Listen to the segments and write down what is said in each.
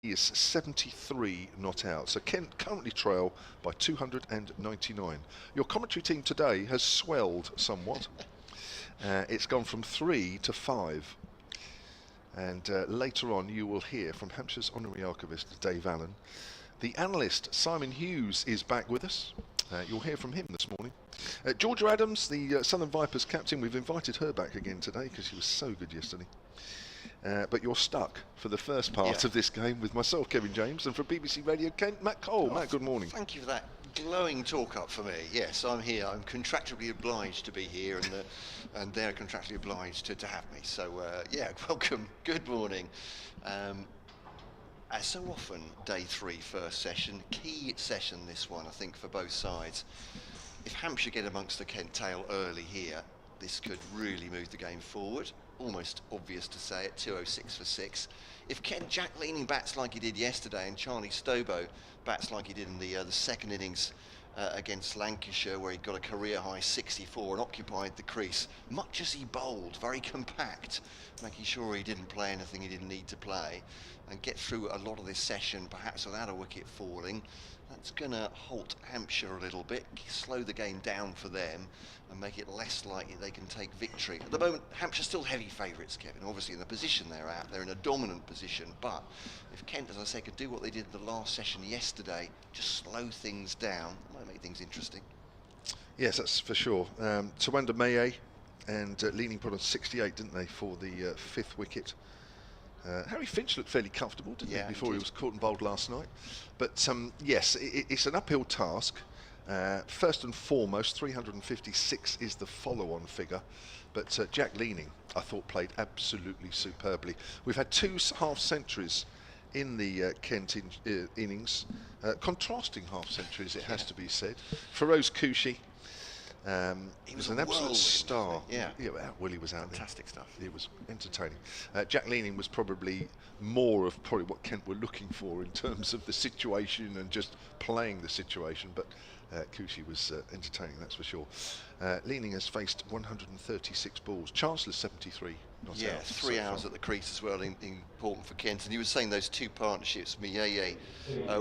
is 73 not out. So Kent currently trail by 299. Your commentary team today has swelled somewhat. It's gone from 3 to 5. And later on you will hear from Hampshire's Honorary Archivist Dave Allen. The analyst Simon Hughes is back with us. You'll hear from him this morning. Georgia Adams, the Southern Vipers captain, we've invited her back again today because she was so good yesterday. But you're stuck for the first part of this game with myself, Kevin James, and for BBC Radio Kent, Matt Cole. Matt, good morning. Thank you for that glowing talk-up for me. Yes, I'm here. I'm contractually obliged to be here, and they're contractually obliged to have me. So, yeah, welcome. Good morning. As so often, day 3, first session, key session this one, I think, for both sides. If Hampshire get amongst the Kent tail early here, this could really move the game forward. Almost obvious to say it, 206 for 6. If Kent Jack Leaning bats like he did yesterday and Charlie Stobo bats like he did in the second innings against Lancashire, where he got a career high 64 and occupied the crease, much as he bowled, very compact, making sure he didn't play anything he didn't need to play, and get through a lot of this session perhaps without a wicket falling, that's going to halt Hampshire a little bit, slow the game down for them and make it less likely they can take victory. At the moment, Hampshire's still heavy favourites, Kevin, obviously in the position they're at. They're in a dominant position, but if Kent, as I say, could do what they did in the last session yesterday, just slow things down, it might make things interesting. Yes, that's for sure. Tawanda Maye and Leaning put on 68, didn't they, for the 5th wicket. Harry Finch looked fairly comfortable, didn't he, before he was caught and bowled last night. But yes, it's an uphill task. First and foremost, 356 is the follow-on figure. But Jack Leaning, I thought, played absolutely superbly. We've had 2 half-centuries in the Kent innings. Contrasting half-centuries, it has to be said. Feroz Kushi. He was an absolute star. Willie was out there. Fantastic stuff. It was entertaining. Jack Leaning was probably more of what Kent were looking for in terms of the situation and just playing the situation, but Kushi was entertaining, that's for sure. Leaning has faced 136 balls. Chancellor's 73. Not out 3 hours at the crease as well, important for Kent. And you were saying those 2 partnerships, Miyeye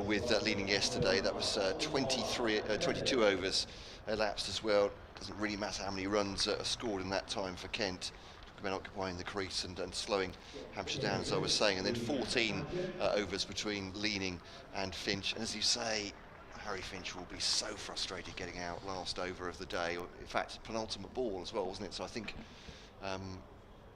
with Leaning yesterday, that was 22 overs elapsed as well. Doesn't really matter how many runs are scored in that time for Kent. About occupying the crease and slowing Hampshire down, as I was saying. And then 14 overs between Leaning and Finch. And as you say, Harry Finch will be so frustrated getting out last over of the day. In fact, penultimate ball as well, wasn't it? So I think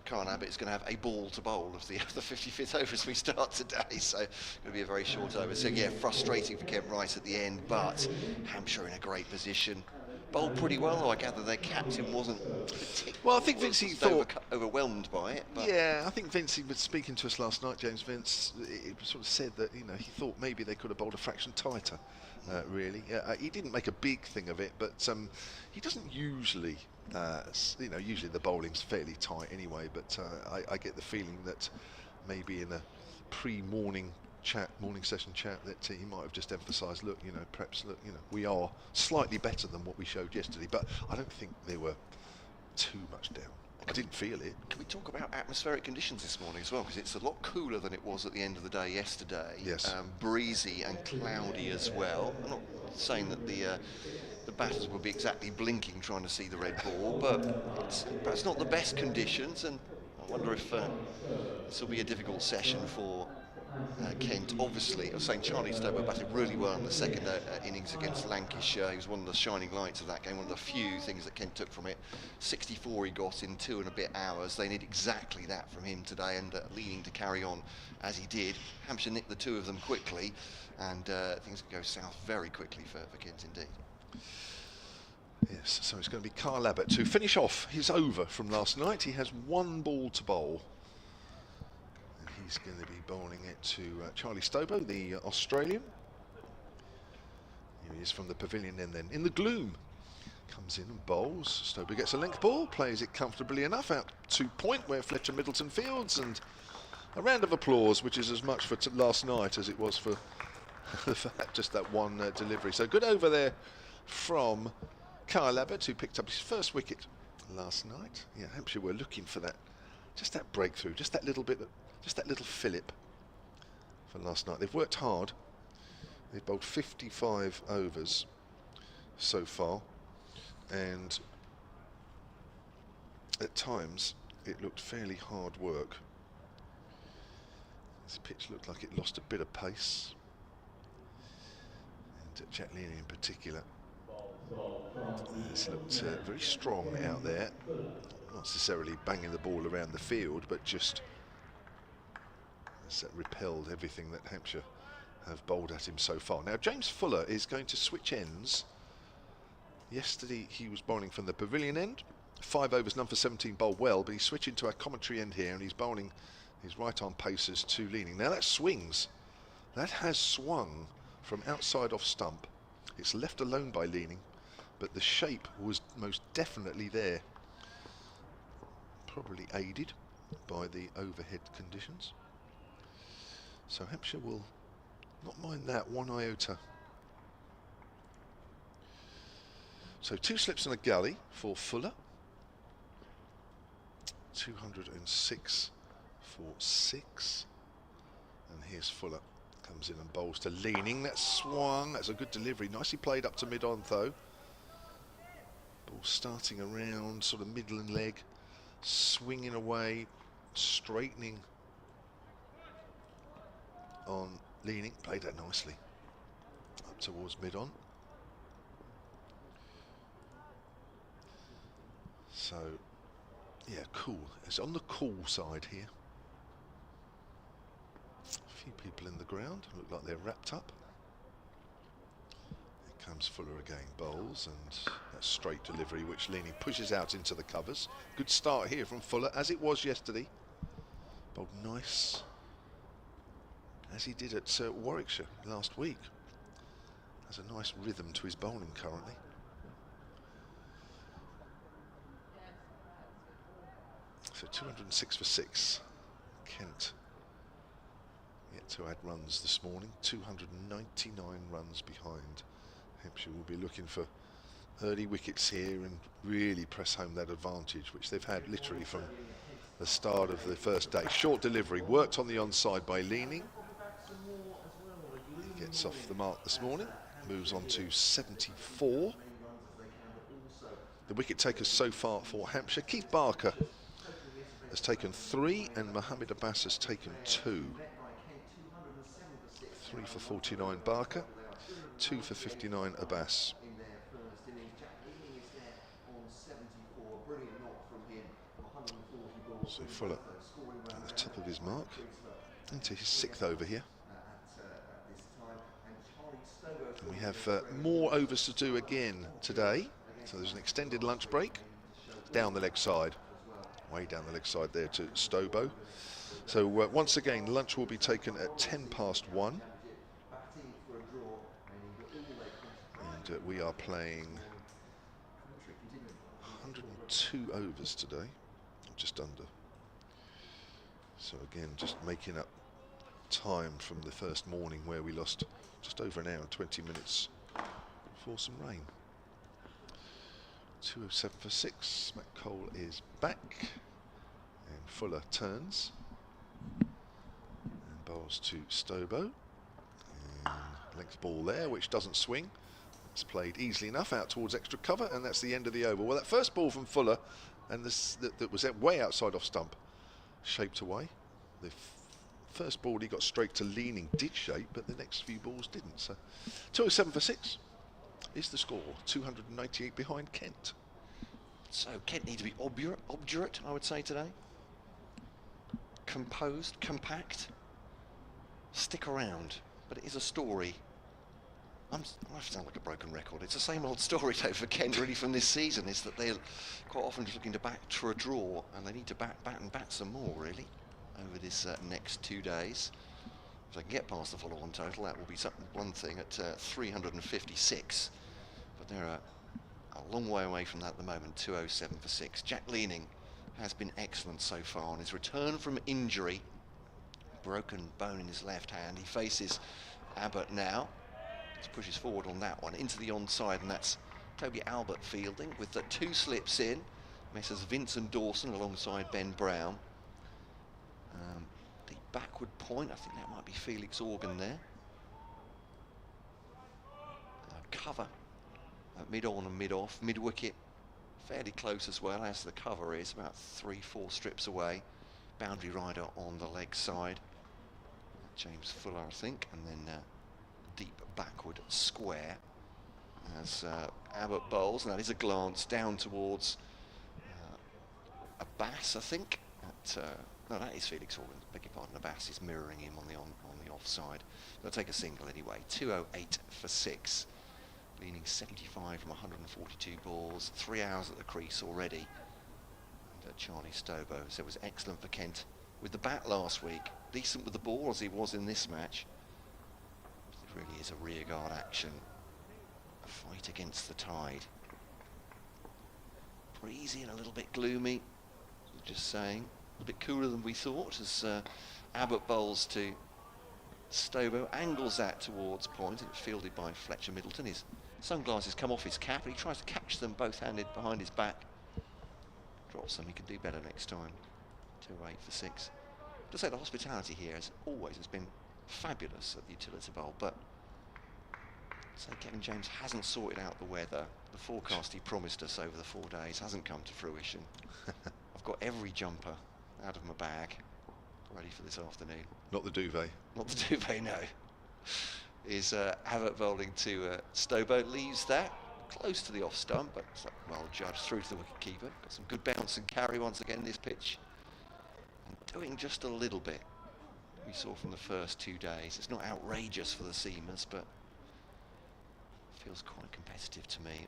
Khan Abbott is going to have a ball to bowl of the 55th over as we start today, so it's going to be a very short over. So yeah, frustrating for Kent right at the end, but Hampshire in a great position. Bowled pretty well, though. I gather their captain wasn't particularly I think Vincey thought overwhelmed by it. But yeah, I think Vincey was speaking to us last night, James Vince. It sort of said that he thought maybe they could have bowled a fraction tighter. Really, he didn't make a big thing of it, but he doesn't usually. Usually the bowling's fairly tight anyway, but I get the feeling that maybe in a pre-morning morning session chat, that he might have just emphasised, we are slightly better than what we showed yesterday, but I don't think they were too much down. I didn't feel it. Can we talk about atmospheric conditions this morning as well? Because it's a lot cooler than it was at the end of the day yesterday. Yes. Breezy and cloudy as well. I'm not saying that the batters will be exactly blinking trying to see the red ball, but it's not the best conditions, and I wonder if this will be a difficult session for Kent. Obviously, I was saying Charlie Stobo batted really well in the second innings against Lancashire. He was one of the shining lights of that game, one of the few things that Kent took from it. 64 he got in 2 and a bit hours. They need exactly that from him today, and Leaning to carry on as he did. Hampshire nicked the 2 of them quickly, and things can go south very quickly for Kent indeed. Yes, so it's going to be Kyle Abbott to finish off his over from last night. He has 1 ball to bowl. He's going to be bowling it to Charlie Stobo, the Australian. Here he is from the pavilion, and then in the gloom comes in and bowls. Stobo gets a length ball, plays it comfortably enough out to point where Fletcher Middleton fields, and a round of applause, which is as much for last night as it was for just that one delivery. So good over there from Kyle Abbott, who picked up his first wicket last night. Yeah, Hampshire were looking for that, just that breakthrough, just that little bit, just that little fillip for last night. They've worked hard. They've bowled 55 overs so far, and at times it looked fairly hard work. This pitch looked like it lost a bit of pace, and Jack Leaney in particular has looked very strong out there, not necessarily banging the ball around the field, but just has repelled everything that Hampshire have bowled at him so far. Now James Fuller is going to switch ends. Yesterday he was bowling from the pavilion end, 5 overs, none for 17, bowled well, but he's switching to our commentary end here, and he's bowling his right arm pacers to leaning. Now that swings, that has swung from outside off stump. It's left alone by leaning, but the shape was most definitely there, probably aided by the overhead conditions. So Hampshire will not mind that one iota. So 2 slips and a gully for Fuller. 206 for 6. And here's Fuller. Comes in and bowls to leaning. That's swung. That's a good delivery. Nicely played up to mid-on though. Ball starting around sort of middle and leg. Swinging away. Straightening on leaning. Played that nicely. Up towards mid-on. So, yeah, cool. It's on the cool side here. A few people in the ground. Look like they're wrapped up. Here comes Fuller again. Bowls, and that straight delivery which Leaning pushes out into the covers. Good start here from Fuller, as it was yesterday. Bowled nice, as he did at Warwickshire last week. Has a nice rhythm to his bowling currently. So 206 for 6. Kent yet to add runs this morning. 299 runs behind. Hampshire will be looking for early wickets here and really press home that advantage, which they've had literally from the start of the first day. Short delivery, worked on the onside by Leaning. He gets off the mark this morning, moves on to 74. The wicket takers so far for Hampshire: Keith Barker has taken 3 and Mohammed Abbas has taken 2. 3 for 49 Barker, 2 for 59 Abbas. So Fuller at the top of his mark, into his 6th over here. And we have more overs to do again today. So there's an extended lunch break down the leg side. Way down the leg side there to Stobo. So once again, lunch will be taken at 1:10 and we are playing 102 overs today, just under. So again, just making up time from the first morning where we lost just over an hour and 20 minutes for some rain. 207 for 6. Matt Cole is back, and Fuller turns and bowls to Stobo, and length ball there which doesn't swing. It's played easily enough out towards extra cover, and that's the end of the over. Well, that first ball from Fuller, and this that was way outside off stump, shaped away. The first ball he got straight to Leaning did shape, but the next few balls didn't. So 207 for 6 is the score. 298 behind Kent. So Kent need to be obdurate, I would say, today. Composed, compact. Stick around. But it is a story. I sound like a broken record. It's the same old story, though, for Kent, really, from this season, is that they're quite often just looking to bat for a draw, and they need to bat some more, really, over this next 2 days. If they can get past the follow-on total, that will be one thing at 356. But they're a long way away from that at the moment. 207 for 6. Jack Leaning has been excellent so far on his return from injury. Broken bone in his left hand. He faces Abbott now. Pushes forward on that one into the onside, and that's Toby Albert fielding with the 2 slips in. Messrs Vincent Dawson alongside Ben Brown. The backward backward point. I think that might be Felix Organ there. Cover mid-on and mid-off, mid-wicket, fairly close as well, as the cover is, about 3-4 strips away. Boundary rider on the leg side, James Fuller, I think, and then deep backward square as Abbott bowls, and that is a glance down towards Abbas, I think. No, that is Felix Organ, beg your pardon. Abbas is mirroring him on the offside. They'll take a single anyway. 208 for 6. Leaning 75 from 142 balls, 3 hours at the crease already. And Charlie Stobo, so it was excellent for Kent with the bat last week. Decent with the ball as he was in this match. It really is a rearguard action. A fight against the tide. Breezy and a little bit gloomy, just saying. A little bit cooler than we thought as Abbott bowls to Stobo, angles that towards point, and it's fielded by Fletcher Middleton. His sunglasses come off his cap, and he tries to catch them both-handed behind his back. Drops them. He can do better next time. 208 for 6. To say the hospitality here, as always, has been fabulous at the Utilita Bowl, but say Kevin James hasn't sorted out the weather. The forecast he promised us over the 4 days hasn't come to fruition. I've got every jumper out of my bag, ready for this afternoon. Not the duvet. Not the duvet, no. Is Abbott bowling to Stobo, leaves that close to the off stump, but well judged through to the wicket keeper. Got some good bounce and carry once again this pitch, and doing just a little bit we saw from the first 2 days. It's not outrageous for the seamers, but feels quite competitive to me.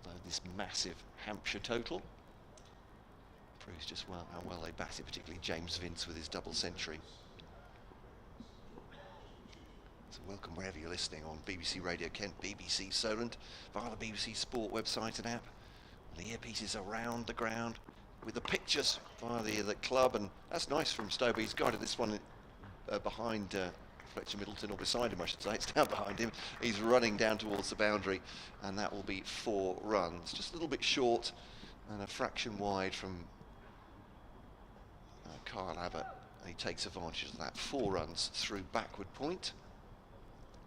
Though this massive Hampshire total proves just how well they bat it, particularly James Vince with his double century. So welcome wherever you're listening on BBC Radio Kent, BBC Solent, via the BBC Sport website and app. The earpieces around the ground with the pictures via the club, and that's nice from Stobo. He's guided this one behind Fletcher Middleton, or beside him I should say. It's down behind him. He's running down towards the boundary, and that will be 4 runs. Just a little bit short and a fraction wide from Kyle Abbott. And he takes advantage of that. 4 runs through backward point.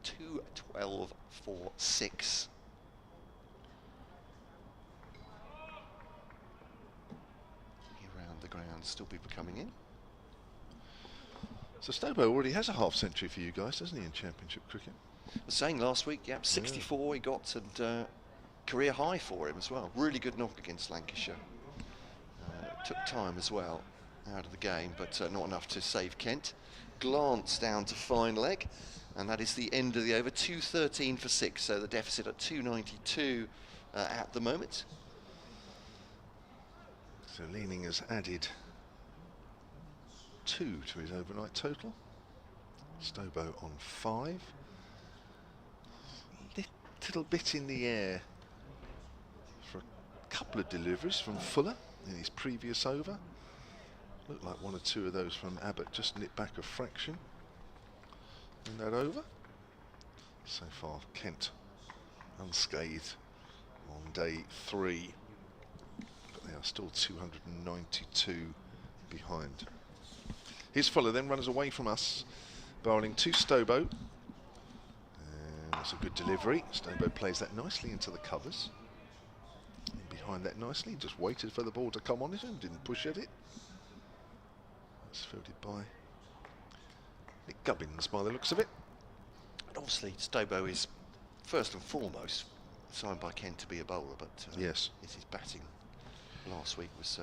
212 for 6. Around the ground, still people coming in. So Stobo already has a half century for you guys, doesn't he, in Championship cricket? I was saying last week, yeah, 64 he got, and career high for him as well. Really good knock against Lancashire. Took time as well out of the game, but not enough to save Kent. Glance down to fine leg, and that is the end of the over. 213 for 6, so the deficit at 292 at the moment. So Leaning has added 2 to his overnight total. Stobo on 5. Little bit in the air for a couple of deliveries from Fuller in his previous over. Looked like 1 or 2 of those from Abbott just nipped back a fraction in that over. So far Kent unscathed on day 3, but they are still 292 behind. Here's Fuller, then runners away from us, bowling to Stobo. And that's a good delivery. Stobo plays that nicely into the covers. And behind that nicely, just waited for the ball to come on it and didn't push at it. That's fielded by Nick Gubbins by the looks of it. And obviously Stobo is first and foremost signed by Kent to be a bowler, but yes, his batting last week was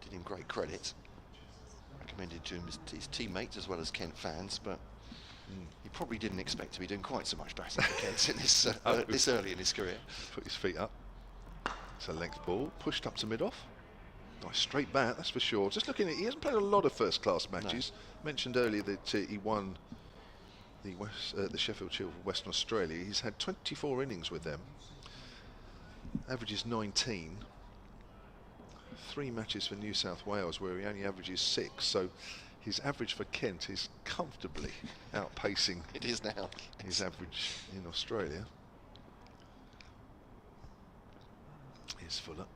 did him great credit. Recommended to him his teammates as well as Kent fans, but he probably didn't expect to be doing quite so much batting for Kent in this this early in his career. Put his feet up. It's a length ball, pushed up to mid-off. Nice straight bat, that's for sure. Just looking at, he hasn't played a lot of first-class matches. No. Mentioned earlier that he won the Sheffield Shield for Western Australia. He's had 24 innings with them. Averages 19. 3 matches for New South Wales where he only averages 6. So his average for Kent is comfortably outpacing it is now his average in Australia. Here's Fuller.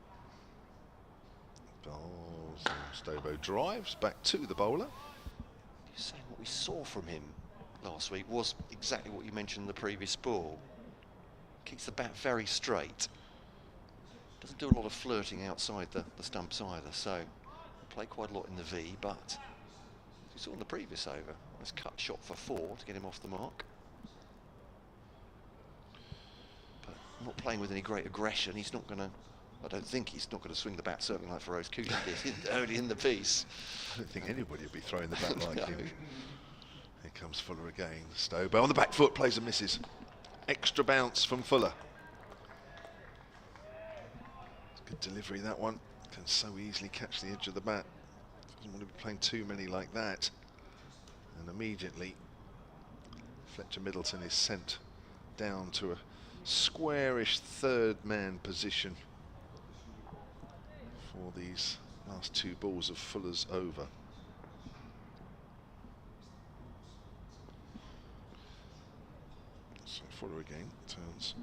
bowls. Stobo drives back to the bowler. You're saying what we saw from him last week was exactly what you mentioned in the previous ball. Keeps the bat very straight. Doesn't do a lot of flirting outside the stumps either, so play quite a lot in the V, but as we saw in the previous over, nice cut shot for 4 to get him off the mark. But not playing with any great aggression. He's not going to, I don't think he's not going to swing the bat, certainly like Feroz Cooley did early in the piece. I don't think anybody would be throwing the bat like him. Here comes Fuller again. Stobo on the back foot, plays and misses. Extra bounce from Fuller. Good delivery, that one. Can so easily catch the edge of the bat. Doesn't want to be playing too many like that. And immediately, Fletcher Middleton is sent down to a squarish third man position for these last 2 balls of Fuller's over. So Fuller again turns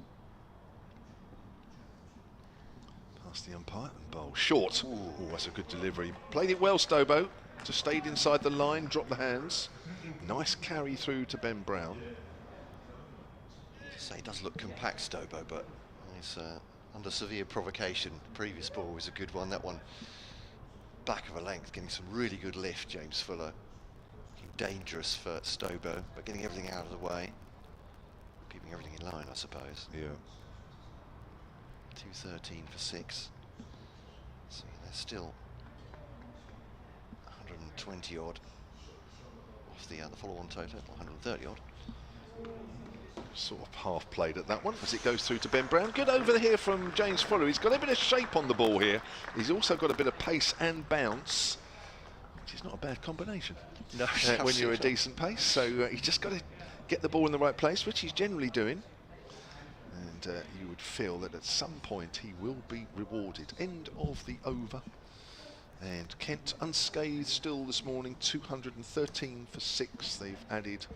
past the umpire and bowl short. Oh, that's a good delivery. Played it well, Stobo. Just stayed inside the line, dropped the hands. Nice carry through to Ben Brown. Say, it does look compact, Stobo, but he's under severe provocation. The previous ball was a good one. That one back of a length, getting some really good lift. James Fuller, dangerous for Stobo, but getting everything out of the way, keeping everything in line, I suppose. Yeah. 213 for 6. So they're still 120 odd off the follow-on total, 130 odd. Sort of half played at that one as it goes through to Ben Brown. Good over here from James Fuller. He's got a bit of shape on the ball here. He's also got a bit of pace and bounce, which is not a bad combination. No, when you're a decent pace. So he's just got to get the ball in the right place, which he's generally doing. And you would feel that at some point he will be rewarded. End of the over. And Kent unscathed still this morning, 213 for 6. They've added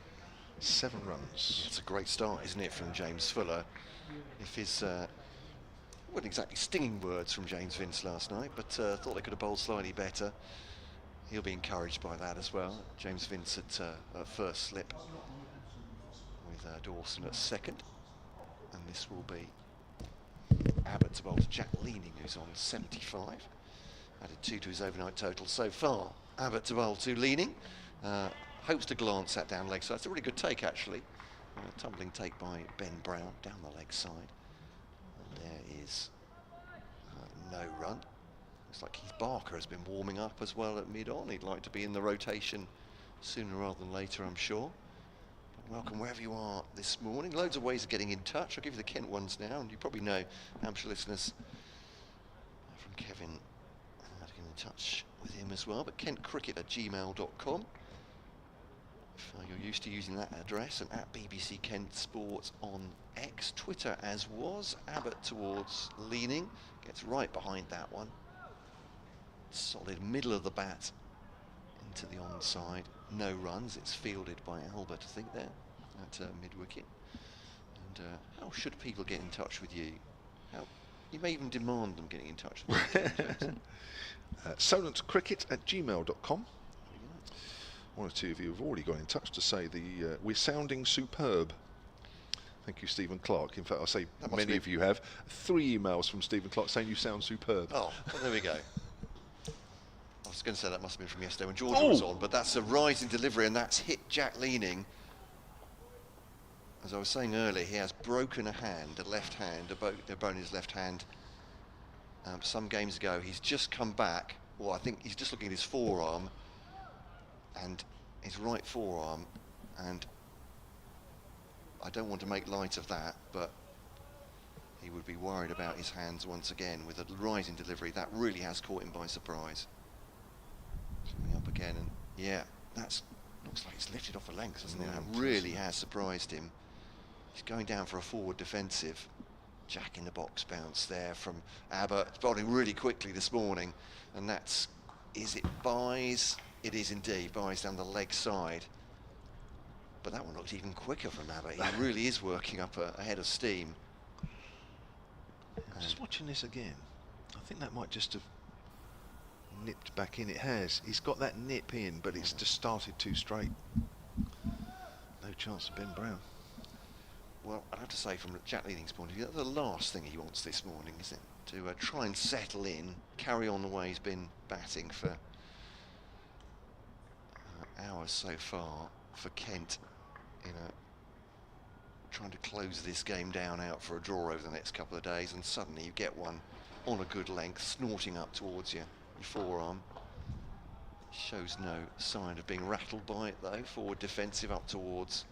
7 runs. It's a great start, isn't it, from James Fuller? If his weren't exactly stinging words from James Vince last night, but thought they could have bowled slightly better. He'll be encouraged by that as well. James Vince at first slip, with Dawson at second, and this will be Abbott to bowl to Jack Leaning, who's on 75. Added 2 to his overnight total so far. Abbott to bowl to Leaning. Hopes to glance that down leg side. It's a really good take, actually. Tumbling take by Ben Brown down the leg side. And there is no run. Looks like Keith Barker has been warming up as well at mid-on. He'd like to be in the rotation sooner rather than later, I'm sure. But welcome wherever you are this morning. Loads of ways of getting in touch. I'll give you the Kent ones now, and you probably know Hampshire listeners from Kevin how to get in touch with him as well. But kentcricket@gmail.com. If you're used to using that address, and at BBC Kent Sports on X. Twitter as was. Abbott towards Leaning, gets right behind that one. Solid middle of the bat into the onside. No runs. It's fielded by Albert, I think, there at mid-wicket. And how should people get in touch with you? You may even demand them getting in touch with you. solentcricket@gmail.com. One or two of you have already got in touch to say we're sounding superb. Thank you, Stephen Clark. In fact, I'll say many of you have. 3 emails from Stephen Clark saying you sound superb. Oh, well, there we go. I was going to say that must have been from yesterday when Georgia was on, but that's a rising delivery, and that's hit Jack Leaning. As I was saying earlier, he has broken a hand, a left hand, a bone in his left hand. Some games ago, he's just come back. Well, I think he's just looking at his forearm and his right forearm, and I don't want to make light of that, but he would be worried about his hands once again with a rising delivery. That really has caught him by surprise. Coming up again, and yeah, that's looks like it's lifted off a length, doesn't it? That really has surprised him. He's going down for a forward defensive. Jack in the box bounce there from Abbott, bowling really quickly this morning, and that's, is it buys? It is indeed, buys down the leg side. But that one looked even quicker from Abbott. He really is working up a head of steam. Just watching this again, I think that might just have nipped back in? It has. He's got that nip in, but it's just started too straight. No chance of Ben Brown. Well, I have to say, from Jack Leading's point of view, that's the last thing he wants this morning, isn't it? To try and settle in, carry on the way he's been batting for hours so far for Kent, trying to close this game down out for a draw over the next couple of days, and suddenly you get one on a good length, snorting up towards you, your forearm. Shows no sign of being rattled by it though. Forward defensive up towards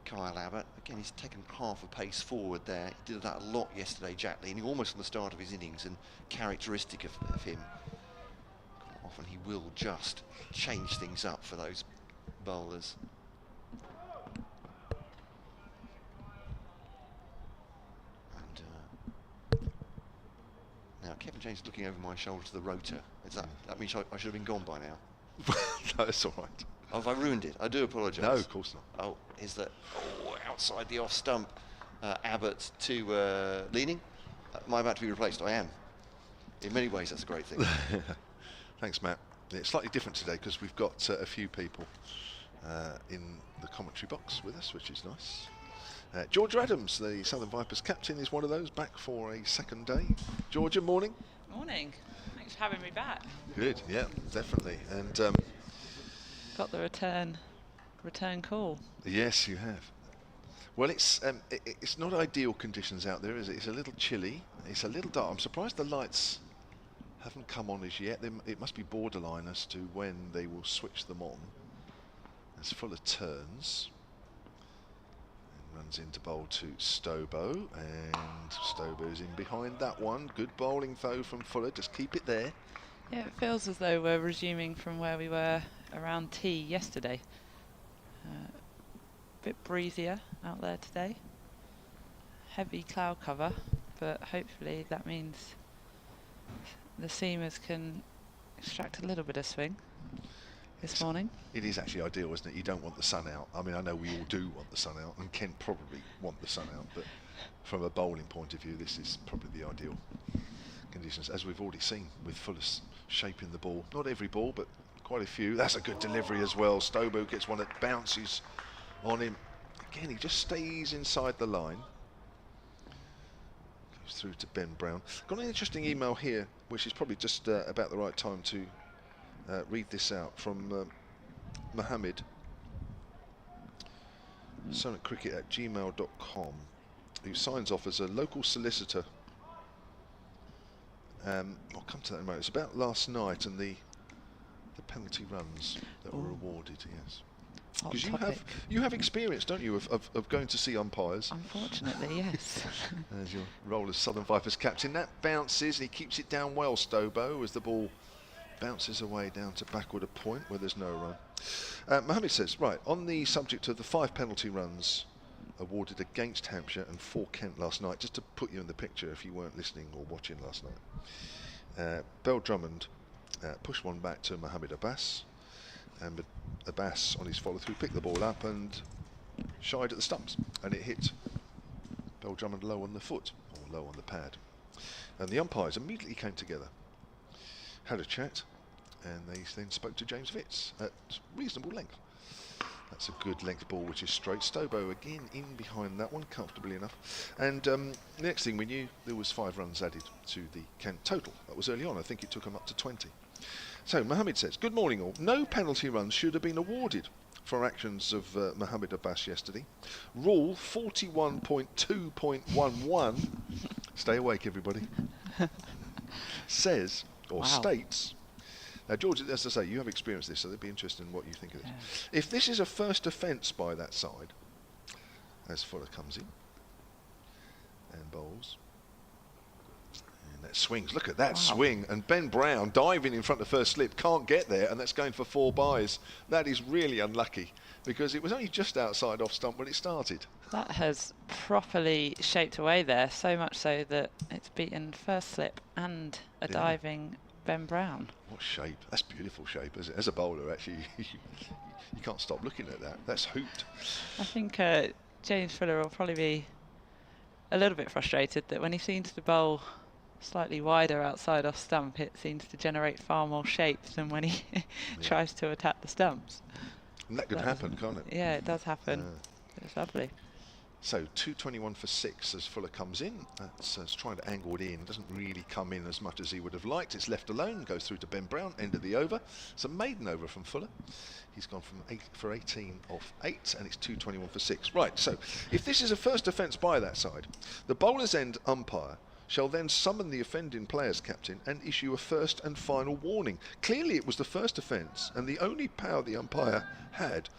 Kyle Abbott. Again, he's taken half a pace forward there. He did that a lot yesterday, Jack Leading, almost from the start of his innings, and characteristic of him. Quite often he will just change things up for those bowlers. And now Kevin James is looking over my shoulder to the rotor. That means I should have been gone by now? No, that's all right. Oh, have I ruined it? I do apologise. No, of course not. Oh, is that outside the off stump? Abbott to Leading. Am I about to be replaced? I am. In many ways, that's a great thing. Thanks, Matt. It's slightly different today because we've got a few people in the commentary box with us, which is nice. Georgia Adams, the Southern Vipers captain, is one of those, back for a second day. Georgia, morning. Morning. Thanks for having me back. Good, yeah, definitely. And got the return call. yes, you have. Well, it's not ideal conditions out there, is it? It's a little chilly. It's a little dark. I'm surprised the lights haven't come on as yet. It must be borderline as to when they will switch them on. As Fuller turns and runs into bowl to Stobo, and Stobo's in behind that one. Good bowling though from Fuller. Just keep it there. Yeah, it feels as though we're resuming from where we were around tea yesterday. A bit breezier out there today. Heavy cloud cover, but hopefully that means the seamers can extract a little bit of swing this morning. It is actually ideal, isn't it? You don't want the sun out. I mean, I know we all do want the sun out, and Kent probably want the sun out, but from a bowling point of view, this is probably the ideal conditions, as we've already seen with Fuller's shaping the ball. Not every ball, but quite a few. That's a good delivery as well. Stobo gets one that bounces on him. Again, he just stays inside the line. Goes through to Ben Brown. Got an interesting email here, which is probably just about the right time to read this out, from Mohammed. sonatcricket@gmail.com, who signs off as a local solicitor. I'll come to that in a moment. It's about last night and the penalty runs that were awarded. Yes, because you have experience, don't you, of going to see umpires? Unfortunately, yes. As your role as Southern Vipers captain, that bounces. He keeps it down well, Stobo, as the ball bounces away down to backward a point where there's no run. Mohammed says, right, on the subject of the 5 penalty runs awarded against Hampshire and for Kent last night, just to put you in the picture if you weren't listening or watching last night, Bell Drummond pushed one back to Mohammed Abbas, and Abbas on his follow through picked the ball up and shied at the stumps, and it hit Bell Drummond low on the foot, or low on the pad, and the umpires immediately came together, had a chat, and they then spoke to James Fitz at reasonable length. That's a good length ball, which is straight. Stobo again in behind that one comfortably enough, and the next thing we knew, there was 5 runs added to the Kent total. That was early on. I think it took them up to 20. So Mohammed says, good morning all. No penalty runs should have been awarded for actions of Mohammed Abbas yesterday. Rule 41.2.11 stay awake everybody, says or states. Now, George, as I say, you have experienced this, so they'd be interested in what you think of this. Yeah. If this is a first offence by that side, as Fuller comes in and bowls, and that swings, look at that swing, and Ben Brown diving in front of first slip, can't get there, and that's going for 4 byes. That is really unlucky, because it was only just outside off stump when it started. That has properly shaped away there, so much so that it's beaten first slip and a diving Ben Brown. What shape. That's beautiful shape, isn't it? As a bowler, actually, you can't stop looking at that. That's hooped. I think James Fuller will probably be a little bit frustrated that when he seems to bowl slightly wider outside off stump, it seems to generate far more shapes than when he tries to attack the stumps. And that could happen, can't it? Yeah, it does happen. It's lovely. So 221 for 6 as Fuller comes in. That's trying to angle it in. Doesn't really come in as much as he would have liked. It's left alone. Goes through to Ben Brown. End of the over. It's a maiden over from Fuller. He's gone from 8 for 18 off 8, and it's 221 for 6. Right. So if this is a first offence by that side, the bowler's end umpire shall then summon the offending player's captain and issue a first and final warning. Clearly, it was the first offence, and the only power the umpire had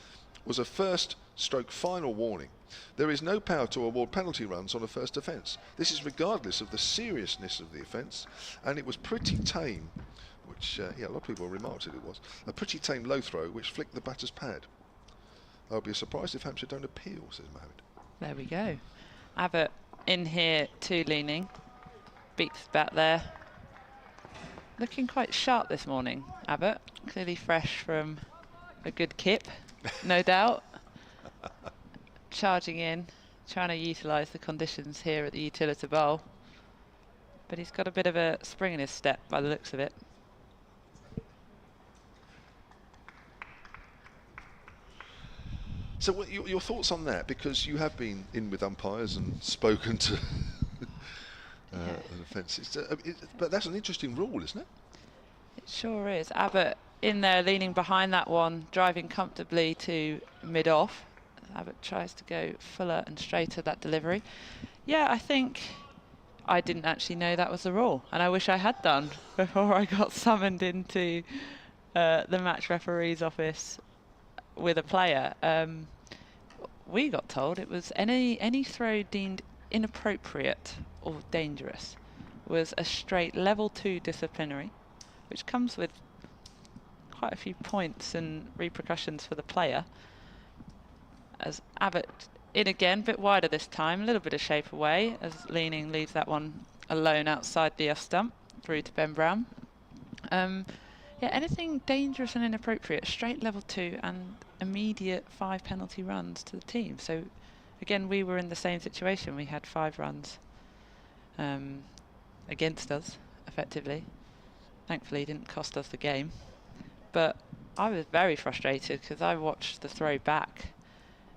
was a first/final warning. There is no power to award penalty runs on a first offence. This is regardless of the seriousness of the offence, and it was pretty tame, which a lot of people remarked it was, a pretty tame low throw which flicked the batter's pad. I would be surprised if Hampshire don't appeal, says Mohammed. There we go. Abbott in here, 2 leaning. Beats back there. Looking quite sharp this morning, Abbott. Clearly fresh from a good kip, no doubt. Charging in, trying to utilise the conditions here at the Utilita Bowl. But he's got a bit of a spring in his step by the looks of it. So what, your thoughts on that? Because you have been in with umpires and spoken to an offence. But that's an interesting rule, isn't it? It sure is. Abbott in there, leaning behind that one, driving comfortably to mid-off. Abbott tries to go fuller and straighter that delivery. Yeah, I think I didn't actually know that was the rule, and I wish I had done before I got summoned into the match referee's office with a player. We got told it was any throw deemed inappropriate or dangerous was a straight level 2 disciplinary, which comes with quite a few points and repercussions for the player. As Abbott in again, a bit wider this time, a little bit of shape away, as leaning leaves that one alone outside the off stump, through to Ben Brown. Yeah, anything dangerous and inappropriate, straight level 2 and immediate 5 penalty runs to the team. So again, we were in the same situation. We had 5 runs against us, effectively. Thankfully, it didn't cost us the game. But I was very frustrated because I watched the throw back,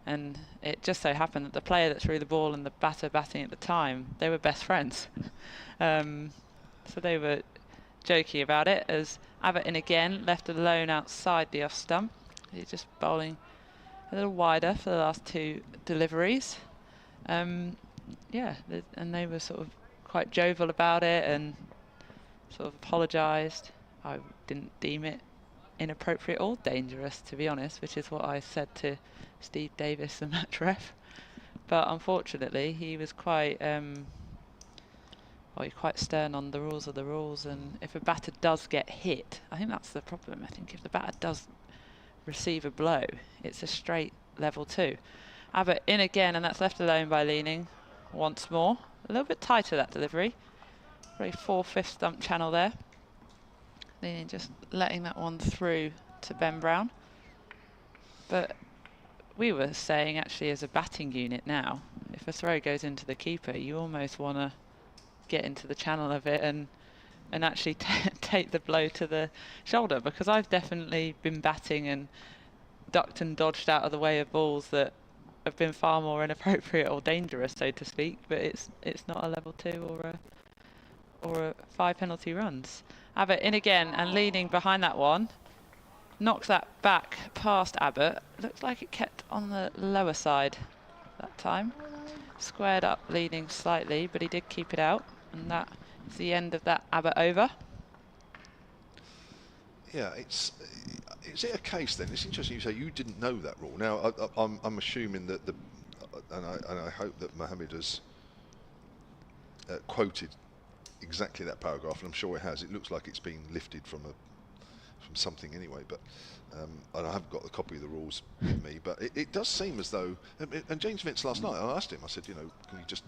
and it just so happened that the player that threw the ball and the batter batting at the time, they were best friends. So they were joking about it as Abbott in again, left alone outside the off stump. He's just bowling a little wider for the last 2 deliveries. Yeah, and they were sort of quite jovial about it and sort of apologised. I didn't deem it inappropriate or dangerous, to be honest, which is what I said to Steve Davis, the match ref. But unfortunately, he was quite quite stern on the rules of the rules, and if a batter does get hit, I think that's the problem. I think if the batter does receive a blow, it's a straight level 2. Abbott in again, and that's left alone by leaning once more. A little bit tighter, that delivery. Very 4/5 stump channel there. Leaning just letting that one through to Ben Brown. But we were saying actually as a batting unit now, if a throw goes into the keeper, you almost want to get into the channel of it and actually take the blow to the shoulder, because I've definitely been batting and ducked and dodged out of the way of balls that have been far more inappropriate or dangerous, so to speak, but it's not a level 2 or a 5 penalty runs. Abbott in again and leaning behind that one, knocks that back past Abbott. Looks like it kept on the lower side that time. Squared up, leaning slightly, but he did keep it out, and that is the end of that Abbott over. Yeah, is it a case then? It's interesting you say you didn't know that rule. Now I'm assuming that and I hope that Mohammed has quoted exactly that paragraph, and I'm sure it has. It looks like it's been lifted from something anyway, but and I haven't got the copy of the rules with me, but it does seem as though, and James Vince last night, I asked him, I said, can you just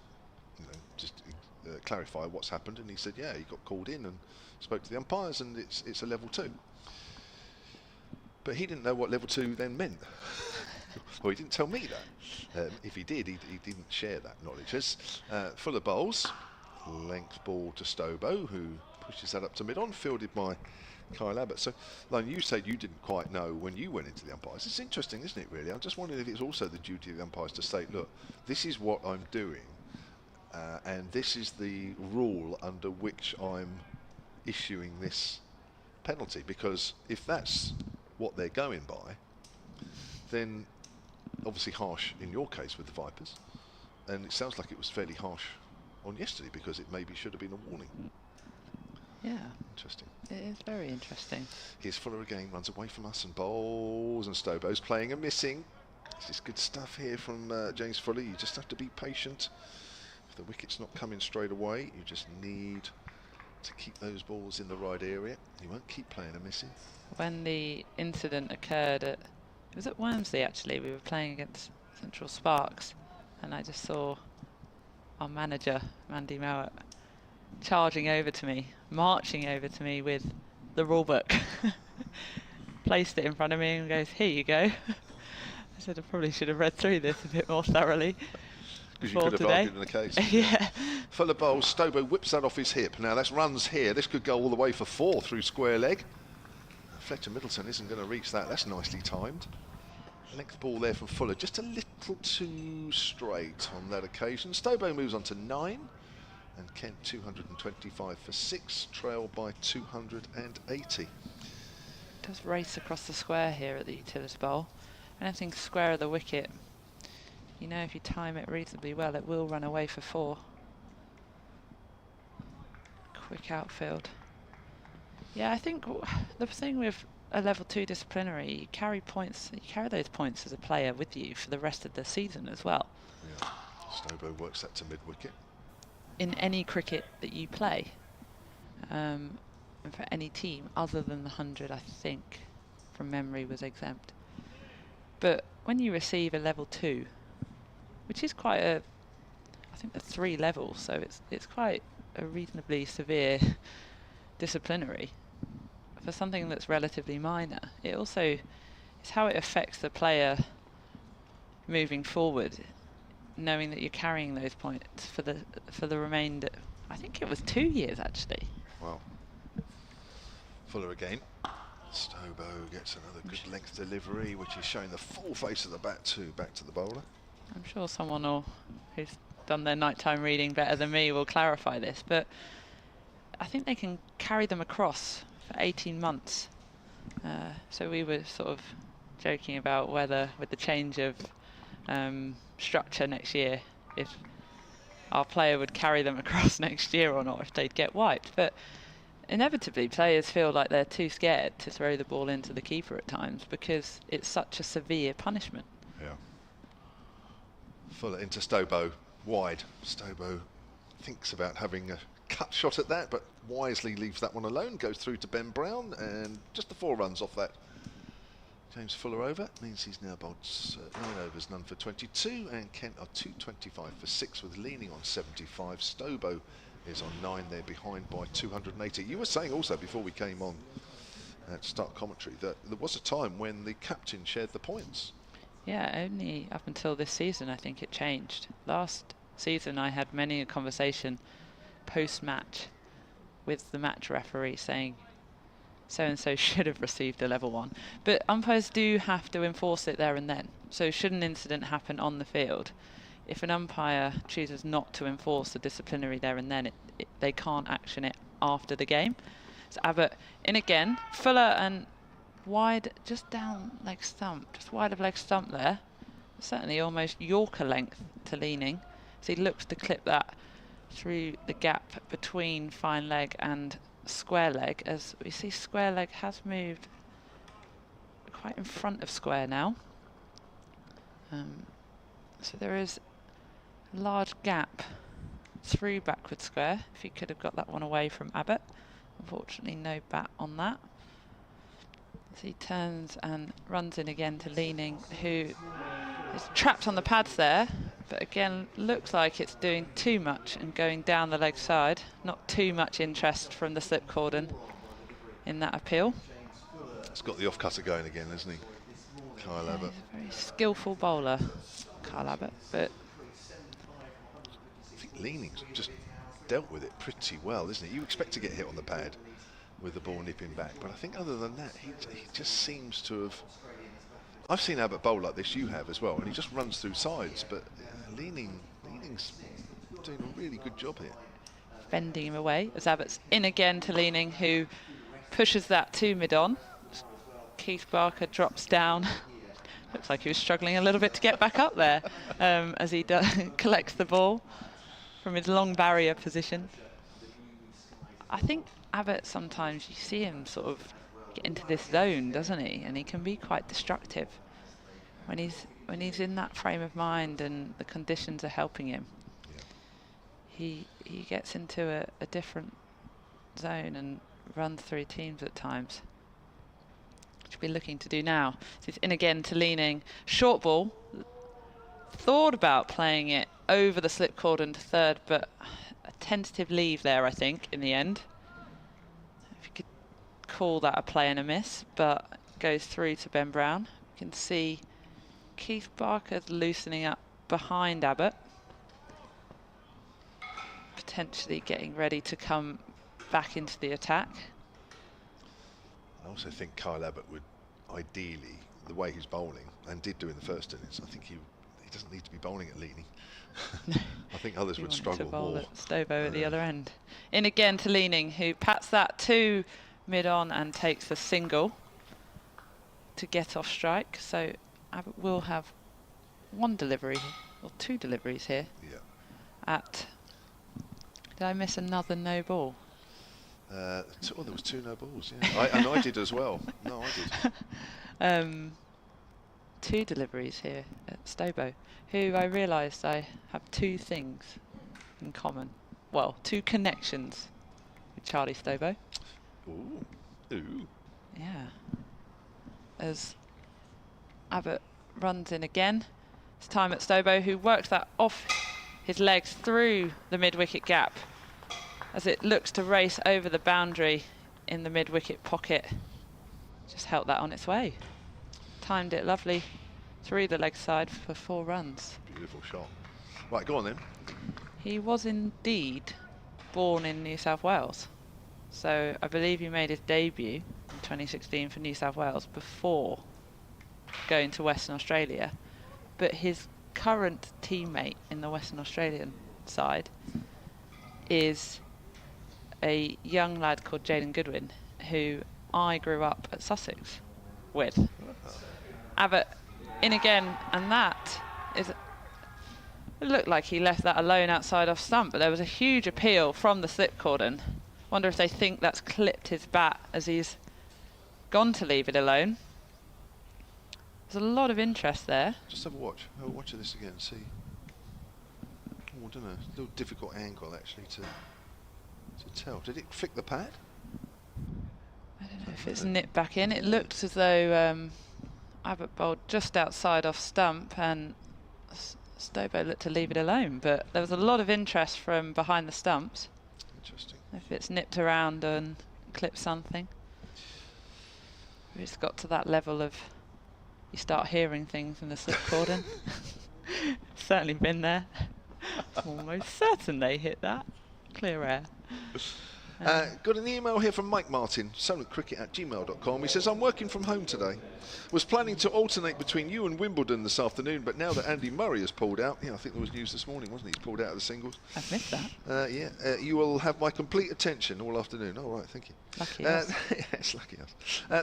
clarify what's happened, and he said, yeah, he got called in and spoke to the umpires, and it's a level 2. But he didn't know what level 2 then meant. Well, he didn't tell me that. If he did, he didn't share that knowledge. As Fuller bowls, Length ball to Stobo, who pushes that up to mid-on, fielded by Kyle Abbott. So, like you said, you didn't quite know when you went into the umpires. It's interesting, isn't it, really? I'm just wondering if it's also the duty of the umpires to say, look, this is what I'm doing, and this is the rule under which I'm issuing this penalty. Because if that's what they're going by, then obviously harsh in your case with the Vipers, and it sounds like it was fairly harsh on yesterday because it maybe should have been a warning. Yeah. Interesting. It is very interesting. Here's Fuller again, runs away from us and bowls, and Stobo's playing and missing. This is good stuff here from James Fuller. You just have to be patient. If the wicket's not coming straight away, you just need to keep those balls in the right area. You won't keep playing and missing. When the incident occurred it was at Wormsley actually, we were playing against Central Sparks, and I just saw our manager, Mandy Mowat, charging over to me, marching over to me with the rule book. Placed it in front of me and goes, here you go. I said I probably should have read through this a bit more thoroughly. Because you could have argued in the case. Yeah. Fuller bowls, Stobo whips that off his hip. Now that's runs here. This could go all the way for 4 through square leg. Fletcher Middleton isn't going to reach that. That's nicely timed. Length ball there from Fuller, just a little too straight on that occasion. Stobo moves on to 9, and Kent 225 for 6, trailed by 280. Does race across the square here at the Utilita Bowl. Anything square of the wicket, you know, if you time it reasonably well, it will run away for 4. Quick outfield. Yeah, I think the thing with a level 2 disciplinary, you carry those points as a player with you for the rest of the season as well. Yeah, Stobo works that to mid-wicket. In any cricket that you play, and for any team other than the 100, I think, from memory, was exempt. But when you receive a level 2, which is quite I think the 3 levels, so it's quite a reasonably severe disciplinary for something that's relatively minor. It also is how it affects the player moving forward, knowing that you're carrying those points for the remainder. I think it was 2 years actually. Wow. Fuller again. Stobo gets another good length delivery, which is showing the full face of the bat back to the bowler. I'm sure someone who's done their nighttime reading better than me will clarify this, but I think they can carry them across for 18 months. So we were sort of joking about whether, with the change of structure next year, if our player would carry them across next year or not, if they'd get wiped. But inevitably, players feel like they're too scared to throw the ball into the keeper at times because it's such a severe punishment. Yeah. Fuller into Stobo, wide. Stobo thinks about having a cut shot at that, but wisely leaves that one alone, goes through to Ben Brown, and just the 4 runs off that. James Fuller over, means he's now bowled 9 overs, none for 22, and Kent are 225 for 6 with leaning on 75. Stobo is on 9 there, behind by 280. You were saying also before we came on to start commentary that there was a time when the captain shared the points. Yeah, only up until this season I think it changed. Last season I had many a conversation post-match with the match referee saying so-and-so should have received a level 1. But umpires do have to enforce it there and then. So should an incident happen on the field, if an umpire chooses not to enforce the disciplinary there and then, they can't action it after the game. So Abbott in again, Fuller and wide, just down leg stump, just wide of leg stump there. Certainly almost Yorker length to leaning. So he looks to clip that through the gap between fine leg and square leg, as we see square leg has moved quite in front of square now. So there is a large gap through backward square. If he could have got that one away from Abbott. Unfortunately no bat on that. So he turns and runs in again to leaning, who is trapped on the pads there, but again looks like it's doing too much and going down the leg side. Not too much interest from the slip cordon in that appeal. It's got the off-cutter going again, hasn't he? Kyle Abbott. He's a very skillful bowler, Kyle Abbott, but I think leaning's just dealt with it pretty well, isn't he? You expect to get hit on the pad with the ball nipping back, but I think other than that, he just seems to have... I've seen Abbott bowl like this, you have as well, and he just runs through sides, but Leaning's doing a really good job here. Bending him away as Abbott's in again to Leaning, who pushes that to mid-on. Keith Barker drops down. Looks like he was struggling a little bit to get back up there as he collects the ball from his long barrier position. I think Abbott, sometimes you see him sort of get into this zone, doesn't he? And he can be quite destructive when he's in that frame of mind and the conditions are helping him. He gets into a different zone and runs through teams at times. Which we're looking to do now. So it's in again to Leaning. Short ball. Thought about playing it over the slip cordon to third, but a tentative leave there, I think, in the end. If you could call that a play and a miss, but goes through to Ben Brown. You can see Keith Barker's loosening up behind Abbott. Potentially getting ready to come back into the attack. I also think Kyle Abbott would ideally, the way he's bowling, and did do in the first innings, I think he doesn't need to be bowling at Leaning. I think others would struggle to bowl more. At Stobo at the other end. In again to Leaning, who pats that to mid-on and takes a single to get off strike. So Abbott will have one delivery, or two deliveries here. Yeah. Did I miss another no ball? There was two no balls, yeah. And I did as well. No, I did. Two deliveries here at Stobo, who I realised I have two things in common. Well, two connections with Charlie Stobo. Ooh. Yeah. As Abbott runs in again. It's time at Stobo, who works that off his legs through the mid-wicket gap as it looks to race over the boundary in the mid-wicket pocket. Just helped that on its way. Timed it lovely through the leg side for 4 runs. Beautiful shot. Right, go on then. He was indeed born in New South Wales. So I believe he made his debut in 2016 for New South Wales before going to Western Australia. But his current teammate in the Western Australian side is a young lad called Jaden Goodwin, who I grew up at Sussex with. Abbott in again, and that is... It looked like he left that alone outside off stump, but there was a huge appeal from the slip cordon. Wonder if they think that's clipped his bat as he's gone to leave it alone. There's a lot of interest there. Just have a watch. Have a watch of this again, see. Oh, I don't know. It's a little difficult angle actually to tell. Did it flick the pad? I don't know if it's nipped back in. It looked as though Abbott bowled just outside off stump and Stobo looked to leave it alone, but there was a lot of interest from behind the stumps. Interesting. If it's nipped around and clipped something. It's got to that level of you start hearing things in the slip cordon. Certainly been there. Almost certain they hit that. Clear air. Got an email here from Mike Martin, solentcricket@gmail.com. He says, I'm working from home today. Was planning to alternate between you and Wimbledon this afternoon, but now that Andy Murray has pulled out, I think there was news this morning, wasn't he? He's pulled out of the singles. I've missed that. You will have my complete attention all afternoon. All right, thank you. Lucky us. Yes, lucky us.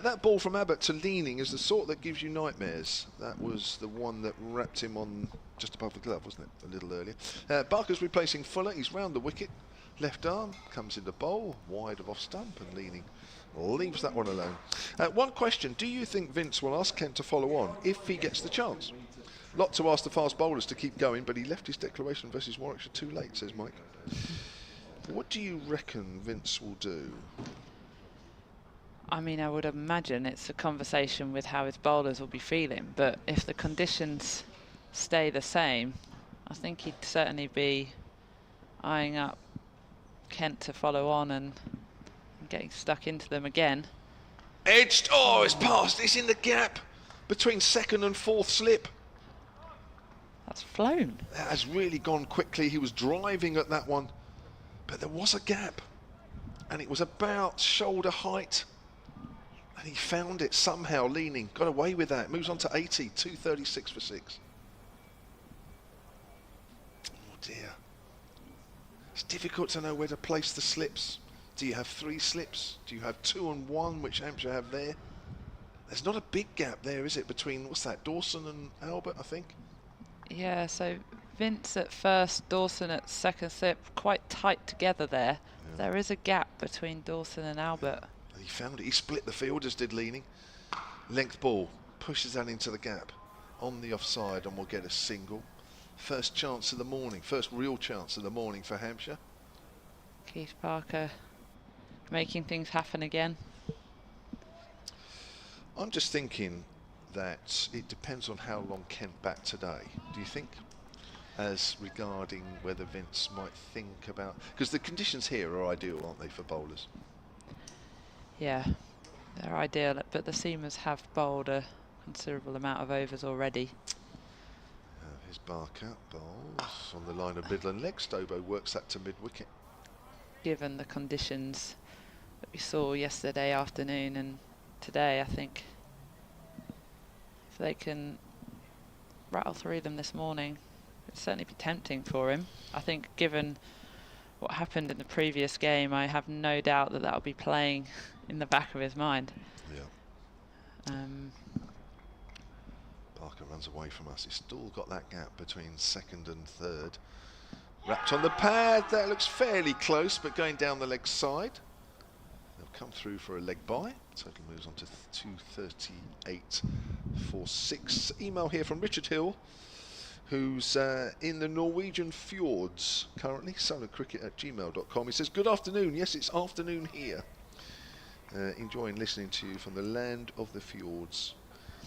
That ball from Abbott to Leaning is the sort that gives you nightmares. That was the one that wrapped him on just above the glove, wasn't it? A little earlier. Barker's replacing Fuller. He's round the wicket. Left arm comes into bowl, wide of off stump, and Leaning leaves that one alone. One question, do you think Vince will ask Kent to follow on if he gets the chance? Lot to ask the fast bowlers to keep going, but he left his declaration versus Warwickshire too late, says Mike. What do you reckon Vince will do? I mean, I would imagine it's a conversation with how his bowlers will be feeling, but if the conditions stay the same, I think he'd certainly be eyeing up Kent to follow on and getting stuck into them again. Edged, oh, it's past, it's in the gap between second and fourth slip. That's flown. That has really gone quickly. He was driving at that one, But there was a gap, and it was about shoulder height, and he found it somehow, leaning, got away with that, moves on to 80, 236 for 6. Oh dear. It's difficult to know where to place the slips. Do you have 3 slips? Do you have 2 and 1, which Hampshire have there? There's not a big gap there, is it, between, what's that, Dawson and Albert, I think? Yeah, so Vince at first, Dawson at second slip, quite tight together there. Yeah. There is a gap between Dawson and Albert. Yeah. He found it. He split the fielders, did leaning. Length ball, pushes that into the gap. On the offside, and we'll get a single. First chance of the morning, first real chance of the morning for Hampshire. Keith Barker making things happen again. I'm just thinking that it depends on how long Kent bat today, do you think? As regarding whether Vince might think about, because the conditions here are ideal, aren't they, for bowlers? Yeah, they're ideal, but the seamers have bowled a considerable amount of overs already. Here's Barker, bowls on the line of middle and leg. Stobo works that to mid-wicket. Given the conditions that we saw yesterday afternoon and today, I think if they can rattle through them this morning, it'd certainly be tempting for him. I think given what happened in the previous game, I have no doubt that that'll be playing in the back of his mind. Yeah. Barker runs away from us. He's still got that gap between second and third. Wrapped on the pad, that looks fairly close, but going down the leg side. They'll come through for a leg by. Total moves on to 238 for 6. Email here from Richard Hill, who's in the Norwegian fjords currently, solocricket@gmail.com. He says, good afternoon. Yes, it's afternoon here. Enjoying listening to you from the land of the fjords.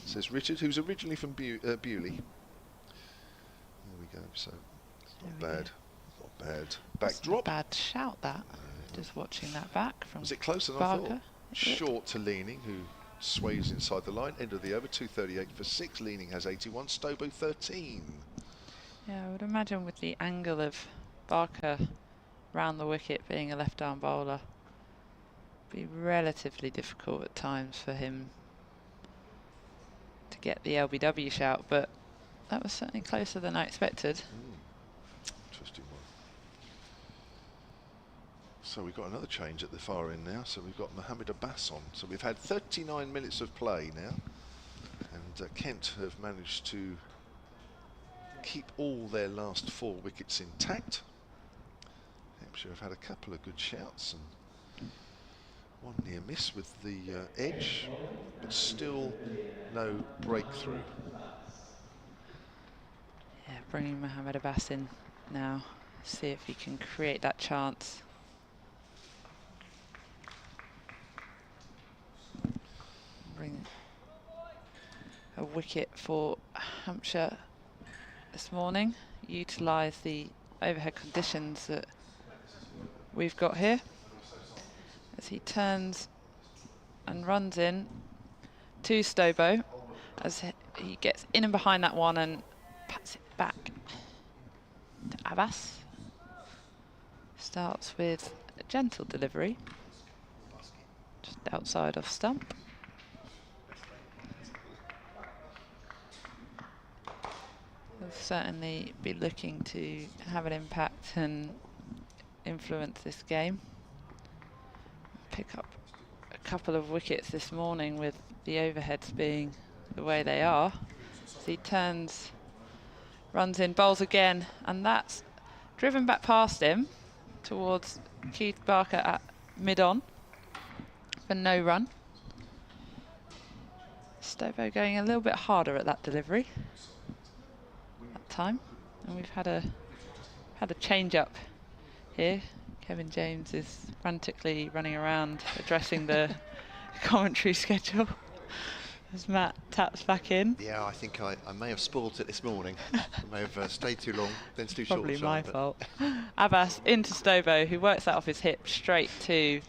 Says Richard, who's originally from Bewley. There we go, so it's not bad. Not bad. Backdrop. Bad shout, that. Just watching that back from Was it closer than Barker? I thought? Short to Leaning, who sways inside the line. End of the over, 238 for 6. Leaning has 81, Stobo 13. Yeah, I would imagine with the angle of Barker round the wicket being a left-arm bowler, be relatively difficult at times for him to get the LBW shout, but that was certainly closer than I expected. Interesting one. So we've got another change at the far end now. So we've got Mohammed Abbas on. So we've had 39 minutes of play now, and Kent have managed to keep all their last 4 wickets intact. Hampshire have had a couple of good shouts and one near miss with the edge, but still no breakthrough. Yeah, bringing Mohammed Abbas in now, see if he can create that chance. Bring a wicket for Hampshire this morning, utilise the overhead conditions that we've got here. As he turns and runs in to Stobo, as he gets in and behind that one and pats it back to Abbas. Starts with a gentle delivery, just outside of stump. He'll certainly be looking to have an impact and influence this game. Pick up a couple of wickets this morning with the overheads being the way they are. So he turns, runs in, bowls again, and that's driven back past him towards Keith Barker at mid-on for no run. Stobo going a little bit harder at that delivery that time, and we've had a change up here. Kevin James is frantically running around addressing the commentary schedule as Matt taps back in. Yeah, I think I may have spoilt it this morning. I may have stayed too long, then too short. Probably my fault. Abbas into Stobo, who works that off his hip straight to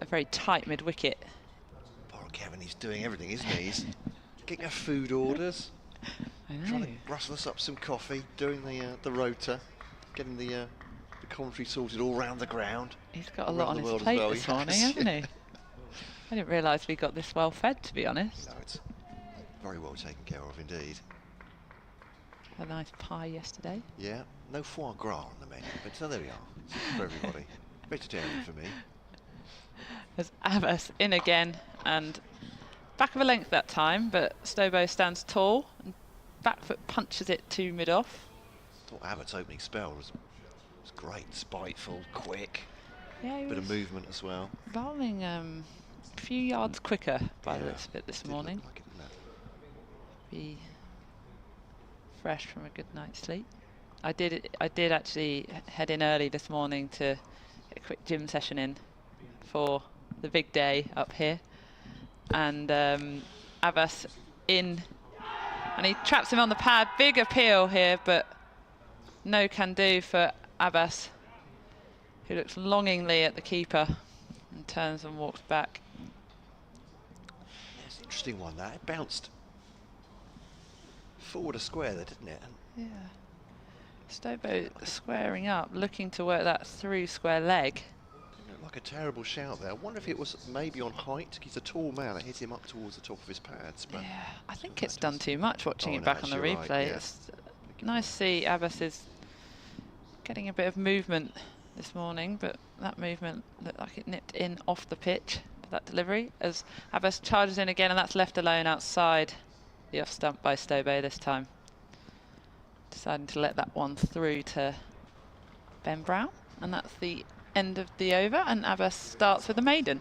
a very tight mid-wicket. Poor Kevin, he's doing everything, isn't he? He's getting our food orders, I know. trying to rustle us up some coffee, doing the rota, getting the commentary sorted all round the ground. He's got a lot on his plate this morning, hasn't he? I didn't realise we got this well fed, to be honest. No, it's very well taken care of indeed. A nice pie yesterday. Yeah, no foie gras on the menu, but so there we are. It's for everybody. Vegetarian for me. There's Abbas in again, and back of a length that time, but Stobo stands tall and back foot punches it to mid-off. I thought Abbott's opening spell was great, spiteful, quick. Yeah, bit of movement as well. Bowling a few yards quicker by the looks of it this morning. Look like it, didn't it? Be fresh from a good night's sleep. I did actually head in early this morning to get a quick gym session in for the big day up here, and Abbas in, and he traps him on the pad. Big appeal here, but no can do for Abbas, who looks longingly at the keeper and turns and walks back. It's an interesting one, that. It bounced forward a square there, didn't it? Yeah. Stobo squaring up, looking to work that through square leg. Like a terrible shout there. I wonder if it was maybe on height. He's a tall man. It hit him up towards the top of his pads. But yeah, I think it's done too much watching it no, back on the replay. Right, yeah. It's nice to see Abbas is getting a bit of movement this morning, but that movement looked like it nipped in off the pitch for that delivery as Abbas charges in again, and that's left alone outside the off stump by Stobo this time. Deciding to let that one through to Ben Brown, and that's the end of the over, and Abbas starts with a maiden.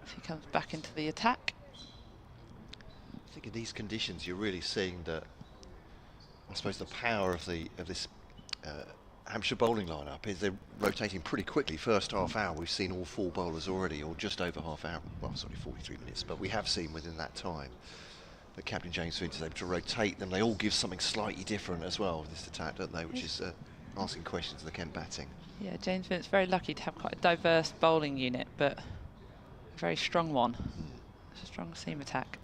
So he comes back into the attack. I think in these conditions you're really seeing the, I suppose, the power of this Hampshire bowling lineup is they're rotating pretty quickly. First half hour we've seen all 4 bowlers already, or just over half hour, well sorry 43 minutes, but we have seen within that time that Captain James Finch is able to rotate them. They all give something slightly different as well with this attack, don't they, which is asking questions of the Kent batting. Yeah, James Vince's very lucky to have quite a diverse bowling unit, but a very strong one. It's a strong seam attack.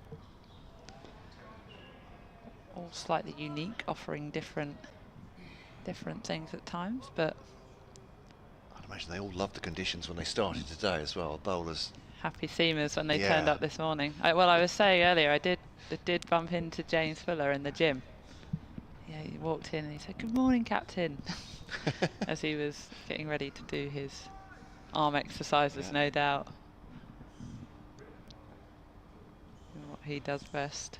All slightly unique, offering different things at times, but I'd imagine they all loved the conditions when they started today as well. Bowlers happy seamers when they turned up this morning. Well, I was saying earlier, I did bump into James Fuller in the gym. Yeah, he walked in and he said, "Good morning, Captain," as he was getting ready to do his arm exercises, no doubt. What he does best.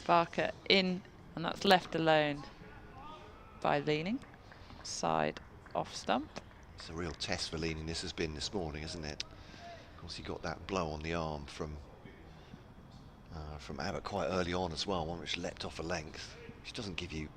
Barker in, and that's left alone by Leaning. Side off stump. It's a real test for Leaning, this has been this morning, isn't it? Of course, he got that blow on the arm from Abbott quite early on as well, one which leapt off a length, which doesn't give you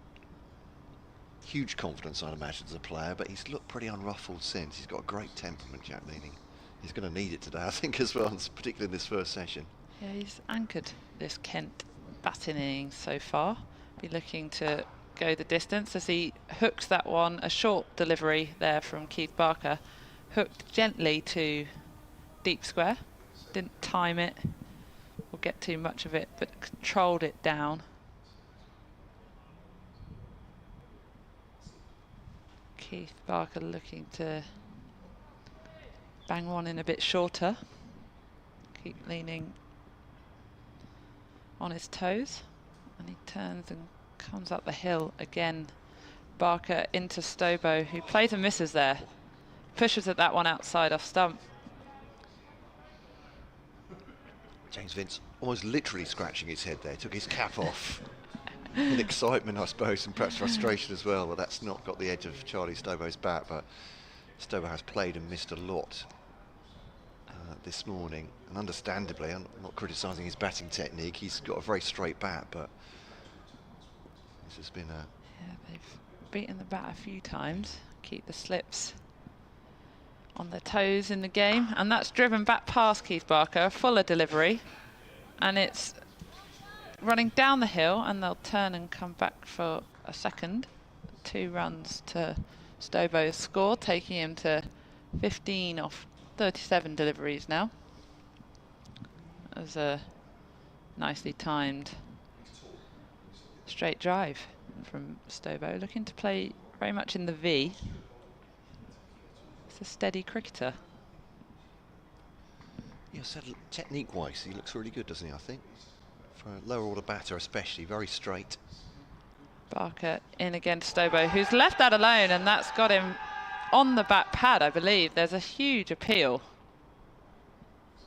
huge confidence, I'd imagine, as a player, but he's looked pretty unruffled since. He's got a great temperament, Jack Leaning. He's going to need it today, I think, as well, particularly in this first session. Yeah, he's anchored this Kent batting innings so far. Be looking to go the distance as he hooks that one, a short delivery there from Keith Barker, hooked gently to deep square, didn't time it or get too much of it, but controlled it down. Keith Barker looking to bang one in a bit shorter, keep Leaning on his toes, and he turns and comes up the hill again. Barker into Stobo, who plays and misses there, pushes at that one outside off stump. James Vince almost literally scratching his head there, took his cap off in excitement, I suppose, and perhaps frustration as well, that that's not got the edge of Charlie Stobo's bat, but Stobo has played and missed a lot this morning, and understandably, I'm not criticising his batting technique, he's got a very straight bat, but this has been a... Yeah, they've beaten the bat a few times, keep the slips on their toes in the game, and that's driven back past Keith Barker, a fuller delivery, and it's running down the hill, and they'll turn and come back for a second. 2 runs to Stobo's score, taking him to 15 off 37 deliveries now. That was a nicely timed straight drive from Stobo, looking to play very much in the V. It's a steady cricketer. Yeah, so technique-wise, he looks really good, doesn't he, I think? For a lower order batter especially, very straight. Barker in against Stobo, who's left that alone, and that's got him on the back pad, I believe. There's a huge appeal.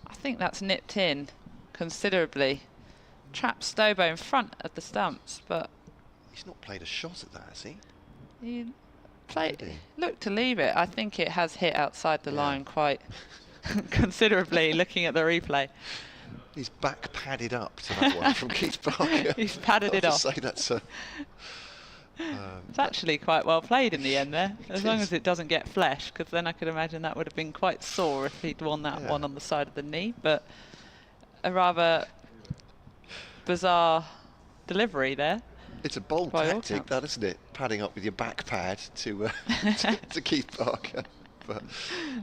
I think that's nipped in considerably. Trapped Stobo in front of the stumps, but... He's not played a shot at that, has he? He looked to leave it. I think it has hit outside the line quite considerably, looking at the replay. He's back padded up to that one from Keith Barker. He's padded it off. Say that's a, it's actually quite well played in the end there, as long as it doesn't get flesh, because then I could imagine that would have been quite sore if he'd won that one on the side of the knee. But a rather bizarre delivery there. It's a bold tactic, that, isn't it? Padding up with your back pad to to Keith Barker. But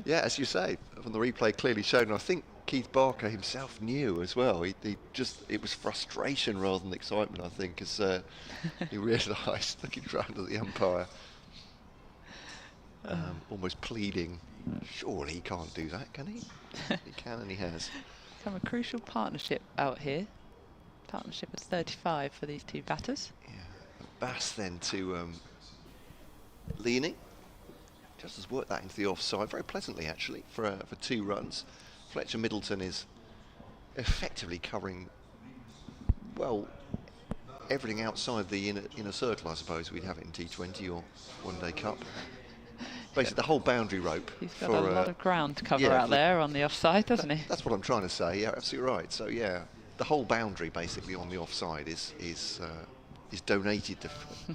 yeah, as you say, from the replay clearly shown, I think Keith Barker himself knew as well. He just, it was frustration rather than excitement, I think, as he realised, looking round at the umpire, almost pleading, surely he can't do that, can he? He can, and he has. Become a crucial partnership out here. Partnership of 35 for these two batters. Yeah. Bass then to leaning. Just has worked that into the offside very pleasantly, actually, for 2 runs. Fletcher Middleton is effectively covering, well, everything outside the inner circle, I suppose we'd have it in T20 or One Day Cup. Basically, the whole boundary rope. He's got a lot of ground to cover out there on the offside, doesn't he? That's what I'm trying to say. Yeah, absolutely right. So yeah, the whole boundary basically on the offside is donated to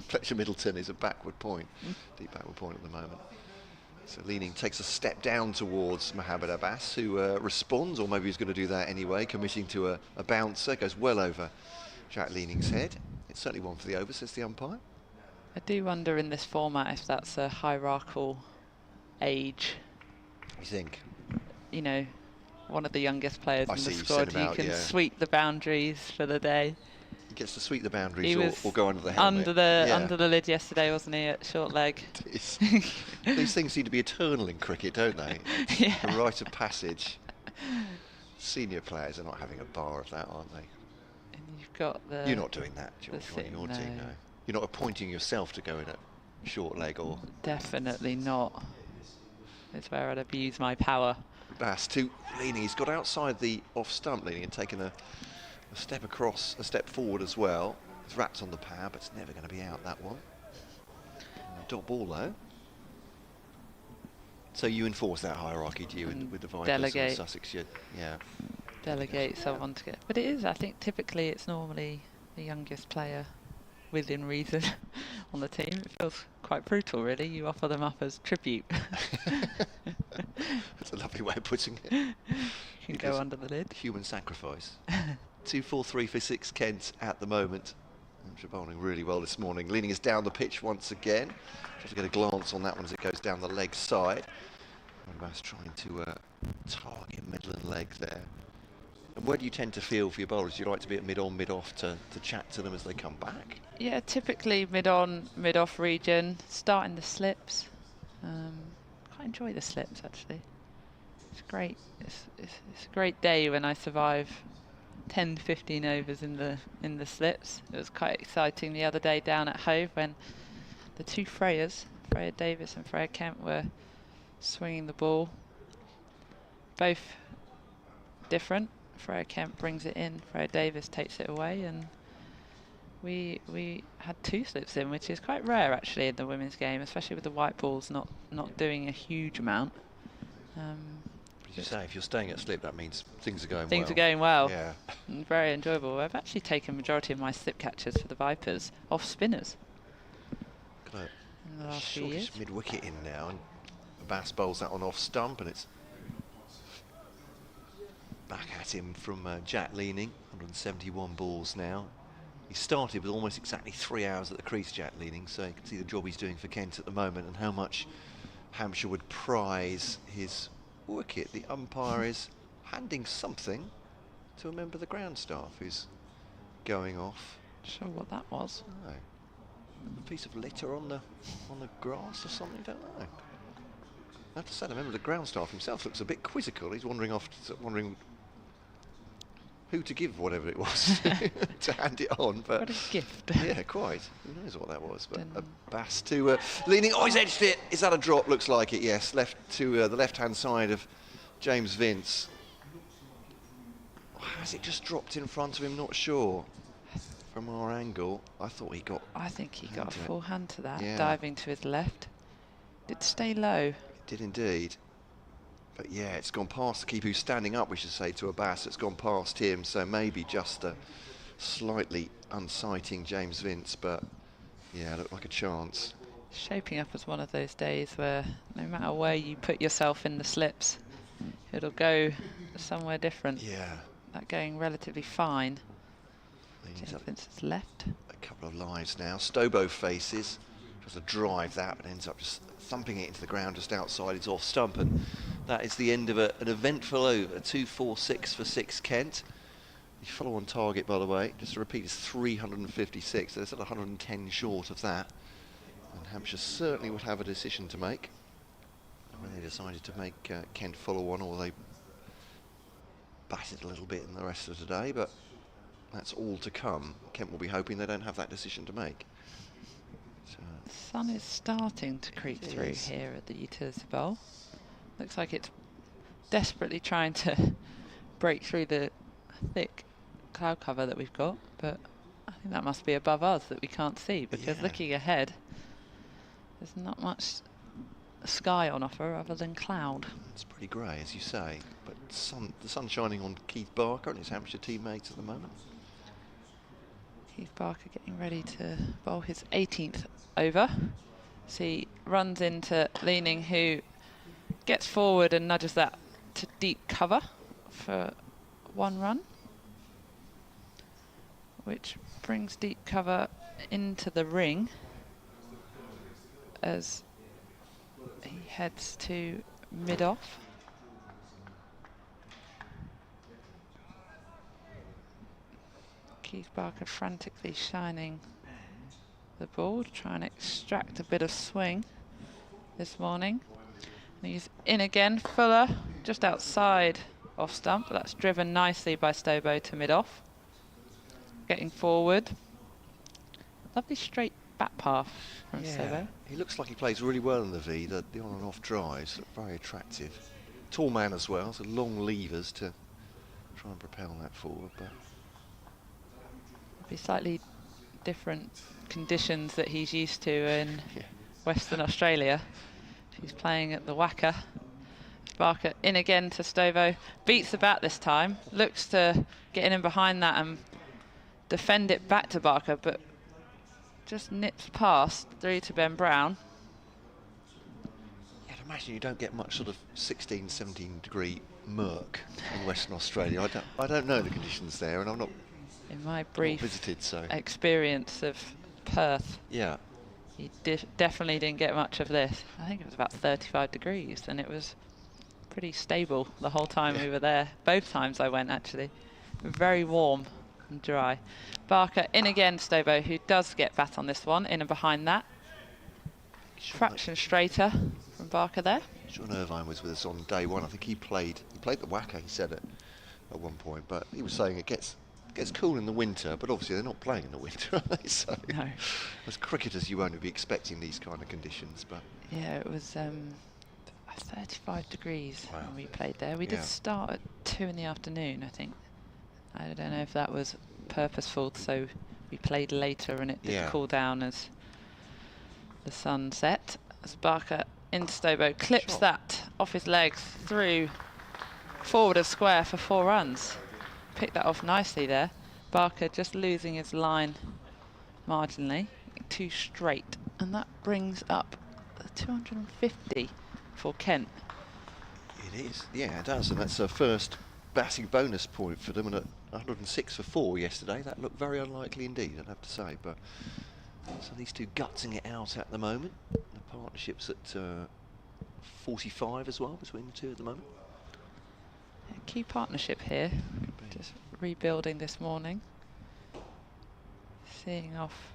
Fletcher Middleton. Is a backward point, deep backward point at the moment. So Leaning takes a step down towards Mohammed Abbas, who responds, or maybe he's going to do that anyway, committing to a bouncer, goes well over Jack Leaning's head. It's certainly one for the over, says the umpire. I do wonder in this format if that's a hierarchical age. You think? You know, one of the youngest players in the squad, you can sweep the boundaries for the day. He gets to sweep the boundaries he was or go under the helmet. Under the lid yesterday, wasn't he, at short leg? These things seem to be eternal in cricket, don't they? A rite of passage. Senior players are not having a bar of that, aren't they? And you've got the... You're not doing that, George, on your team, no. You're not appointing yourself to go in at short leg or... Definitely not. It's where I'd abuse my power. Bass to Leaning. He's got outside the off stump, Leaning, and taken a step across, a step forward as well. It's wrapped on the pad, but it's never going to be out, that one. Dot ball, though. So you enforce that hierarchy, do you, with the Vipers and Sussex? Delegate someone to get... But it is, I think, typically it's normally the youngest player within reason on the team. It feels quite brutal, really. You offer them up as tribute. That's a lovely way of putting it. You can go under the lid. Human sacrifice. 2-4-3 for 6 Kent at the moment. Hampshire bowling really well this morning. Leaning is down the pitch once again. Just to get a glance on that one as it goes down the leg side. Abbas trying to target middle and leg there. And where do you tend to feel for your bowlers? Do you like to be at mid-on, mid-off to chat to them as they come back? Yeah, typically mid-on, mid-off region. Starting the slips. Quite enjoy the slips, actually. It's great. It's a great day when I survive 10 to 15 overs in the slips. It was quite exciting the other day down at Hove when the two Freyas, Freya Davis and Freya Kemp, were swinging the ball. Both different. Freya Kemp brings it in, Freya Davis takes it away, and we had 2 slips in, which is quite rare actually in the women's game, especially with the white balls not doing a huge amount. As you say, if you're staying at slip, that means things are going well. Things are going well. Yeah. And very enjoyable. I've actually taken majority of my slip catches for the Vipers off spinners in the last few years. Mid-wicket in now, and Abbas bowls that one off stump, and it's back at him from Jack Leaning. 171 balls now. He started with almost exactly 3 hours at the crease, Jack Leaning, so you can see the job he's doing for Kent at the moment and how much Hampshire would prize his wicket. The umpire is handing something to a member of the ground staff who's going off. Not sure what that was. No. a piece of litter on the grass or something. Don't know. I have to say, I remember the ground staff himself looks a bit quizzical. He's wandering off, wondering who to give whatever it was to hand it on. But what a gift. Yeah, quite. Who knows what that was? But a bass to leaning. Oh, he's edged it. Is that a drop? Looks like it. Yes, left to the left-hand side of James Vince. Has it just dropped in front of him? Not sure. From our angle, I thought he got. I think he got a full hand to that, yeah. Diving to his left. Did stay low. It did indeed. But yeah, it's gone past the keeper who's standing up, we should say, to Abbas. It's gone past him, so maybe just a slightly unsighting James Vince, but yeah, looked like a chance. Shaping up as one of those days where no matter where you put yourself in the slips, it'll go somewhere different. Yeah. That going relatively fine. James Vince's left. A couple of lives now. Stobo faces. Tries to drive that, but ends up just thumping it into the ground just outside its off stump, and that is the end of an eventful over. 2-4-6 for 6 Kent. The follow-on target, by the way, just to repeat, is 356. So it's at 110 short of that. And Hampshire certainly would have a decision to make when they decided to make Kent follow on, or they batted a little bit in the rest of the day, but that's all to come. Kent will be hoping they don't have that decision to make. The sun is starting to creep through here at the Utilita Bowl. Looks like it's desperately trying to break through the thick cloud cover that we've got, but I think that must be above us that we can't see, because looking ahead, there's not much sky on offer other than cloud. It's pretty grey, as you say, but the sun's shining on Keith Barker and his Hampshire teammates at the moment. Keith Barker getting ready to bowl his 18th over. So he runs into Leaning, who gets forward and nudges that to deep cover for 1 run, which brings deep cover into the ring as he heads to mid-off. Keith Barker frantically shining the ball to try and extract a bit of swing this morning. And he's in again. Fuller just outside off stump, but that's driven nicely by Stobo to mid-off. Getting forward. Lovely straight back path from Stobo. He looks like he plays really well in the V. The on and off drives look very attractive. Tall man as well, so long levers to try and propel that forward. But be slightly different conditions that he's used to in Western Australia. He's playing at the Wacker. Barker in again to Stobo, beats the bat this time, looks to get in behind that and defend it back to Barker, but just nips past through to Ben Brown. I'd imagine you don't get much sort of 16, 17 degree murk in Western Australia. I don't know the conditions there, and I'm not. In my brief visited, so experience of Perth, he definitely didn't get much of this. I think it was about 35 degrees, and it was pretty stable the whole time we were there. Both times I went, actually. Very warm and dry. Barker in again, Stobo, who does get bat on this one, in and behind that. Fraction straighter from Barker there. Sean Irvine was with us on day one. I think he played the Wacker, he said it at one point, but he was saying it gets cool in the winter, but obviously they're not playing in the winter, are they? So no. As cricketers, you won't be expecting these kind of conditions. But yeah, it was 35 degrees when we played there. We did start at 2 in the afternoon, I think. I don't know if that was purposeful, so we played later and it did cool down as the sun set. As Barker into Stobo, clips that off his legs through forward of square for 4 runs. Picked that off nicely there. Barker just losing his line marginally, 2 straight, and that brings up 250 for Kent. It is, yeah, it does, and that's a first batting bonus point for them, and at 106 for 4 yesterday. That looked very unlikely indeed, I'd have to say. But so these two gutsing it out at the moment. The partnership's at 45 as well between the two at the moment. Key partnership here, just rebuilding this morning, seeing off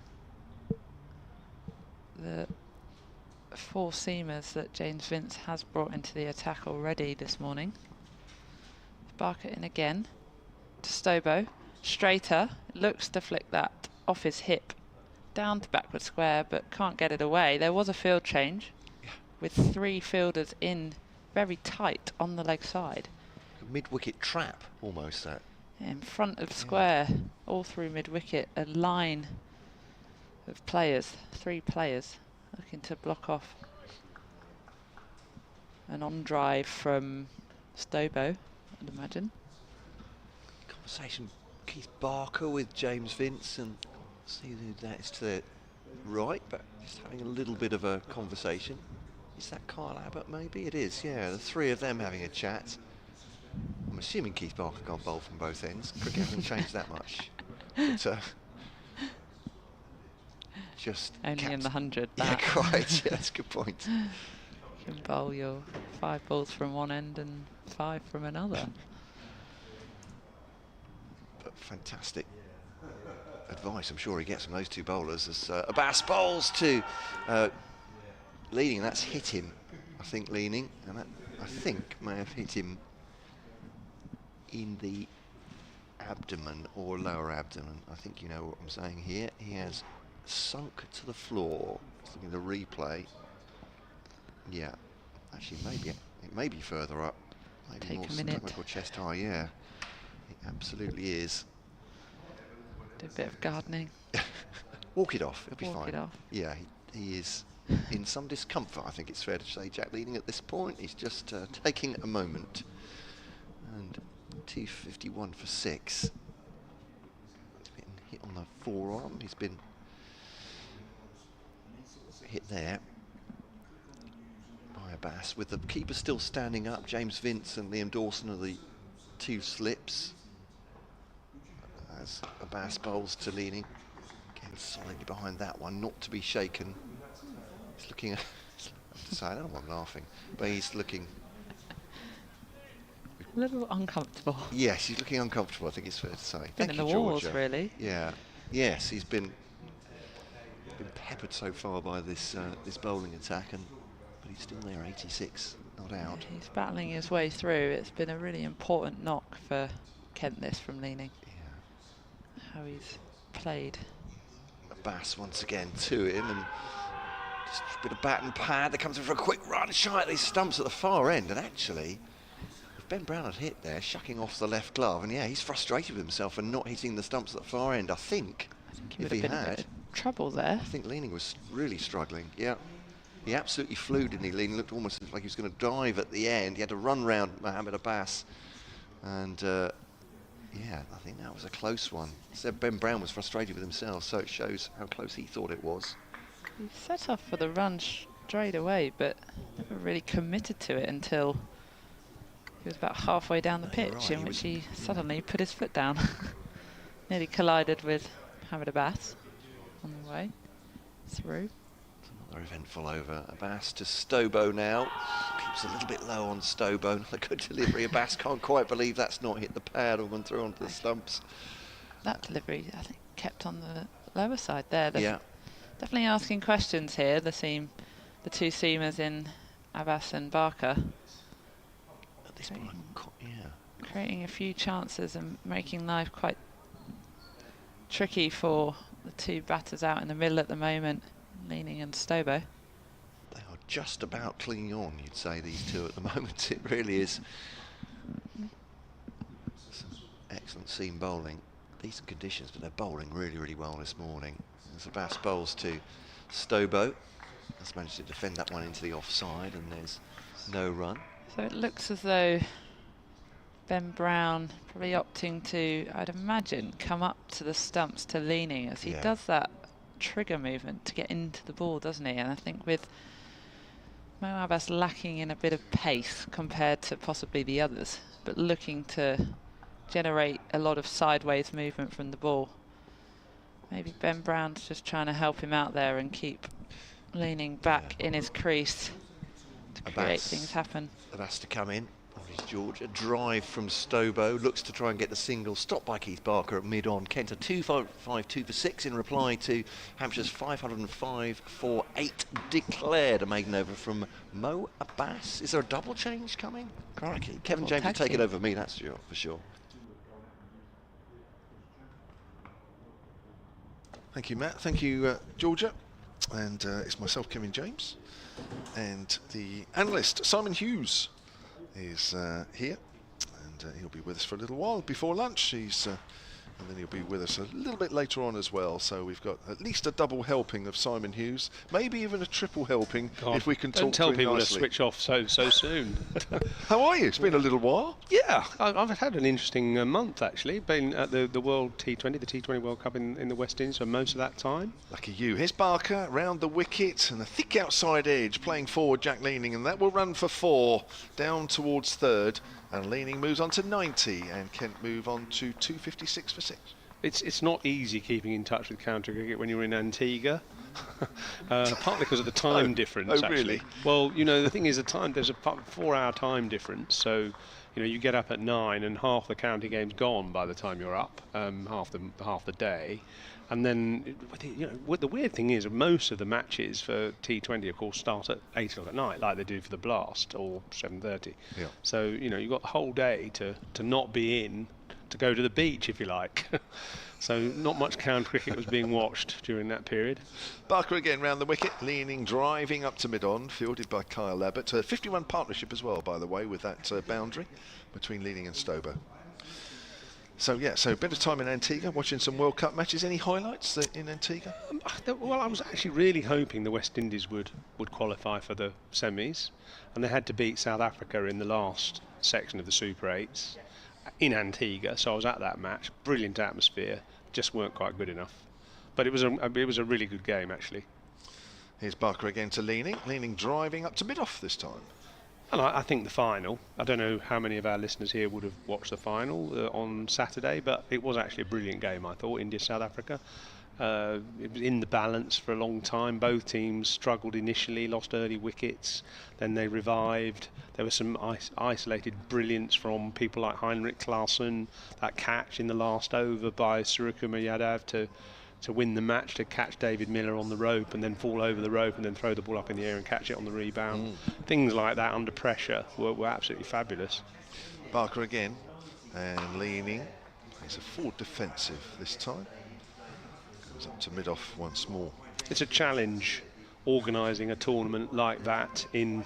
the 4 seamers that James Vince has brought into the attack already this morning. Barker in again to Stobo. Straighter, looks to flick that off his hip down to backward square, but can't get it away. There was a field change with 3 fielders in very tight on the leg side. Mid-wicket trap, almost that. In front of square, all through mid-wicket, a line of players, 3 players looking to block off an on-drive from Stobo, I'd imagine. Conversation, Keith Barker with James Vince, and see who that is to the right, but just having a little bit of a conversation. Is that Kyle Abbott, maybe? It is, yeah, the 3 of them having a chat. I'm assuming Keith Barker can't bowl from both ends. Cricket hasn't changed that much. But, just only in the 100. Yeah, quite. Yeah, that's a good point. You can bowl your 5 balls from one end and 5 from another. But fantastic advice, I'm sure he gets from those 2 bowlers. As Abbas bowls to leading, and that's hit him. I think leaning, and that I think may have hit him in the abdomen or lower abdomen. I think you know what I'm saying here. He has sunk to the floor. Just looking at the replay. Yeah, actually maybe it may be further up. Maybe Take more a minute. stomach or chest high. Yeah, it absolutely is. Do a bit of gardening. Walk it off. It'll be Walk fine. it off. Yeah, he is in some discomfort. I think it's fair to say. Jack Leading at this point, he's just taking a moment. And 251 for 6. He's been hit on the forearm. He's been hit there by Abbas, with the keeper still standing up. James Vince and Liam Dawson are the 2 slips. As Abbas bowls to Leading, again solidly behind that one, not to be shaken. He's looking. I have to say, I don't know why I'm laughing, but he's looking. A little uncomfortable. Yes, he's looking uncomfortable, I think it's fair to say. Been in the walls, really. Yeah. Yes, he's been peppered so far by this this bowling attack, but he's still there, 86, not out. Yeah, he's battling his way through. It's been a really important knock for Kent, this, from Leaning. Yeah. How he's played. Abbas once again to him, and just a bit of bat and pad. There comes in for a quick run, shy at these stumps at the far end, and actually, if Ben Brown had hit there, shucking off the left glove, and yeah, he's frustrated with himself for not hitting the stumps at the far end. I think he if would he have been in a bit had, of trouble there. I think Leaning was really struggling. Yeah, he absolutely flew, didn't he? Leaning looked almost like he was going to dive at the end. He had to run round Mohammed Abbas, and yeah, I think that was a close one. Said Ben Brown was frustrated with himself, so it shows how close he thought it was. He set off for the run straight away, but never really committed to it until he was about halfway down the pitch, right, in which he suddenly put his foot down. Nearly collided with Mohammed Abbas on the way through. Another eventful over. Abbas to Stobo now. Keeps a little bit low on Stobo. Not a good delivery. Abbas can't quite believe that's not hit the pad or gone through onto the stumps. That delivery, I think, kept on the lower side there. Yeah. Definitely asking questions here, the 2 seamers in Abbas and Barker. At this point, yeah. Creating a few chances and making life quite tricky for the 2 batters out in the middle at the moment, Leaning and Stobo. They are just about clinging on, you'd say, these 2 at the moment. It really is. Some excellent seam bowling. Decent conditions, but they're bowling really, really well this morning. As Abbas bowls to Stobo, has managed to defend that one into the offside, and there's no run. So it looks as though Ben Brown probably opting to, I'd imagine, come up to the stumps to Leaning, as he does that trigger movement to get into the ball, doesn't he? And I think with Mo Abbas lacking in a bit of pace compared to possibly the others, but looking to generate a lot of sideways movement from the ball, maybe Ben Brown's just trying to help him out there and keep Leaning back in his crease to create things happen. Abbas to come in. Here's George, a drive from Stobo, looks to try and get the single, stopped by Keith Barker at mid-on. Kent a 2-5-2 for 6 in reply to Hampshire's 505 for 8, declared a maiden over from Mo Abbas. Is there a double change coming? Crikey. Kevin James will take it over me, that's for sure. Thank you, Matt. Thank you, Georgia. And it's myself, Kevin James. And the analyst, Simon Hughes, is here. And he'll be with us for a little while before lunch. And then he'll be with us a little bit later on as well. So we've got at least a double helping of Simon Hughes, maybe even a triple helping if we can talk to him nicely. Don't tell people to switch off so soon. How are you? It's been a little while. Yeah, I've had an interesting month actually. Been at the World T20, the T20 World Cup in the West Indies for most of that time. Lucky you. Here's Barker round the wicket and a thick outside edge, playing forward Jack Leaning, and that will run for 4 down towards third. And Leaning moves on to 90, and Kent move on to 256 for 6. It's not easy keeping in touch with county cricket when you're in Antigua, partly because of the time difference. Oh, actually. really? Well, the thing is, there's a 4-hour time difference, so you get up at 9 and half the county game's gone by the time you're up, half the day. And then, what the weird thing is, most of the matches for T20, of course, start at 8 o'clock at night, like they do for the Blast, or 7:30. Yeah. So, you've got the whole day to not be in, to go to the beach, if you like. So, not much county cricket was being watched during that period. Barker again round the wicket, Leaning driving up to mid-on, fielded by Kyle Abbott. 51 partnership as well, by the way, with that boundary between Leaning and Stobo. So a bit of time in Antigua, watching some World Cup matches. Any highlights in Antigua? Well, I was actually really hoping the West Indies would qualify for the semis, and they had to beat South Africa in the last section of the Super 8s in Antigua. So I was at that match. Brilliant atmosphere, just weren't quite good enough. But it was a really good game actually. Here's Barker again to Leaning. Leaning driving up to mid-off this time. And I think the final, I don't know how many of our listeners here would have watched the final on Saturday, but it was actually a brilliant game, I thought, India-South Africa. It was in the balance for a long time. Both teams struggled initially, lost early wickets, then they revived. There was some isolated brilliance from people like Heinrich Klaassen, that catch in the last over by Suryakumar Yadav to win the match, to catch David Miller on the rope and then fall over the rope and then throw the ball up in the air and catch it on the rebound. Things like that under pressure were absolutely fabulous. Barker again, and Leaning. He's a forward defensive this time. Goes up to mid-off once more. It's a challenge organising a tournament like that in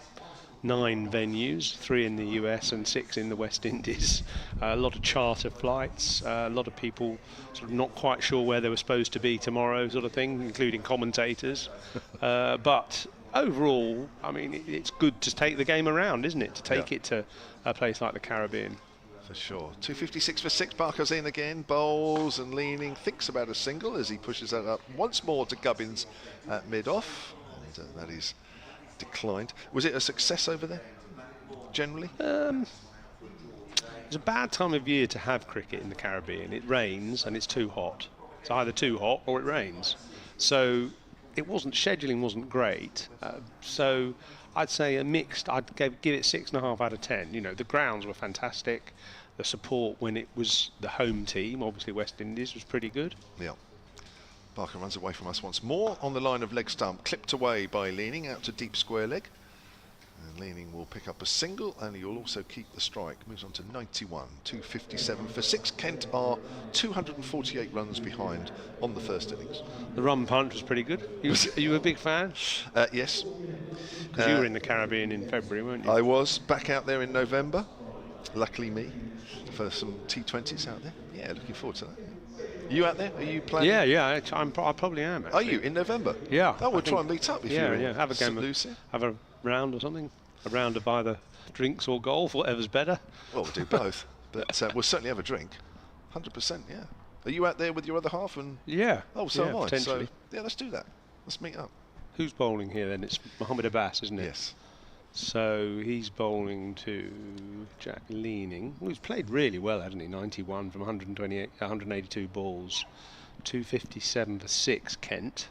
9 venues, 3 in the US and 6 in the West Indies. A lot of charter flights, a lot of people sort of not quite sure where they were supposed to be tomorrow, sort of thing, including commentators. But overall, I mean, it's good to take the game around, isn't it? To take it to a place like the Caribbean. For sure. 256 for 6. Barker's in again, bowls and Leaning, thinks about a single as he pushes that up once more to Gubbins at mid-off. And that is declined. Was it a success over there, generally? It's a bad time of year to have cricket in the Caribbean. It rains and it's too hot. It's either too hot or it rains. So scheduling wasn't great. So I'd say a mixed, I'd give it 6.5 out of 10. The grounds were fantastic. The support when it was the home team, obviously West Indies, was pretty good. Yeah. Barker runs away from us once more on the line of leg stump, clipped away by Leaning out to deep square leg. And Leaning will pick up a single, and he'll also keep the strike. Moves on to 91, 257 for 6. Kent are 248 runs behind on the first innings. The rum punch was pretty good. Are you a big fan? Yes. Because you were in the Caribbean in February, weren't you? I was back out there in November. Luckily me, for some T20s out there. Yeah, looking forward to that. You out there? Are you planning? Yeah. I probably am. Actually. Are you in November? Yeah. Oh, we'll try and meet up if you're in. Have a game. Have a round or something. A round of either drinks or golf, whatever's better. Well, we'll do both. But we'll certainly have a drink. 100%. Yeah. Are you out there with your other half? And yeah. Oh, so am I. Potentially. So, yeah, let's do that. Let's meet up. Who's bowling here then? It's Mohammed Abbas, isn't it? Yes. So he's bowling to Jack Leaning. Well, he's played really well, hasn't he? 91 from 182 balls, 257 for 6. Kent.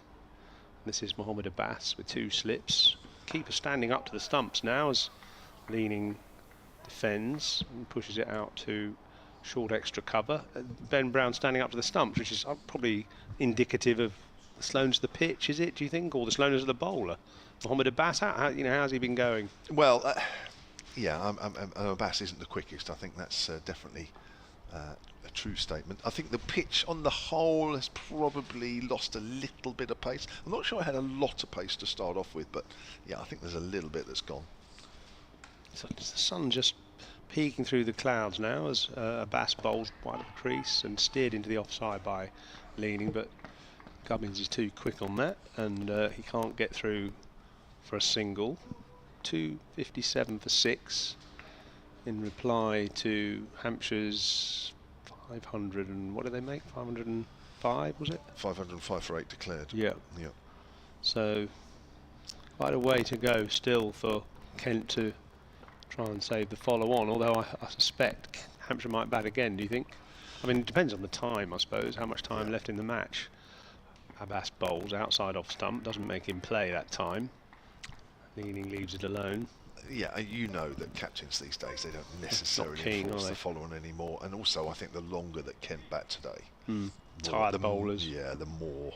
This is Mohammed Abbas with 2 slips. Keeper standing up to the stumps now as Leaning defends and pushes it out to short extra cover. Ben Brown standing up to the stumps, which is probably indicative of the slowness of the pitch, is it, do you think, or the slowness of the bowler? Mohamed Abbas, how's he been going? Well, yeah, Abbas isn't the quickest. I think that's definitely a true statement. I think the pitch on the whole has probably lost a little bit of pace. I'm not sure I had a lot of pace to start off with, but yeah, I think there's a little bit that's gone. So the sun just peeking through the clouds now as Abbas bowls wide of the crease and steered into the offside by Leaning, but Gubbins is too quick on that, and he can't get through for a single. 257 for 6 in reply to Hampshire's 500 and what did they make? 505 was it? 505 for 8 declared. Yeah. Yeah. So quite a way to go still for Kent to try and save the follow-on, although I suspect Hampshire might bat again, do you think? I mean, it depends on the time, I suppose, how much time left in the match. Abbas bowls outside off stump, doesn't make him play that time. Leaning leaves it alone. Yeah, you know that captains these days, they don't necessarily enforce the follow-on anymore. And also, I think the longer that Kent bat today, tire the bowlers. Yeah, the more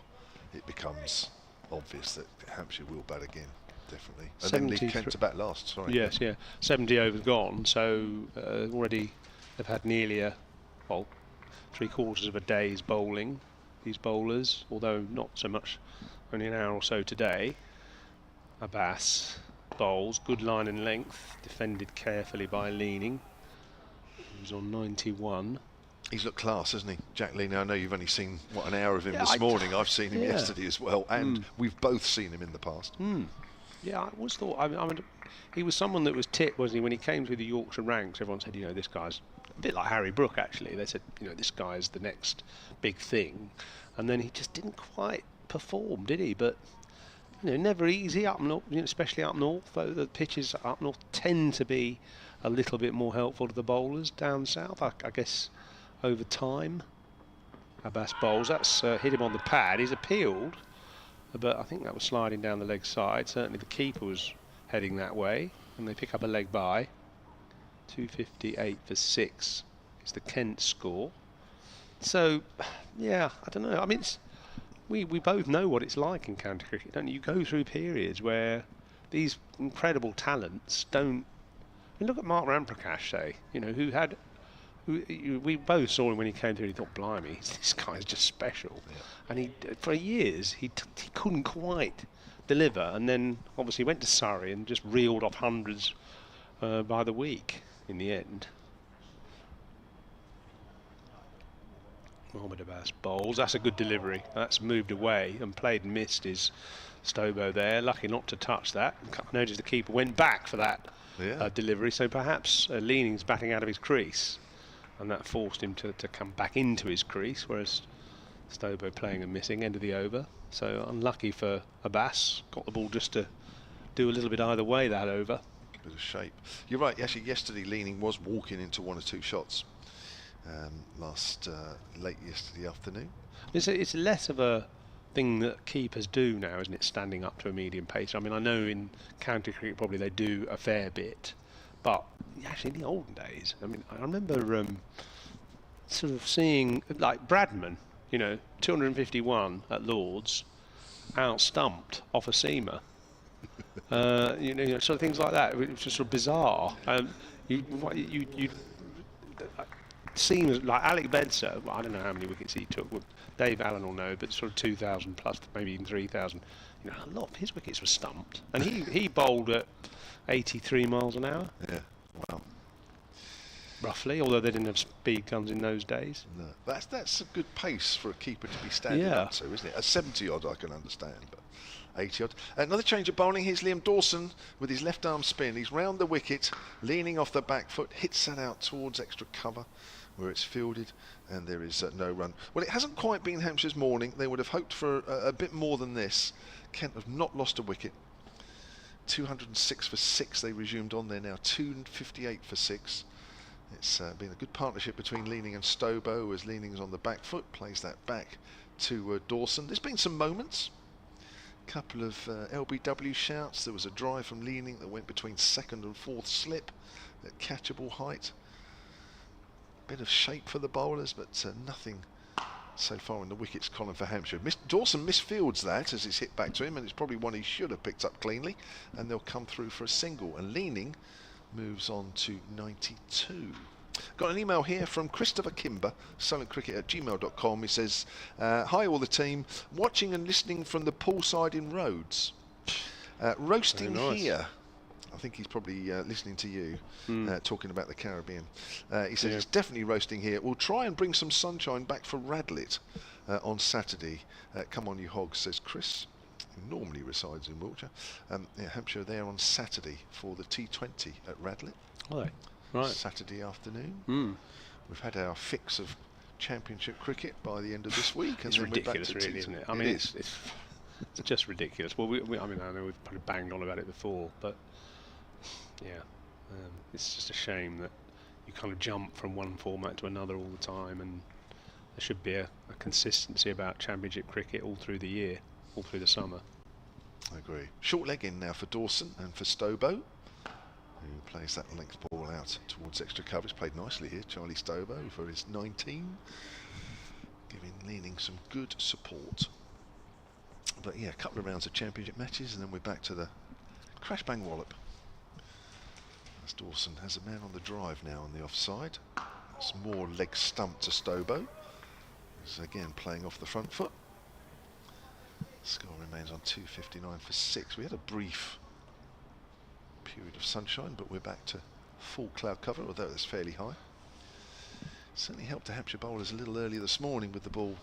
it becomes obvious that Hampshire will bat again, definitely. And then leave Kent to bat last, sorry. Yes, yeah. 70 overs gone, so already they've had nearly three-quarters of a day's bowling, these bowlers, although not so much, only an hour or so today. Abbas bowls, good line and length, defended carefully by Leaning, who's on 91. He's looked class, hasn't he, Jack Leaning? I know you've only seen, what, an hour of him this morning. I've seen him yesterday as well, and we've both seen him in the past. Yeah, I always thought, he was someone that was tipped, wasn't he, when he came through the Yorkshire ranks. Everyone said, this guy's a bit like Harry Brook, actually. They said, this guy's the next big thing. And then he just didn't quite perform, did he? But never easy up north, especially up north. Though the pitches up north tend to be a little bit more helpful to the bowlers down south. I guess over time, Abbas bowls. That's hit him on the pad. He's appealed, but I think that was sliding down the leg side. Certainly the keeper was heading that way, and they pick up a leg by. 258 for 6 is the Kent score. So, yeah, I don't know. I mean, we both know what it's like in county cricket, don't you? You go through periods where these incredible talents don't. I mean, look at Mark Ramprakash, say, we both saw him when he came through. And he thought, "Blimey, this guy's just special." Yeah. And for years he couldn't quite deliver, and then obviously went to Surrey and just reeled off hundreds by the week in the end. Mohamed Abbas bowls. That's a good delivery. That's moved away and played and missed his Stobo there. Lucky not to touch that. I noticed the keeper went back for that delivery, so perhaps Leaning's batting out of his crease, and that forced him to come back into his crease, whereas Stobo playing and missing, end of the over. So unlucky for Abbas. Got the ball just to do a little bit either way that over. Bit of shape. You're right, actually yesterday Leaning was walking into one or two shots. Late yesterday afternoon. It's less of a thing that keepers do now, isn't it, standing up to a medium pace? I mean, I know in county cricket probably they do a fair bit, but actually in the olden days, I mean, I remember sort of seeing, like Bradman, 251 at Lord's, out-stumped off a seamer. Sort of things like that. It was just sort of bizarre. Seems like Alec Bedser, I don't know how many wickets he took, Dave Allen will know, but sort of 2,000 plus, maybe even 3,000. A lot of his wickets were stumped, and he bowled at 83 miles an hour. Yeah, wow. Roughly, although they didn't have speed guns in those days. No, that's a good pace for a keeper to be standing up to, isn't it? At 70 odd I can understand, but 80 odd. Another change of bowling. Here's Liam Dawson with his left arm spin. He's round the wicket, leaning off the back foot, hits that out towards extra cover, where it's fielded, and there is no run. Well, it hasn't quite been Hampshire's morning. They would have hoped for a bit more than this. Kent have not lost a wicket. 206 for 6 they resumed on. They're now 258 for 6. It's been a good partnership between Leaning and Stobo, as Leaning's on the back foot, plays that back to Dawson. There's been some moments. A couple of LBW shouts. There was a drive from Leaning that went between second and fourth slip. at catchable height. Bit of shape for the bowlers, but nothing so far in the wickets column for Hampshire. Dawson misfields that as it's hit back to him, and it's probably one he should have picked up cleanly, and they'll come through for a single, and Leaning moves on to 92. Got an email here from Christopher Kimber, silentcricket@gmail.com. He says, hi all the team, watching and listening from the poolside in Rhodes. Roasting here. I think he's probably listening to you talking about the Caribbean. He says it's definitely roasting here. We'll try and bring some sunshine back for Radlett on Saturday. Come on you hogs, says Chris, who normally resides in Wiltshire. Hampshire there on Saturday for the T20 at Radlett. Oh, right. Saturday afternoon. We've had our fix of Championship cricket by the end of this week. It's ridiculous, really, isn't it? I mean, it's just ridiculous. Well, I mean, I know we've probably banged on about it before, but yeah, it's just a shame that you kind of jump from one format to another all the time, and there should be a consistency about Championship cricket all through the year, all through the summer. I agree. Short leg in now for Dawson and for Stobo, who plays that length ball out towards extra coverage. Played nicely here, Charlie Stobo, for his 19, giving Leaning some good support. But yeah, a couple of rounds of Championship matches, and then we're back to the crash bang wallop. As Dawson has a man on the drive now on the offside. That's more leg stump to Stobo. He's again playing off the front foot. Score remains on 2:59 for 6. We had a brief period of sunshine, but we're back to full cloud cover, although it's fairly high. Certainly helped the Hampshire bowlers a little earlier this morning with the ball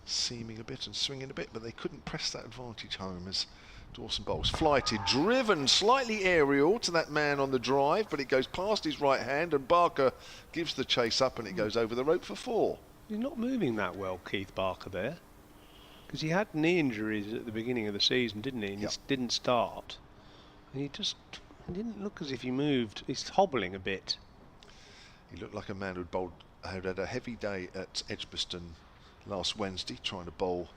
seaming a bit and swinging a bit, but they couldn't press that advantage home as Dawson bowls flighted, driven slightly aerial to that man on the drive, but it goes past his right hand, and Barker gives the chase up, and it goes over the rope for 4. He's not moving that well, Keith Barker, there, because he had knee injuries at the beginning of the season, didn't he? And he didn't start. And he didn't look as if he moved. He's hobbling a bit. He looked like a man who'd had a heavy day at Edgbaston last Wednesday, trying to bowl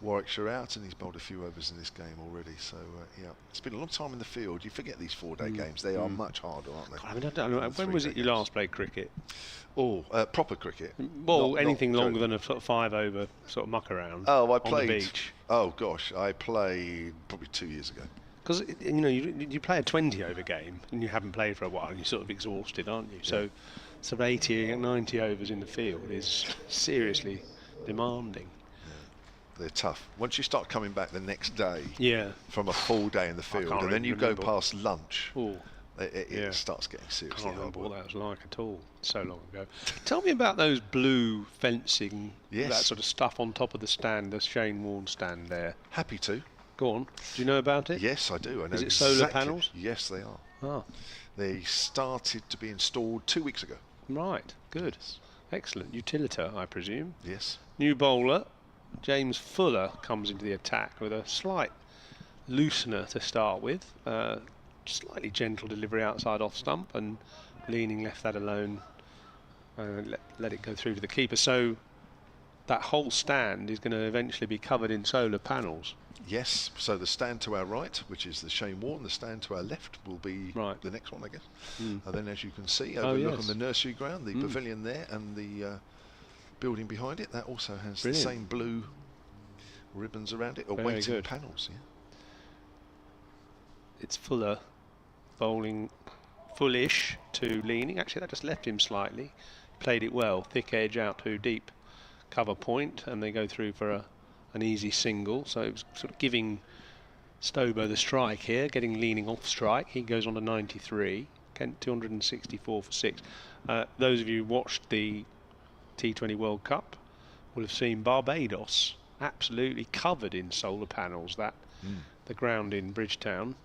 Warwickshire out, and he's bowled a few overs in this game already. So yeah, it's been a long time in the field. You forget these 4-day games; they are much harder, aren't they? God, I mean, I don't know. When was it you last played cricket? Oh, proper cricket. Well, anything longer than a sort of 5-over sort of muck around. Oh, I played. On the beach. Oh gosh, I played probably 2 years ago. Because you know you play a 20-over game and you haven't played for a while, and you're sort of exhausted, aren't you? So sort of 80, 90 overs in the field is seriously demanding. They're tough. Once you start coming back the next day from a full day in the field, and then you go past lunch, it starts getting seriously hard. I can't remember what that was like at all. So long ago. Tell me about those blue fencing, that sort of stuff on top of the stand, the Shane Warne stand there. Happy to. Go on. Do you know about it? Yes, I do. I know. Is it solar panels? Yes, they are. Ah. They started to be installed 2 weeks ago. Right. Good. Excellent. Utilita, I presume. Yes. New bowler, James Fuller, comes into the attack with a slight loosener to start with. Slightly gentle delivery outside off stump, and Leaning left that alone. Let it go through to the keeper. So that whole stand is going to eventually be covered in solar panels. Yes, so the stand to our right, which is the Shane Warne, the stand to our left will be the next one, I guess. And then, as you can see, overlook on the nursery ground, the pavilion there, and the building behind it, that also has the same blue ribbons around it, or waiting panels. Yeah. It's Fuller bowling fullish to Leaning. Actually, that just left him slightly. Played it well, thick edge out to deep cover point, and they go through for an easy single. So it was sort of giving Stobo the strike here, getting Leaning off strike. He goes on to 93. Kent 264 for 6. Those of you who watched the T20 World Cup will have seen Barbados absolutely covered in solar panels. The ground in Bridgetown,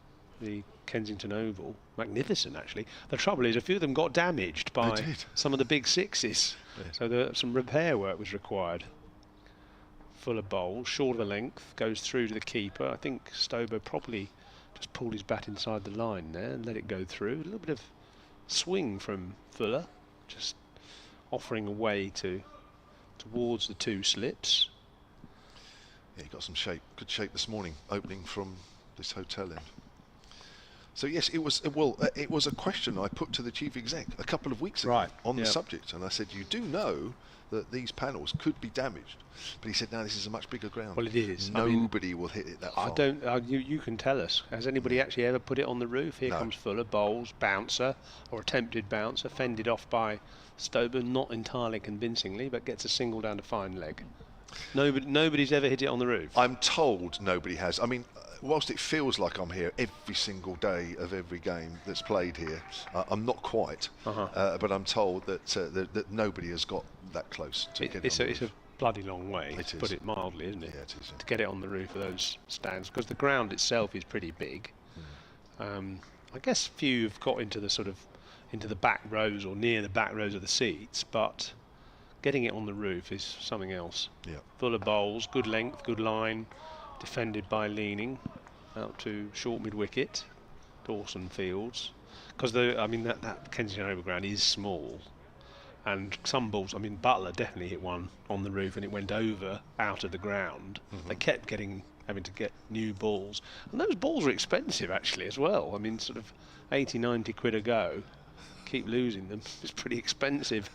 the Kensington Oval, magnificent actually. The trouble is a few of them got damaged by some of the big sixes, so some repair work was required. Fuller bowl, short of the length, goes through to the keeper. I think Stobo probably just pulled his bat inside the line there and let it go through. A little bit of swing from Fuller, just offering a way towards the 2 slips. Yeah, he got some shape, good shape this morning, opening from this hotel end. So yes, it was it was a question I put to the chief exec a couple of weeks ago on the subject, and I said, you do know that these panels could be damaged, but he said, no, this is a much bigger ground. Well, it is. Nobody will hit it that far. I don't. You can tell us. Has anybody actually ever put it on the roof? Here comes Fuller, bowls, bouncer, or attempted bouncer, fended off by Stober, not entirely convincingly, but gets a single down to fine leg. Nobody's ever hit it on the roof. I'm told nobody has. I mean, whilst it feels like I'm here every single day of every game that's played here, I'm not quite. But I'm told that that nobody has got that close to get it on the roof. It's a bloody long way, to put it mildly, isn't it? Yeah, it is. To get it on the roof of those stands, because the ground itself is pretty big. I guess few have got into the back rows or near the back rows of the seats, but getting it on the roof is something else. Yeah. Full of bowls, good length, good line, defended by leaning out to short mid wicket, Dawson Fields, because that Kensington Overground is small, and some balls. I mean, Butler definitely hit one on the roof and it went over out of the ground. They kept having to get new balls, and those balls are expensive actually as well. I mean, sort of 80-90 quid a go. Keep losing them. It's pretty expensive.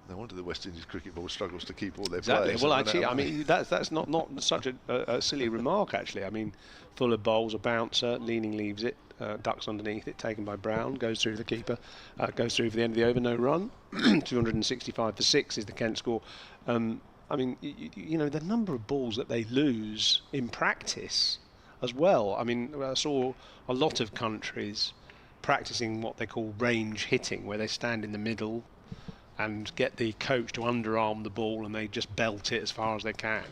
No wonder the West Indies Cricket Board struggles to keep all their Exactly. players. Well, actually, I mean, that's not such a silly remark, actually. I mean, Fuller bowls a bouncer, leaning leaves it, ducks underneath it, taken by Brown, goes through the keeper, goes through for the end of the over, no run. 265 for 6 is the Kent score. I mean, you know, the number of balls that they lose in practice as well. I mean, I saw a lot of countries practicing what they call range hitting, where they stand in the middle and get the coach to underarm the ball and they just belt it as far as they can.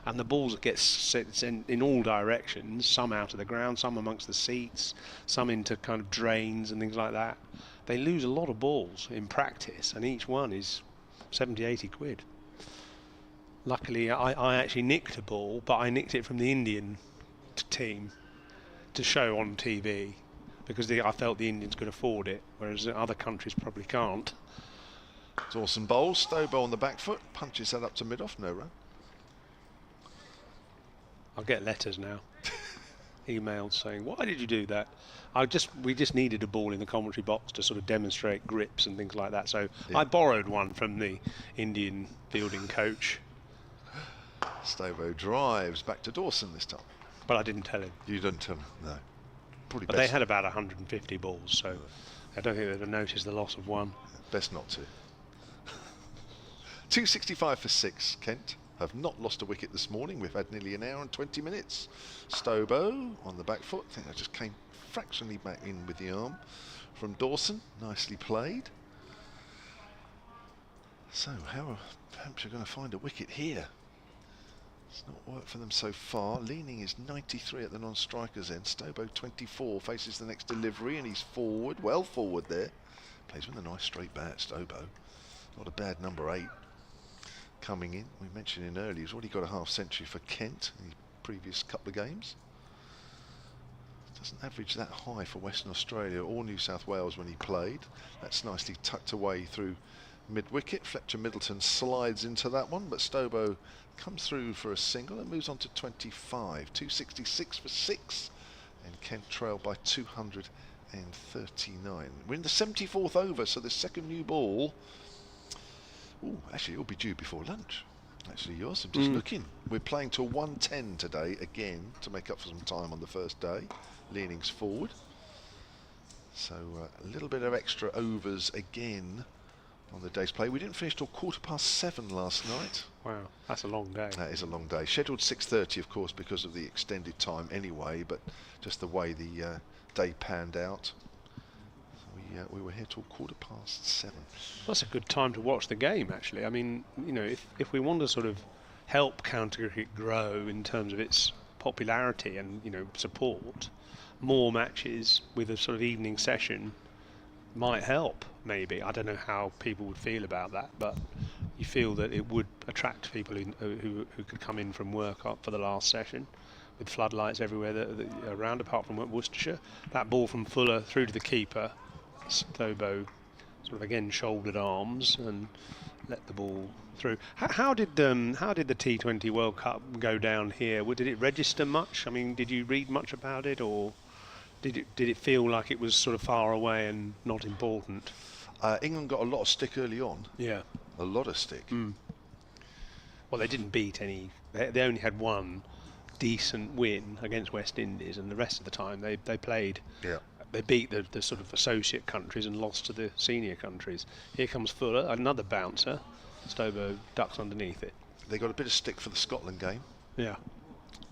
And the balls get sent in all directions, some out of the ground, some amongst the seats, some into kind of drains and things like that. They lose a lot of balls in practice, and each one is 70-80 quid. Luckily, I actually nicked a ball, but I nicked it from the Indian team to show on TV, because I felt the Indians could afford it, whereas other countries probably can't. Dawson bowls, Stobo on the back foot, punches that up to mid-off, no run. I'll get letters now, emails saying, why did you do that? We just needed a ball in the commentary box to sort of demonstrate grips and things like that, so I borrowed one from the Indian fielding coach. Stobo drives back to Dawson this time. But I didn't tell him. You didn't tell him, no. Probably but they had about 150 balls, so I don't think they'd have noticed the loss of one. Best not to. 265 for 6, Kent have not lost a wicket this morning. We've had nearly an hour and 20 minutes. Stobo on the back foot. I think that just came fractionally back in with the arm from Dawson. Nicely played. So how are Hampshire going to find a wicket here? It's not worked for them so far. Leaning is 93 at the non-strikers end. Stobo 24 faces the next delivery and he's forward, well forward there. Plays with a nice straight bat, Stobo. Not a bad number 8 coming in. We mentioned in earlier, he's already got a half century for Kent in the previous couple of games. Doesn't average that high for Western Australia or New South Wales when he played. That's nicely tucked away through mid-wicket. Fletcher Middleton slides into that one, but Stobo comes through for a single and moves on to 25. 266 for 6, and Kent trail by 239. We're in the 74th over, so the second new ball. Ooh, actually, it'll be due before lunch. Actually, yours. I'm just looking. We're playing till 1:10 today again to make up for some time on the first day. Leanings forward. So a little bit of extra overs again on the day's play. We didn't finish till 7:15 last night. Wow, that's a long day. That is a long day. Scheduled 6:30, of course, because of the extended time anyway, but just the way the day panned out. We were here till 7:15. That's a good time to watch the game, actually. I mean, you know, if we want to sort of help county cricket grow in terms of its popularity and, you know, support, more matches with a sort of evening session might help, maybe. I don't know how people would feel about that, but you feel that it would attract people who could come in from work up for the last session, with floodlights everywhere around, apart from Worcestershire. That ball from Fuller through to the keeper, Stobo sort of again shouldered arms and let the ball through. How did the T20 World Cup go down here? Did it register much? I mean, did you read much about it, or did it feel like it was sort of far away and not important? England got a lot of stick early on. Yeah, a lot of stick. Well, they didn't beat any. They only had one decent win against West Indies, and the rest of the time they played. Yeah. They beat the sort of associate countries and lost to the senior countries. Here comes Fuller, another bouncer. Stobo ducks underneath it. They got a bit of stick for the Scotland game. Yeah.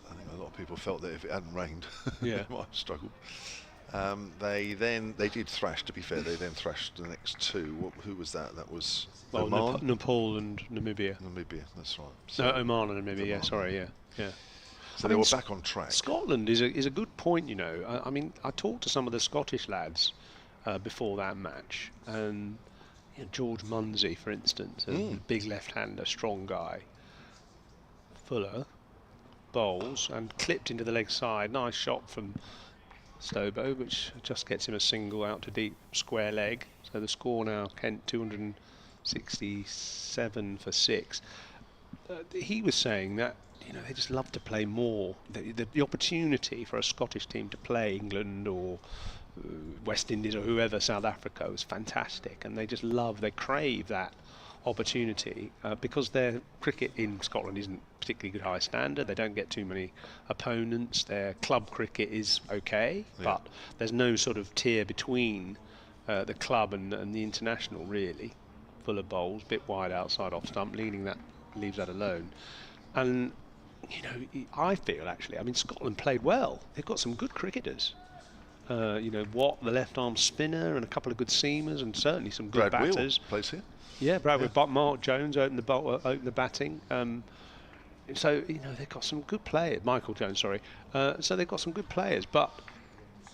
I think a lot of people felt that if it hadn't rained, yeah, they might have struggled. They did thrash. To be fair, they then thrashed the next two. Who was that? That was Oman? Nepal and Namibia. Namibia, that's right. So no, Oman and Namibia. Yeah, sorry, yeah. So they were back on track. Scotland is a good point, you know. I mean, I talked to some of the Scottish lads before that match, and George Munsey, for instance, a big left-hander, strong guy. Fuller bowls and clipped into the leg side. Nice shot from Stobo, which just gets him a single out to deep square leg. So the score now, Kent 267 for 6. He was saying that they just love to play more. The opportunity for a Scottish team to play England or West Indies or whoever, South Africa, was fantastic, and they crave that opportunity because their cricket in Scotland isn't particularly good high standard. They don't get too many opponents. Their club cricket is okay, but there's no sort of tier between the club and the international, really. Full of bowls, bit wide outside off stump, leaves that alone. And I feel actually, I mean, Scotland played well. They've got some good cricketers. Watt, the left arm spinner, and a couple of good seamers, and certainly some good Brad batters. Wheel plays here. Yeah, but Mark Jones opened the batting. So they've got some good players. Michael Jones, sorry. So they've got some good players, but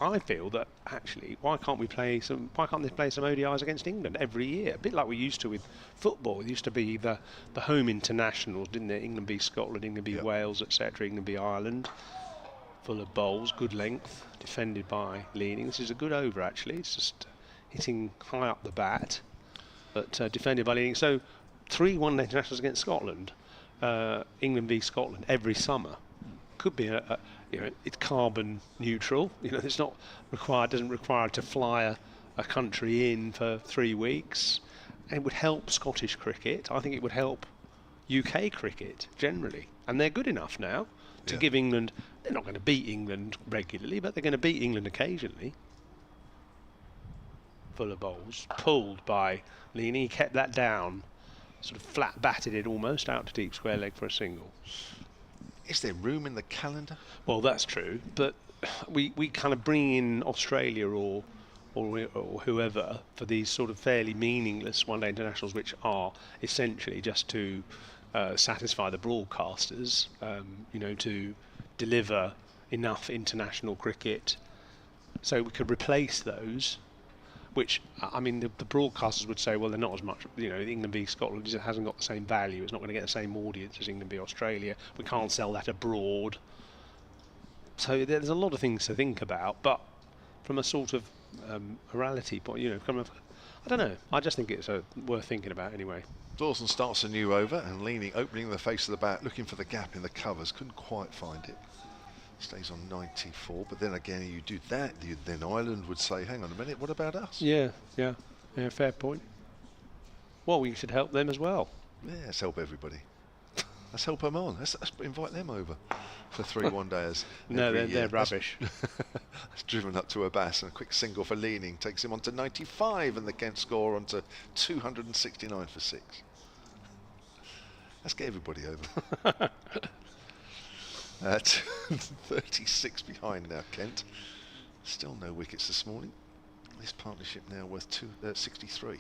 I feel that actually, why can't they play some ODIs against England every year? A bit like we used to with football. It used to be the home internationals, didn't it? England v Scotland, England v Wales, etc. England v Ireland. Full of bowls, good length, defended by Leaning. This is a good over actually. It's just hitting high up the bat, but defended by Leaning. So 3 one-day internationals against Scotland, England v Scotland every summer. Could be it's carbon neutral. It's not required. Doesn't require to fly a country in for 3 weeks. And it would help Scottish cricket. I think it would help UK cricket generally, and they're good enough now to give England. They're not going to beat England regularly, but they're going to beat England occasionally. Full of bowls, pulled by Leaning. He kept that down, sort of flat batted it almost out to deep square leg for a single. Is there room in the calendar? Well, that's true, but we kind of bring in Australia or whoever for these sort of fairly meaningless one-day internationals, which are essentially just to satisfy the broadcasters, to deliver enough international cricket. So we could replace those, which, I mean, the broadcasters would say, well, they're not as much, England v Scotland hasn't got the same value. It's not going to get the same audience as England v Australia. We can't sell that abroad. So there's a lot of things to think about, but from a sort of morality point, I don't know. I just think it's worth thinking about anyway. Dawson starts a new over and Leaning, opening the face of the bat, looking for the gap in the covers. Couldn't quite find it. Stays on 94, but then again, you do that, then Ireland would say, hang on a minute, what about us? Yeah, fair point. Well, we should help them as well. Yeah, let's help everybody. Let's help them on. Let's invite them over for 3 one-dayers. No, they're rubbish. That's driven up to Abbas, and a quick single for Leaning takes him on to 95, and the Kent score on to 269 for 6. Let's get everybody over. 36 behind now, Kent. Still no wickets this morning. This partnership now worth 63.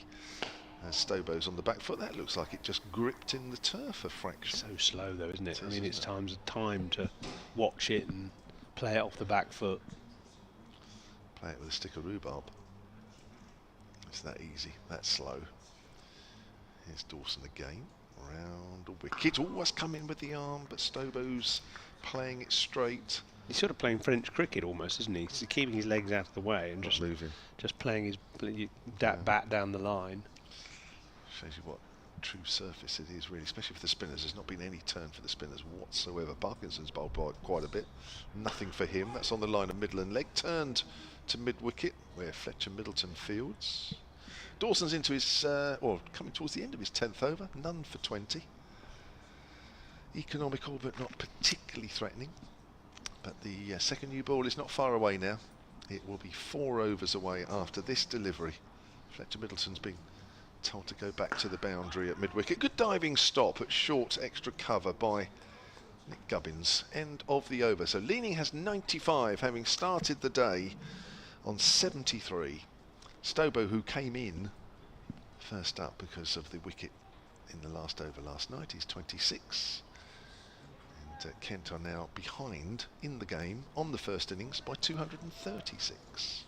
As Stobo's on the back foot, that looks like it just gripped in the turf a fraction. So slow though, isn't it? I mean, it's time to watch it and play it off the back foot. Play it with a stick of rhubarb. It's that easy, that slow. Here's Dawson again. Round a wicket. Always come in with the arm, but Stobo's playing it straight. He's sort of playing French cricket almost, isn't he? He's keeping his legs out of the way and just playing his bat down the line. Shows you what true surface it is, really, especially for the spinners. There's not been any turn for the spinners whatsoever. Parkinson's bowled by quite a bit. Nothing for him. That's on the line of middle and leg. Turned to mid-wicket, where Fletcher Middleton fields. Dawson's into his, coming towards the end of his 10th over. None for 20. Economical, but not particularly threatening. But the second new ball is not far away now. It will be 4 overs away after this delivery. Fletcher Middleton's been told to go back to the boundary at mid-wicket. Good diving stop at short extra cover by Nick Gubbins. End of the over. So Leaning has 95, having started the day on 73. Stobo, who came in first up because of the wicket in the last over last night, is 26. And Kent are now behind in the game on the first innings by 236.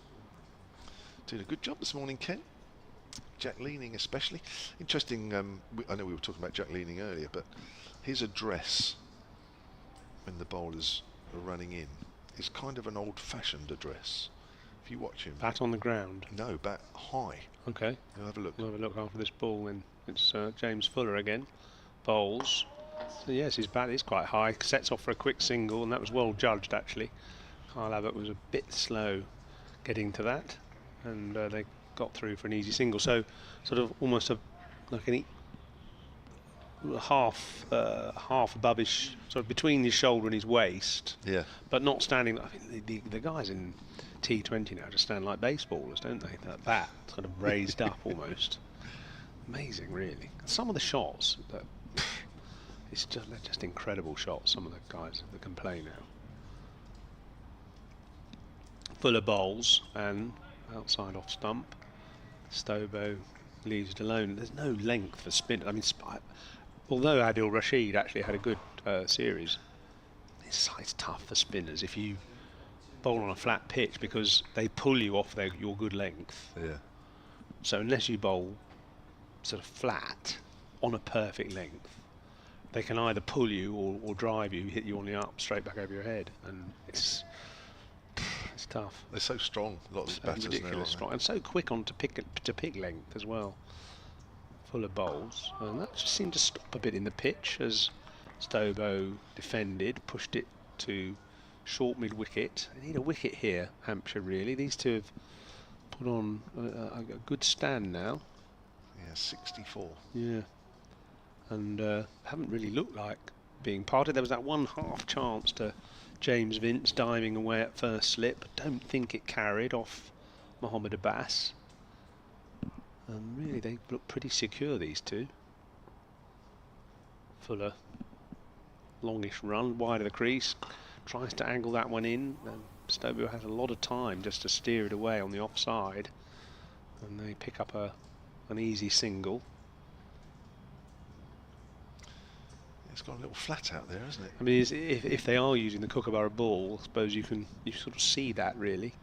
Doing a good job this morning, Kent. Jack Leaning especially. Interesting, I know we were talking about Jack Leaning earlier, but his address when the bowlers are running in is kind of an old-fashioned address. If you watch him. Bat on the ground? No, bat high. Okay. You'll have a look. We'll have a look after this ball then. It's James Fuller again. Bowls. So yes, his bat is quite high. Sets off for a quick single, and that was well judged actually. Kyle Abbott was a bit slow getting to that, and they got through for an easy single. So sort of almost like an half above his, sort of between his shoulder and his waist. Yeah. But not standing. I think the guys in T20 now just stand like baseballers, don't they? That bat sort of raised up almost. Amazing, really. Some of the shots that they're just incredible shots. Some of the guys that can play now. Fuller bowls and outside off stump. Stobo leaves it alone. There's no length for spin. I mean, although Adil Rashid actually had a good series, it's tough for spinners if you bowl on a flat pitch because they pull you off your good length. Yeah. So unless you bowl sort of flat on a perfect length, they can either pull you or drive you, hit you on the up, straight back over your head, and it's tough. They're so strong, lots of batters ridiculous strong, and so quick on to pick length as well. Full of bowls, and that just seemed to stop a bit in the pitch as Stobo defended, pushed it to short mid-wicket. They need a wicket here, Hampshire, really. These two have put on a good stand now. Yeah, 64. Yeah, and haven't really looked like being parted. There was that one half chance to James Vince diving away at first slip. Don't think it carried off Mohammed Abbas. And really, they look pretty secure, these two. Fuller, longish run, wide of the crease, tries to angle that one in. And Stobo has a lot of time just to steer it away on the offside. And they pick up an easy single. It's got a little flat out there, hasn't it? I mean, if they are using the Kookaburra ball, I suppose you sort of see that really.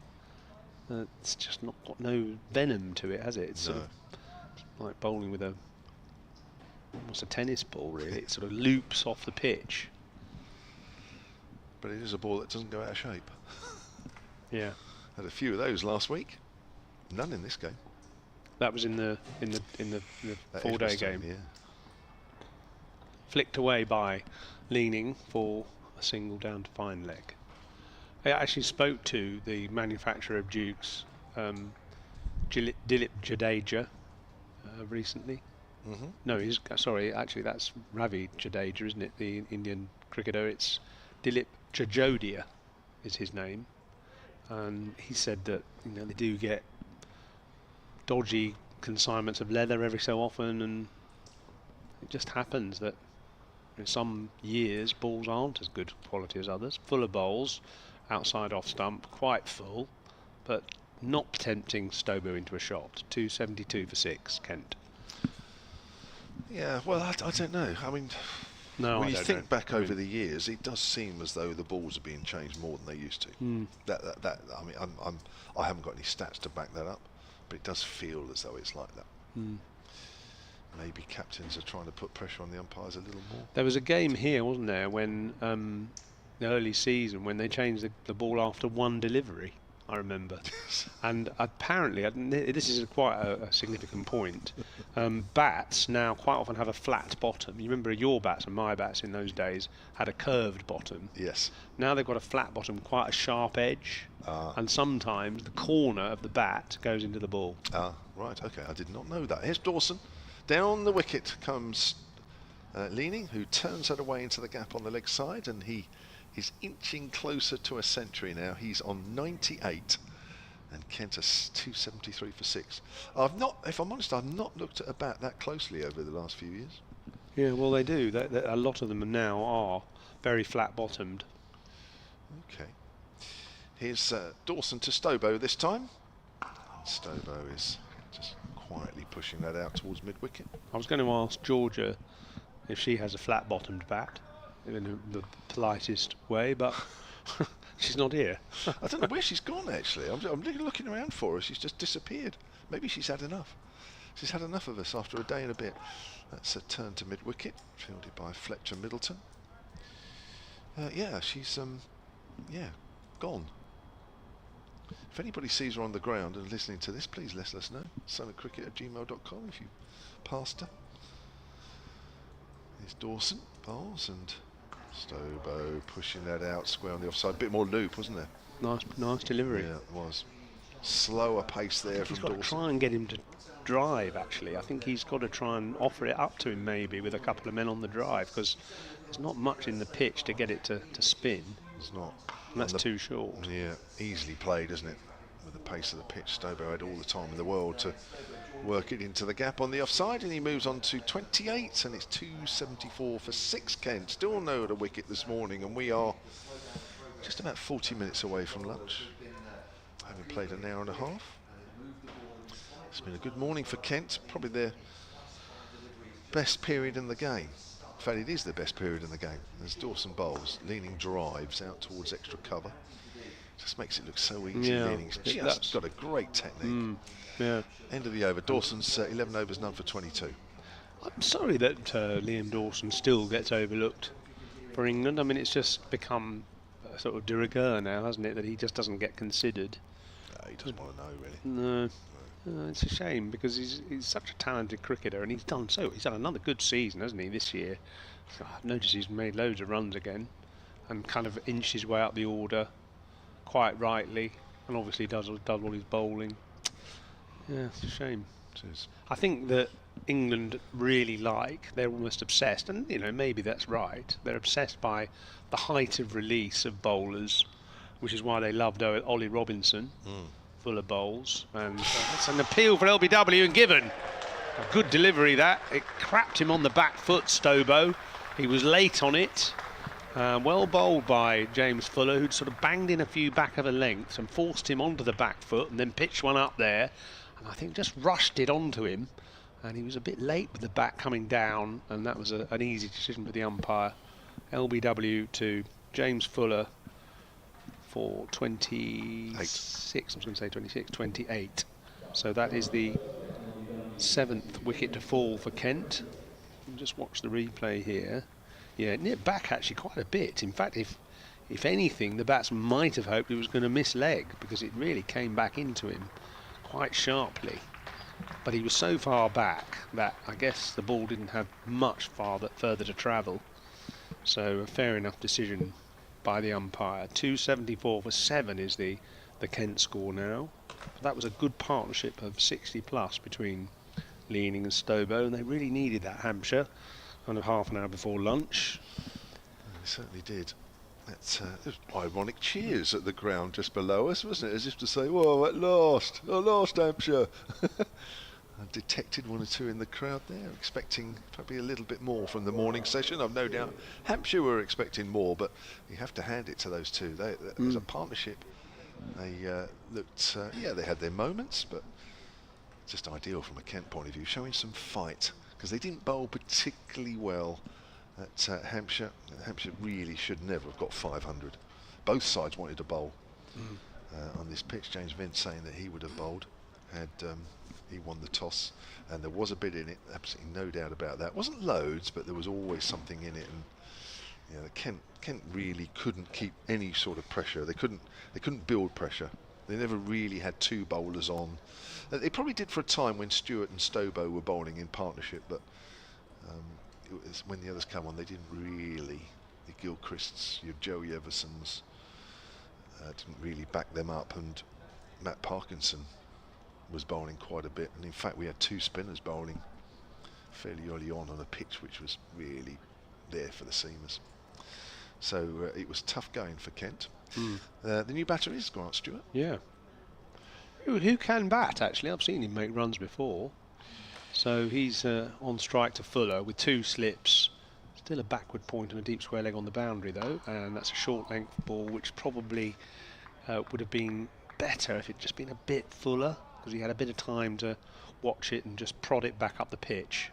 It's just not got no venom to it, has it? It's sort of like bowling with almost a tennis ball, really. It sort of loops off the pitch. But it is a ball that doesn't go out of shape. Yeah. Had a few of those last week. None in this game. That was in the 4-day game. Yeah. Flicked away by Leaning for a single down to fine leg. I actually spoke to the manufacturer of Dukes, Dilip Jadeja, recently. Mm-hmm. No, actually that's Ravi Jadeja, isn't it? The Indian cricketer. It's Dilip Jajodia is his name. And he said that they do get dodgy consignments of leather every so often, and it just happens that in some years balls aren't as good quality as others. Fuller bowls, outside off stump, quite full, but not tempting Stobo into a shot. 272 for 6, Kent. Yeah, well, I don't know. I mean, when you think back over the years, it does seem as though the balls are being changed more than they used to. I mean, I haven't got any stats to back that up, but it does feel as though it's like that. Maybe captains are trying to put pressure on the umpires a little more. There was a game here, wasn't there, when the early season when they changed the ball after one delivery, I remember. And apparently, this is quite a significant point, bats now quite often have a flat bottom. You remember your bats and my bats in those days had a curved bottom. Yes. Now they've got a flat bottom, quite a sharp edge, and sometimes the corner of the bat goes into the ball. Right, okay, I did not know that. Here's Dawson. Down the wicket comes Leaning, who turns that away into the gap on the leg side, and he is inching closer to a century now. He's on 98, and Kent is 273 for 6. If I'm honest, I've not looked at a bat that closely over the last few years. Yeah, well, they do. A lot of them now are very flat-bottomed. Okay. Here's Dawson to Stobo this time. And Stobo is just quietly pushing that out towards mid-wicket. I was going to ask Georgia if she has a flat-bottomed bat in the politest way, but she's not here. I don't know where she's gone, actually. I'm looking around for her. She's just disappeared. Maybe she's had enough. She's had enough of us after a day and a bit. That's a turn to mid-wicket, fielded by Fletcher Middleton. Yeah, she's gone. If anybody sees her on the ground and listening to this, please let us know. sonatcricket@gmail.com if you passed her. Here's Dawson, bowls, and Stobo pushing that out square on the offside. Bit more loop, wasn't there? Nice delivery. Yeah, it was. Slower pace there from Dawson. He's got to try and get him to drive, actually. I think he's got to try and offer it up to him maybe with a couple of men on the drive, because there's not much in the pitch to get it to spin. It's not. And that's too short. Yeah, easily played, isn't it? With the pace of the pitch, Stobo had all the time in the world to work it into the gap on the offside, and he moves on to 28, and it's 274 for 6, Kent. Still no at a wicket this morning, and we are just about 40 minutes away from lunch, having played an hour and a half. It's been a good morning for Kent, probably their best period in the game. In fact, it is the best period in the game. As Dawson bowls, Leaning drives out towards extra cover. Just makes it look so easy. Yeah, Leaning's just got a great technique. Yeah. End of the over. Dawson's 11 overs, none for 22. I'm sorry that Liam Dawson still gets overlooked for England. I mean, it's just become a sort of de rigueur now, hasn't it, that he just doesn't get considered. He doesn't want to know, really. No. It's a shame, because he's such a talented cricketer, and he's had another good season, hasn't he, this year. So I've noticed he's made loads of runs again and kind of inched his way up the order quite rightly, and obviously does all his bowling. Yeah, it's a shame. It is. I think that England really they're almost obsessed, and maybe that's right. They're obsessed by the height of release of bowlers, which is why they loved Ollie Robinson. Full of bowls, and that's an appeal for LBW and given. A good delivery that. It crapped him on the back foot, Stobo. He was late on it. Well bowled by James Fuller, who'd sort of banged in a few back of a length and forced him onto the back foot, and then pitched one up there, and I think just rushed it onto him, and he was a bit late with the bat coming down, and that was an easy decision for the umpire. LBW to James Fuller for 26. I was going to say 26, 28. So that is the 7th wicket to fall for Kent. We'll just watch the replay here. Yeah, it nipped back actually quite a bit. In fact, if anything, the batsman might have hoped he was going to miss leg, because it really came back into him quite sharply. But he was so far back that I guess the ball didn't have much further to travel. So a fair enough decision by the umpire. 274 for 7 is the Kent score now. That was a good partnership of 60 plus between Leaning and Stobo, and they really needed that, Hampshire, kind of half an hour before lunch. They certainly did. There was ironic cheers at the ground just below us, wasn't it? As if to say, "Whoa, at last Hampshire." I detected one or two in the crowd there, expecting probably a little bit more from the morning session. I've no doubt Hampshire were expecting more, but you have to hand it to those two. As a partnership, they looked, they had their moments, but just ideal from a Kent point of view, showing some fight, because they didn't bowl particularly well at Hampshire. Hampshire really should never have got 500. Both sides wanted to bowl on this pitch. James Vince saying that he would have bowled had he won the toss, and there was a bit in it, absolutely no doubt about that. It wasn't loads, but there was always something in it, and the Kent really couldn't keep any sort of pressure. They couldn't build pressure. They never really had two bowlers on. They probably did for a time when Stewart and Stobo were bowling in partnership, but it was when the others come on, they didn't really. The Gilchrists, your Joey Eversons, didn't really back them up, and Matt Parkinson was bowling quite a bit, and in fact we had two spinners bowling fairly early on a pitch which was really there for the seamers. So it was tough going for Kent. The new batter is Grant Stewart. Yeah. Who can bat, actually? I've seen him make runs before. So he's on strike to Fuller with 2 slips. Still a backward point and a deep square leg on the boundary, though. And that's a short length ball, which probably would have been better if it'd just been a bit fuller, because he had a bit of time to watch it and just prod it back up the pitch.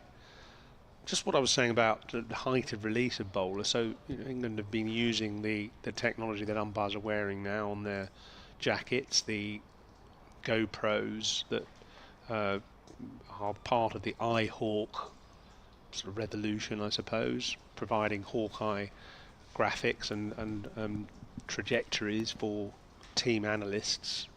Just what I was saying about the height of release of bowlers. So England have been using the technology that umpires are wearing now on their jackets, the GoPros that are part of the iHawk sort of revolution, I suppose, providing Hawkeye graphics and trajectories for team analysts.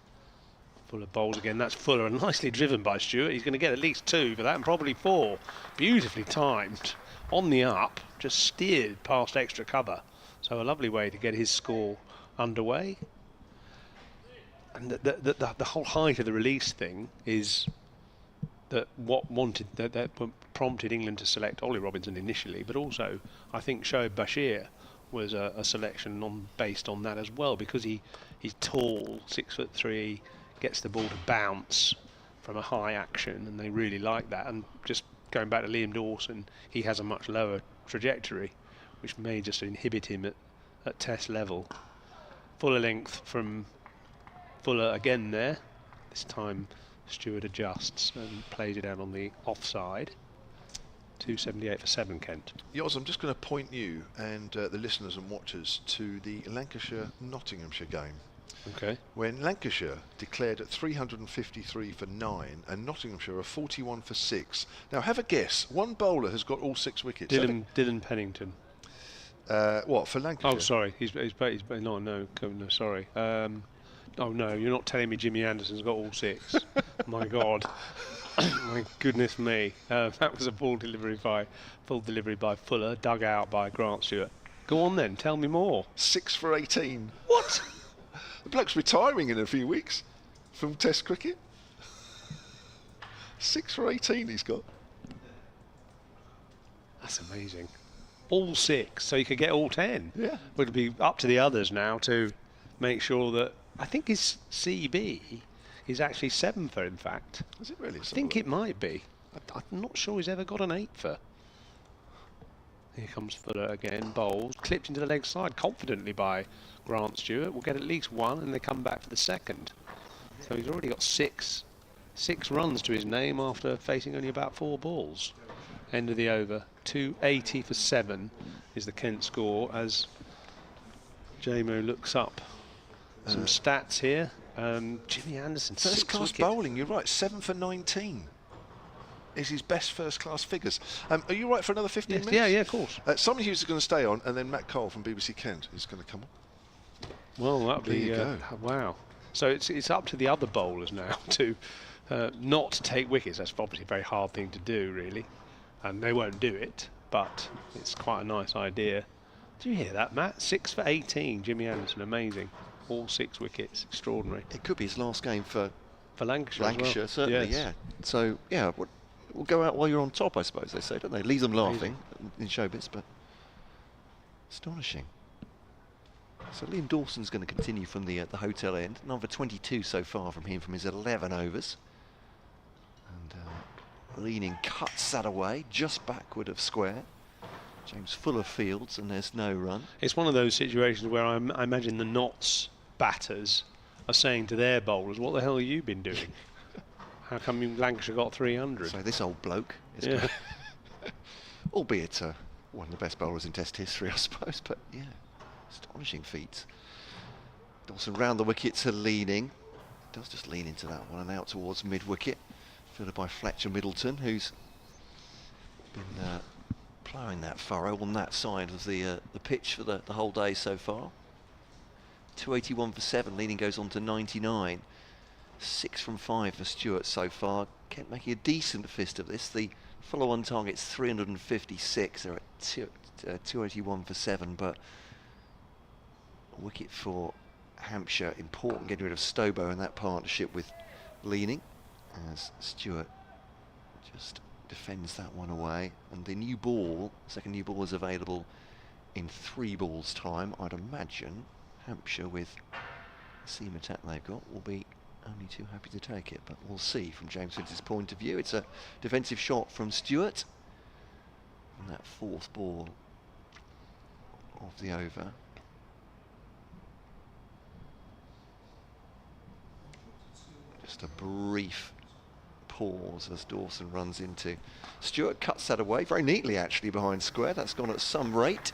Fuller bowls again. That's Fuller, and nicely driven by Stewart. He's going to get at least 2 for that, and probably 4. Beautifully timed on the up, just steered past extra cover. So a lovely way to get his score underway. And the whole height of the release thing is that that prompted England to select Ollie Robinson initially, but also I think Shoaib Bashir was a selection based on that as well, because he's tall, 6'3", gets the ball to bounce from a high action, and they really like that. And just going back to Liam Dawson, he has a much lower trajectory, which may just inhibit him at test level. Fuller length from Fuller again there. This time Stewart adjusts and plays it out on the offside. 278 for 7, Kent. Yoz, I'm just going to point you and the listeners and watchers to the Lancashire-Nottinghamshire game. Okay. When Lancashire declared at 353 for 9 and Nottinghamshire are 41 for 6. Now have a guess. One bowler has got all 6 wickets. Dylan Pennington. What, for Lancashire? Oh, sorry. He's no, sorry. Oh no, you're not telling me Jimmy Anderson's got all 6. My God. My goodness me. That was a full delivery by Fuller, dug out by Grant Stewart. Go on then, tell me more. 6 for 18. What? The bloke's retiring in a few weeks from Test cricket. 6 for 18 he's got. That's amazing. All 6, so you could get all 10. Yeah. Would be up to the others now to make sure that. I think his CB is actually 7 for, in fact. Is it really? I think it might be. I'm not sure he's ever got an 8 for. Here comes Fuller again, bowls, clipped into the leg side confidently by Grant Stewart. Will get at least 1 and they come back for the second. So he's already got 6 runs to his name after facing only about 4 balls. End of the over. 280 for 7 is the Kent score as Jamo looks up some stats here. Jimmy Anderson, first class bowling, you're right, 7 for 19 is his best first class figures. Are you right for another 15 minutes? Yeah, of course. Somebody who's going to stay on, and then Matt Cole from BBC Kent is going to come on. Well, that'll be wow. So it's up to the other bowlers now to not take wickets. That's obviously a very hard thing to do, really, and they won't do it. But it's quite a nice idea. Do you hear that, Matt? 6 for 18, Jimmy Anderson, amazing. All 6 wickets, extraordinary. It could be his last game for Lancashire. Lancashire, well. certainly, yes. yeah. So, yeah, we'll go out while you're on top, I suppose they say, don't they? Leave them laughing in showbiz, but astonishing. So Liam Dawson's going to continue from the hotel end. Number 22 so far from him from his 11 overs. And leaning cuts that away, just backward of square. James Fuller fields, and there's no run. It's one of those situations where I imagine the Notts batters are saying to their bowlers, what the hell have you been doing? How come Lancashire got 300? So this old bloke is yeah. albeit one of the best bowlers in Test history, I suppose, but yeah, astonishing feats. Dawson round the wicket to leaning. Does just lean into that one and out towards mid-wicket. Fielded by Fletcher Middleton, who's been ploughing that furrow on that side of the pitch for the whole day so far. 281 for 7, leading goes on to 99. 6 from 5 for Stewart so far. Kent making a decent fist of this. The follow-on target's 356. They're at 281 for 7, but a wicket for Hampshire. Important getting rid of Stobo in that partnership with Leaning, as Stewart just defends that one away. And the new ball, second new ball, is available in 3 balls time. I'd imagine Hampshire, with the seam attack they've got, will be only too happy to take it, but we'll see from James Finch's point of view. It's a defensive shot from Stewart, and that 4th ball of the over. Just a brief pause as Dawson runs into Stewart, cuts that away very neatly actually behind square. That's gone at some rate.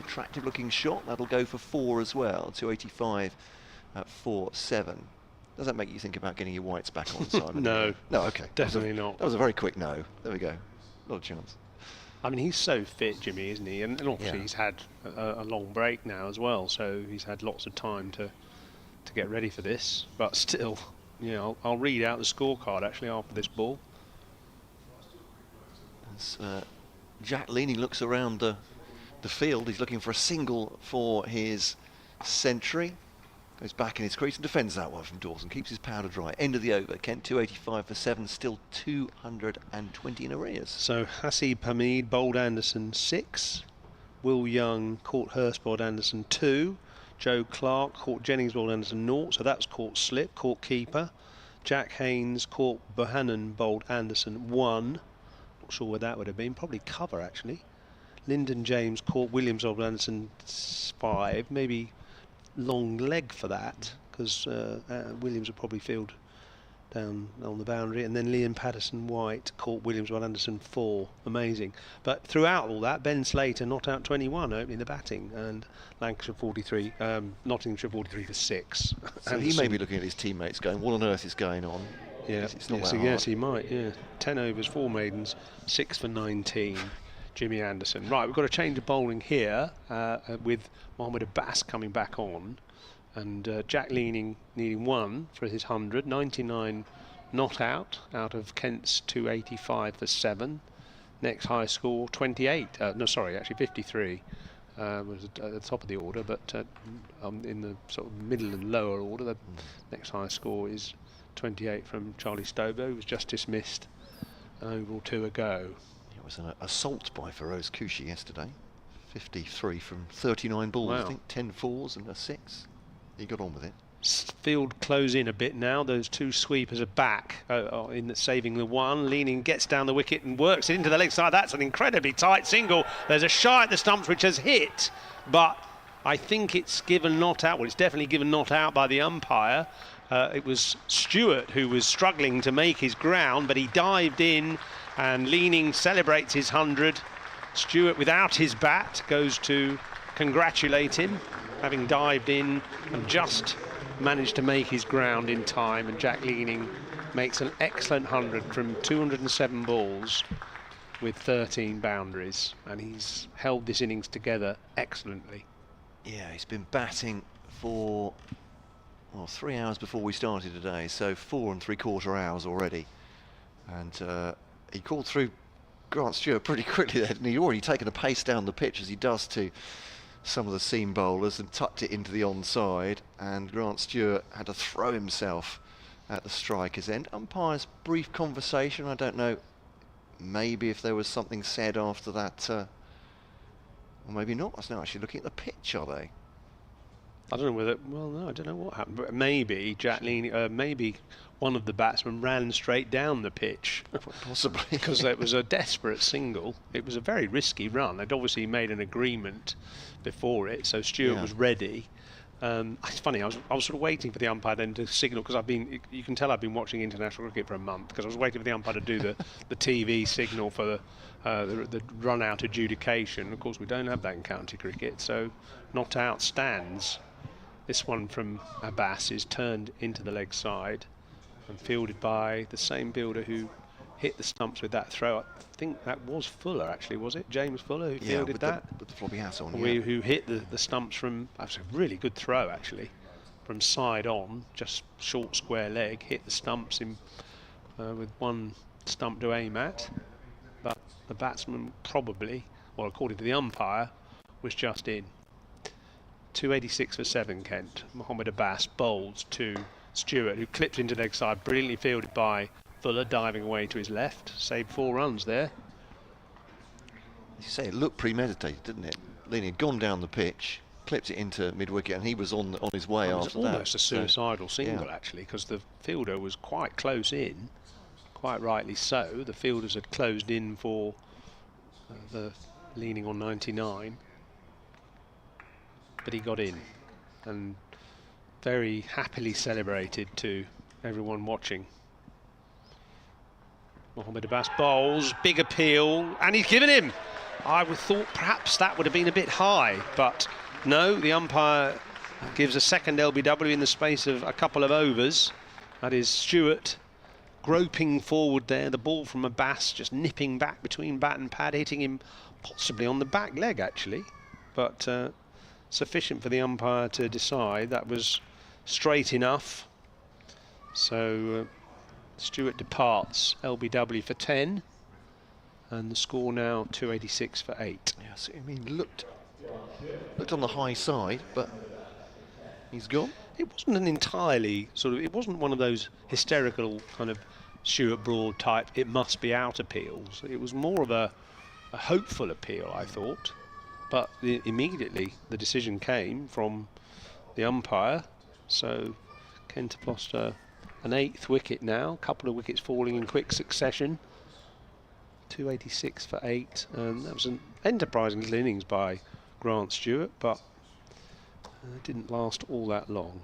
Attractive looking shot. That'll go for 4 as well. 285 at 4-7. Does that make you think about getting your whites back on, Simon? No. No, okay. Definitely not. That was a very quick no. There we go. Not a chance. I mean, he's so fit, Jimmy, isn't he? And obviously he's had a long break now as well, so he's had lots of time to get ready for this. But still, you know, I'll read out the scorecard actually after this ball. As Jack Leaning looks around the field, he's looking for a single for his century. Goes back in his crease and defends that one from Dawson. Keeps his powder dry. End of the over. Kent 285 for 7. Still 220 in arrears. So Hasib Hamid bowled Anderson 6. Will Young caught Hurst bowled Anderson 2. Joe Clark caught Jennings bowled Anderson 0. So that's caught slip. Caught keeper. Jack Haynes caught Bohannon bowled Anderson 1. Not sure where that would have been. Probably cover actually. Lyndon James caught Williams bowled Anderson 5. Maybe long leg for that, because Williams would probably field down on the boundary, and then Liam Patterson-White caught Williams while Anderson 4. Amazing. But throughout all that, Ben Slater not out 21 opening the batting, and Lancashire 43, Nottinghamshire 43 for 6. So he may be looking at his teammates going, what on earth is going on? Yeah, it's not yes, that yes, hard. he might, yeah. 10 overs, 4 maidens, 6 for 19. Jimmy Anderson. Right, we've got a change of bowling here with Mohamed Abbas coming back on, and Jack Leaning needing 1 for his 100. 99 not out of Kent's 285 for 7. Next high score 28. No, sorry, actually 53 was at the top of the order, but in the sort of middle and lower order, the next high score is 28 from Charlie Stobo, who was just dismissed an over or 2 ago. It was an assault by Feroz Kushi yesterday. 53 from 39 balls, wow. I think. 10 fours and a 6. He got on with it. Field close in a bit now. Those 2 sweepers are back in the saving the 1. Leaning gets down the wicket and works it into the leg side. That's an incredibly tight single. There's a shy at the stumps which has hit, but I think it's given not out. Well, it's definitely given not out by the umpire. It was Stewart who was struggling to make his ground, but he dived in, and Leaning celebrates his 100. Stewart, without his bat, goes to congratulate him, having dived in and just managed to make his ground in time. And Jack Leaning makes an excellent 100 from 207 balls with 13 boundaries, and he's held this innings together excellently. Yeah, he's been batting for 3 hours before we started today, so 4 3/4 hours already. And he called through Grant Stewart pretty quickly there, and he'd already taken a pace down the pitch, as he does to some of the seam bowlers, and tucked it into the onside, and Grant Stewart had to throw himself at the striker's end. Umpire's brief conversation, I don't know, maybe if there was something said after that, or maybe not. That's not actually looking at the pitch, are they? I don't know whether, well, no, I don't know what happened, but maybe Jack Leaning, maybe one of the batsmen ran straight down the pitch. Possibly. Because it was a desperate single. It was a very risky run. They'd obviously made an agreement before it, so Stewart was ready. It's funny, I was sort of waiting for the umpire then to signal, because you can tell I've been watching international cricket for a month, because I was waiting for the umpire to do the TV signal for the run-out adjudication. Of course, we don't have that in county cricket, so not out stands. This one from Abbas is turned into the leg side and fielded by the same fielder who hit the stumps with that throw. I think that was Fuller, actually, was it? James Fuller who fielded that? With the floppy hat on, Who hit the stumps from, that was a really good throw, actually, from side on, just short square leg, hit the stumps in with one stump to aim at. But the batsman probably, well, according to the umpire, was just in. 286 for 7, Kent. Mohammed Abbas bowls to Stewart, who clipped into leg side, brilliantly fielded by Fuller, diving away to his left. Saved 4 runs there. As you say, it looked premeditated, didn't it? Leaning had gone down the pitch, clipped it into mid-wicket, and he was on his way after that. It was almost a suicidal single, actually, because the fielder was quite close in, quite rightly so. The fielders had closed in for the leaning on 99. But he got in and very happily celebrated to everyone watching. Mohammed Abbas bowls, big appeal, and he's given him. I would thought perhaps that would have been a bit high, but no, the umpire gives a second LBW in the space of a couple of overs. That is Stewart groping forward there, the ball from Abbas just nipping back between bat and pad, hitting him possibly on the back leg actually, but sufficient for the umpire to decide that was straight enough. So Stewart departs LBW for 10, and the score now 286 for 8. Yeah, so, I mean, looked on the high side, but he's gone. It wasn't an entirely sort of, it wasn't one of those hysterical kind of Stuart Broad type it must be out appeals. It was more of a hopeful appeal, I thought. But immediately the decision came from the umpire. So Kent have lost an 8th wicket now. A couple of wickets falling in quick succession. 286 for 8. That was an enterprising little innings by Grant Stewart, but it didn't last all that long.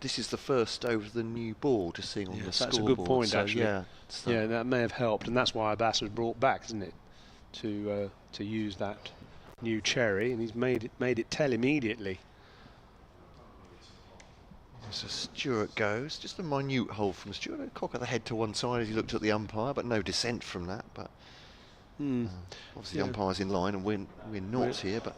This is the first over the new ball, just seeing on the scoreboard. That's a good point, so actually. Yeah, that may have helped, and that's why Abbas was brought back, isn't it? To use that new cherry, and he's made it tell immediately. So Stewart goes, just a minute hold from Stewart, a cock of the head to one side as he looked at the umpire, but no dissent from that. But obviously the umpire's in line, and we're not here, but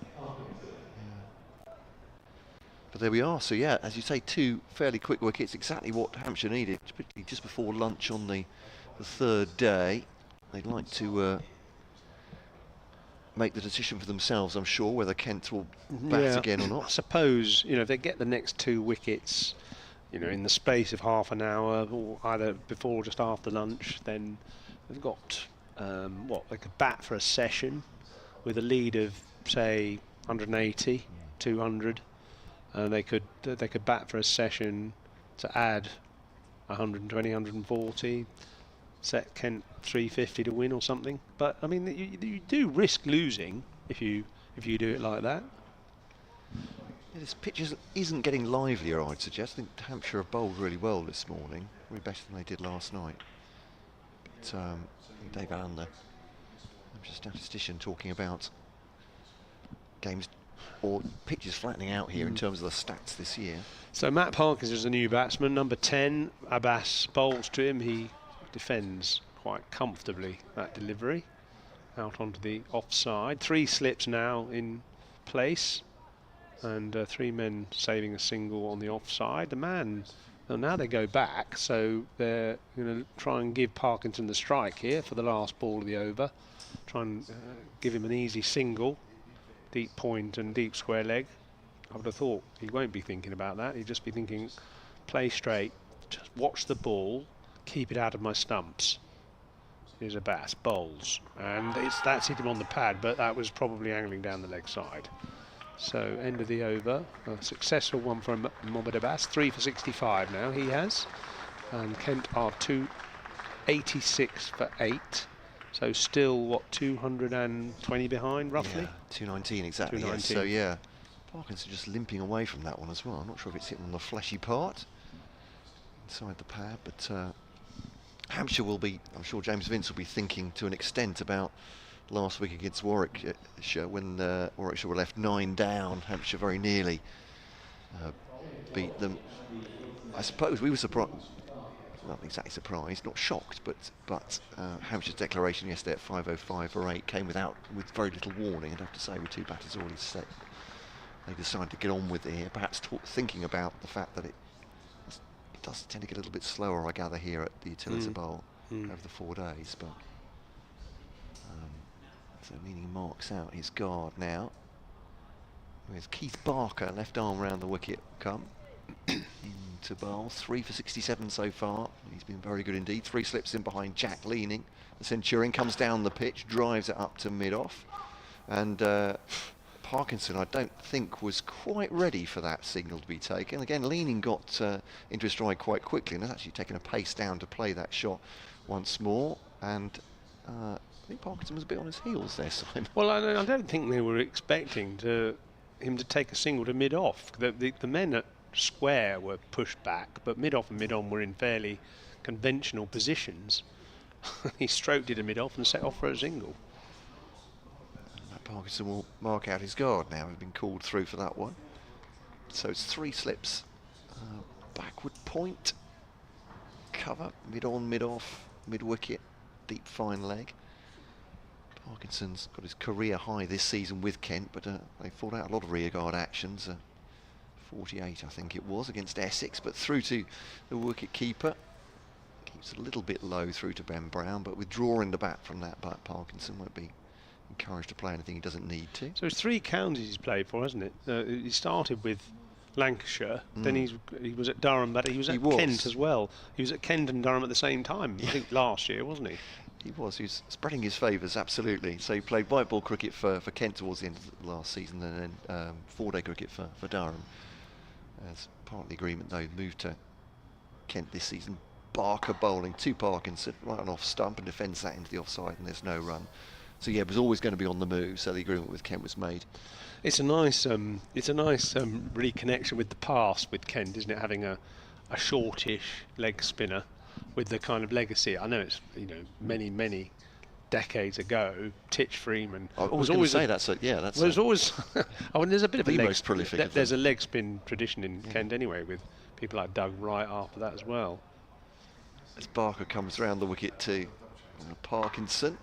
there we are. So yeah, as you say, 2 fairly quick wickets, exactly what Hampshire needed, particularly just before lunch on the 3rd day. They'd like to make the decision for themselves, I'm sure, whether Kent will bat again or not. I suppose, if they get the next 2 wickets, in the space of half an hour, or either before or just after lunch, then they've got, they could bat for a session with a lead of, say, 180, 200. They could bat for a session to add 120, 140. Set Kent 350 to win or something, but I mean you do risk losing if you do it like that. Yeah, this pitch isn't getting livelier, I'd suggest. I think Hampshire have bowled really well this morning, really better than they did last night. But I think Dave Allen, the Hampshire statistician, talking about games or pitches flattening out here in terms of the stats this year. So Matt Parkins is the new batsman, number 10. Abbas bowls to him. He defends quite comfortably that delivery out onto the offside. 3 slips now in place, and 3 men saving a single on the offside. The man, well, now they go back, so they're going to try and give Parkinson the strike here for the last ball of the over. Try and give him an easy single, deep point and deep square leg. I would have thought he won't be thinking about that. He'd just be thinking, play straight, just watch the ball, keep it out of my stumps. Here's Abbas, bowls, and that's hit him on the pad, but that was probably angling down the leg side. So end of the over, a successful one from Mohammed Abbas, 3 for 65 now he has, and Kent are 286 for 8, so still 220 behind roughly? Yeah, 219 exactly. 219. Yes. So yeah, Parkinson just limping away from that one as well. I'm not sure if it's hitting on the fleshy part inside the pad, but Hampshire will be, I'm sure James Vince will be thinking to an extent about last week against Warwickshire when Warwickshire were left 9 down. Hampshire very nearly beat them. I suppose we were surprised. not exactly surprised, not shocked, but Hampshire's declaration yesterday at 5:05 for 8 came with very little warning. I'd have to say, with 2 batters already set, they decided to get on with it here. Perhaps thinking about the fact that it does tend to get a little bit slower, I gather, here at the Utilita Bowl over the 4 days. But so meaning marks out his guard now. With Keith Barker, left arm round the wicket, come into bowl. 3 for 67 so far. He's been very good indeed. 3 slips in behind Jack Leaning. The Centurion comes down the pitch, drives it up to mid-off. And Parkinson, I don't think, was quite ready for that signal to be taken. Again, Leaning got into his stride quite quickly and has actually taken a pace down to play that shot once more. And I think Parkinson was a bit on his heels there, Simon. Well, I don't think they were expecting him to take a single to mid-off. The men at square were pushed back, but mid-off and mid-on were in fairly conventional positions. He stroked it a mid-off and set off for a single. Parkinson will mark out his guard now. He's been called through for that one. So it's 3 slips. Backward point. Cover. Mid-on, mid-off, mid-wicket. Deep fine leg. Parkinson's got his career high this season with Kent, but they fought out a lot of rearguard actions. 48, I think it was, against Essex, but through to the wicket keeper. Keeps a little bit low through to Ben Brown, but withdrawing the bat from that, but Parkinson won't be encouraged to play anything he doesn't need to. So it's 3 counties he's played for, hasn't it? He started with Lancashire, then he was at Durham, but he was at Kent as well. He was at Kent and Durham at the same time, I think last year, wasn't he? He was spreading his favours, absolutely. So he played white ball cricket for Kent towards the end of the last season, and then 4-day cricket for Durham. As part of the agreement, though, moved to Kent this season. Barker bowling to Parkinson, right on off stump, and defends that into the offside, and there's no run. So yeah, it was always going to be on the move. So the agreement with Kent was made. It's a nice reconnection with the past with Kent, isn't it? Having a shortish leg spinner with the kind of legacy. I know it's many decades ago. Titch Freeman. I was always say that's there's always. There's a bit of a leg. Most prolific. There's a leg spin tradition in Kent anyway, with people like Doug Wright after that as well. As Barker comes round the wicket to Parkinson,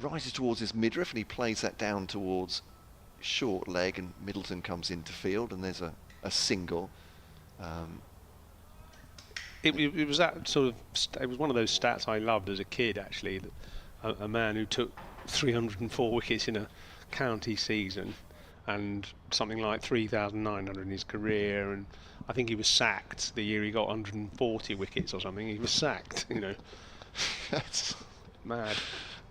rises towards his midriff and he plays that down towards short leg, and Middleton comes into field, and there's a single. It was that sort of. It was one of those stats I loved as a kid, actually. That a man who took 304 wickets in a county season, and something like 3,900 in his career, and I think he was sacked the year he got 140 wickets or something. He was sacked, That's mad,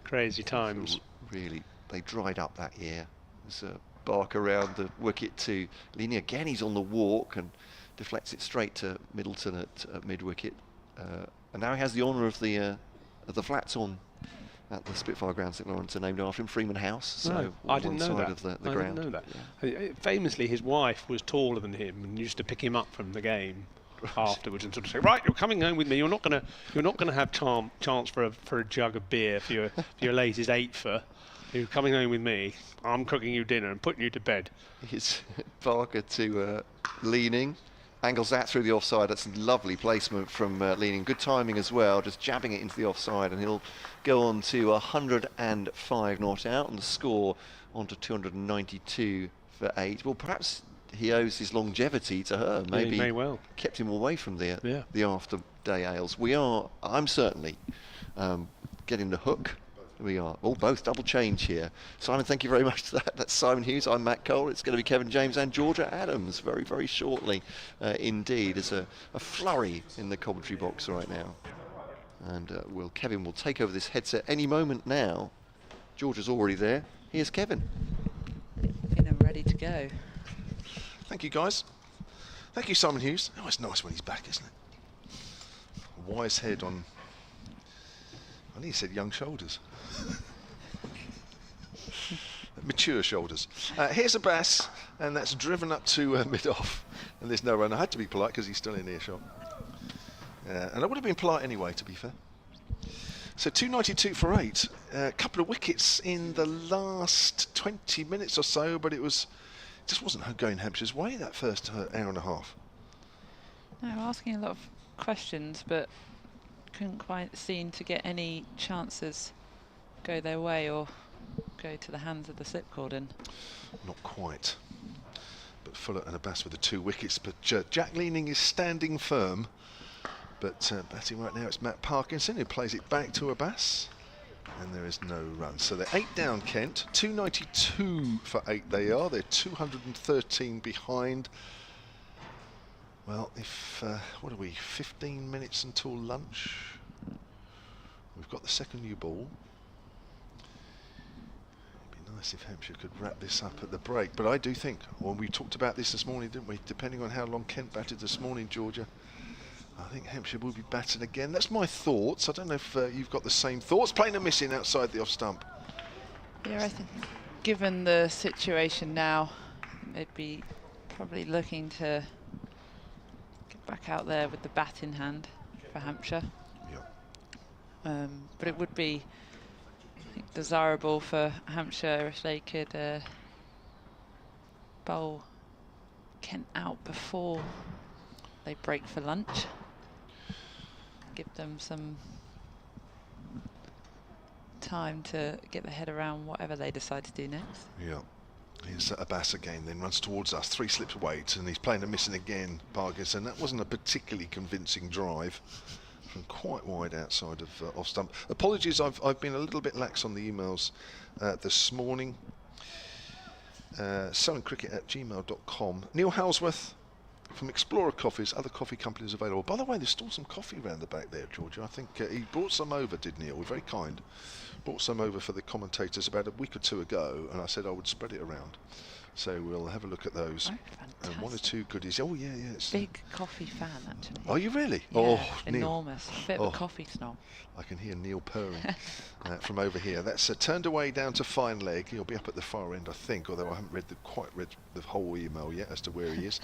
crazy times. Really, they dried up that year. There's Barker around the wicket to Leaning again. He's on the walk and deflects it straight to Middleton at mid-wicket, and now he has the honour of the flats on at the Spitfire ground. St Lawrence are named after him, Freeman House. So I didn't know that. Of the I ground. didn't know that. Yeah. Famously, his wife was taller than him and used to pick him up from the game afterwards and sort of say, "Right, you're coming home with me. You're not gonna have chance for a jug of beer for your latest 8-fer. You're coming home with me. I'm cooking you dinner and putting you to bed." It's Barker to Leaning. Angles that through the offside. That's a lovely placement from Leaning. Good timing as well, just jabbing it into the offside, and he'll go on to 105 not out, and the score on to 292 for 8. Well, perhaps he owes his longevity to her. Maybe he may well. Kept him away from the after day ales. I'm certainly getting the hook. We are all both double change here. Simon, thank you very much for that. That's Simon Hughes. I'm Matt Cole. It's going to be Kevin James and Georgia Adams very, very shortly indeed. There's a flurry in the commentary box right now. And Kevin will take over this headset any moment now. Georgia's already there. Here's Kevin. I'm ready to go. Thank you, guys. Thank you, Simon Hughes. Oh, it's nice when he's back, isn't it? A wise head on... I nearly said young shoulders. Mature shoulders. Here's a bass, and that's driven up to mid-off, and there's no run. I had to be polite because he's still in earshot. And I would have been polite anyway, to be fair. So 292 for 8. A couple of wickets in the last 20 minutes or so, but it just wasn't going Hampshire's way that first hour and a half. No, asking a lot of questions, but couldn't quite seem to get any chances go their way or go to the hands of the slip cordon. Not quite. But Fuller and Abbas with the 2 wickets. But Jack Leaning is standing firm. But batting right now, it's Matt Parkinson who plays it back to Abbas. And there is no run. So they're 8 down, Kent. 292 for 8 they are. They're 213 behind. Well, if, what are we, 15 minutes until lunch? We've got the second new ball. It'd be nice if Hampshire could wrap this up at the break. But I do think, well, we talked about this morning, didn't we? Depending on how long Kent batted this morning, Georgia, I think Hampshire will be batting again. That's my thoughts. I don't know if you've got the same thoughts. Playing a missing outside the off stump. Yeah, I think given the situation now, they'd be probably looking to get back out there with the bat in hand for Hampshire. Yeah. But it would be, I think, desirable for Hampshire if they could bowl Kent out before they break for lunch. Give them some time to get their head around whatever they decide to do next. Yeah. Here's Abbas again, then runs towards us, 3 slips away, and he's playing a missing again, Parkinson. That wasn't a particularly convincing drive from quite wide outside of off stump. Apologies, I've been a little bit lax on the emails this morning. Cricket@gmail.com. Neil Halsworth from Explorer Coffees, other coffee companies available. By the way, there's still some coffee around the back there, Georgia. I think he brought some over, did Neil? We're very kind. Brought some over for the commentators about a week or 2 ago, and I said I would spread it around. So we'll have a look at those. Oh, and 1 or 2 goodies. Oh, yeah, yeah. Big coffee fan, actually. Are you really? Yeah, oh, enormous. Neil. A bit of a coffee snob. I can hear Neil purring from over here. That's turned away down to fine leg. He'll be up at the far end, I think, although I haven't quite read the whole email yet as to where he is.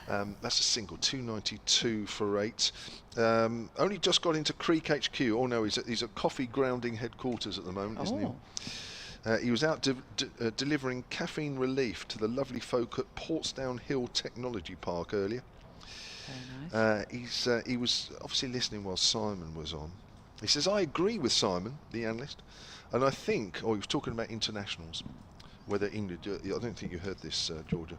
That's a single, 292 for 8. Only just got into Creek HQ. Oh no, he's at Coffee Grounding headquarters at the moment, isn't he? He was out delivering caffeine relief to the lovely folk at Portsdown Hill Technology Park earlier. Very nice. He was obviously listening while Simon was on. He says, I agree with Simon, the analyst, and I think, he was talking about internationals, whether England, I don't think you heard this, Georgia,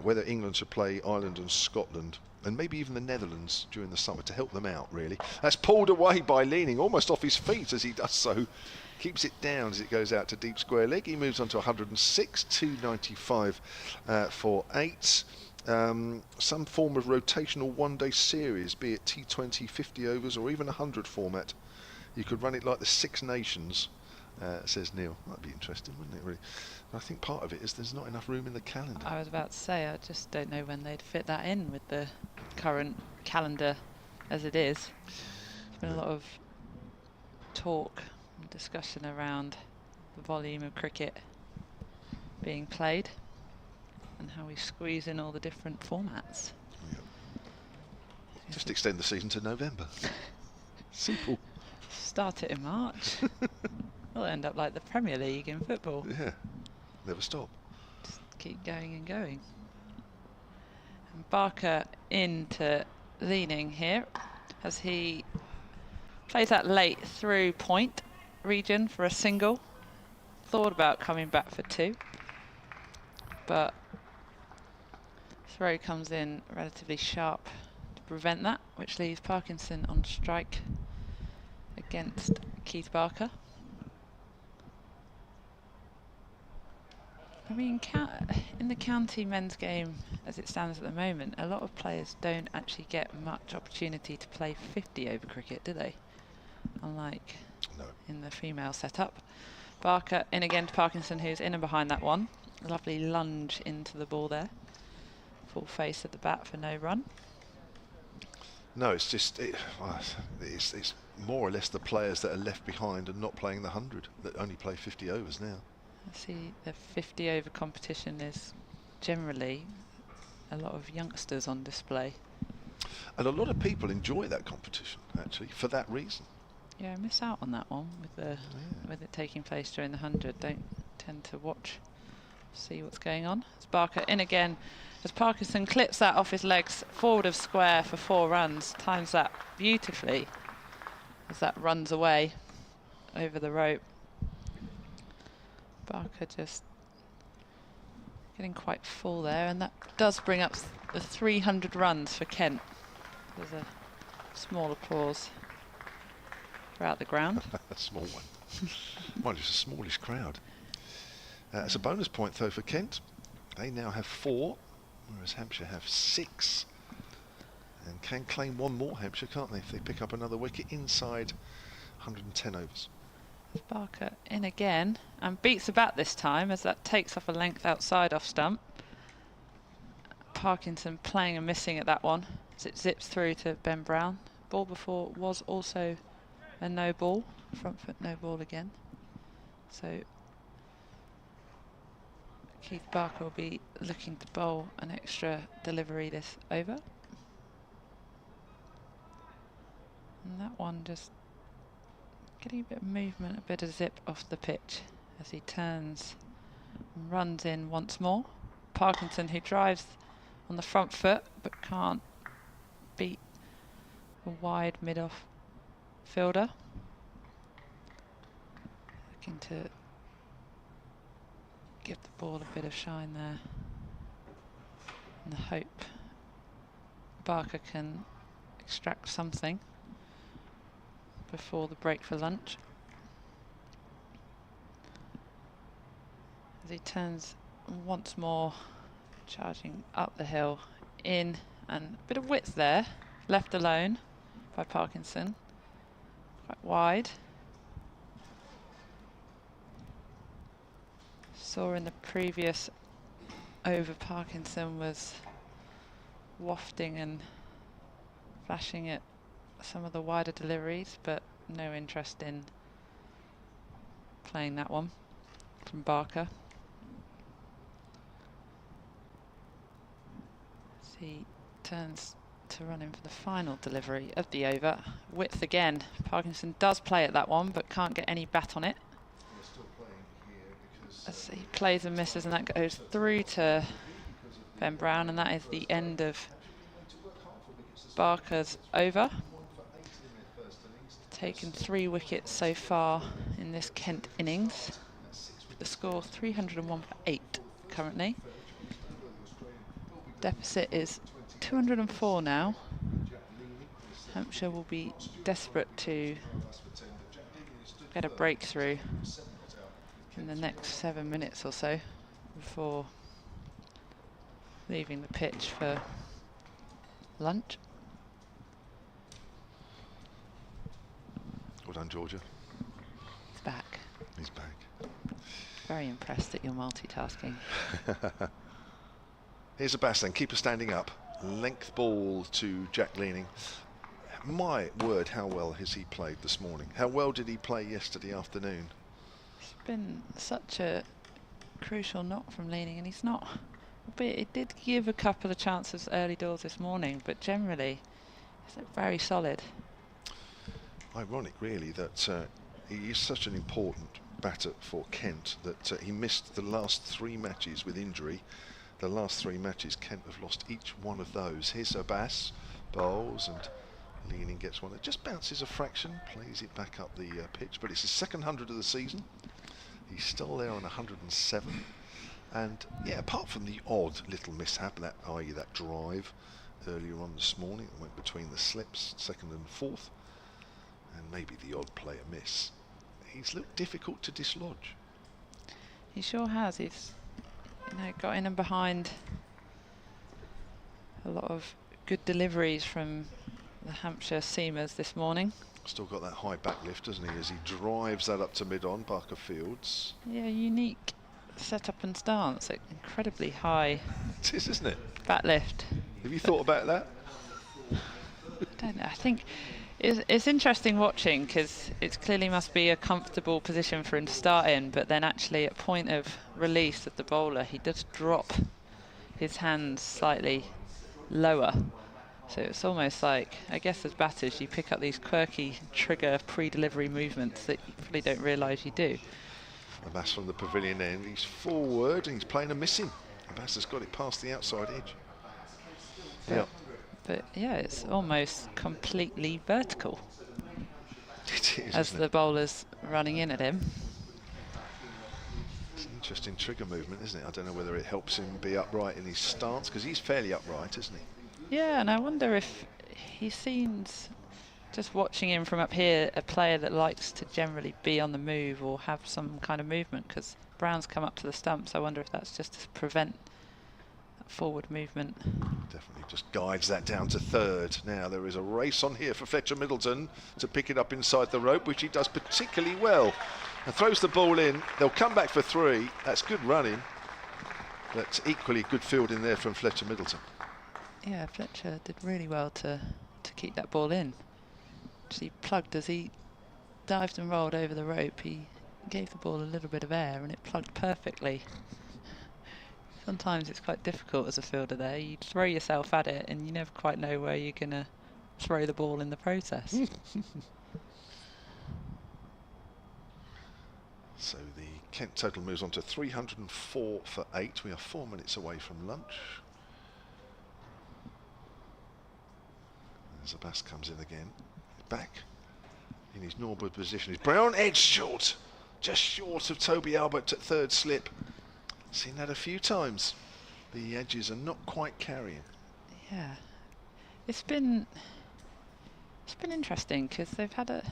whether England should play Ireland and Scotland, and maybe even the Netherlands during the summer to help them out, really. That's pulled away by Leaning, almost off his feet as he does so. Keeps it down as it goes out to deep square leg. He moves on to 106, 295 for 8. Some form of rotational one-day series, be it T20, 50 overs, or even 100 format. You could run it like the Six Nations, says Neil. That'd be interesting, wouldn't it, really? I think part of it is there's not enough room in the calendar. I was about to say, I just don't know when they'd fit that in with the current calendar as it is. There's been a lot of talk and discussion around the volume of cricket being played and how we squeeze in all the different formats. Yeah. Just extend the season to November. Simple. Start it in March. We'll end up like the Premier League in football. Yeah, never stop. Just keep going and going. And Barker into Leaning here as he plays that late through point region for a single. Thought about coming back for 2, but throw comes in relatively sharp to prevent that, which leaves Parkinson on strike against Keith Barker. I mean, in the county men's game as it stands at the moment, a lot of players don't actually get much opportunity to play 50 over cricket, do they? Unlike in the female setup. Barker in again to Parkinson, who's in and behind that one. Lovely lunge into the ball there. Full face at the bat for no run. No, it's just it's more or less the players that are left behind and not playing the 100 that only play 50 overs now. I see the 50 over competition is generally a lot of youngsters on display. And a lot of people enjoy that competition actually for that reason. Yeah, I miss out on that one with it taking place during the 100. Don't tend to watch, see what's going on. It's Barker in again as Parkinson clips that off his legs forward of square for 4 runs, times that beautifully as that runs away over the rope. Barker just getting quite full there, and that does bring up the 300 runs for Kent. There's a small applause throughout the ground. A small one. Well, it's a smallish crowd. It's a bonus point though for Kent. They now have 4, whereas Hampshire have 6. And can claim 1 more, Hampshire, can't they, if they pick up another wicket inside 110 overs. Barker in again and beats the bat this time as that takes off a length outside off stump. Parkinson playing and missing at that one as it zips through to Ben Brown. Ball before was also a no ball, front foot no ball again. So Keith Barker will be looking to bowl an extra delivery this over. And that one just getting a bit of movement, a bit of zip off the pitch as he turns and runs in once more. Parkinson, who drives on the front foot but can't beat a wide mid-off fielder. Looking to give the ball a bit of shine there in the hope Barker can extract something before the break for lunch. As he turns once more, charging up the hill, in, and a bit of width there, left alone by Parkinson, quite wide. Saw in the previous over Parkinson was wafting and flashing at some of the wider deliveries, but no interest in playing that one from Barker. As he turns to run in for the final delivery of the over. Width again. Parkinson does play at that one, but can't get any bat on it. As he plays and misses, and that goes through to Ben Brown, and that is the end of Barker's over. Taken 3 wickets so far in this Kent innings. The score 301 for 8 currently. Deficit is 204 now. Hampshire will be desperate to get a breakthrough in the next 7 minutes or so before leaving the pitch for lunch. Well done, Georgia. He's back. He's back. Very impressed that you're multitasking. Here's a bass then. Keeper standing up. Length ball to Jack Leaning. My word, how well has he played this morning? How well did he play yesterday afternoon? It's been such a crucial knock from Leaning, and he's not. But it did give a couple of chances early doors this morning, but generally, it's very solid. Ironic, really, that he is such an important batter for Kent that he missed the last 3 matches with injury. The last 3 matches, Kent have lost each one of those. Here's Abbas, bowls, and Leaning gets one that just bounces a fraction, plays it back up the pitch, but it's his second 100 of the season. He's still there on 107. And yeah, apart from the odd little mishap, that i.e. that drive earlier on this morning that went between the slips, 2nd and 4th, and maybe the odd player miss, he's looked difficult to dislodge. He sure has. He's got in and behind a lot of good deliveries from the Hampshire seamers this morning. Still got that high back lift, doesn't he, as he drives that up to mid-on, Barker Fields. Yeah, unique setup and stance. Incredibly high. It is, isn't it? Back lift. Have you thought about that? I don't know. I think it's interesting watching, because it clearly must be a comfortable position for him to start in, but then actually at point of release of the bowler, he does drop his hands slightly lower. So it's almost like, I guess as batters, you pick up these quirky trigger pre-delivery movements that you probably don't realise you do. And that's from the pavilion end. He's forward and he's playing a missing. Bass has got it past the outside edge. But yeah, it's almost completely vertical. It is, as the bowler's running in at him. It's an interesting trigger movement, isn't it? I don't know whether it helps him be upright in his stance, because he's fairly upright, isn't he? Yeah, and I wonder if he seems, just watching him from up here, a player that likes to generally be on the move or have some kind of movement, because Brown's come up to the stumps. I wonder if that's just to prevent that forward movement. Definitely just guides that down to third. Now there is a race on here for Fletcher Middleton to pick it up inside the rope, which he does particularly well. And throws the ball in. They'll come back for 3. That's good running. But equally good fielding there from Fletcher Middleton. Yeah, Fletcher did really well to keep that ball in. He plugged as he dived and rolled over the rope. He gave the ball a little bit of air and it plugged perfectly. Sometimes it's quite difficult as a fielder there. You throw yourself at it and you never quite know where you're going to throw the ball in the process. So the Kent total moves on to 304 for 8. We are 4 minutes away from lunch. As Abbas comes in again, back in his normal position. Is Brown edge short, just short of Toby Albert at third slip. Seen that a few times. The edges are not quite carrying. Yeah, it's been interesting because they've had a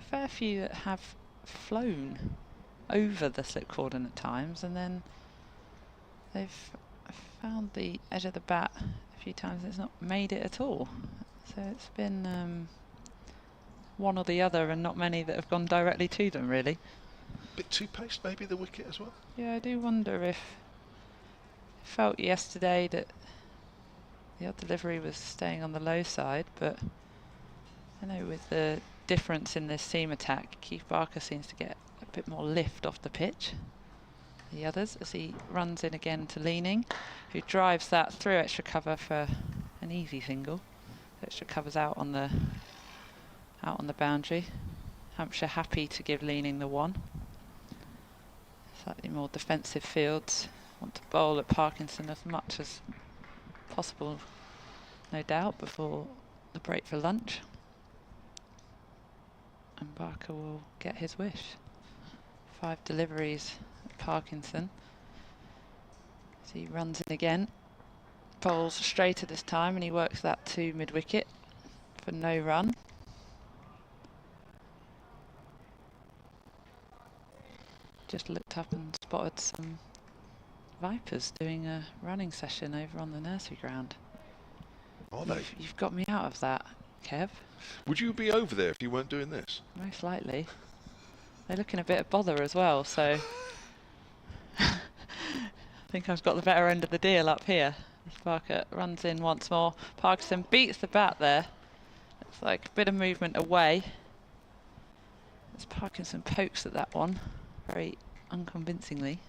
fair few that have flown over the slip cordon at times, and then they've found the edge of the bat a few times and it's not made it at all. So it's been one or the other and not many that have gone directly to them, really. Bit too paced maybe, the wicket as well? Yeah, I do wonder if I felt yesterday that the odd delivery was staying on the low side, but I know with the difference in this seam attack, Keith Barker seems to get a bit more lift off the pitch. The others, as he runs in again to Leaning, who drives that through extra cover for an easy single. Extra covers out on the boundary. Hampshire happy to give Leaning the 1. Slightly more defensive fields. Want to bowl at Parkinson as much as possible, no doubt, before the break for lunch. And Barker will get his wish. 5 deliveries at Parkinson. So he runs in again. Bowls straighter this time and he works that to mid-wicket for no run. Just looked up and spotted some vipers doing a running session over on the nursery ground. Are they? You've got me out of that, Kev. Would you be over there if you weren't doing this? Most likely. They're looking a bit of bother as well, so I think I've got the better end of the deal up here. Barker runs in once more. Parkinson beats the bat there. It's like a bit of movement away. As Parkinson pokes at that one, very unconvincingly,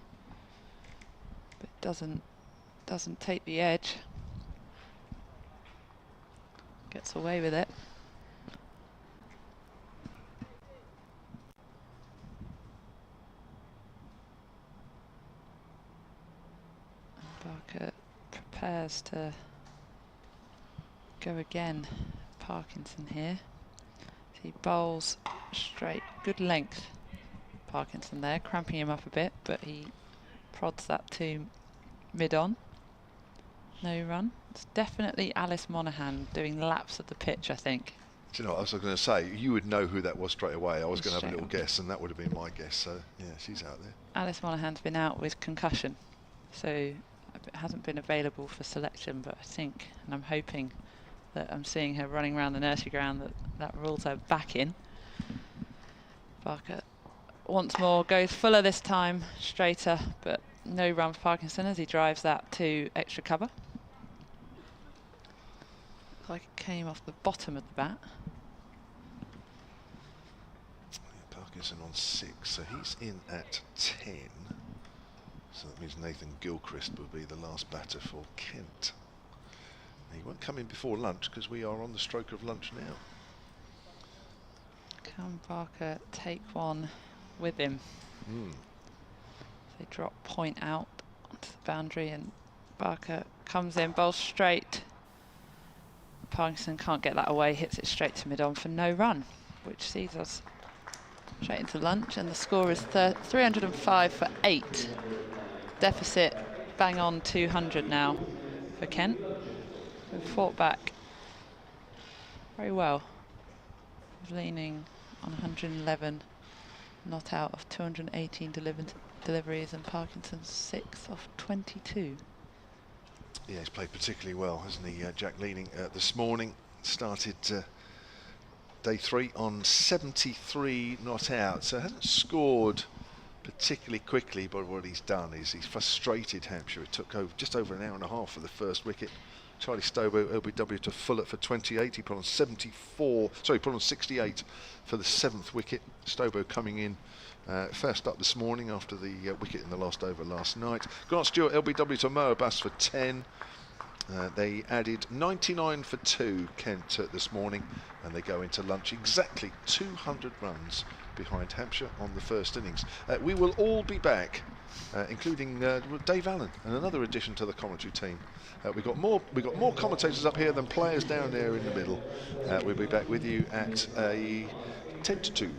but doesn't take the edge. Gets away with it. Barker prepares to go again. Parkinson here. He bowls straight, good length. Parkinson there, cramping him up a bit, but he prods that to mid-on. No run. It's definitely Alice Monaghan doing laps of the pitch, I think. Do you know what I was going to say? You would know who that was straight away. I was going to have a little guess, and that would have been my guess. So, yeah, she's out there. Alice Monaghan's been out with concussion, so it hasn't been available for selection, but I think, and I'm hoping that I'm seeing her running around the nursery ground, that rules her back in. Barker once more goes fuller this time, straighter, but no run for Parkinson as he drives that to extra cover. Looks like it came off the bottom of the bat. Yeah, Parkinson on 6, so he's in at 10. So that means Nathan Gilchrist will be the last batter for Kent. He won't come in before lunch because we are on the stroke of lunch now. Can Barker take one with him? They drop point out onto the boundary and Barker comes in, bowls straight. Parkinson can't get that away, hits it straight to mid-on for no run, which sees us straight into lunch, and the score is 305 for 8. Deficit bang on 200 now for Kent. We've fought back very well. Leaning on 111, not out of 218 deliveries, and Parkinson's 6 off 22. Yeah, he's played particularly well, hasn't he, Jack Leaning? This morning started day 3 on 73 not out, so hasn't scored particularly quickly, but what he's done is he's frustrated Hampshire. It took just over an hour and a half for the first wicket. Charlie Stobo, LBW to Fullett for 28. He put on 68 for the 7th wicket. Stobo coming in first up this morning after the wicket in the last over last night. Grant Stewart, LBW to Mo Abbas for 10. They added 99 for 2, Kent, this morning, and they go into lunch exactly 200 runs behind Hampshire on the first innings. We will all be back, including Dave Allen and another addition to the commentary team. We've got more commentators up here than players down there in the middle. We'll be back with you at a 10 to 2.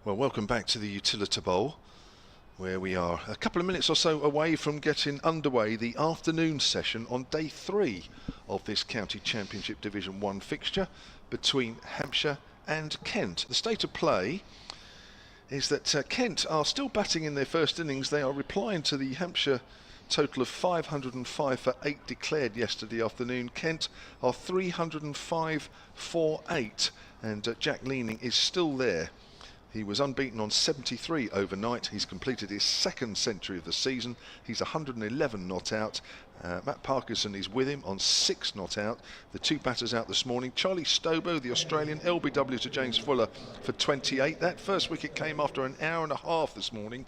Well, welcome back to the Utilita Bowl, where we are a couple of minutes or so away from getting underway the afternoon session on day 3 of this County Championship Division 1 fixture between Hampshire and Kent. The state of play is that Kent are still batting in their first innings. They are replying to the Hampshire total of 505 for 8 declared yesterday afternoon. Kent are 305 for 8, and Jack Leaning is still there. He was unbeaten on 73 overnight. He's completed his 2nd century of the season. He's 111 not out. Matt Parkinson is with him on 6 not out. The 2 batters out this morning. Charlie Stobo, the Australian, LBW to James Fuller for 28. That first wicket came after an hour and a half this morning.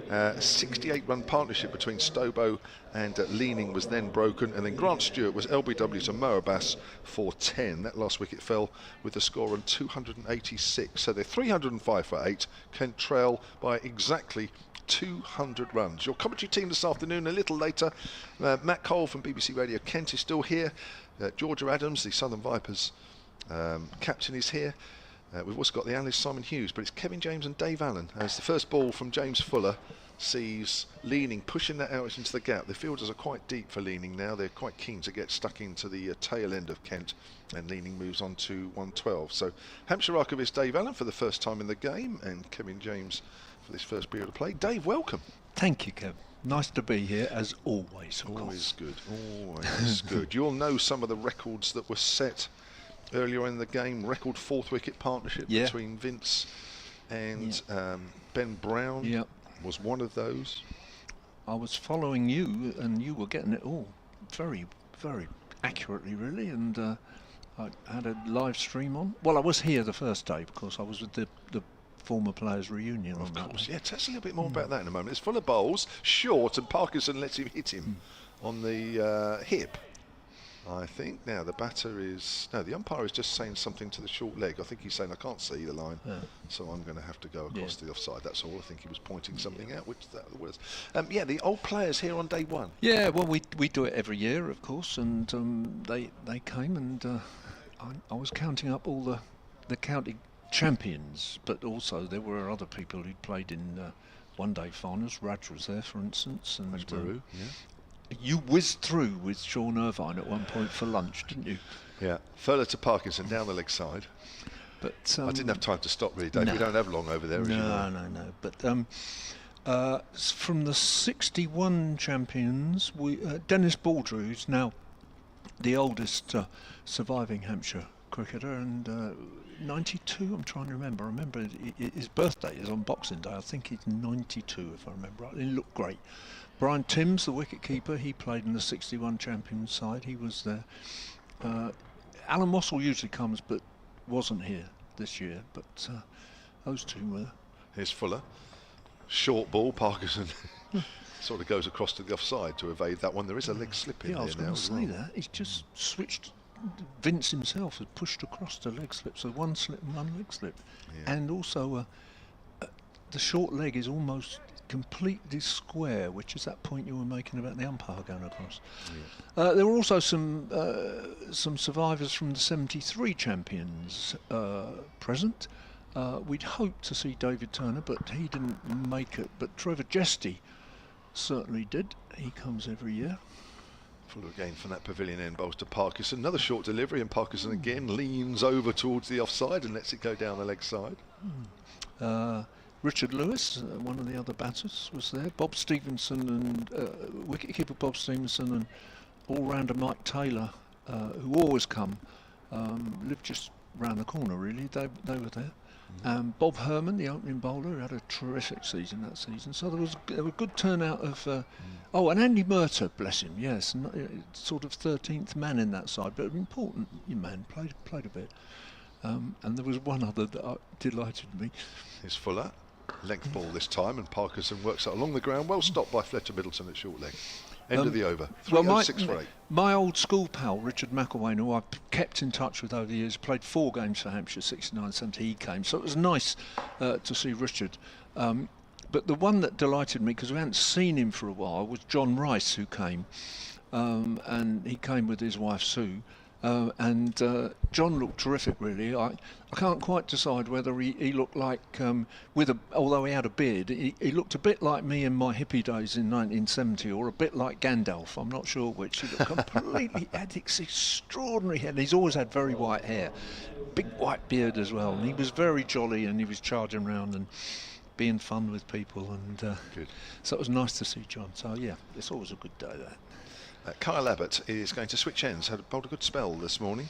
A 68-run partnership between Stobo and Leaning was then broken, and then Grant Stewart was LBW to Mo Abbas for 10. That last wicket fell with the score on 286. So they're 305 for 8. Kent trail by exactly 200 runs. Your commentary team this afternoon, a little later, Matt Cole from BBC Radio Kent is still here. Georgia Adams, the Southern Vipers captain, is here. We've also got the analyst Simon Hughes, but it's Kevin James and Dave Allen as the first ball from James Fuller sees Leaning pushing that out into the gap. The fielders are quite deep for Leaning now. They're quite keen to get stuck into the tail end of Kent, and Leaning moves on to 112. So Hampshire archivist Dave Allen for the first time in the game, and Kevin James for this first period of play. Dave, welcome. Thank you, Kev. Nice to be here as always. Always good. Always good. You'll know some of the records that were set earlier in the game. Record 4th wicket partnership between Vince and Ben Brown was one of those. I was following you, and you were getting it all very, very accurately, really. And I had a live stream on. Well, I was here the first day because I was with the former players' reunion. Of course, yeah. Tell us a little bit more about that in a moment. It's full of bowls, short, and Parkinson lets him hit him on the hip, I think. Now the batter is... No, the umpire is just saying something to the short leg. I think he's saying, I can't see the line, so I'm going to have to go across to the offside. That's all. I think he was pointing something out, which that was. The old players here on day 1. Yeah, well, we do it every year, of course, and they came, and I was counting up all the county champions, but also there were other people who'd played in one-day finals. Raj was there, for instance, and you whizzed through with Sean Irvine at one point for lunch, didn't you? Yeah, further to Parkinson down the leg side. But I didn't have time to stop, really, Dave. We don't have long over there, as you know. No. But from the 61 champions, Dennis Baldry, who's now the oldest surviving Hampshire cricketer, and 92, I'm trying to remember. I remember his birthday is on Boxing Day. I think he's 92, if I remember right. He looked great. Brian Timms, the wicket-keeper, he played in the 61 champions side. He was there. Alan Mossel usually comes, but wasn't here this year. But those two were. Here's Fuller. Short ball. Parkinson sort of goes across to the offside to evade that one. There is a leg slip in there now. I was going to say that. He's just switched. Vince himself has pushed across the leg slip, so one slip and one leg slip. And also the short leg is almost completely square, which is that point you were making about the umpire going across. There were also some survivors from the 73 champions present. We'd hoped to see David Turner, but he didn't make it. But Trevor Jesty certainly did. He comes every year. Fuller again from that pavilion end, bowls to Parkinson. Another short delivery, and Parkinson again leans over towards the offside and lets it go down the leg side. Richard Lewis, one of the other batters, was there. Bob Stevenson and wicketkeeper Bob Stevenson and all-rounder Mike Taylor, who always come, lived just round the corner really. They were there. Bob Herman, the opening bowler, who had a terrific season that season. So there was a good turnout of. And Andy Murtagh, bless him, yes, sort of 13th man in that side, but an important man, played a bit. And there was one other that delighted me. Here's Fuller. Length ball this time, and Parkinson works out along the ground. Well stopped by Fletcher Middleton at short leg. End of the over. 306 for 8. My old school pal Richard McElwain, who I've kept in touch with over the years, played 4 games for Hampshire, 69, 70. He came, so it was nice to see Richard. But the one that delighted me, because we hadn't seen him for a while, was John Rice, who came, and he came with his wife Sue. And John looked terrific, really. I can't quite decide whether he looked like, although he had a beard, he looked a bit like me in my hippie days in 1970, or a bit like Gandalf. I'm not sure which. He looked completely, had extraordinary hair. And he's always had very white hair, big white beard as well. And he was very jolly, and he was charging around and being fun with people. And good. So it was nice to see John. So yeah, it's always a good day, that. Kyle Abbott is going to switch ends. Bowled a good spell this morning.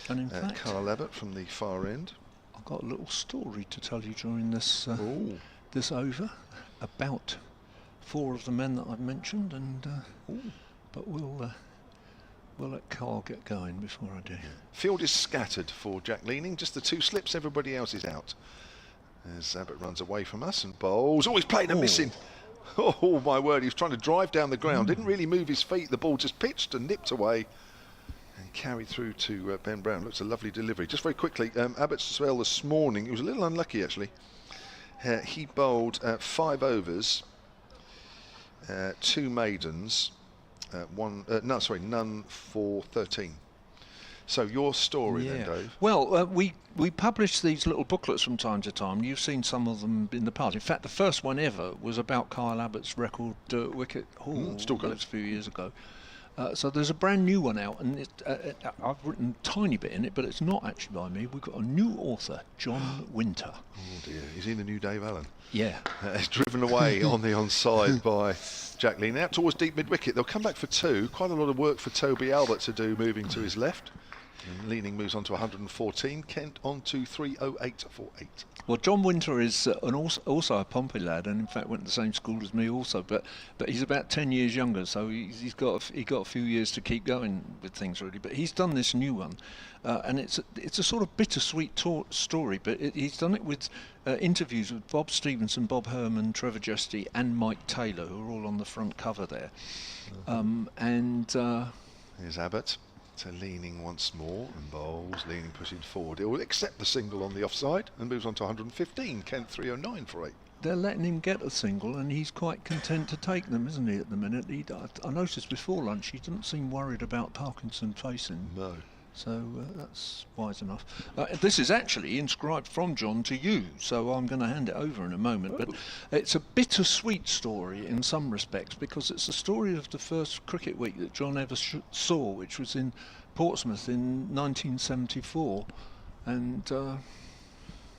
And in fact, Kyle Abbott from the far end. I've got a little story to tell you during this this over about 4 of the men that I've mentioned, and but we'll let Carl get going before I do. Field is scattered for Jack Leaning. Just the 2 slips. Everybody else is out. As Abbott runs away from us and bowls. Oh, he's playing and missing. Oh my word, he was trying to drive down the ground, didn't really move his feet, the ball just pitched and nipped away and carried through to Ben Brown. Looks a lovely delivery. Just very quickly, Abbott's spell this morning, he was a little unlucky actually. He bowled 5 overs, 2 maidens, none for 13. So your story then, Dave? Well, we publish these little booklets from time to time. You've seen some of them in the past. In fact, the first one ever was about Kyle Abbott's record wicket haul. Still goes. That's a few years ago. So there's a brand new one out, and I've written a tiny bit in it, but it's not actually by me. We've got a new author, John Winter. Oh dear, he's in the new Dave Allen. Yeah. He's driven away on the onside by Jack Leaning out towards deep mid-wicket. They'll come back for 2. Quite a lot of work for Toby Albert to do, moving to his left. And Leaning moves on to 114. Kent on to 308 for 8. Well, John Winter is also a Pompey lad, and in fact went to the same school as me also. But he's about 10 years younger, so he got a few years to keep going with things really. But he's done this new one, and it's a sort of bittersweet story. But he's done it with interviews with Bob Stevenson, Bob Herman, Trevor Jesty, and Mike Taylor, who are all on the front cover there. Here's Abbott. To Leaning once more and bowls. Leaning pushing forward. He will accept the single on the offside and moves on to 115. Kent 309 for 8. They're letting him get a single, and he's quite content to take them, isn't he, at the minute? I noticed before lunch he didn't seem worried about Parkinson facing. No. So that's wise enough. This is actually inscribed from John to you, so I'm going to hand it over in a moment. But it's a bittersweet story in some respects, because it's the story of the first cricket week that John ever saw, which was in Portsmouth in 1974. And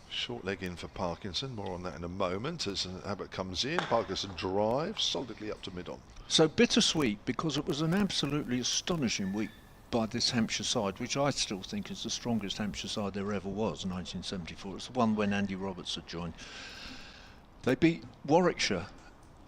short leg in for Parkinson. More on that in a moment as Abbott comes in. Parkinson drives solidly up to mid-on. So bittersweet because it was an absolutely astonishing week by this Hampshire side, which I still think is the strongest Hampshire side there ever was, 1974. It's the one when Andy Roberts had joined. They beat Warwickshire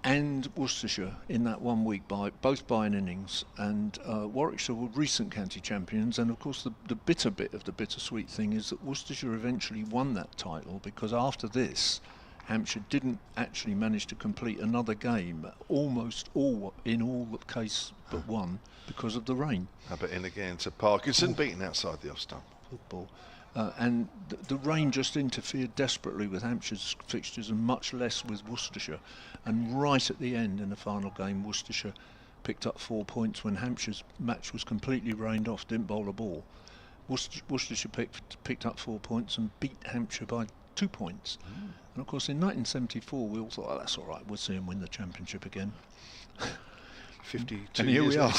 and Worcestershire in that 1 week both by an innings, and Warwickshire were recent county champions, and of course the bitter bit of the bittersweet thing is that Worcestershire eventually won that title, because after this Hampshire didn't actually manage to complete another game, almost all in all the case but one, because of the rain. Abbott in again to Parkinson, beaten outside the off stump. Football. And the rain just interfered desperately with Hampshire's fixtures, and much less with Worcestershire. And right at the end in the final game, Worcestershire picked up 4 points when Hampshire's match was completely rained off, didn't bowl a ball. Worcestershire picked up 4 points and beat Hampshire by 2 points. And of course in 1974 we all thought, oh, that's all right, we'll see him win the championship again. 52 and here years we are.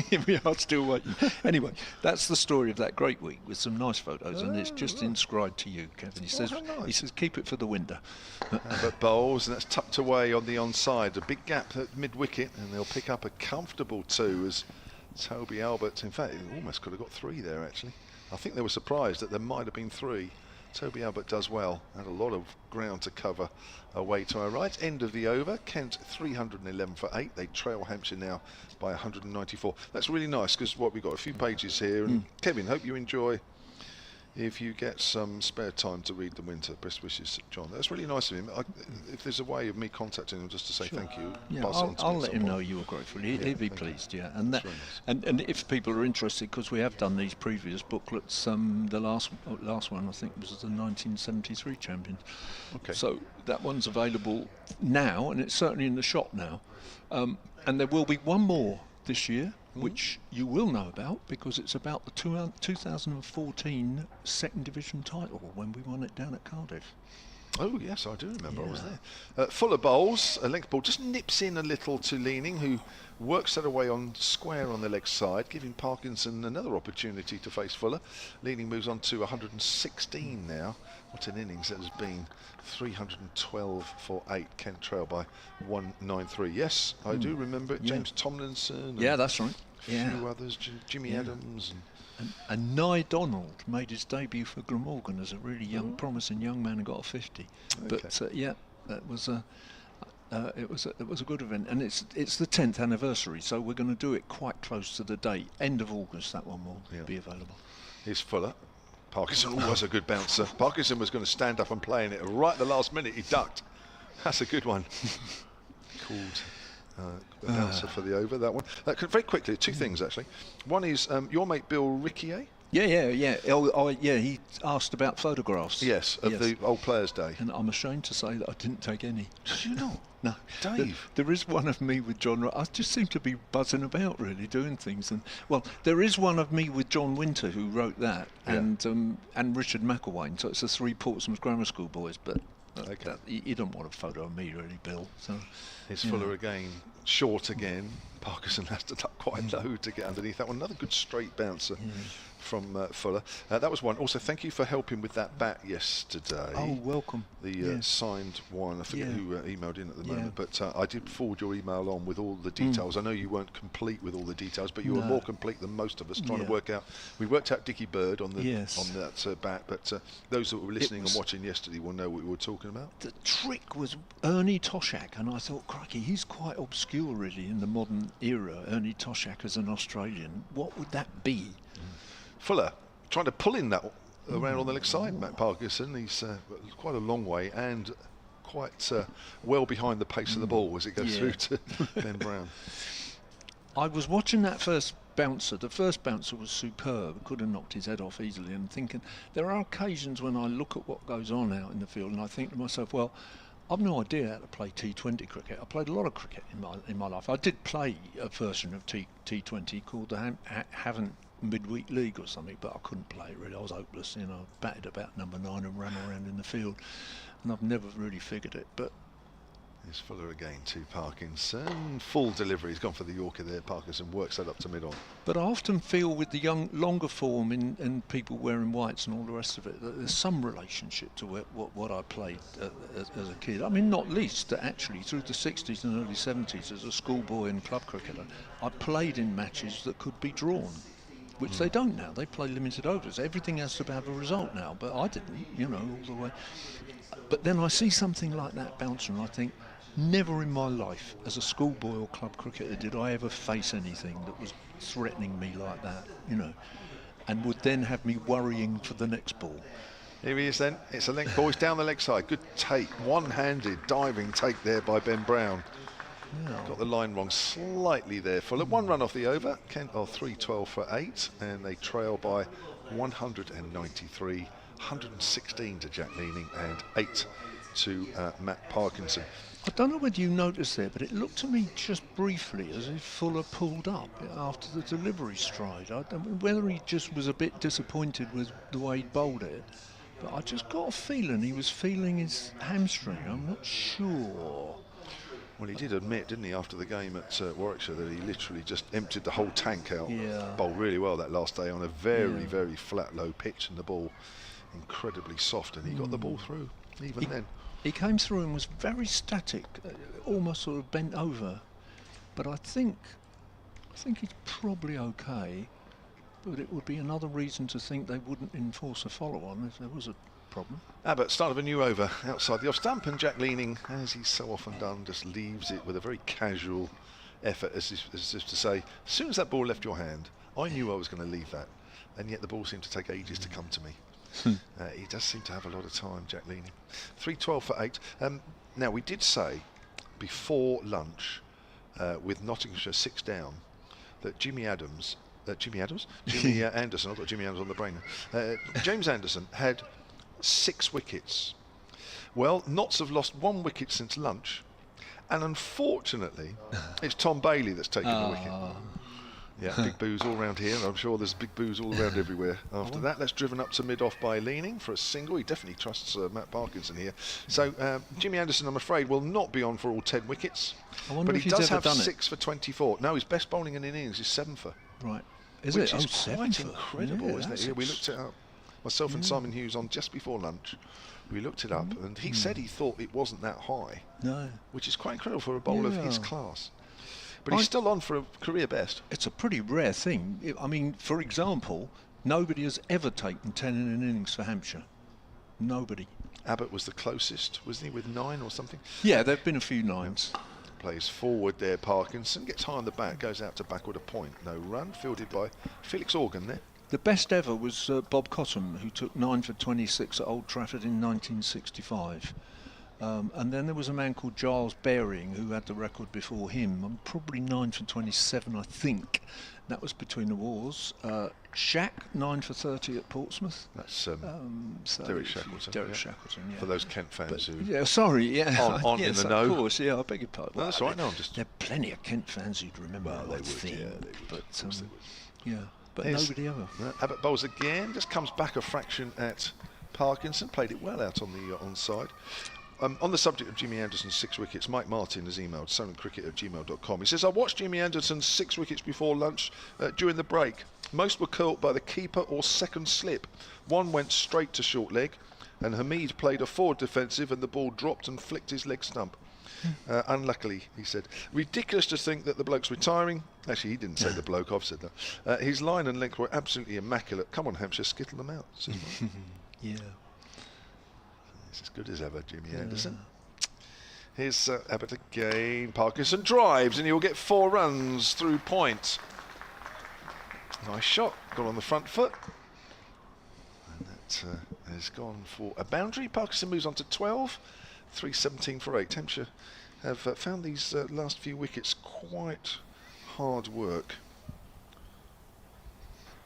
Here we are, still waiting. Anyway, that's the story of that great week, with some nice photos, and it's just inscribed to you, Kevin. He says, keep it for the window. Abbott bowls, and that's tucked away on the onside. A big gap at mid-wicket, and they'll pick up a comfortable 2 as Toby Albert, in fact, he almost could have got 3 there actually. I think they were surprised that there might have been 3. Toby Albert does well, had a lot of ground to cover away to our right. End of the over, Kent 311 for 8. They trail Hampshire now by 194. That's really nice, because we've got a few pages here, and Kevin, hope you enjoy if you get some spare time to read the Winter. Best wishes, John. That's really nice of him. If there's a way of me contacting him just to say thank you, yeah, pass it on to I'll me let him know you were grateful. He'd be pleased, yeah. And that, and if people are interested, because we have done these previous booklets, the last one I think was the 1973 champions. Okay. So that one's available now, and it's certainly in the shop now. And there will be one more this year. which you will know about because it's about the 2014 second division title when we won it down at Cardiff. Oh yes, I do remember. I was there. Fuller bowls, a length ball, just nips in a little to Leaning, who works that away on square on the leg side, giving Parkinson another opportunity to face Fuller. Leaning moves on to 116 now. What an innings it has been. 312 for 8. Kent trail by 193. Yes, I do remember it. James Tomlinson. Yeah, that's right. A few others. Jimmy Adams. And Nye Donald made his debut for Glamorgan as a really young, promising young man and got a 50. Okay. But that was it was a good event, and it's the 10th anniversary, so we're going to do it quite close to the date. End of August, that one will be available. Here's Fuller. Parkinson was a good bouncer. Parkinson was going to stand up and play in it. Right at the last minute, he ducked. That's a good one. Called a bouncer for the over, that one. Very quickly, two things actually. One is your mate Bill Rickier. Yeah. He asked about photographs. Yes, of the Old Players' Day. And I'm ashamed to say that I didn't take any. Did you not? No. Dave. There is one of me with John. I just seem to be buzzing about, really, doing things. And well, there is one of me with John Winter, who wrote that, and Richard McElwain. So it's the 3 Portsmouth Grammar School boys. But you don't want a photo of me, really, Bill. So here's Fuller again, short again. Parkinson has to duck quite low to get underneath that one. Another good straight bouncer from Fuller. That was one. Also, thank you for helping with that bat yesterday. Oh, welcome. The signed one. I forget who emailed in at the moment, but I did forward your email on with all the details. I know you weren't complete with all the details, but you were more complete than most of us trying to work out. We worked out Dickie Bird on the on that bat, but those that were listening and watching yesterday will know what we were talking about. The trick was Ernie Toshak, and I thought, crikey, he's quite obscure really in the modern era. Ernie Toshak as an Australian, what would that be? Fuller trying to pull in that around on the leg side. Matt Parkinson, he's quite a long way and quite well behind the pace of the ball as it goes through to Ben Brown. I was watching that first bouncer. The first bouncer was superb. Could have knocked his head off easily. And thinking, there are occasions when I look at what goes on out in the field and I think to myself, well, I've no idea how to play T20 cricket. I played a lot of cricket in my life. I did play a version of T20 called the Haven't Midweek League or something, but I couldn't play it really. I was hopeless, I batted about number 9 and ran around in the field, and I've never really figured it. But here's Fuller again to Parkinson. Full delivery. He's gone for the Yorker there. Parkinson works that up to mid-on. But I often feel with the longer form and people wearing whites and all the rest of it, that there's some relationship to what I played as a kid. I mean, not least that actually through the 60s and early 70s as a schoolboy and club cricketer, I played in matches that could be drawn, which they don't now. They play limited overs. Everything has to have a result now, but I didn't, all the way. But then I see something like that bouncer and I think, never in my life as a schoolboy or club cricketer did I ever face anything that was threatening me like that, and would then have me worrying for the next ball. Here he is then. It's a length ball. He's down the leg side. Good take. One-handed diving take there by Ben Brown. Got the line wrong slightly there. Fuller. 1 run off the over. Kent are 312 for 8, and they trail by 193, 116 to Jack Leaning, and 8 to Matt Parkinson. I don't know whether you noticed there, but it looked to me just briefly as if Fuller pulled up after the delivery stride. I don't know whether he just was a bit disappointed with the way he bowled it, but I just got a feeling he was feeling his hamstring. I'm not sure. Well, he did admit, didn't he, after the game at Warwickshire, that he literally just emptied the whole tank out. Bowled really well that last day on a very, very flat, low pitch, and the ball incredibly soft, and he got the ball through even then. He came through and was very static, almost sort of bent over. But I think he's probably okay. But it would be another reason to think they wouldn't enforce a follow-on if there was a problem. Abbott, start of a new over outside the off stump, and Jack Leaning, as he's so often done, just leaves it with a very casual effort, as if to say, as soon as that ball left your hand, I knew I was going to leave that, and yet the ball seemed to take ages to come to me. He does seem to have a lot of time, Jack Leaning. 312 for 8. Now, we did say before lunch, with Nottinghamshire 6 down, that Jimmy Anderson, I've got Jimmy Anderson on the brain now. James Anderson had 6 wickets. Well, Notts have lost 1 wicket since lunch, and unfortunately, it's Tom Bailey that's taken the wicket. Yeah, big boos all around here, and I'm sure there's big boos all around everywhere. After that, that's driven up to mid-off by Leaning for a single. He definitely trusts Matt Parkinson here. So Jimmy Anderson, I'm afraid, will not be on for all 10 wickets. But he does have 6 for 24. No, his best bowling in innings is 7 for. Right. Which is quite incredible, isn't it? Yeah, we looked it up. Myself and Simon Hughes on just before lunch. We looked it up, and he said he thought it wasn't that high. No. Which is quite incredible for a bowler of his class. But he's still on for a career best. It's a pretty rare thing. I mean, for example, nobody has ever taken 10 in an innings for Hampshire. Nobody. Abbott was the closest, wasn't he, with 9 or something? Yeah, there have been a few 9s. Plays forward there, Parkinson. Gets high on the bat, goes out to backward a point. No run, fielded by Felix Organ there. The best ever was Bob Cottam, who took 9 for 26 at Old Trafford in 1965. And then there was a man called Giles Baring who had the record before him, probably 9 for 27, I think. That was between the wars. Shack, 9 for 30 at Portsmouth. That's Derek Shackleton. Derek Shackleton, yeah. For those Kent fans who... Yeah, sorry, yeah. On yes, in the know. Of course, yeah, I beg your pardon. No, that's right, no, I'm just... There are plenty of Kent fans who'd remember that thing. Yeah, they would. But, yeah, but nobody ever. Abbott bowls again, just comes back a fraction at Parkinson. Played it well out on the onside. On the subject of Jimmy Anderson's 6 wickets, Mike Martin has emailed solentcricket@gmail.com. He says, I watched Jimmy Anderson's 6 wickets before lunch during the break. Most were caught by the keeper or second slip. One went straight to short leg, and Hamid played a forward defensive and the ball dropped and flicked his leg stump. Unluckily, he said. Ridiculous to think that the bloke's retiring. Actually, he didn't say the bloke, I've said that. His line and length were absolutely immaculate. Come on, Hampshire, skittle them out. Yeah. It's as good as ever, Jimmy Anderson. Here's Abbott again. Parkinson drives and he'll get 4 runs through point. Nice shot. Got on the front foot. And that has gone for a boundary. Parkinson moves on to 12. 317 for 8. Hampshire have found these last few wickets quite hard work.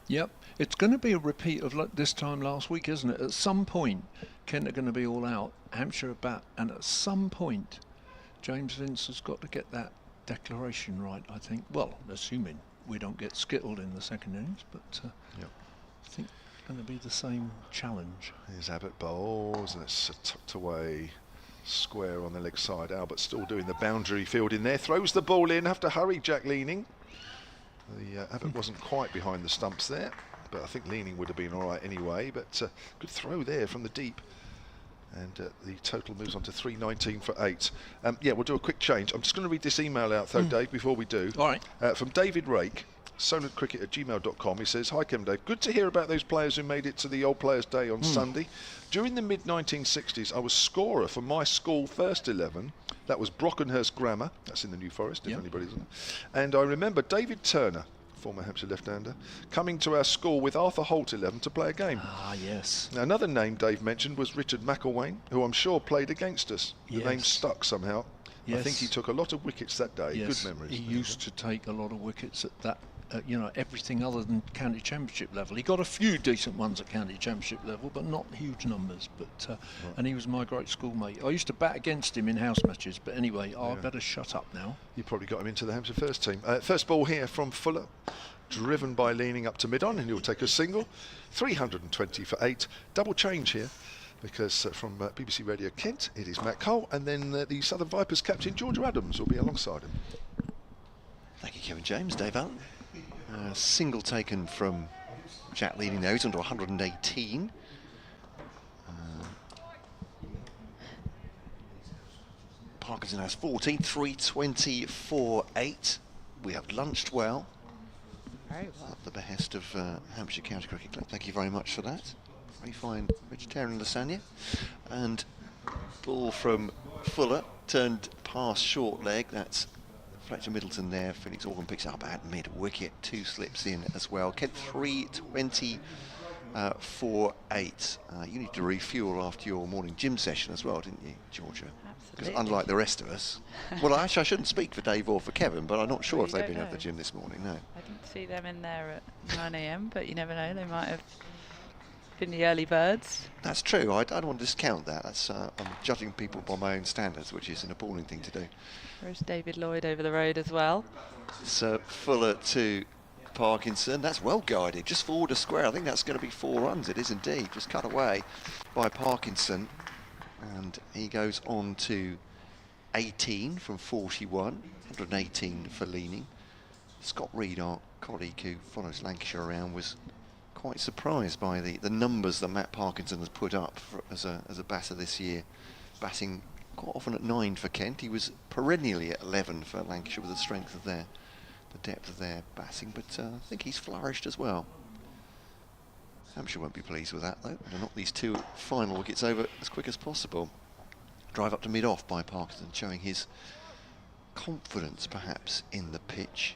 Yep. It's going to be a repeat of this time last week, isn't it? At some point, Kent are going to be all out, Hampshire at bat, and at some point, James Vince has got to get that declaration right, I think. Well, assuming we don't get skittled in the second innings, but I think it's going to be the same challenge. Here's Abbott bowls, and it's tucked away square on the leg side. Albert still doing the boundary field in there, throws the ball in, have to hurry, Jack Leaning. Abbott wasn't quite behind the stumps there, but I think Leaning would have been all right anyway. But good throw there from the deep, and the total moves on to 319 for 8. Yeah, we'll do a quick change. I'm just going to read this email out though, Dave, before we do. All right. From David Rake, solentcricket@gmail.com. He says, hi Kevin Dave, good to hear about those players who made it to the Old Players' Day on Sunday. During the mid-1960s, I was scorer for my school first 11. That was Brockenhurst Grammar. That's in the New Forest, if anybody's on. And I remember David Turner, former Hampshire left-hander, coming to our school with Arthur Holt 11 to play a game. Ah, yes. Now, another name Dave mentioned was Richard McElwain, who I'm sure played against us. The name stuck somehow. Yes. I think he took a lot of wickets that day. Yes. Good memories. He used to take a lot of wickets at that, everything other than county championship level. He got a few decent ones at county championship level, but not huge numbers. But and he was my great schoolmate. I used to bat against him in house matches, but anyway, I better shut up now. You probably got him into the Hampshire first team. First ball here from Fuller, driven by Leaning up to mid-on, and he'll take a single. 320 for 8. Double change here, because from BBC Radio Kent, it is Matt Cole, and then the Southern Vipers captain George Adams will be alongside him. Thank you, Kevin James. Dave Allen. Single taken from Jack Leaning there. He's on to 118. Parkinson has 14. 320 for 8. We have lunched well. Very well. At the behest of Hampshire County Cricket Club. Thank you very much for that. Very fine vegetarian lasagna. And ball from Fuller turned past short leg. That's Fletcher Middleton there. Felix Organ picks up at mid-wicket. 2 slips in as well. Kent 320 for 8. You need to refuel after your morning gym session as well, didn't you, Georgia? Absolutely. Because unlike the rest of us, well, actually I shouldn't speak for Dave or for Kevin, but I'm not sure if they've been at the gym this morning. No. I didn't see them in there at 9 AM, but you never know. They might have been the early birds. That's true. I don't want to discount that. That's I'm judging people by my own standards, which is an appalling thing to do. There's David Lloyd over the road as well. So Fuller to Matt Parkinson. That's well guided, just forward a square. I think that's going to be 4 runs. It is indeed. Just cut away by Parkinson. And he goes on to 18 from 41, 118 for leaning. Scott Reed, our colleague who follows Lancashire around, was quite surprised by the numbers that Matt Parkinson has put up as a batter this year, batting quite often at 9 for Kent. He was perennially at 11 for Lancashire with the strength of the depth of their batting, but I think he's flourished as well. Hampshire won't be pleased with that though. They'll knock these 2 final wickets over as quick as possible. Drive up to mid-off by Parkinson, showing his confidence perhaps in the pitch.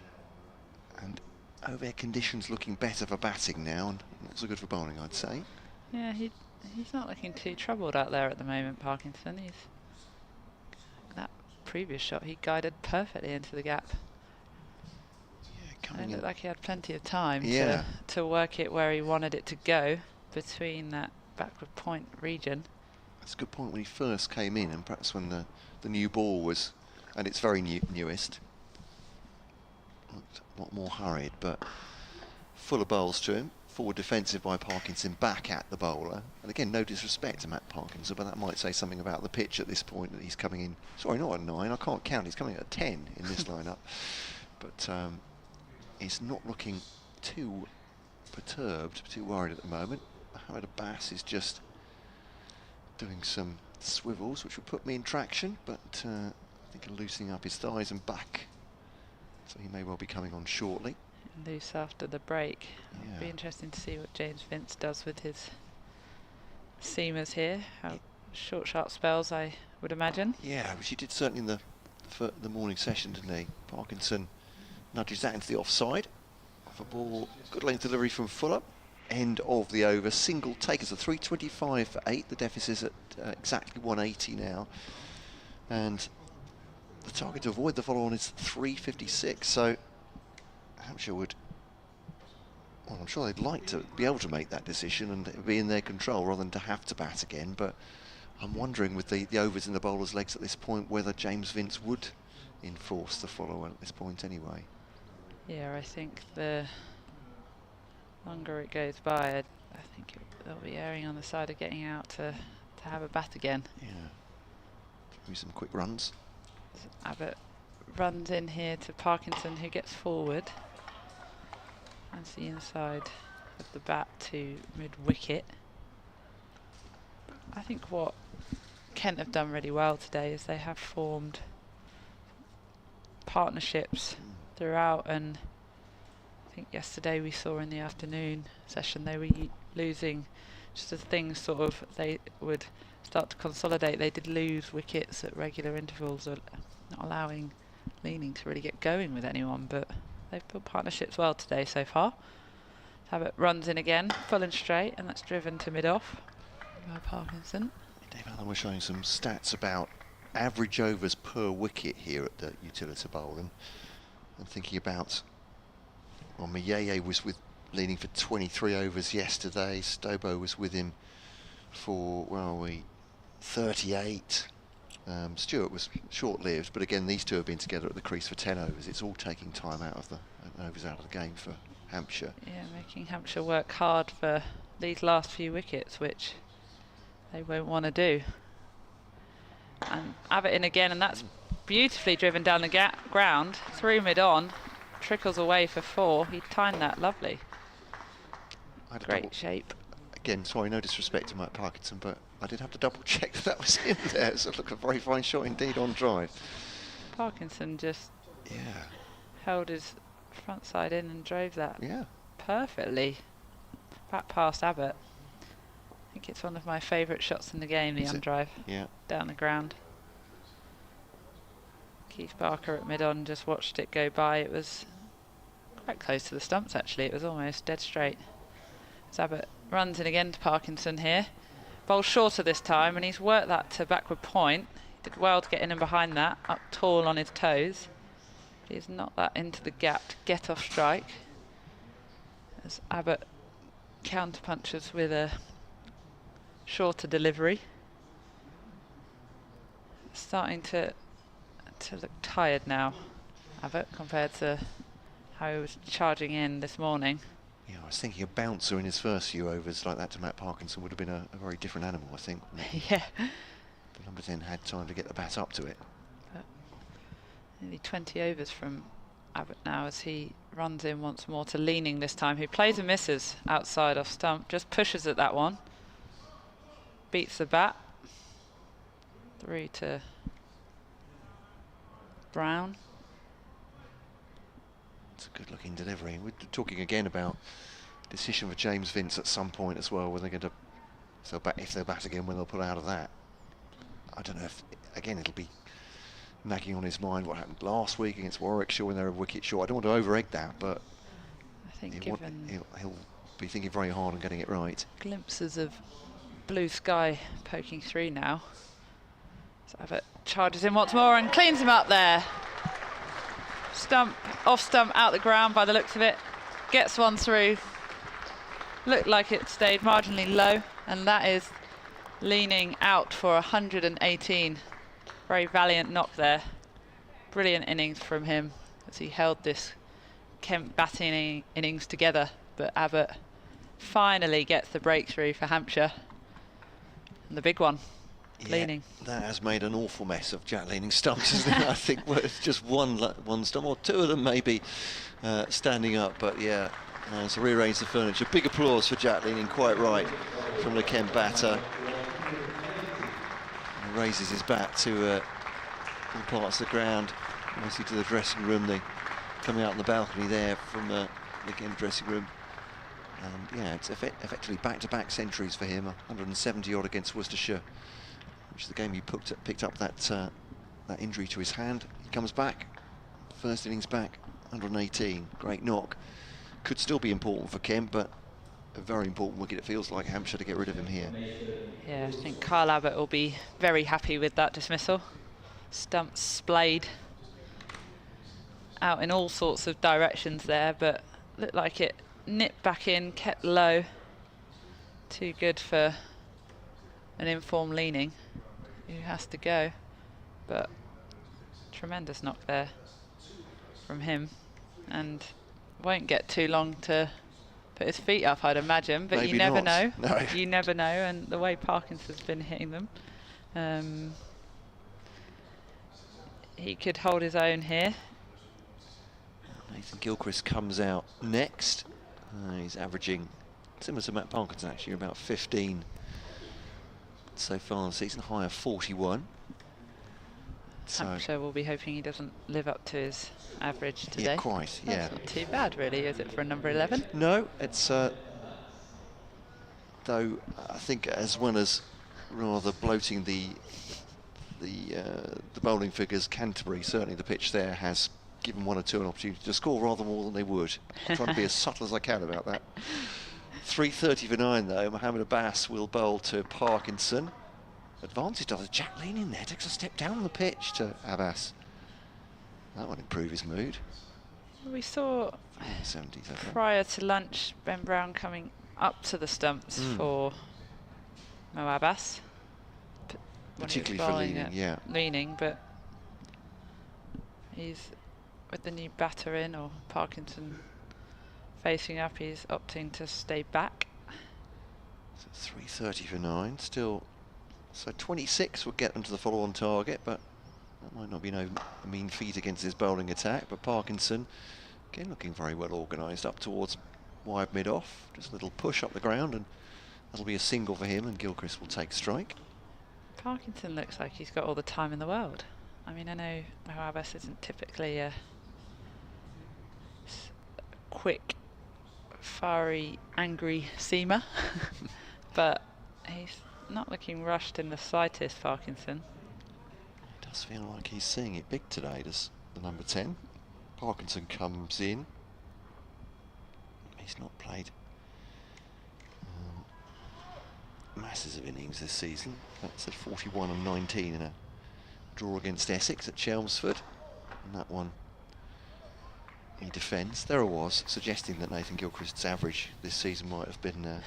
And over conditions looking better for batting now, and not so good for bowling, I'd say. Yeah, he's not looking too troubled out there at the moment, Parkinson. That previous shot he guided perfectly into the gap. Yeah, And it looked like he had plenty of time Yeah. to work it where he wanted it to go between that backward point region. That's a good point when he first came in, and perhaps when the new ball was, and it's very newest. A lot more hurried, but full of bowls to him. Forward defensive by Parkinson, back at the bowler. And again, no disrespect to Matt Parkinson, but that might say something about the pitch at this point, that he's coming in. Sorry, not at 9, I can't count. He's coming at 10 in this lineup. But he's not looking too perturbed, too worried at the moment. Mohamed Abbas is just doing some swivels, which will put me in traction, but I think loosening up his thighs and back. So he may well be coming on shortly. Loose after the break. Yeah. It'll be interesting to see what James Vince does with his seamers here. How short, sharp spells, I would imagine. Yeah, which he did certainly in the morning session, didn't he? Parkinson nudges that into the offside. Off a ball, good length delivery from Fuller. End of the over. Single takers a 325 for 8. The deficit is at exactly 180 now. And the target to avoid the follow-on is 356. So Hampshire would, well, I'm sure they'd like to be able to make that decision and it would be in their control rather than to have to bat again. But I'm wondering with the overs in the bowler's legs at this point whether James Vince would enforce the follow-on at this point anyway. Yeah, I think the longer it goes by, I think they'll be erring on the side of getting out to have a bat again. Yeah. Maybe some quick runs. So Abbott runs in here to Parkinson, who gets forward. That's the inside of the bat to mid-wicket. I think what Kent have done really well today is they have formed partnerships throughout, and I think yesterday we saw in the afternoon session they were losing just as things sort of, they would start to consolidate. They did lose wickets at regular intervals, not allowing leaning to really get going with anyone, but they've built partnerships well today so far. Abbott runs in again, full and straight, and that's driven to mid-off by Parkinson. Dave Allen was showing some stats about average overs per wicket here at the Utilita Bowl, and I'm thinking about, well, Mayeye was with leaning for 23 overs yesterday. Stobo was with him for, where are we, 38. Stewart was short-lived, but again, these two have been together at the crease for 10 overs. It's all taking time out of the game for Hampshire. Yeah, making Hampshire work hard for these last few wickets, which they won't want to do. And Abbott in again, and that's beautifully driven down the ground, through mid-on, trickles away for 4. He timed that lovely. Great shape. Again, sorry, no disrespect to Mike Parkinson, but I did have to double check that was in there. So it looked a very fine shot indeed on drive. Parkinson just held his front side in and drove that perfectly back past Abbott. I think it's one of my favourite shots in the game, the on-drive down the ground. Keith Barker at mid-on just watched it go by. It was quite close to the stumps actually. It was almost dead straight. So Abbott runs in again to Parkinson here. Bowls shorter this time, and he's worked that to backward point. He did well to get in and behind that, up tall on his toes. He's knocked that into the gap to get off strike. As Abbott counter-punches with a shorter delivery. Starting to look tired now, Abbott, compared to how he was charging in this morning. Yeah, I was thinking a bouncer in his first few overs like that to Matt Parkinson would have been a very different animal, I think. Yeah. The number 10 had time to get the bat up to it. But nearly 20 overs from Abbott now as he runs in once more to Leaning this time, who plays and misses outside off stump, just pushes at that one. Beats the bat. 3 to Brown. It's a good looking delivery. We're talking again about decision for James Vince at some point as well, when they're going to, if they'll bat again, when they'll pull out of that. I don't know if, again, it'll be nagging on his mind what happened last week against Warwickshire when they were a wicket short. I don't want to over-egg that, but I think he'll be thinking very hard on getting it right. Glimpses of blue sky poking through now. So Abbott charges in once more and cleans him up there. Stump, off stump, out the ground by the looks of it. Gets one through. Looked like it stayed marginally low, and that is Leaning out for 118. Very valiant knock there. Brilliant innings from him as he held this Kent batting innings together, but Abbott finally gets the breakthrough for Hampshire. And the big one. Yeah, Leaning. that has made an awful mess of Jack Leaning's stumps, isn't it? I think it's just one stump, or two of them maybe standing up, but yeah, so rearrange the furniture. Big applause for Jack Leaning, quite right, from the Kent batter. He raises his bat to all parts of the ground, mostly to the dressing room. Coming out on the balcony there from the Kent dressing room. And yeah, it's effectively back-to-back centuries for him, 170 odd against Worcestershire, which is the game he picked up that injury to his hand. He comes back, first innings back, 118, great knock. Could still be important for Kent, but a very important wicket, it feels like, Hampshire to get rid of him here. Yeah, I think Kyle Abbott will be very happy with that dismissal. Stumps splayed out in all sorts of directions there, but looked like it nipped back in, kept low. Too good for an informed Leaning, who has to go. But tremendous knock there from him, and won't get too long to put his feet up, I'd imagine, but Maybe you never not. know. No. You never know, and the way Parkinson's been hitting them, he could hold his own here. Nathan Gilchrist comes out next. He's averaging, similar to Matt Parkinson actually, about 15 so far this season, high of 41. Hampshire will be hoping he doesn't live up to his average today. Yeah, quite, yeah. That's not too bad, really, is it, for a number 11? No, it's, though, I think as well as rather bloating the bowling figures, Canterbury, certainly the pitch there has given 1 or 2 an opportunity to score rather more than they would. I'm trying to be as subtle as I can about that. 3:30 for 9 though. Mohammed Abbas will bowl to Parkinson. Advantage does Jack Leaning there, takes a step down on the pitch to Abbas. That would improve his mood. We saw 70s, prior to lunch Ben Brown coming up to the stumps for Mo Abbas. Particularly for Leaning, yeah. Leaning, but he's with the new batter in, or Parkinson facing up, he's opting to stay back. So 3:30 for 9, still. So 26 would get them to the follow-on target, but that might not be no mean feat against his bowling attack. But Parkinson, again, looking very well organised up towards wide mid-off. Just a little push up the ground, and that'll be a single for him, and Gilchrist will take strike. Parkinson looks like he's got all the time in the world. I mean, I know Mo Abbas isn't typically a quick, fiery, angry seamer, but he's not looking rushed in the slightest, Parkinson. It does feel like he's seeing it big today, does the number 10. Parkinson comes in. He's not played masses of innings this season. That's at 41 and 19 in a draw against Essex at Chelmsford. And that one he defends. There I was suggesting that Nathan Gilchrist's average this season might have been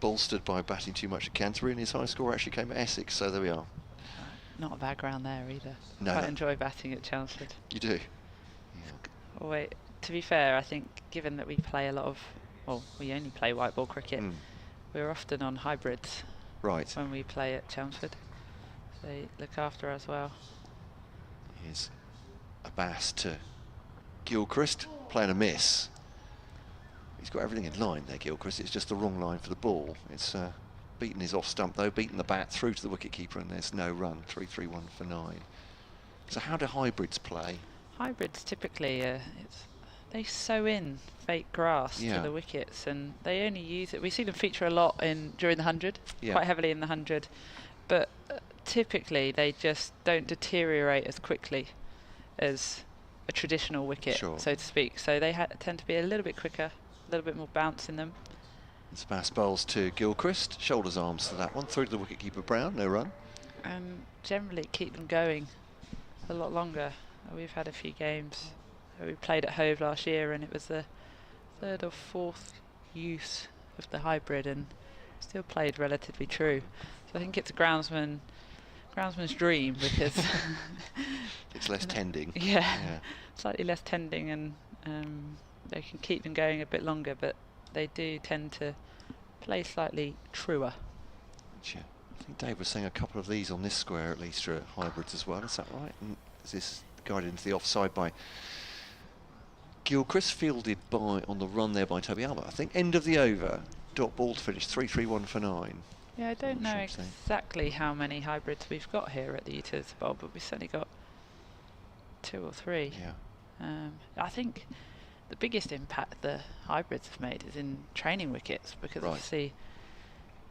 bolstered by batting too much at Canterbury, and his high score actually came at Essex, so there we are. Not a bad ground there either. No, Quite enjoy batting at Chelmsford. You do? Wait, to be fair, I think given that we play a lot of, well, we only play white ball cricket, we're often on hybrids. Right. When we play at Chelmsford. So they look after us well. Here's Abbas to Gilchrist, playing a miss. He's got everything in line there, Gilchrist. It's just the wrong line for the ball. It's beaten his off stump though, beaten the bat through to the wicketkeeper, and there's no run. 3-3-1 for 9. So how do hybrids play? Hybrids typically, they sew in fake grass to the wickets, and they only use it. We see them feature a lot during the 100, quite heavily in the 100, but typically they just don't deteriorate as quickly as a traditional wicket, so to speak. So they tend to be a little bit quicker, a little bit more bounce in them. It's Bass bowls to Gilchrist, shoulders arms to that one, through to the wicketkeeper Brown, no run. And generally keep them going a lot longer. We've had a few games. We played at Hove last year, and it was the 3rd or 4th use of the hybrid, and still played relatively true. So I think it's a groundsman's dream, because it's less tending. Yeah, slightly less tending, and they can keep them going a bit longer, but they do tend to play slightly truer. Gotcha. I think Dave was saying a couple of these on this square at least are hybrids as well. Is that right? And is this guided into the offside by Gilchrist, fielded on the run there by Toby Albert. I think end of the over. Dot ball to finish 3-3-1 for 9. Yeah, I don't know exactly how many hybrids we've got here at the Utilita Bowl, but we've certainly got 2 or 3. Yeah. I think the biggest impact the hybrids have made is in training wickets, because obviously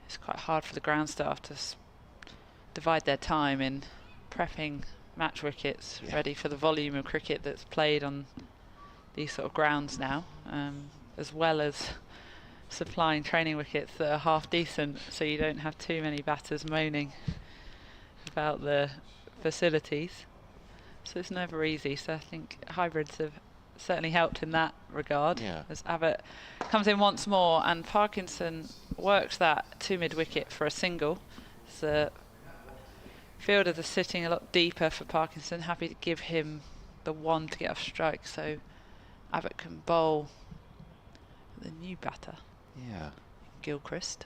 it's quite hard for the ground staff to divide their time in prepping match wickets ready for the volume of cricket that's played on these sort of grounds now, as well as supplying training wickets that are half decent, so you don't have too many batters moaning about the facilities. So it's never easy. So I think hybrids have certainly helped in that regard. As Abbott comes in once more, and Parkinson works that to mid-wicket for a single. So fielders are sitting a lot deeper for Parkinson, happy to give him the one to get off strike, so Abbott can bowl the new batter. Gilchrist.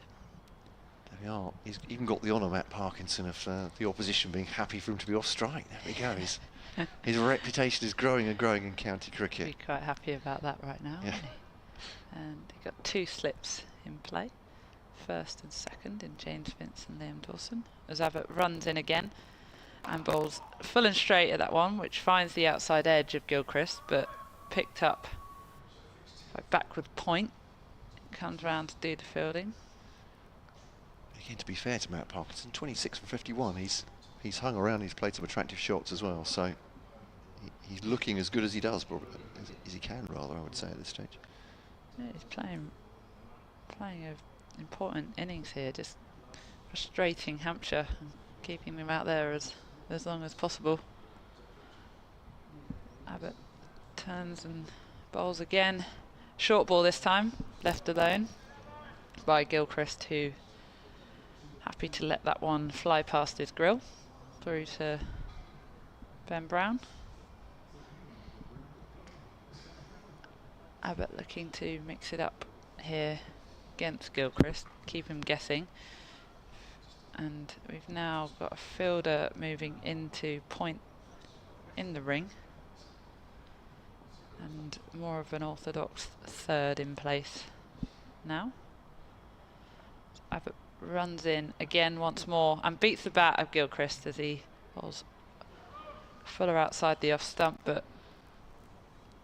There we are. He's even got the honour, Matt Parkinson, of the opposition being happy for him to be off strike. There we go. His reputation is growing and growing in county cricket. He's quite happy about that right now, isn't he? And he got 2 slips in play, 1st and 2nd in James Vince and Liam Dawson, as Abbott runs in again and bowls full and straight at that one, which finds the outside edge of Gilchrist, but picked up by backward point. Comes round to do the fielding. Again, to be fair to Matt Parkinson, 26 for 51. He's hung around. He's played some attractive shots as well. So he's looking as good as he does, probably, as he can, rather, I would say, at this stage. Yeah, he's playing an important innings here, just frustrating Hampshire and keeping them out there as long as possible. Abbott turns and bowls again. Short ball this time, left alone by Gilchrist, who happy to let that one fly past his grill through to Ben Brown. Abbott looking to mix it up here against Gilchrist, keep him guessing. And we've now got a fielder moving into point in the ring, and more of an orthodox 3rd in place now. Abbott runs in again once more and beats the bat of Gilchrist as he bowls fuller outside the off stump, but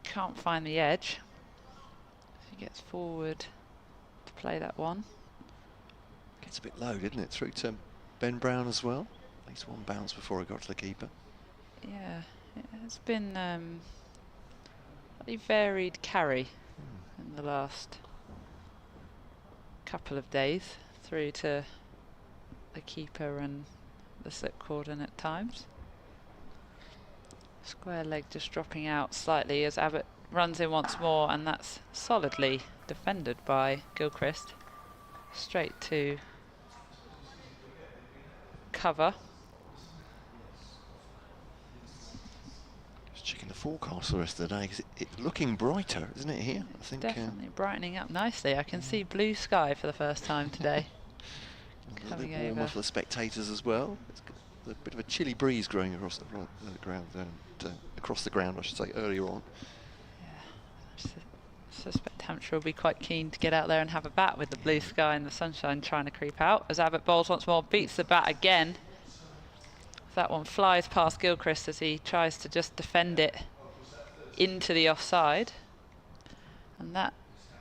can't find the edge. He gets forward to play that one. Gets a bit low, didn't it? Through to Ben Brown as well. At least one bounce before he got to the keeper. Yeah, it's been a varied carry in the last couple of days, through to the keeper and the slip cordon at times. Square leg just dropping out slightly as Abbott runs in once more, and that's solidly defended by Gilchrist. Straight to cover. Just check checking the forecast for the rest of the day, because it's looking brighter, isn't it, here? I think Definitely brightening up nicely. I can see blue sky for the first time today. a little bit warmer for the spectators as well. It's got a bit of a chilly breeze growing across the ground, across the ground, I should say, earlier on. Yeah, I suspect Hampshire will be quite keen to get out there and have a bat with the blue sky and the sunshine trying to creep out. As Abbott bowls once more, beats the bat again. That one flies past Gilchrist as he tries to just defend it into the offside. And that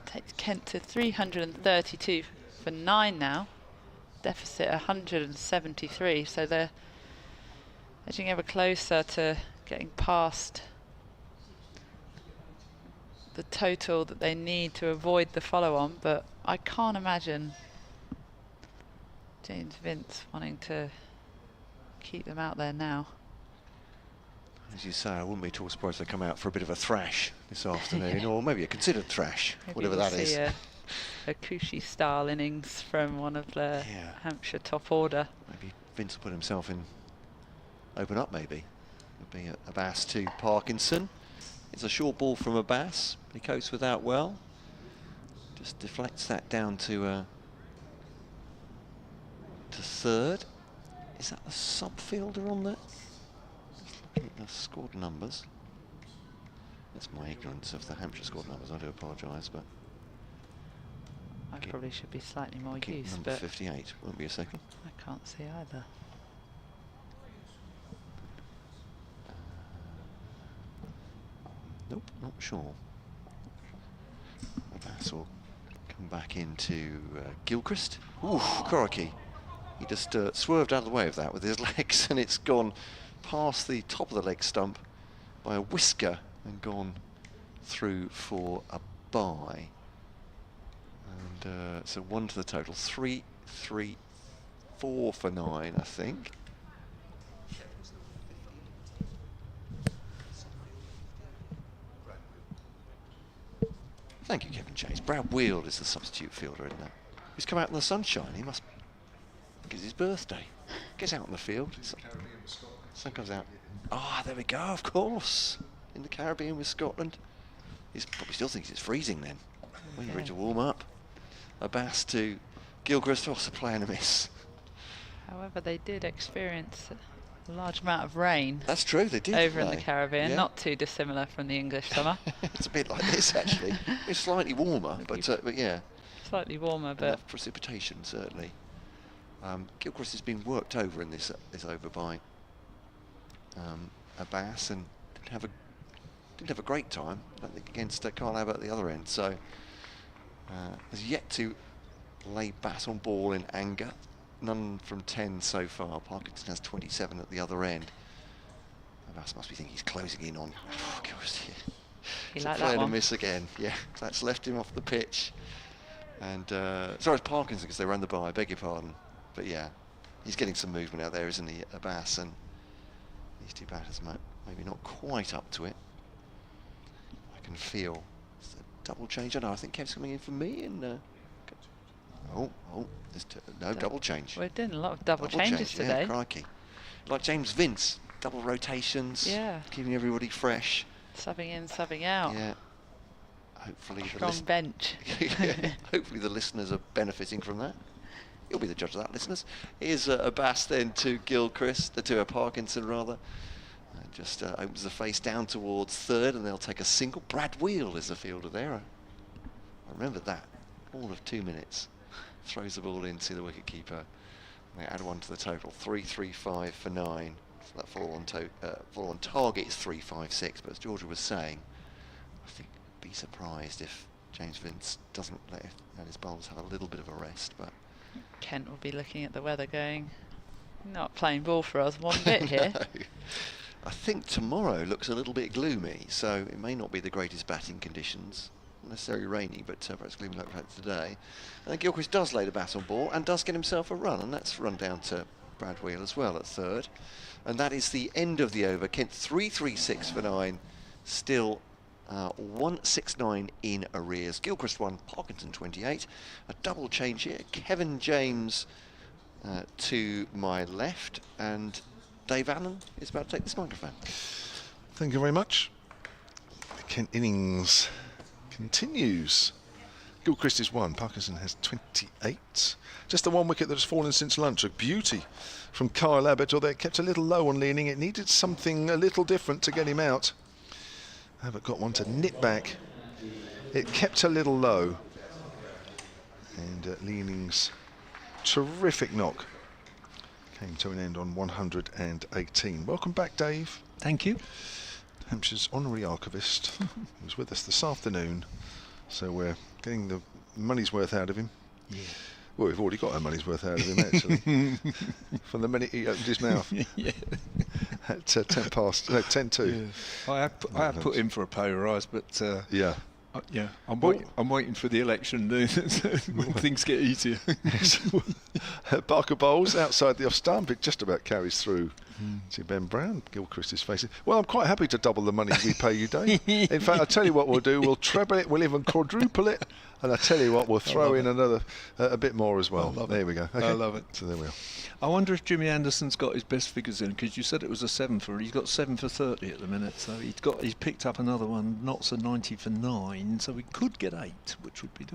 takes Kent to 332 for 9 now. Deficit 173, so they're edging ever closer to getting past the total that they need to avoid the follow-on, but I can't imagine James Vince wanting to keep them out there now. As you say, I wouldn't be at all surprised if they come out for a bit of a thrash this afternoon, or maybe a considered thrash, Maybe whatever we'll that is. A Cushy-style innings from one of the Hampshire top order. Maybe Vince will put himself in, open up maybe. It'll be a Abbas to Parkinson. It's a short ball from Abbas, but he copes with that well. Just deflects that down to third. Is that the sub-fielder on there? Just looking at the squad numbers. That's my ignorance of the Hampshire squad numbers, I do apologise, but... I probably should be slightly more used, number but 58, won't be a second. I can't see either. Nope, not sure. Abbas will come back into Gilchrist. Ooh, crikey. He just swerved out of the way of that with his legs, and it's gone past the top of the leg stump by a whisker and gone through for a bye. And so 1 to the total. 3, 3, 4 for 9, I think. Thank you, Kevin Chase. Brad Weald is the substitute fielder in that. He's come out in the sunshine. He must... It's his birthday. Gets out in the field. Sun comes out. Ah, there we go, of course. In the Caribbean with Scotland. He probably still thinks it's freezing then. When you're ready to warm up. Abbas to Gilchrist, also playing a miss. However, they did experience a large amount of rain. That's true, they did. Over in the Caribbean, not too dissimilar from the English summer. It's a bit like this, actually. It's slightly warmer, but yeah. Slightly warmer, but enough precipitation, certainly. Gilchrist has been worked over in this over by Abbas, and didn't have a great time, I don't think, against Carl Abbott at the other end. So has yet to lay bat on ball in anger. None from 10 so far. Parkinson has 27 at the other end. Abbas must be thinking he's closing in on. Oh, Gilchrist, yeah. He like playing that a one. miss again. Yeah, that's left him off the pitch. And sorry, it's Parkinson because they ran the bye. I beg your pardon. But yeah, he's getting some movement out there, isn't he, Abbas? And these two batters maybe not quite up to it. I can feel it's a double change. I know. I think Kev's coming in for me. And there's no double change. We're doing a lot of double changes today. Yeah, crikey. Like James Vince, double rotations. Yeah. Keeping everybody fresh. Subbing in, subbing out. Yeah. Hopefully strong bench. Yeah, hopefully the listeners are benefiting from that. You'll be the judge of that, listeners. Here's Abbas then to Gilchrist, to Parkinson rather. Just opens the face down towards third, and they'll take a single. Brad Weald is the fielder there. I remember that. All of 2 minutes. Throws the ball into the wicketkeeper. They add 1 to the total. 3-3-5 for 9. So that fall on target is 3-5-6. But as Georgia was saying, I think be surprised if James Vince doesn't let his bowlers have a little bit of a rest. But Kent will be looking at the weather going, not playing ball for us one bit here. No. I think tomorrow looks a little bit gloomy, so it may not be the greatest batting conditions. Not necessarily rainy, but perhaps gloomy like that today. And Gilchrist does lay the bat on ball and does get himself a run, and that's run down to Brad Weald as well at third. And that is the end of the over. Kent 3-3-6 for 9, still 169 in arrears. Gilchrist 1, Parkinson 28. A double change here. Kevin James to my left, and Dave Allen is about to take this microphone. Thank you very much. The Kent innings continues. Gilchrist is 1, Parkinson has 28. Just the one wicket that has fallen since lunch. A beauty from Kyle Abbott, although it kept a little low on leaning. It needed something a little different to get him out. Abbott got one to nip back. It kept a little low. And Leaning's terrific knock came to an end on 118. Welcome back, Dave. Thank you. Hampshire's honorary archivist. He was with us this afternoon, so we're getting the money's worth out of him. Yeah. Well, we've already got our money's worth out of him, actually. From the minute he opened his mouth. Yeah. At 10 to. Yeah. I have put in for a pay rise, but yeah. I'm waiting for the election when things get easier. Barker bowls outside the off stump. It just about carries through to Ben Brown. Gilchrist is facing. Well, I'm quite happy to double the money we pay you, Dave. In fact, I'll tell you what we'll do. We'll treble it. We'll even quadruple it. And I tell you what, we'll throw in another a bit more as well. There we go. Okay. I love it. So there we are. I wonder if Jimmy Anderson's got his best figures in, because you said it was a 7 for. He's got 7 for 30 at the minute, so he's picked up another one, not so 90 for 9, so he could get 8, which would be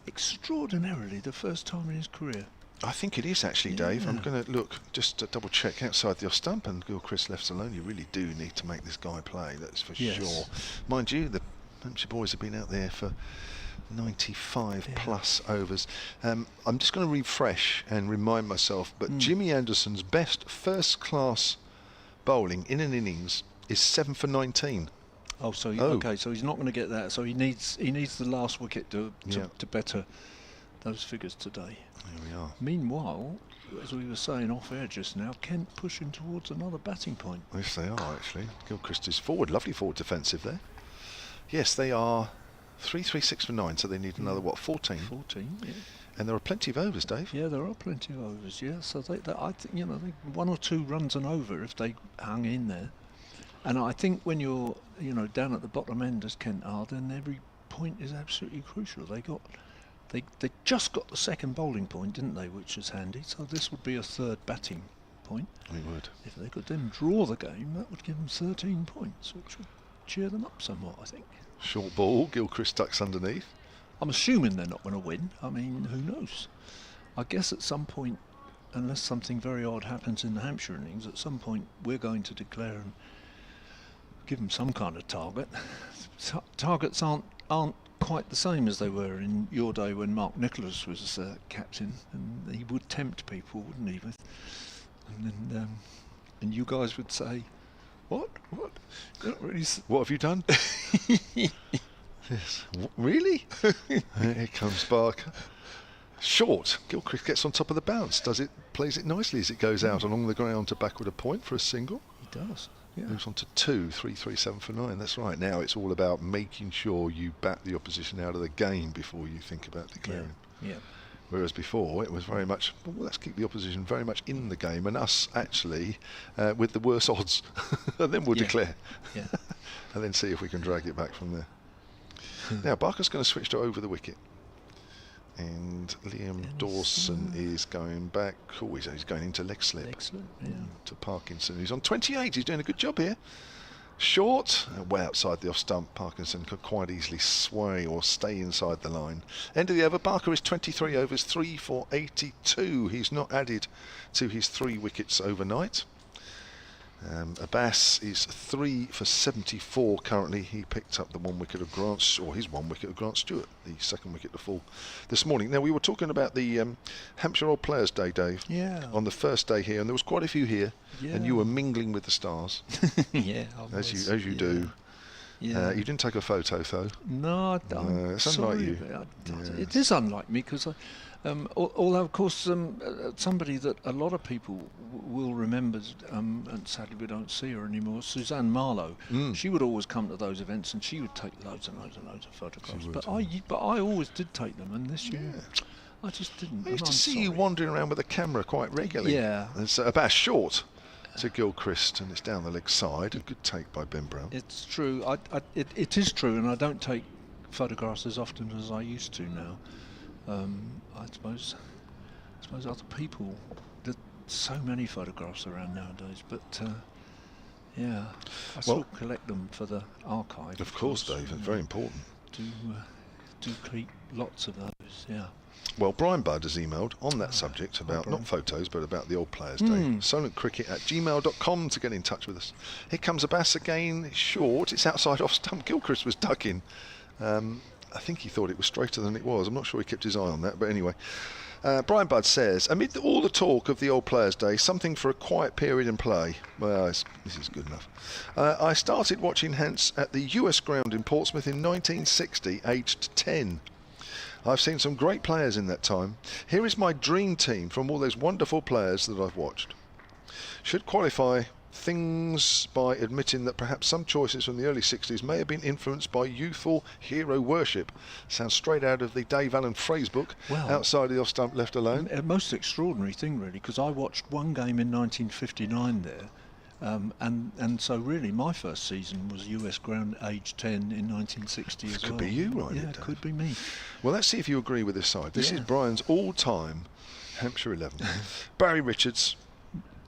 extraordinarily the first time in his career. I think it is actually, Dave. I'm going to look just to double check outside the off stump, and Gilchrist left alone. You really do need to make this guy play. That's for sure. Mind you, the Hampshire boys have been out there for 95 plus overs. I'm just going to refresh and remind myself, but Jimmy Anderson's best first class bowling in an innings is 7 for 19. Okay, so he's not going to get that, so he needs the last wicket to better those figures today. There we are. Meanwhile, as we were saying off air just now, Kent pushing towards another batting point. Yes, they are actually. Gilchrist is forward, lovely forward defensive there. Yes, they are 3-3-6 for 9, so they need another 14. 14, yeah. And there are plenty of overs, Dave. Yeah, there are plenty of overs. Yeah, so I think one or two runs and over if they hung in there. And I think when you're down at the bottom end as Kent are, then every point is absolutely crucial. They just got the second bowling point, didn't they, which is handy. So this would be a third batting point. It would. If they could then draw the game, that would give them 13 points, which would cheer them up somewhat, I think. Short ball, Gilchrist ducks underneath. I'm assuming they're not going to win. I mean, who knows? I guess at some point, unless something very odd happens in the Hampshire innings, at some point we're going to declare and give them some kind of target. Targets aren't quite the same as they were in your day when Mark Nicholas was captain, and he would tempt people, wouldn't he? And you guys would say, What? Really what have you done? Yes. Really? Here comes Barker. Short. Gilchrist gets on top of the bounce. Plays it nicely as it goes out along the ground to backward a point for a single. He does. Yeah. Moves on to 2, 3-3-7 for 9. That's right. Now it's all about making sure you bat the opposition out of the game before you think about declaring. Yeah. Whereas before it was very much, well, let's keep the opposition very much in the game, and us actually with the worse odds, and then we'll declare. Yeah. And then see if we can drag it back from there. Now Barker's going to switch to over the wicket, and Liam Dawson is going back. Oh, he's going into leg slip. To Parkinson. He's on 28. He's doing a good job here. Short, way outside the off stump. Parkinson could quite easily sway or stay inside the line. End of the over. Barker is 23 overs, 3 for 82. He's not added to his 3 wickets overnight. Abbas is 3 for 74 currently. He picked up the 1 wicket of Grant, or his 1 wicket of Grant Stewart, the 2nd wicket to fall this morning. Now, we were talking about the Hampshire Old Players' Day, Dave. Yeah. On the first day here, and there was quite a few here, and you were mingling with the stars. Yeah. As you do. Yeah. You didn't take a photo, though. No, it's unlike you. It is unlike me, because although of course somebody that a lot of people will remember, and sadly we don't see her anymore, Suzanne Marlowe. She would always come to those events and she would take loads and loads and loads of photographs. But I always did take them, and this year I just didn't. I used to see you wandering around with a camera quite regularly. Yeah. It's about short to Gilchrist, and it's down the leg side. A good take by Ben Brown. It's true. It is true, and I don't take photographs as often as I used to now. I suppose other people. There's so many photographs around nowadays, but Yeah, I still collect them for the archive. Of course, Dave, very important. Do keep lots of those, yeah. Well, Brian Budd has emailed on that subject about, not photos, but about the Old Players' Day. solentcricket@gmail.com to get in touch with us. Here comes Abbas again. It's short. It's outside off stump. Gilchrist was ducking. I think he thought it was straighter than it was. I'm not sure he kept his eye on that, but anyway. Brian Budd says, amid all the talk of the Old Players' Day, something for a quiet period in play. Well, this is good enough. I started watching Hants at the US ground in Portsmouth in 1960, aged 10. I've seen some great players in that time. Here is my dream team from all those wonderful players that I've watched. Should qualify things by admitting that perhaps some choices from the early 60s may have been influenced by youthful hero worship. Sounds straight out of the Dave Allen phrase book, outside of the off-stump left alone. A most extraordinary thing, really, because I watched one game in 1959 there, and so really my first season was US ground age 10 in 1960 as well. Could be you, right? Yeah, it could be me. Well, let's see if you agree with this side. This is Brian's all-time Hampshire 11. Barry Richards.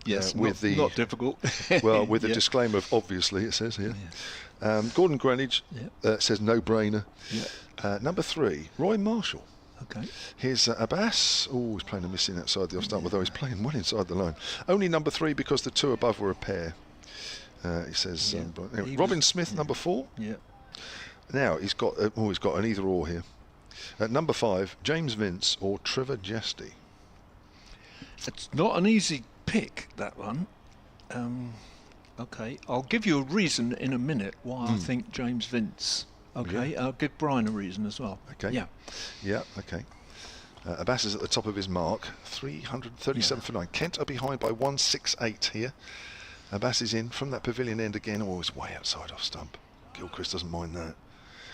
Yes, not difficult. Well, with the disclaimer of obviously, it says here. Yeah. Gordon Greenidge says no-brainer. Yeah. Number 3, Roy Marshall. Okay. Here's Abbas. Oh, he's playing a missing outside the off-stump, although he's playing well inside the line. Only number 3 because the two above were a pair. He says Robin Smith, number 4. Yeah. Now he's got an either-or here. At number 5, James Vince or Trevor Jesty. It's not an easy pick, that one. Okay, I'll give you a reason in a minute why I think James Vince. Okay, I'll give Brian a reason as well. Okay. Yeah, okay. Abbas is at the top of his mark, 337 for 9. Kent are behind by 168 here. Abbas is in from that pavilion end again, always way outside off stump. Gilchrist doesn't mind that.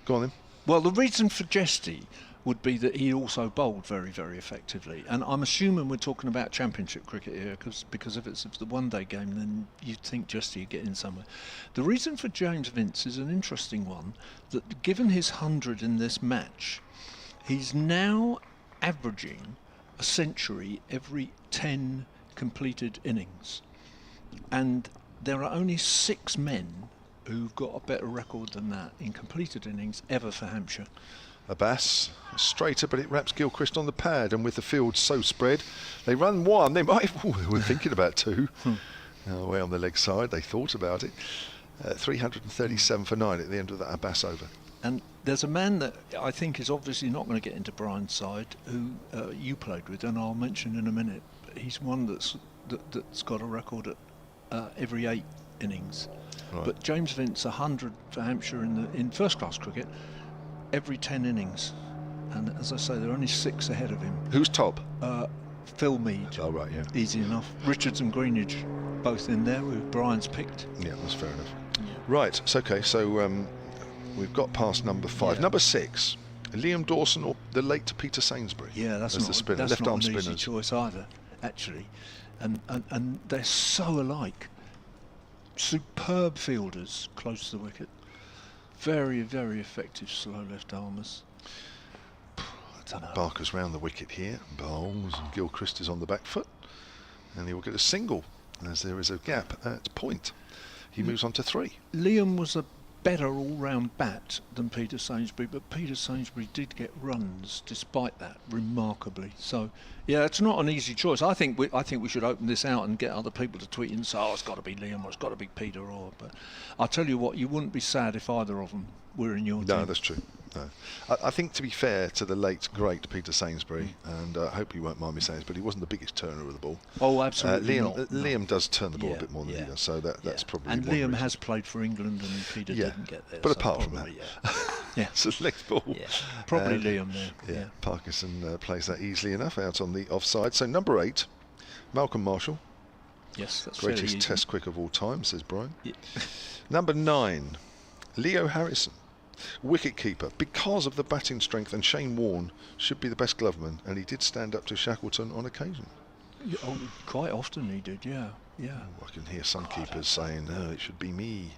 Go on then. Well, the reason for Jesty would be that he also bowled very, very effectively. And I'm assuming we're talking about championship cricket here, because if it's the one-day game, then you'd think Jesty would get in somewhere. The reason for James Vince is an interesting one, that given his 100 in this match, he's now averaging a century every 10 completed innings. And there are only 6 men who've got a better record than that in completed innings ever for Hampshire. Abbas, straighter, but it wraps Gilchrist on the pad, and with the field so spread, they run 1. They might. They were thinking about 2. Away on the leg side, they thought about it. 337 for 9 at the end of that Abbas over. And there's a man that I think is obviously not going to get into Brian's side, who you played with, and I'll mention in a minute. He's one that's got a record at every 8 innings. Right. But James Vince, 100 for Hampshire in first-class cricket, every 10 innings. And as I say, there are only 6 ahead of him. Who's top? Phil Mead. Oh, right, yeah. Easy enough. Richards and Greenidge both in there, with Brian's picked. Yeah, that's fair enough. Yeah. Right, it's okay, so we've got past number 5. Yeah. Number 6, Liam Dawson or the late Peter Sainsbury. Yeah, that's not an easy choice either, actually. And they're so alike. Superb fielders close to the wicket. Very, very effective slow left armers. Barker's round the wicket here, bowls, and Gilchrist is on the back foot, and he will get a single as there is a gap at point. He moves on to 3. Liam was a better all-round bat than Peter Sainsbury, but Peter Sainsbury did get runs despite that, remarkably. So, yeah, it's not an easy choice. I think we should open this out and get other people to tweet and say, oh, it's got to be Liam or it's got to be Peter or. But I'll tell you what, you wouldn't be sad if either of them were in your team. No, that's true. No. I think, to be fair to the late, great Peter Sainsbury, and I hope you won't mind me saying this, but he wasn't the biggest turner of the ball. Oh, absolutely Liam does turn the ball a bit more than he does, so that's probably. And Liam has played for England, and Peter didn't get there. But apart from that, it's a leg ball. Yeah. Probably Liam there. Yeah. Parkinson plays that easily enough out on the offside. So number 8, Malcolm Marshall. Yes, that's greatest Test quick of all time, says Brian. Yeah. Number 9, Leo Harrison. Wicket-keeper, because of the batting strength, and Shane Warne should be the best gloveman, and he did stand up to Shackleton on occasion. Oh, quite often he did, yeah. Oh, I can hear some keepers saying, "No, it should be me.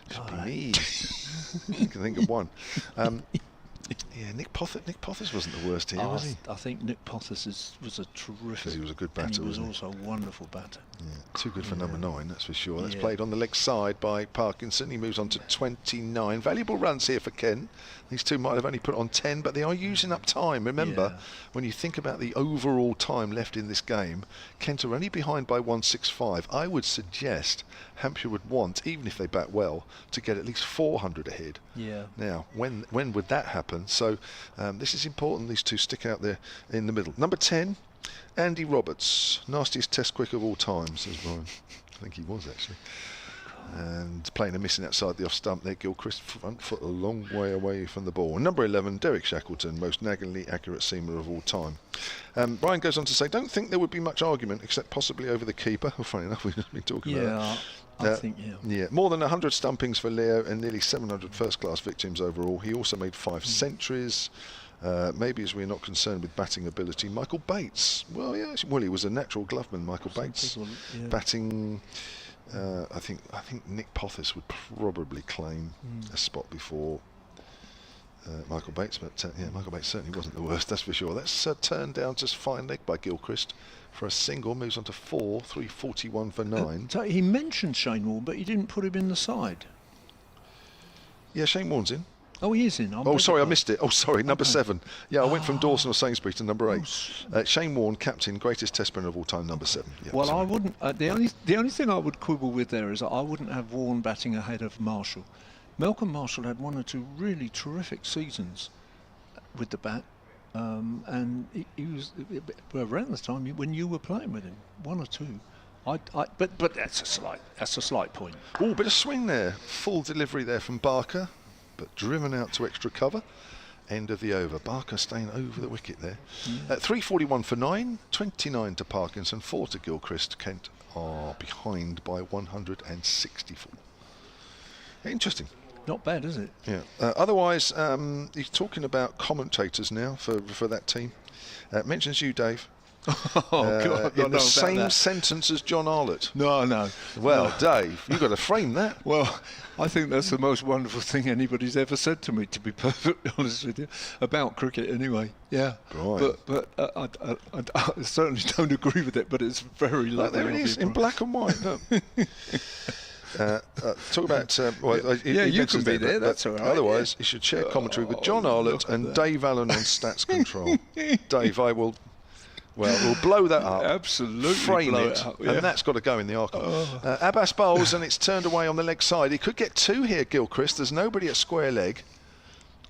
It should be me." I can think of one. Yeah, Nick Pothers wasn't the worst here, was he? I think Nick Pothers was a terrific. He was a good batter, and he was wasn't he? also a wonderful batter. Yeah, too good for number 9, that's for sure. That's Yeah. played on the leg side by Parkinson. He moves on to 29. Valuable runs here for Kent. These two might have only put on 10, but they are using up time. Remember, when you think about the overall time left in this game, Kent are only behind by 165. I would suggest Hampshire would want, even if they bat well, to get at least 400 ahead. Yeah. Now, when would that happen? So this is important. These two stick out there in the middle. Number 10, Andy Roberts, nastiest test quick of all time, says Brian. I think he was actually. And playing a missing outside the off stump there, Gilchrist, front foot a long way away from the ball. And number 11, Derek Shackleton, most naggingly accurate seamer of all time. Brian goes on to say, don't think there would be much argument except possibly over the keeper. Well, funny enough, we've just been talking about that. I think, yeah. More than 100 stumpings for Leo and nearly 700 first-class victims overall. He also made 5 centuries. Maybe as we're not concerned with batting ability, Michael Bates. Well, yeah, he was a natural gloveman, Michael Bates. Batting, I think Nick Pothers would probably claim a spot before Michael Bates, but Michael Bates certainly wasn't the worst, that's for sure. That's turned down just fine leg by Gilchrist for a single, moves on to 4, 341 for 9. So he mentioned Shane Warne, but he didn't put him in the side. Yeah, Shane Warne's in. Oh, he is in. Oh, sorry, I missed it. Oh, sorry, number 7. Yeah, I went from Dawson or Sainsbury to number 8. Shane Warne, captain, greatest test spinner of all time, number 7. Yeah, well, sorry. I wouldn't. The only thing I would quibble with there is that I wouldn't have Warne batting ahead of Marshall. Malcolm Marshall had 1 or 2 really terrific seasons with the bat, and he was around the time when you were playing with him, 1 or 2. But that's a slight point. Oh, bit of swing there. Full delivery there from Barker, but driven out to extra cover. End of the over. Barker staying over the wicket there. 341 for 9, 29 to Parkinson, 4 to Gilchrist. Kent are behind by 164. Interesting. Not bad, is it? Yeah. Otherwise, he's talking about commentators now for that team. Mentions you, Dave. God, in the same sentence as John Arlott. No. Well, Dave, you've got to frame that. Well, I think that's the most wonderful thing anybody's ever said to me, to be perfectly honest with you, about cricket anyway. Yeah. Right. But I certainly don't agree with it, but it's very lovely. There it is, in black and white. Look. Talk about you can be there, that's all right. Otherwise, you should share commentary with John Arlott and Dave Allen on stats control. Dave, we'll blow that up. Absolutely. Frame blow it up, and that's got to go in the archive. Abbas bowls and it's turned away on the leg side. He could get 2 here, Gilchrist. There's nobody at square leg.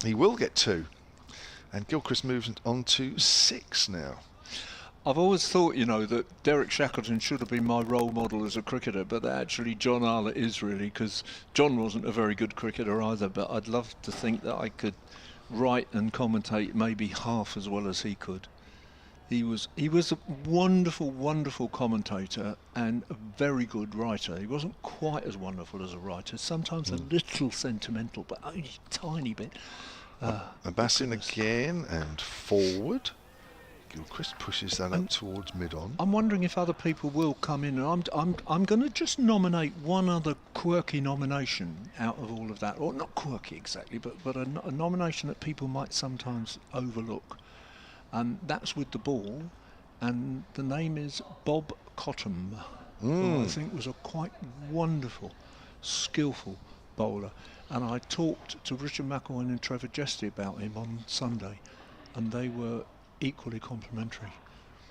He will get 2. And Gilchrist moves on to 6 now. I've always thought, that Derek Shackleton should have been my role model as a cricketer, but actually John Arlott is really, because John wasn't a very good cricketer either, but I'd love to think that I could write and commentate maybe half as well as he could. He was a wonderful, wonderful commentator and a very good writer. He wasn't quite as wonderful as a writer, sometimes a little sentimental, but only a tiny bit. Abbas in again and forward. Gilchrist pushes that up towards mid-on. I'm wondering if other people will come in, and I'm going to just nominate one other quirky nomination out of all of that, or not quirky exactly, but a nomination that people might sometimes overlook. That's with the ball, and the name is Bob Cottam, who I think was a quite wonderful, skillful bowler. And I talked to Richard McElwain and Trevor Jesty about him on Sunday, and they were equally complimentary.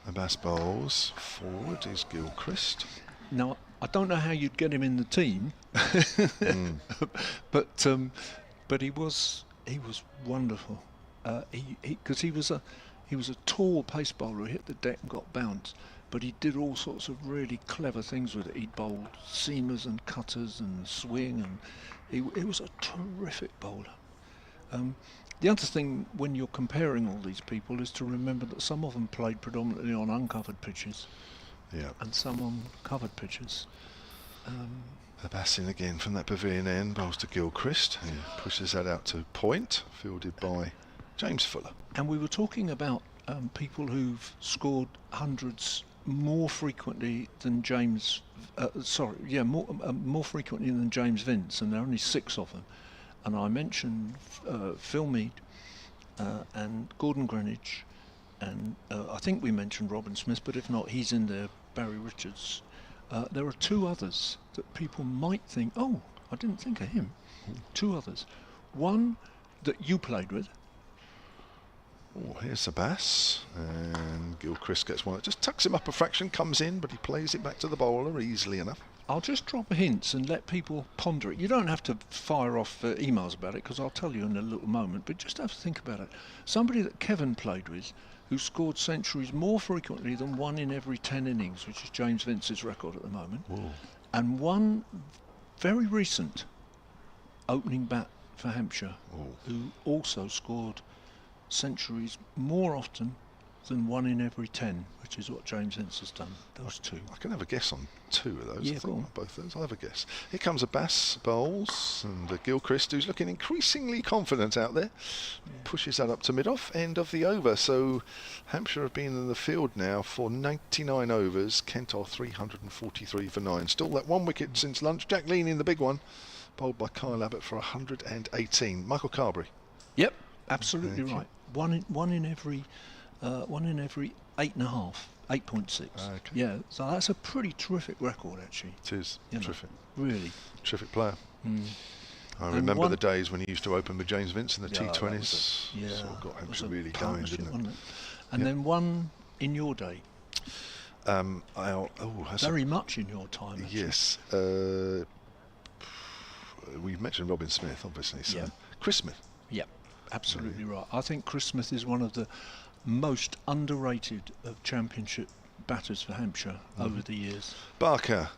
Abbas bowls. Forward is Gilchrist. Now, I don't know how you'd get him in the team, but he was wonderful. Because he was a tall pace bowler who hit the deck and got bounced, but he did all sorts of really clever things with it. He bowled seamers and cutters and swing, and he was a terrific bowler. The other thing when you're comparing all these people is to remember that some of them played predominantly on uncovered pitches, and some on covered pitches. Abbas in again from that pavilion end, bowls to Gilchrist, who pushes that out to point, fielded by James Fuller. And we were talking about people who've scored hundreds more frequently than more frequently than James Vince, and there are only 6 of them. And I mentioned Phil Mead, and Gordon Greenwich, and I think we mentioned Robin Smith, but if not, he's in there, Barry Richards. There are 2 others that people might think, oh, I didn't think of him. 2 others. One that you played with. Oh, here's the Bass, and Gilchrist gets one. It just tucks him up a fraction, comes in, but he plays it back to the bowler easily enough. I'll just drop hints and let people ponder it. You don't have to fire off emails about it, because I'll tell you in a little moment, but just have to think about it. Somebody that Kevin played with, who scored centuries more frequently than 1 in every 10 innings, which is James Vince's record at the moment, and one very recent opening bat for Hampshire, who also scored centuries more often than 1 in every 10, which is what James Vince has done. Those 2. I can have a guess on 2 of those. Yeah, I go on. think both those. I'll have a guess. Here comes a Bass bowls, and Gilchrist, who's looking increasingly confident out there, pushes that up to mid-off, end of the over. So Hampshire have been in the field now for 99 overs. Kent are 343 for 9. Still that 1 wicket since lunch. Jack Leaney, the big one, bowled by Kyle Abbott for 118. Michael Carberry. Yep, absolutely right. One in every 8.5, 8.6. Okay. Yeah, so that's a pretty terrific record, actually. It is terrific. Really. Terrific player. I And remember the days when he used to open with James Vince in the T20s. Sort of got Hampshire really going, didn't it? Wasn't it? And then one in your day. Very much in your time, actually. Yes. We've mentioned Robin Smith, obviously. So Chris Smith. Yeah, absolutely right. I think Chris Smith is one of the most underrated of championship batters for Hampshire over the years. Barker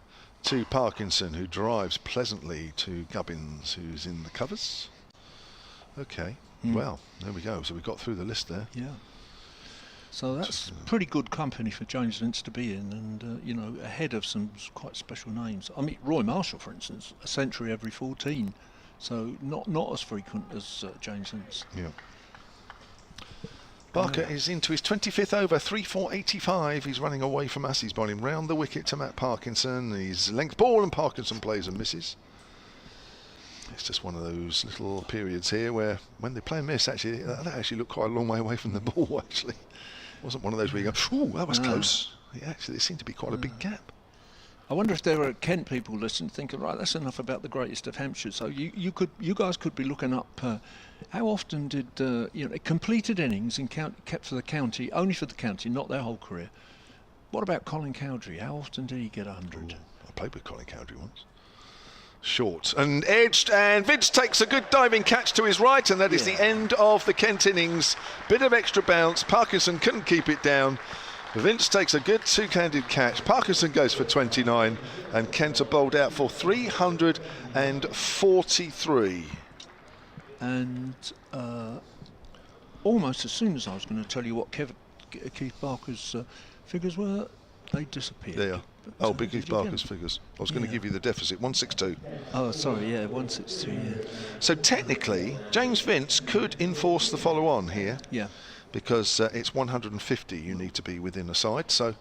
to Parkinson, who drives pleasantly to Gubbins, who's in the covers. Okay, well, there we go. So we got through the list there. Yeah. So that's pretty good company for James Vince to be in, and ahead of some quite special names. I mean, Roy Marshall, for instance, a century every 14, so not as frequent as James Vince. Yeah. Barker is into his 25th over, 3-4-85. He's running away from us. He's bowling round the wicket to Matt Parkinson. He's length ball, and Parkinson plays and misses. It's just one of those little periods here where, when they play and miss, actually, that actually looked quite a long way away from the ball. Actually, it wasn't one of those where you go, "Ooh, that was close." Yeah, actually, there seemed to be quite a big gap. I wonder if there are Kent people listening, thinking, right, that's enough about the greatest of Hampshire. So you guys could be looking up how often did completed innings and kept for the county, only for the county, not their whole career. What about Colin Cowdrey? How often did he get 100? I played with Colin Cowdrey once. Short and edged, and Vince takes a good diving catch to his right, and that is the end of the Kent innings. Bit of extra bounce. Parkinson couldn't keep it down. Vince takes a good two-handed catch. Parkinson goes for 29, and Kent are bowled out for 343. And almost as soon as I was going to tell you what Keith Barker's figures were, they disappeared. They are. Oh, Big Keith Barker's figures. I was going to give you the deficit, 162. Oh, sorry, 162, yeah. So technically, James Vince could enforce the follow-on here. Yeah. Because it's 150 you need to be within a side. So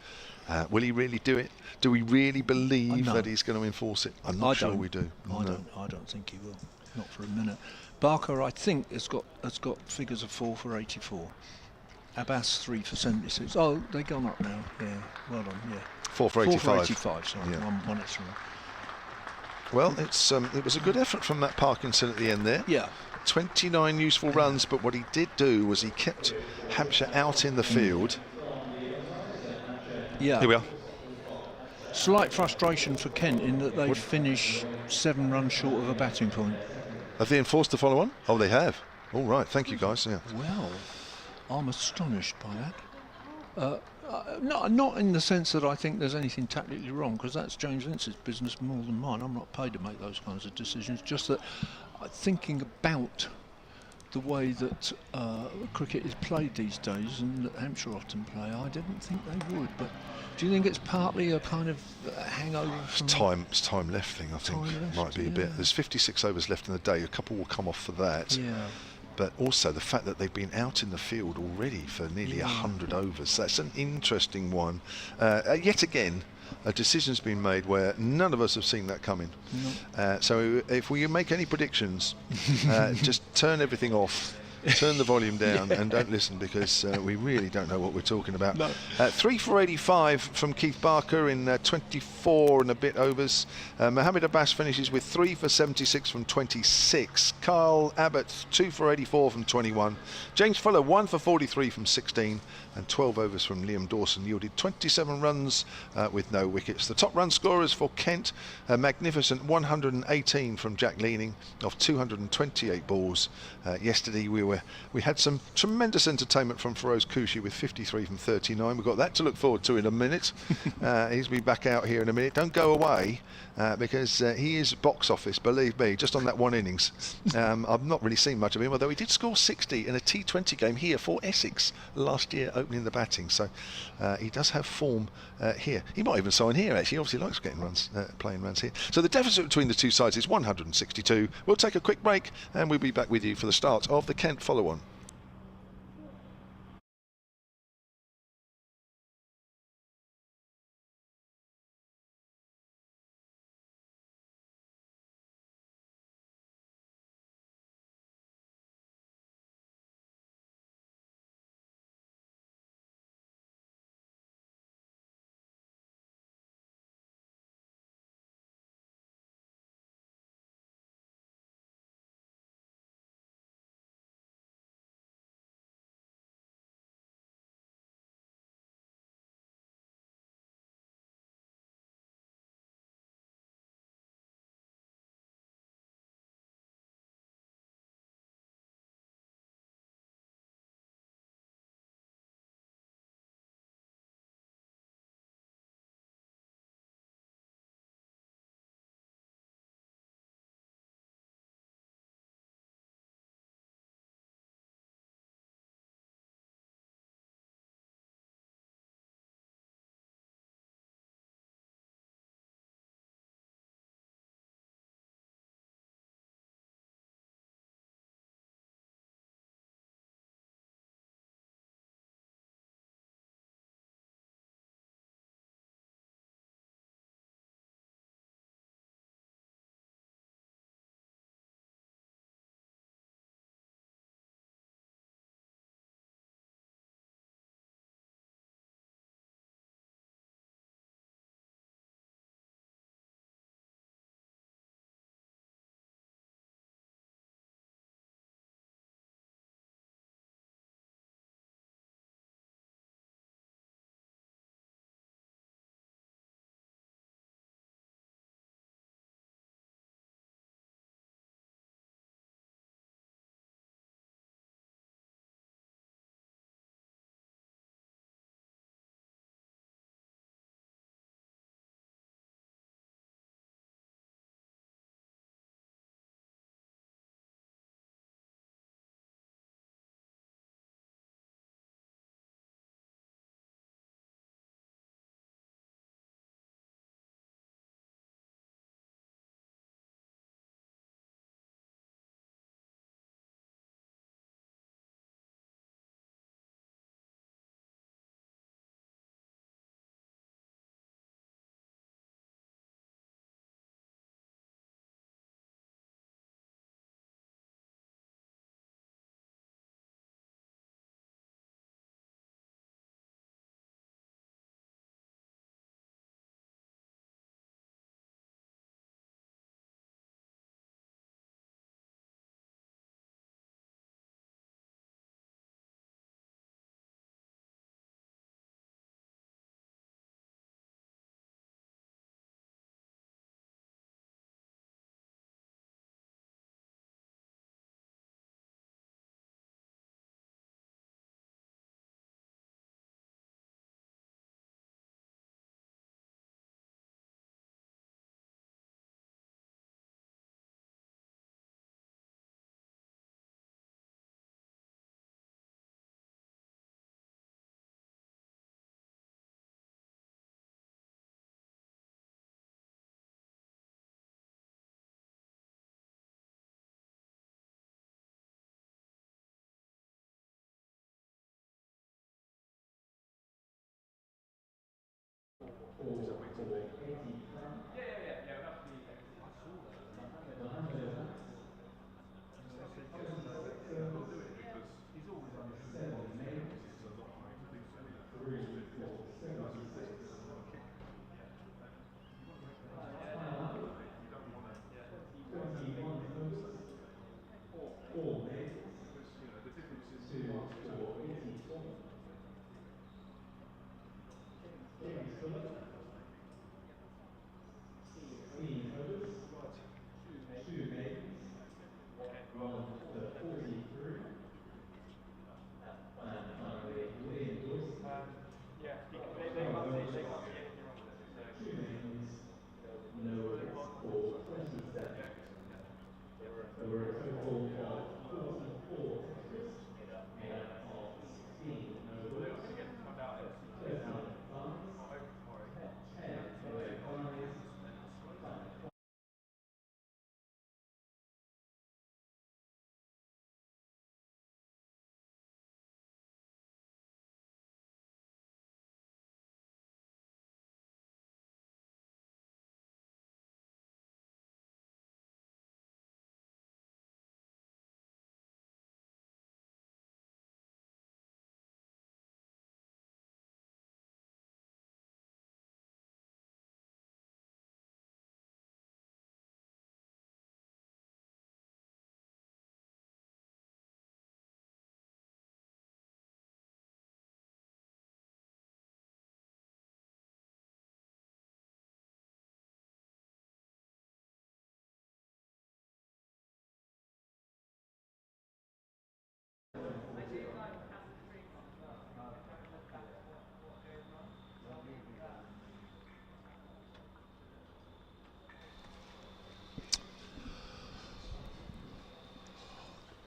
will he really do it? Do we really believe that he's going to enforce it? I'm not sure we do. I don't think he will. Not for a minute. Barker, I think, has got figures of 4 for 84. Abbas 3 for 76. Oh, they've gone up now. Yeah, well done. Yeah. 4 for 85. 4 for 85. Sorry, one extra. Well, it was a good effort from Matt Parkinson at the end there. Yeah. 29 useful runs, but what he did do was he kept Hampshire out in the field. Yeah. Here we are. Slight frustration for Kent in that they finish 7 runs short of a batting point. Have they enforced the follow-on? Oh, they have. All right, thank you, guys. Yeah. Well, I'm astonished by that. Not in the sense that I think there's anything tactically wrong, because that's James Vince's business more than mine. I'm not paid to make those kinds of decisions. Just that thinking about the way that cricket is played these days, and that Hampshire often play, I didn't think they would. But do you think it's partly a kind of hangover from It's time left thing, I think. Might be a bit. There's 56 overs left in the day. A couple will come off for that. Yeah. But also the fact that they've been out in the field already for nearly 100 overs. That's an interesting one. Yet again, a decision's been made where none of us have seen that coming. No. So if we make any predictions, just turn everything off turn the volume down and don't listen, because we really don't know what we're talking about. No. 3 for 85 from Keith Barker in 24 and a bit overs. Mohammed Abbas finishes with 3 for 76 from 26. Carl Abbott 2 for 84 from 21. James Fuller 1 for 43 from 16, and 12 overs from Liam Dawson yielded 27 runs with no wickets. The top run scorers for Kent, a magnificent 118 from Jack Leaning of 228 balls. Yesterday we had some tremendous entertainment from Feroz Kushi with 53 from 39. We've got that to look forward to in a minute. He'll be back out here in a minute. Don't go away, because he is box office, believe me, just on that one innings. I've not really seen much of him, although he did score 60 in a T20 game here for Essex last year, opening the batting. So he does have form here. He might even sign here, actually. He obviously likes getting runs, playing runs here. So the deficit between the two sides is 162. We'll take a quick break and we'll be back with you for the start of the Kent follow-on.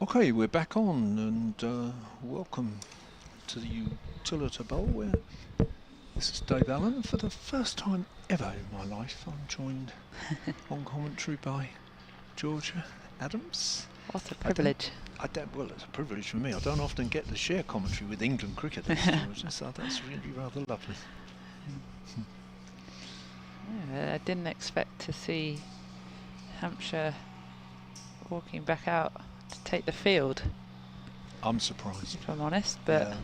Okay, we're back on, and welcome to the Utilita Bowl, where this is Dave Allen. For the first time ever in my life, I'm joined on commentary by Georgia Adams. What a privilege. Well, it's a privilege for me. I don't often get to share commentary with England cricketers, so that's really rather lovely. Yeah, I didn't expect to see Hampshire walking back out to take the field. I'm surprised, if I'm honest, but yeah.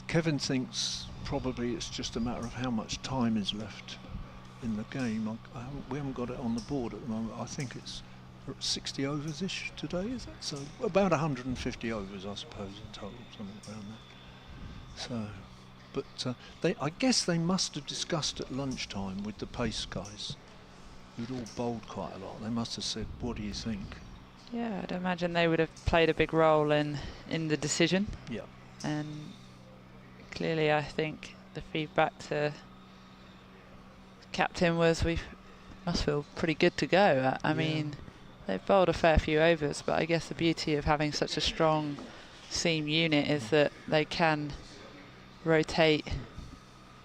Kevin thinks probably it's just a matter of how much time is left in the game. We haven't got it on the board at the moment. I think it's 60 overs-ish today, is that? So about 150 overs, I suppose, in total, something around that. So, but I guess they must have discussed at lunchtime with the pace guys, who'd all bowled quite a lot. They must have said, "What do you think?" yeah, I'd imagine they would have played a big role in the decision. Yeah. And clearly, I think the feedback to captain was we must feel pretty good to go. I mean, they've bowled a fair few overs, but I guess the beauty of having such a strong seam unit is that they can rotate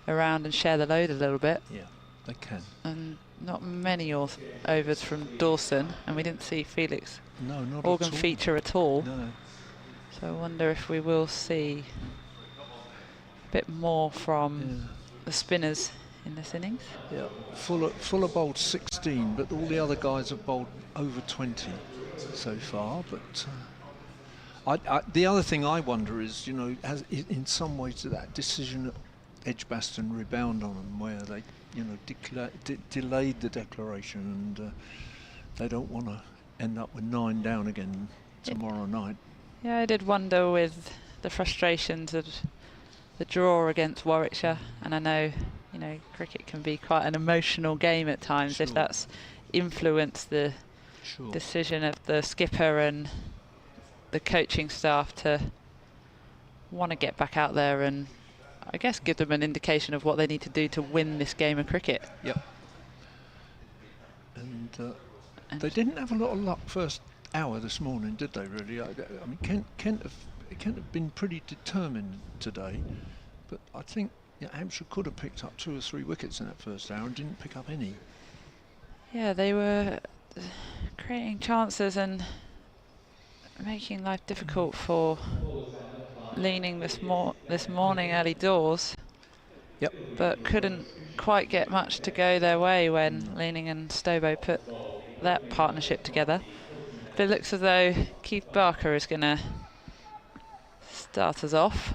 around and share the load a little bit. Yeah, they can. And not many overs from Dawson, and we didn't see Felix not Organ at all. feature at all. No. So I wonder if we will see a bit more from the spinners in this innings. Yeah, Fuller bowled 16, but all the other guys have bowled over 20 so far. But the other thing I wonder is, has in some ways that decision at Edgbaston rebound on them, where they, delayed the declaration, and they don't want to end up with 9 down again tomorrow night. Yeah, I did wonder with the frustrations of the draw against Warwickshire, and I know, cricket can be quite an emotional game at times. Sure. If that's influenced the decision of the skipper and the coaching staff to want to get back out there and I guess give them an indication of what they need to do to win this game of cricket. Yep. And they didn't have a lot of luck first hour this morning, did they, really? I mean, Kent have been pretty determined today, but I think Hampshire could have picked up 2 or 3 wickets in that first hour and didn't pick up any. Yeah, they were creating chances and making life difficult for Leaning this morning early doors. Yep. But couldn't quite get much to go their way when Leaning and Stobo put that partnership together. But it looks as though Keith Barker is going to start us off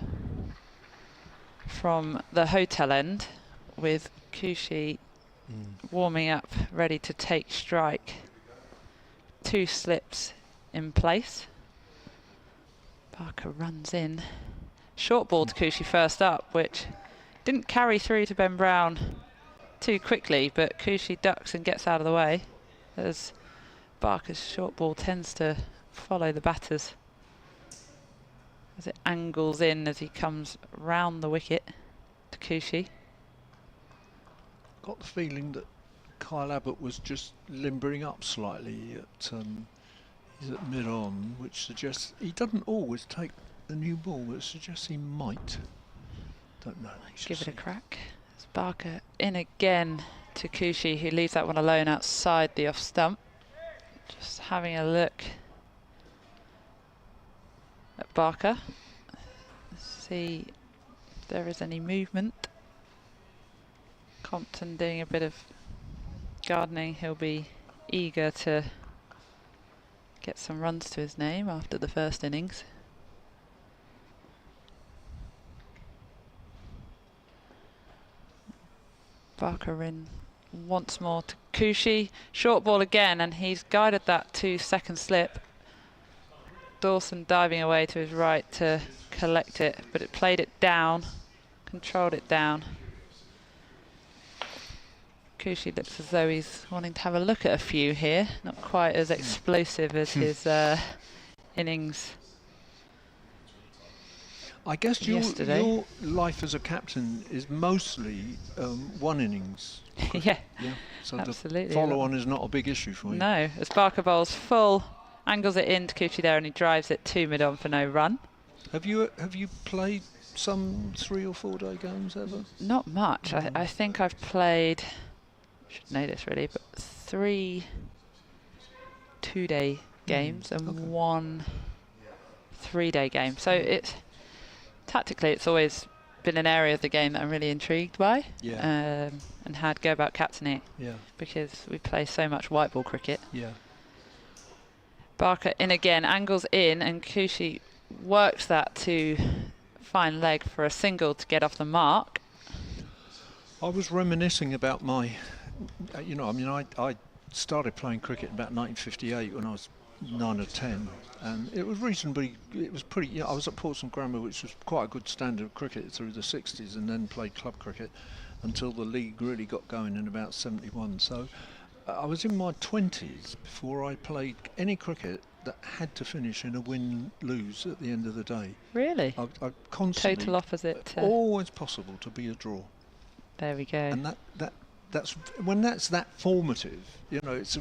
from the hotel end with Kushi warming up, ready to take strike. 2 slips in place. Barker runs in. Short ball to Kushi first up, which didn't carry through to Ben Brown too quickly, but Kushi ducks and gets out of the way as Barker's short ball tends to follow the batters as it angles in as he comes round the wicket to Kushi. got the feeling that Kyle Abbott was just limbering up slightly at he's at mid-on, which suggests he doesn't always take the new ball, but suggests he might. Don't know. Give it a crack. It's Barker in again to Kushi, who leaves that one alone outside the off stump. Just having a look at Barker. See if there is any movement. Compton doing a bit of gardening. He'll be eager to get some runs to his name after the first innings. Barker in once more to Kushi. Short ball again, and he's guided that to second slip. Dawson diving away to his right to collect it, but it played it down, controlled it down. Kushi looks as though he's wanting to have a look at a few here. Not quite as explosive as his innings. I guess yesterday. Your life as a captain is mostly one innings. Yeah, So absolutely. the follow-on is not a big issue for you. No, as Barker bowls full, angles it into Kuchi there, and he drives it to mid-on for no run. Have you played some 3 or 4 day games ever? Not much. I think I've played, should know this really, but 3 2-day games and 1 3-day game. So tactically it's always been an area of the game that I'm really intrigued by. And how to go about captaining. Because we play so much white ball cricket. Barker in again, angles in, and Kushi works that to fine leg for a single to get off the mark. I was reminiscing about my, I started playing cricket in about 1958 when I was 9 or 10, and it was pretty, I was at Portsmouth Grammar, which was quite a good standard of cricket through the 60s, and then played club cricket until the league really got going in about 71. So I was in my 20s before I played any cricket that had to finish in a win-lose at the end of the day. Really? I constantly, total opposite. Always possible to be a draw. There we go. And that's when that's that formative, it's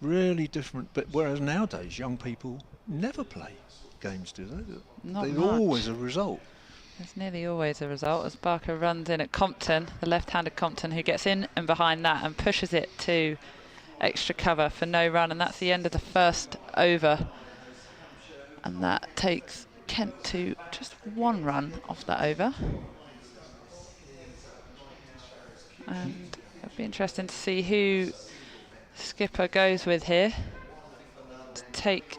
really different. But whereas nowadays young people never play games, do they? Not There's much. always a result. There's nearly always a result as Barker runs in at Compton, the left-handed Compton, who gets in and behind that and pushes it to extra cover for no run, and that's the end of the first over. And that takes Kent to just 1 run off that over. And it'll be interesting to see who skipper goes with here to take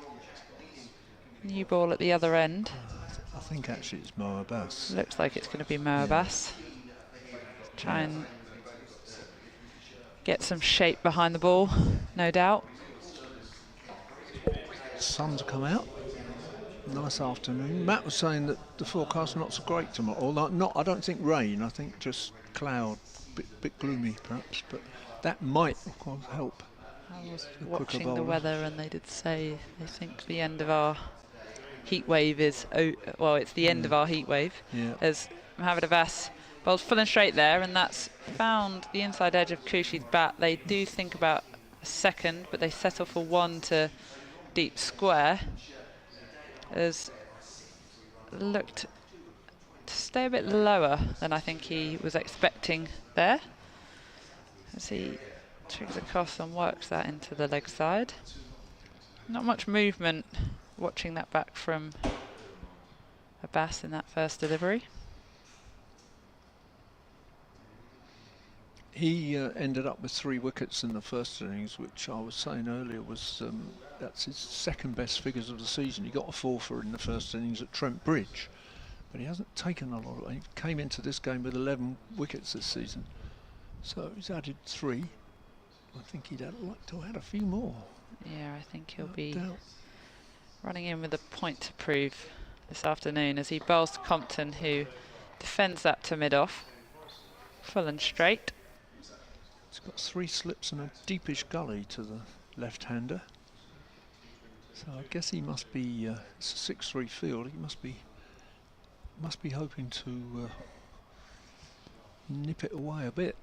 new ball at the other end. I think actually it's Mo Abbas. Looks like it's going to be Mo Abbas. Try and get some shape behind the ball, no doubt. Sun's come out. Nice afternoon. Matt was saying that the forecast not so great tomorrow. Or I don't think rain. I think just cloud, bit gloomy perhaps. But that might, of course, help. I was watching the weather, and they did say they think the end of our heat wave is it's the end of our heat wave. As Mohamed Abbas bowls full and straight there, and that's found the inside edge of Kushi's bat. They do think about a second, but they settle for 1 to deep square. As looked to stay a bit lower than I think he was expecting there, as he triggers across and works that into the leg side. Not much movement watching that back from Abbas in that first delivery. He ended up with 3 wickets in the first innings, which I was saying earlier was that's his second best figures of the season. He got a 4-for in the first innings at Trent Bridge, but he hasn't taken a lot. He came into this game with 11 wickets this season, so he's added 3. I think he'd like to add a few more. Yeah, I think he'll be running in with a point to prove this afternoon as he bowls to Compton, who defends that to mid-off, full and straight. He's got 3 slips and a deepish gully to the left-hander. So I guess he must be, it's a 6-3 field, he must be hoping to nip it away a bit.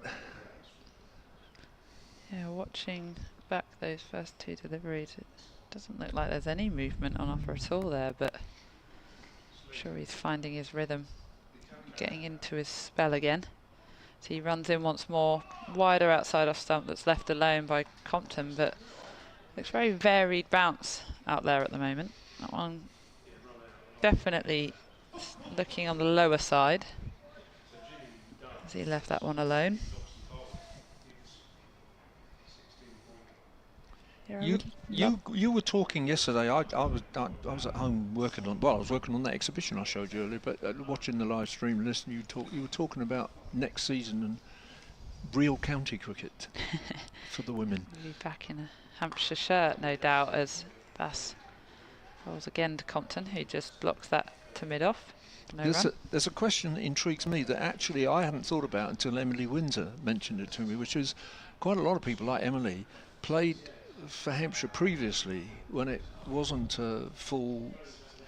Yeah, watching back those first 2 deliveries, it doesn't look like there's any movement on offer at all there, but I'm sure he's finding his rhythm, getting into his spell again. So he runs in once more, wider outside off stump, that's left alone by Compton, but looks very varied bounce out there at the moment. That one definitely looking on the lower side, as he left that one alone. You were talking yesterday. I was at home working on. Well, I was working on that exhibition I showed you earlier. But watching the live stream, listening, you were talking about next season and real county cricket for the women. We'll be back in a Hampshire shirt, no doubt, as Bass rolls again to Compton, who just blocks that to mid-off. There's a question that intrigues me that actually I hadn't thought about until Emily Windsor mentioned it to me, which is quite a lot of people like Emily played for Hampshire previously when it wasn't a full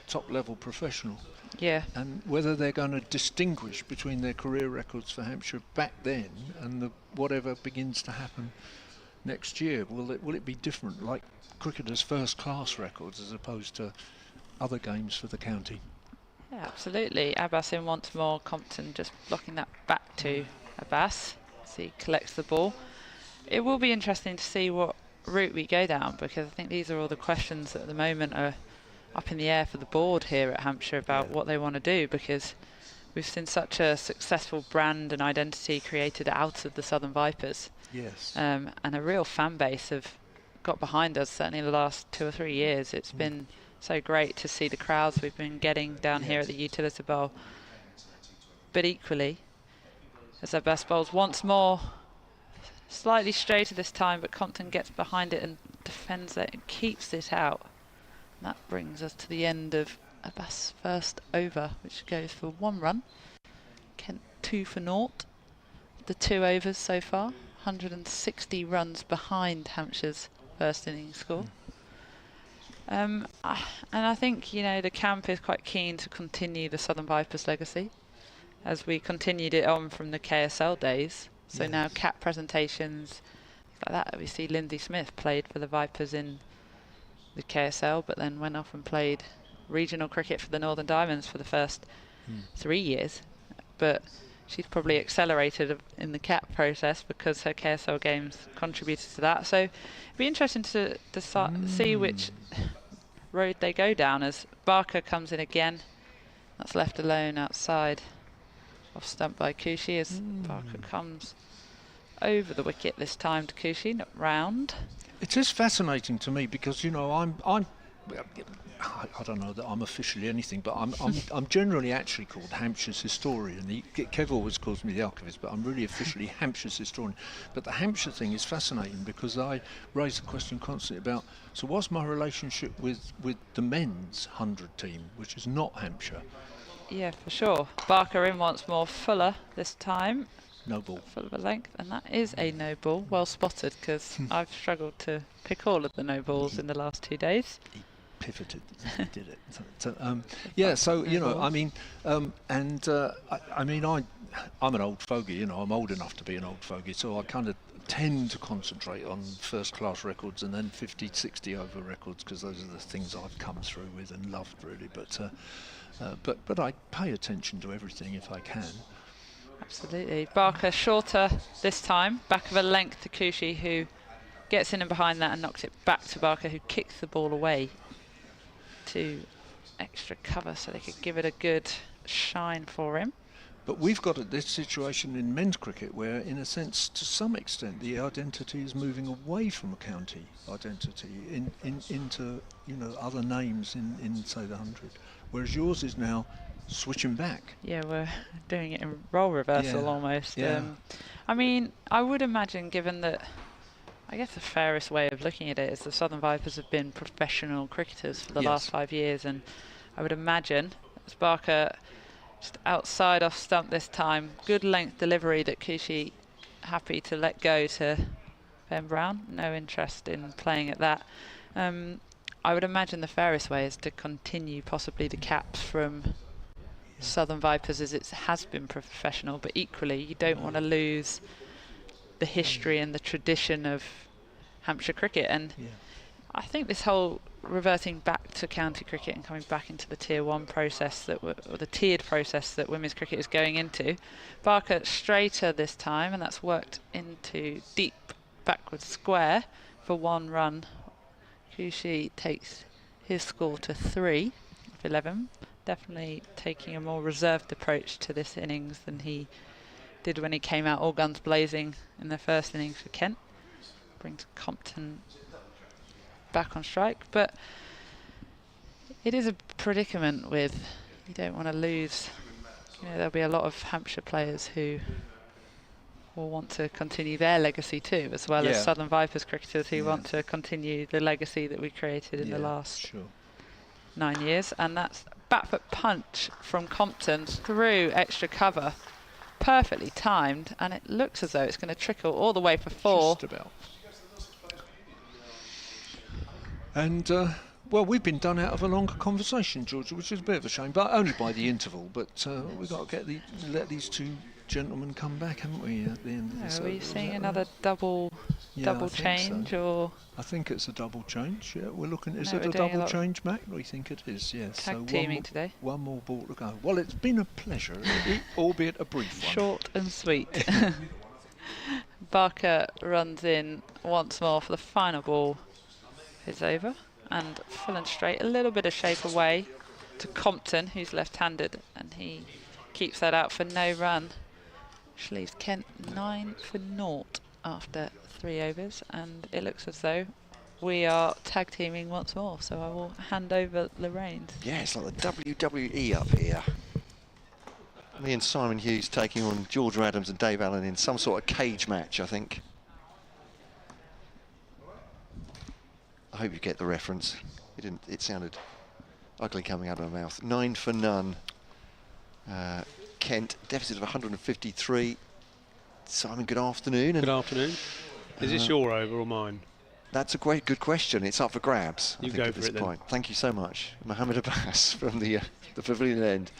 top-level professional. Yeah. And whether they're going to distinguish between their career records for Hampshire back then and whatever begins to happen next year. Will it be different, like cricketers' first-class records as opposed to other games for the county? Yeah, absolutely. Abbas in once more, Compton just blocking that back to Abbas as he collects the ball. It will be interesting to see what route we go down, because I think these are all the questions that at the moment are up in the air for the board here at Hampshire about what they want to do, because we've seen such a successful brand and identity created out of the Southern Vipers. Yes. And a real fan base have got behind us, certainly in the last 2 or 3 years. It's been so great to see the crowds we've been getting down here at the Utilita Bowl. But equally, as Abbas bowls once more, slightly straighter this time, but Compton gets behind it and defends it and keeps it out. And that brings us to the end of Abbas' first over, which goes for 1 run. Kent 2 for 0. The 2 overs so far, 160 runs behind Hampshire's first innings score. And I think, you know, the camp is quite keen to continue the Southern Vipers legacy, as we continued it on from the KSL days. So now cap presentations like that. We see Lindsay Smith played for the Vipers in the KSL, but then went off and played regional cricket for the Northern Diamonds for the first 3 years. But she's probably accelerated in the cap process because her KSL games contributed to that. So it'd be interesting to see which road they go down, as Barker comes in again. That's left alone outside, off stump by Kushi, as Barker comes over the wicket this time to Kushi, not round. It is fascinating to me because, you know, I don't know that I'm officially anything, but I'm generally actually called Hampshire's historian. Kev always calls me the archivist, but I'm really officially Hampshire's historian. But the Hampshire thing is fascinating because I raise the question constantly about, so what's my relationship with the men's 100 team, which is not Hampshire? Yeah, for sure. Barker in once more, Fuller this time. No ball. Full of a length, and that is a no ball. Well spotted, because I've struggled to pick all of the no balls in the last 2 days. He pivoted, he did it. Yeah, so, you know, I mean, I'm an old fogey, you know, I'm old enough to be an old fogey, so I kind of tend to concentrate on first class records and then 50, 60 over records, because those are the things I've come through with and loved really, but I pay attention to everything if I can. Absolutely. Barker shorter this time, back of a length to Kushi, who gets in and behind that and knocks it back to Barker, who kicks the ball away to extra cover so they could give it a good shine for him. But we've got this situation in men's cricket where, in a sense, to some extent, the identity is moving away from a county identity into, you know, other names in say the 100, whereas yours is now switching back. Yeah, we're doing it in role reversal almost. Yeah. I mean, I would imagine, given that, I guess the fairest way of looking at it is the Southern Vipers have been professional cricketers for the last 5 years, and I would imagine, as Barker just outside off stump this time, good length delivery that Kushi happy to let go to Ben Brown, no interest in playing at that. I would imagine the fairest way is to continue possibly the caps from Southern Vipers as it has been professional, but equally you don't want to lose the history and the tradition of Hampshire cricket. And I think this whole reverting back to county cricket and coming back into the tier 1 process or the tiered process that women's cricket is going into, Barker straighter this time, and that's worked into deep backward square for 1 run. Kushi takes his score to 3 of 11, definitely taking a more reserved approach to this innings than he did when he came out all guns blazing in the first innings for Kent. Brings Compton back on strike, but it is a predicament with, you don't want to lose. There'll be a lot of Hampshire players who will want to continue their legacy too, as well as Southern Vipers cricketers who want to continue the legacy that we created in the last 9 years. And that's bat foot punch from Compton through extra cover, perfectly timed, and it looks as though it's going to trickle all the way for 4. Just about. And well, we've been done out of a longer conversation, Georgia, which is a bit of a shame, but only by the interval. But we've got to let these two gentlemen come back, haven't we, at the end of this? Are we seeing another double change, so. or? I think it's a double change. Yeah, we're looking. Is it a double change, Mac? We think it is. Yes. Tag teaming today. One more ball to go. Well, it's been a pleasure, albeit a brief one. Short and sweet. Barker runs in once more for the final ball. Is over, and full and straight, a little bit of shape away to Compton, who's left-handed, and he keeps that out for no run, which leaves Kent 9 for 0 after 3 overs, and it looks as though we are tag teaming once more, so I will hand over the reins. Yeah, it's like the WWE up here. Me and Simon Hughes taking on George Adams and Dave Allen in some sort of cage match, I think. I hope you get the reference. It sounded ugly coming out of my mouth. 9 for none. Kent, deficit of 153. Simon, good afternoon. Good afternoon. Is this your over or mine? That's a good question. It's up for grabs. You I think go at for this it point. Thank you so much. Mohammed Abbas from the pavilion end,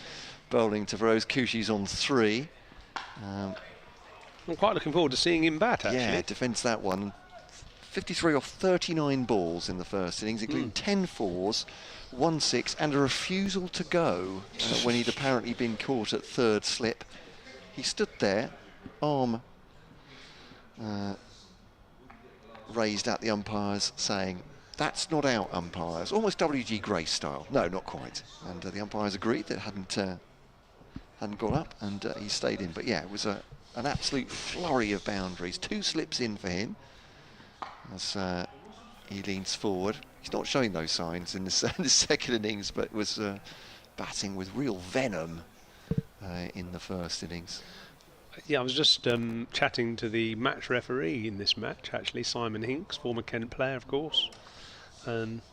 bowling to Feroz Kushi's on 3. I'm quite looking forward to seeing him bat, actually. Yeah, defends that one. 53 off 39 balls in the first innings, including 10 fours, 1 6, and a refusal to go when he'd apparently been caught at 3rd slip. He stood there, arm raised at the umpires, saying, "That's not out, umpires." Almost W.G. Grace style. No, not quite. And the umpires agreed that hadn't gone up, and he stayed in. But yeah, it was an absolute flurry of boundaries. 2 slips in for him. As he leans forward. He's not showing those signs in the second innings, but was batting with real venom in the first innings. Yeah, I was just chatting to the match referee in this match, actually, Simon Hinks, former Kent player, of course.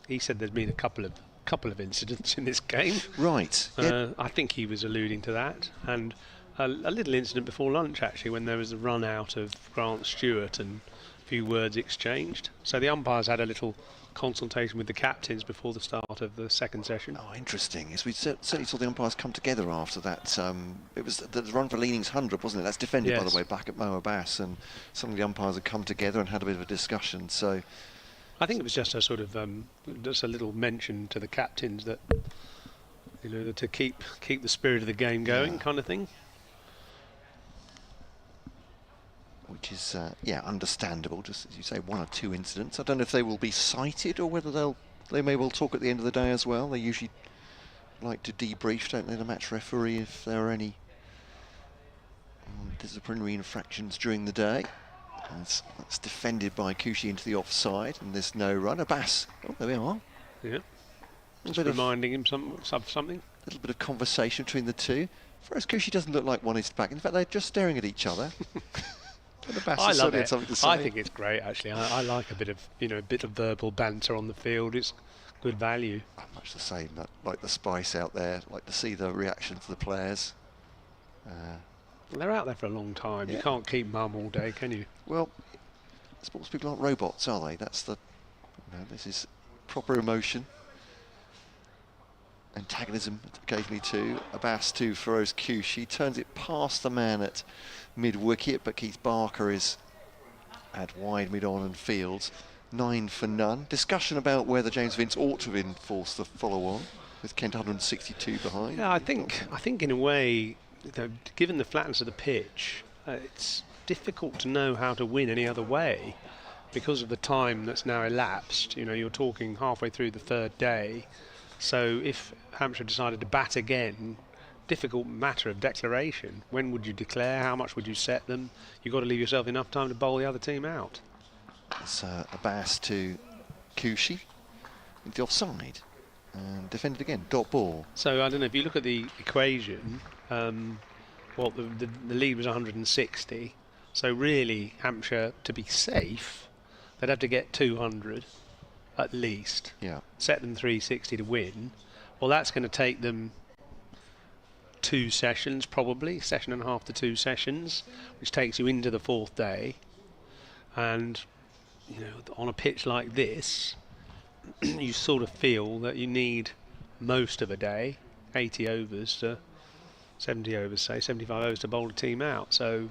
He said there's been a couple of incidents in this game. Right. I think he was alluding to that, and a little incident before lunch, actually, when there was a run out of Grant Stewart and few words exchanged. So the umpires had a little consultation with the captains before the start of the second session. Oh, interesting. Yes, we certainly saw the umpires come together after that. It was the run for Leaning's 100, wasn't it? That's defended, by the way, back at Mo Abbas, and some of the umpires had come together and had a bit of a discussion. So I think it was just a sort of just a little mention to the captains that, to keep the spirit of the game going, kind of thing. Which is, understandable. Just as you say, 1 or 2 incidents. I don't know if they will be cited or whether they may well talk at the end of the day as well. They usually like to debrief, don't they, the match referee, if there are any disciplinary infractions during the day. That's defended by Kushi into the offside, and there's no run. Abbas, oh, there we are. Yeah. Just reminding him something. A little bit of conversation between the two. Feroz Kushi doesn't look like one is back. In fact, they're just staring at each other. I love it. I think it's great, actually. I like a bit of verbal banter on the field. It's good value. Much the same. Like the spice out there. Like to see the reaction to the players. They're out there for a long time. Yeah. You can't keep mum all day, can you? Well, sports people aren't robots, are they? That's the. This is proper emotion. Antagonism occasionally too. Abbas to Feroz Kushi. Turns it past the man at mid-wicket, but Keith Barker is Add wide, mid-on and fields. 9 for none. Discussion about whether James Vince ought to have enforced the follow-on with Kent 162 behind. Yeah, I think in a way, given the flatness of the pitch, it's difficult to know how to win any other way because of the time that's now elapsed. You know, you're talking halfway through the 3rd day. So if Hampshire decided to bat again, difficult matter of declaration. When would you declare? How much would you set them? You've got to leave yourself enough time to bowl the other team out. It's a pass to Kushi with the offside. And defended again, dot ball. So I don't know, if you look at the equation, well, the lead was 160. So really, Hampshire, to be safe, they'd have to get 200 at least. Yeah. Set them 360 to win. Well, that's going to take them 2 sessions, probably, session and a half to 2 sessions, which takes you into the 4th day. And, you know, on a pitch like this, you sort of feel that you need most of a day, 80 overs to 70 overs, say 75 overs to bowl a team out. So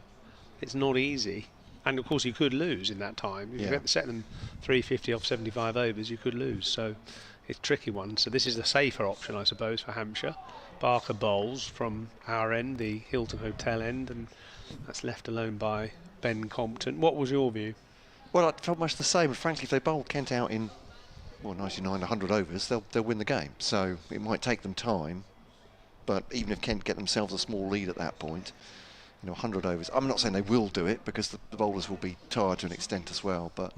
it's not easy. And of course you could lose in that time. If you set them 350 off 75 overs, you could lose. So it's a tricky one. So this is the safer option, I suppose, for Hampshire. Barker bowls from our end, the Hilton Hotel end, and that's left alone by Ben Compton. What was your view? Well, I felt much the same. Frankly, if they bowl Kent out in 99, 100 overs, they'll win the game. So it might take them time, but even if Kent get themselves a small lead at that point, 100 overs. I'm not saying they will do it because the bowlers will be tired to an extent as well. But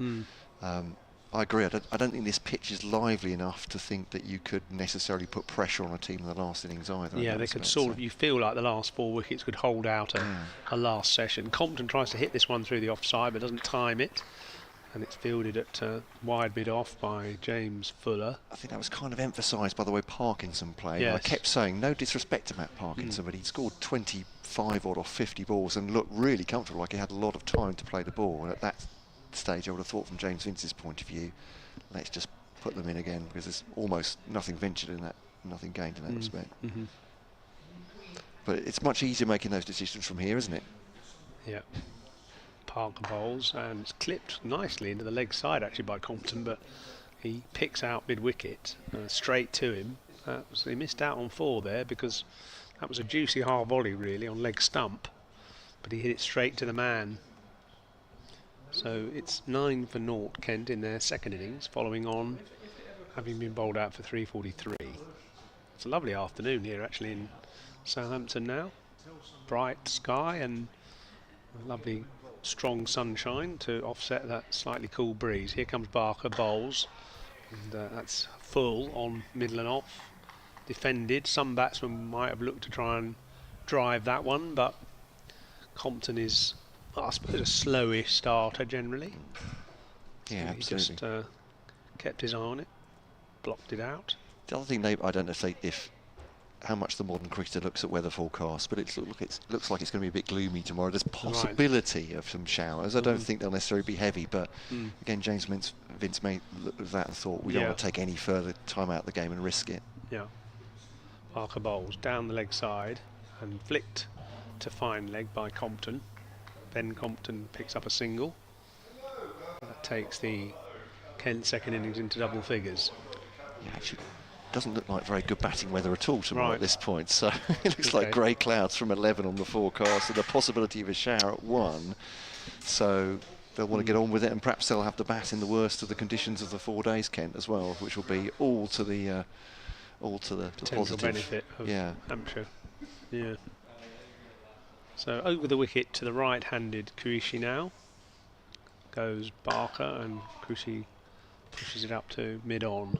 I agree. I don't think this pitch is lively enough to think that you could necessarily put pressure on a team in the last innings either. Yeah, they could sort of. You feel like the last 4 wickets could hold out a last session. Compton tries to hit this one through the offside, but doesn't time it. And it's fielded at wide mid off by James Fuller. I think that was kind of emphasised by the way Parkinson played. Yes. I kept saying, no disrespect to Matt Parkinson, but he scored 25 odd off 50 balls and looked really comfortable, like he had a lot of time to play the ball. And at that stage, I would have thought from James Vince's point of view, let's just put them in again, because there's almost nothing ventured in that, nothing gained in that respect. But it's much easier making those decisions from here, isn't it? Yeah. Parker bowls, and it's clipped nicely into the leg side actually by Compton, but he picks out mid-wicket straight to him. So he missed out on 4 there because that was a juicy half volley really on leg stump, but he hit it straight to the man. So it's 9 for 0 Kent in their 2nd innings, following on having been bowled out for 343. It's a lovely afternoon here actually in Southampton now. Bright sky and lovely strong sunshine to offset that slightly cool breeze. Here comes Barker bowls, and that's full on middle and off. Defended. Some batsmen might have looked to try and drive that one, but Compton is, I suppose, a slowish starter generally. Yeah, so he just kept his eye on it, blocked it out. The other thing, I don't know if how much the modern cricketer looks at weather forecasts, but it looks like it's going to be a bit gloomy tomorrow. There's possibility of some showers. I don't think they'll necessarily be heavy, but again, James Vince may look at that and thought, we don't want to take any further time out of the game and risk it. Yeah. Barker bowls down the leg side and flicked to fine leg by Compton. Ben Compton picks up a single. That takes the Kent 2nd innings into double figures. Yeah, actually, doesn't look like very good batting weather at all tomorrow at this point. So it looks like grey clouds from 11 on the forecast and the possibility of a shower at 1. So they'll want to get on with it, and perhaps they'll have to bat in the worst of the conditions of the 4 days, Kent, as well, which will be all to the positive benefit of Hampshire. Yeah. So over the wicket to the right-handed Kuishi now goes Barker, and Kuishi pushes it up to mid-on.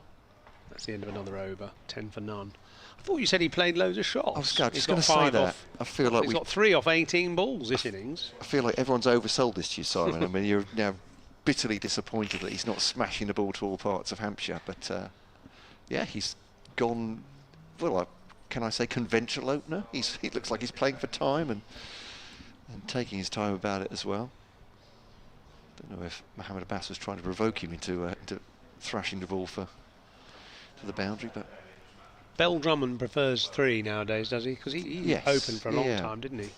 That's the end of another over. 10 for none. I thought you said he played loads of shots. I was just going to say that. I feel like he's got 3 off 18 balls this innings. I feel like everyone's oversold this to you, Simon. I mean, you're now bitterly disappointed that he's not smashing the ball to all parts of Hampshire. But yeah, he's gone. Well, can I say conventional opener? He looks like he's playing for time and taking his time about it as well. Don't know if Mohammed Abbas was trying to provoke him into thrashing the ball to the boundary, but Bell Drummond prefers 3 nowadays, does he? Because he opened for a long time, didn't he?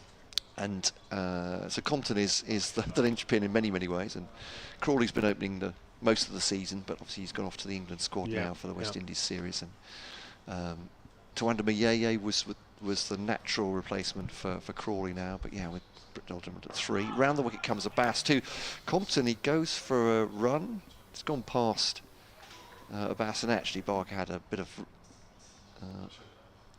And so Compton is the linchpin in many ways, and Crawley's been opening most of the season, but obviously he's gone off to the England squad now for the West Indies series. And Tawanda Mayeye was the natural replacement for Crawley now, but yeah, with Britt Alderman at 3. Round the wicket comes Abbas to Compton. He goes for a run. It's gone past Abbas, and actually Barker had a bit of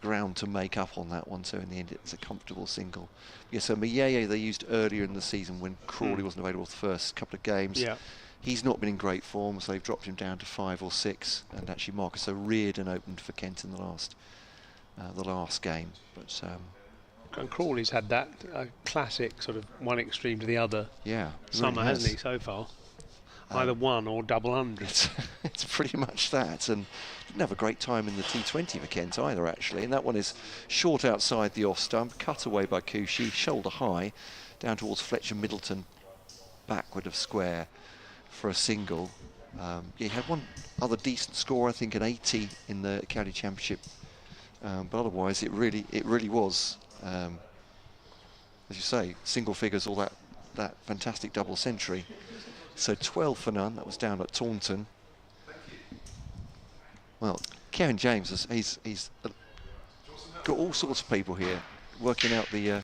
ground to make up on that one, so in the end it's a comfortable single. Yeah, so Mayeye they used earlier in the season when Crawley wasn't available the first couple of games. Yeah. He's not been in great form, so they've dropped him down to 5 or 6, and actually Marcus O'Riordan opened for Kent in the last game. But and Crawley's had that classic sort of one extreme to the other summer, really hasn't he, so far? Either one or double hundreds. It's pretty much that, and didn't have a great time in the T20 for Kent either, actually. And that one is short outside the off stump, cut away by Kushi, shoulder high, down towards Fletcher Middleton, backward of square for a single. He had one other decent score, I think, an 80 in the county championship, but otherwise it really was, as you say, single figures, all that fantastic double century. So 12 for none. That was down at Taunton. Well, Kevin James he's got all sorts of people here working out the.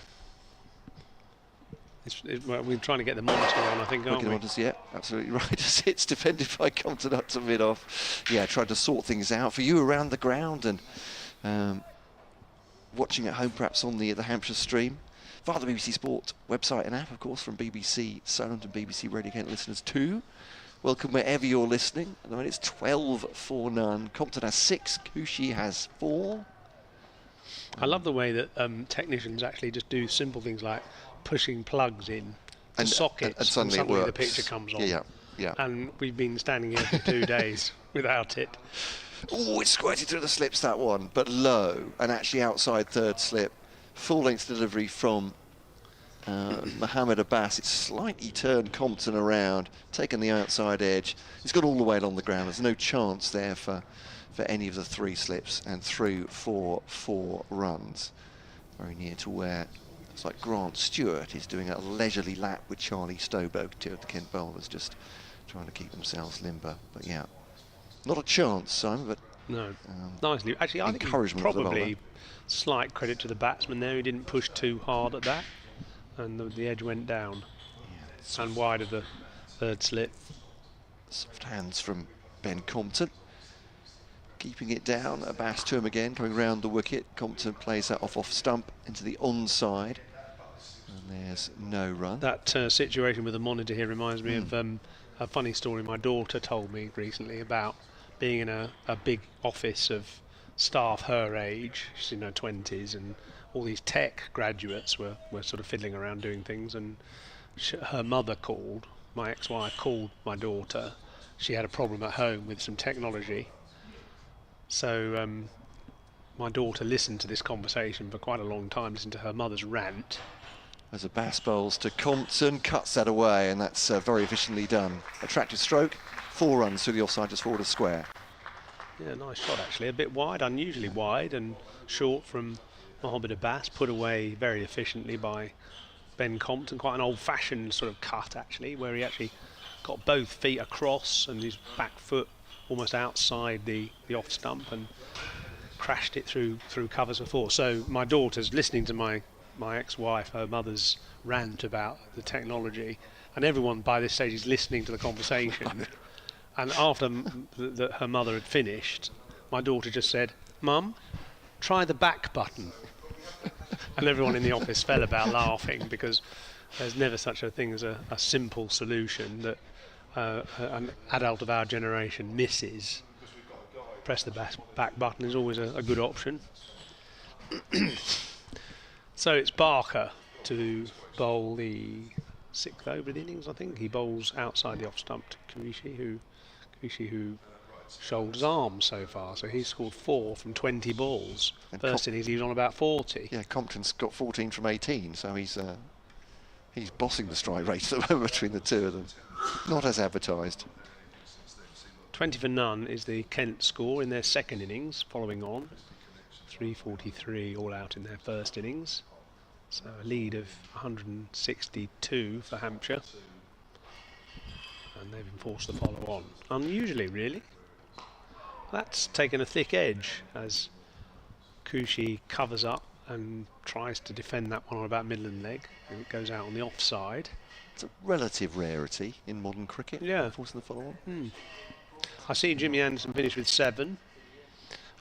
Well, we're trying to get the monitor on, I think, aren't we? Yeah, absolutely right. It's defended by Compton up to mid-off. Yeah, tried to sort things out for you around the ground, and watching at home perhaps on the Hampshire stream. Via the BBC Sport website and app, of course, from BBC Sound and BBC Radio Kent listeners too. Welcome wherever you're listening. At the moment, it's 12 for none. Compton has 6, Kushi has 4. I love the way that technicians actually just do simple things like pushing plugs in and sockets, and suddenly the picture comes on. Yeah. And we've been standing here for 2 days without it. Oh, it's squirted through the slips, that one, but low, and actually outside third slip. Full-length delivery from Mohammed Abbas. It's slightly turned Compton around, taken the outside edge. He's got all the way along the ground. There's no chance there for any of the 3 slips, and through for 4 runs. Very near to where it's like Grant Stewart is doing a leisurely lap with Charlie Stobo. Two of the Kent bowlers just trying to keep themselves limber. But yeah, not a chance, Simon, but no. Nicely. Actually, I think probably slight credit to the batsman there. He didn't push too hard at that, and the edge went down and wide of the third slip. Soft hands from Ben Compton, keeping it down. Abbas to him again, coming round the wicket. Compton plays that off stump into the onside, and there's no run. That situation with the monitor here reminds me of a funny story my daughter told me recently about being in a big office of staff her age. She's in her 20s, and all these tech graduates were sort of fiddling around doing things, and her mother called, my ex-wife called my daughter. She had a problem at home with some technology, so my daughter listened to this conversation for quite a long time, listened to her mother's rant. As Abbas bowls to Compton, cuts that away, and that's very efficiently done. Attractive stroke, 4 runs through the offside, just forward of square. Yeah, nice shot actually. A bit wide, unusually wide and short from Mohammed Abbas, put away very efficiently by Ben Compton. Quite an old-fashioned sort of cut actually, where he actually got both feet across and his back foot almost outside the off stump and crashed it through covers for 4. So my daughter's listening to my ex-wife, her mother's rant about the technology, and everyone by this stage is listening to the conversation. And after her mother had finished, my daughter just said, "Mum, try the back button." And everyone in the office fell about laughing, because there's never such a thing as a simple solution that an adult of our generation misses. Press the back button is always a good option. So it's Barker to bowl the 6th over of the innings, I think. He bowls outside the off stump to Kushi, who shoulders arms so far. So he's scored 4 from 20 balls. And first innings he was on about 40. Yeah, Compton's got 14 from 18, so he's bossing the strike rate at the moment between the two of them. Not as advertised. 20 for none is the Kent score in their second innings, following on 343 all out in their first innings. So a lead of 162 for Hampshire. And they've been forced to follow on. Unusually, really. That's taken a thick edge as Cushy covers up and tries to defend that one on about Midland leg. And it goes out on the offside. It's a relative rarity in modern cricket. Yeah. Forcing the follow on. I see Jimmy Anderson finish with 7.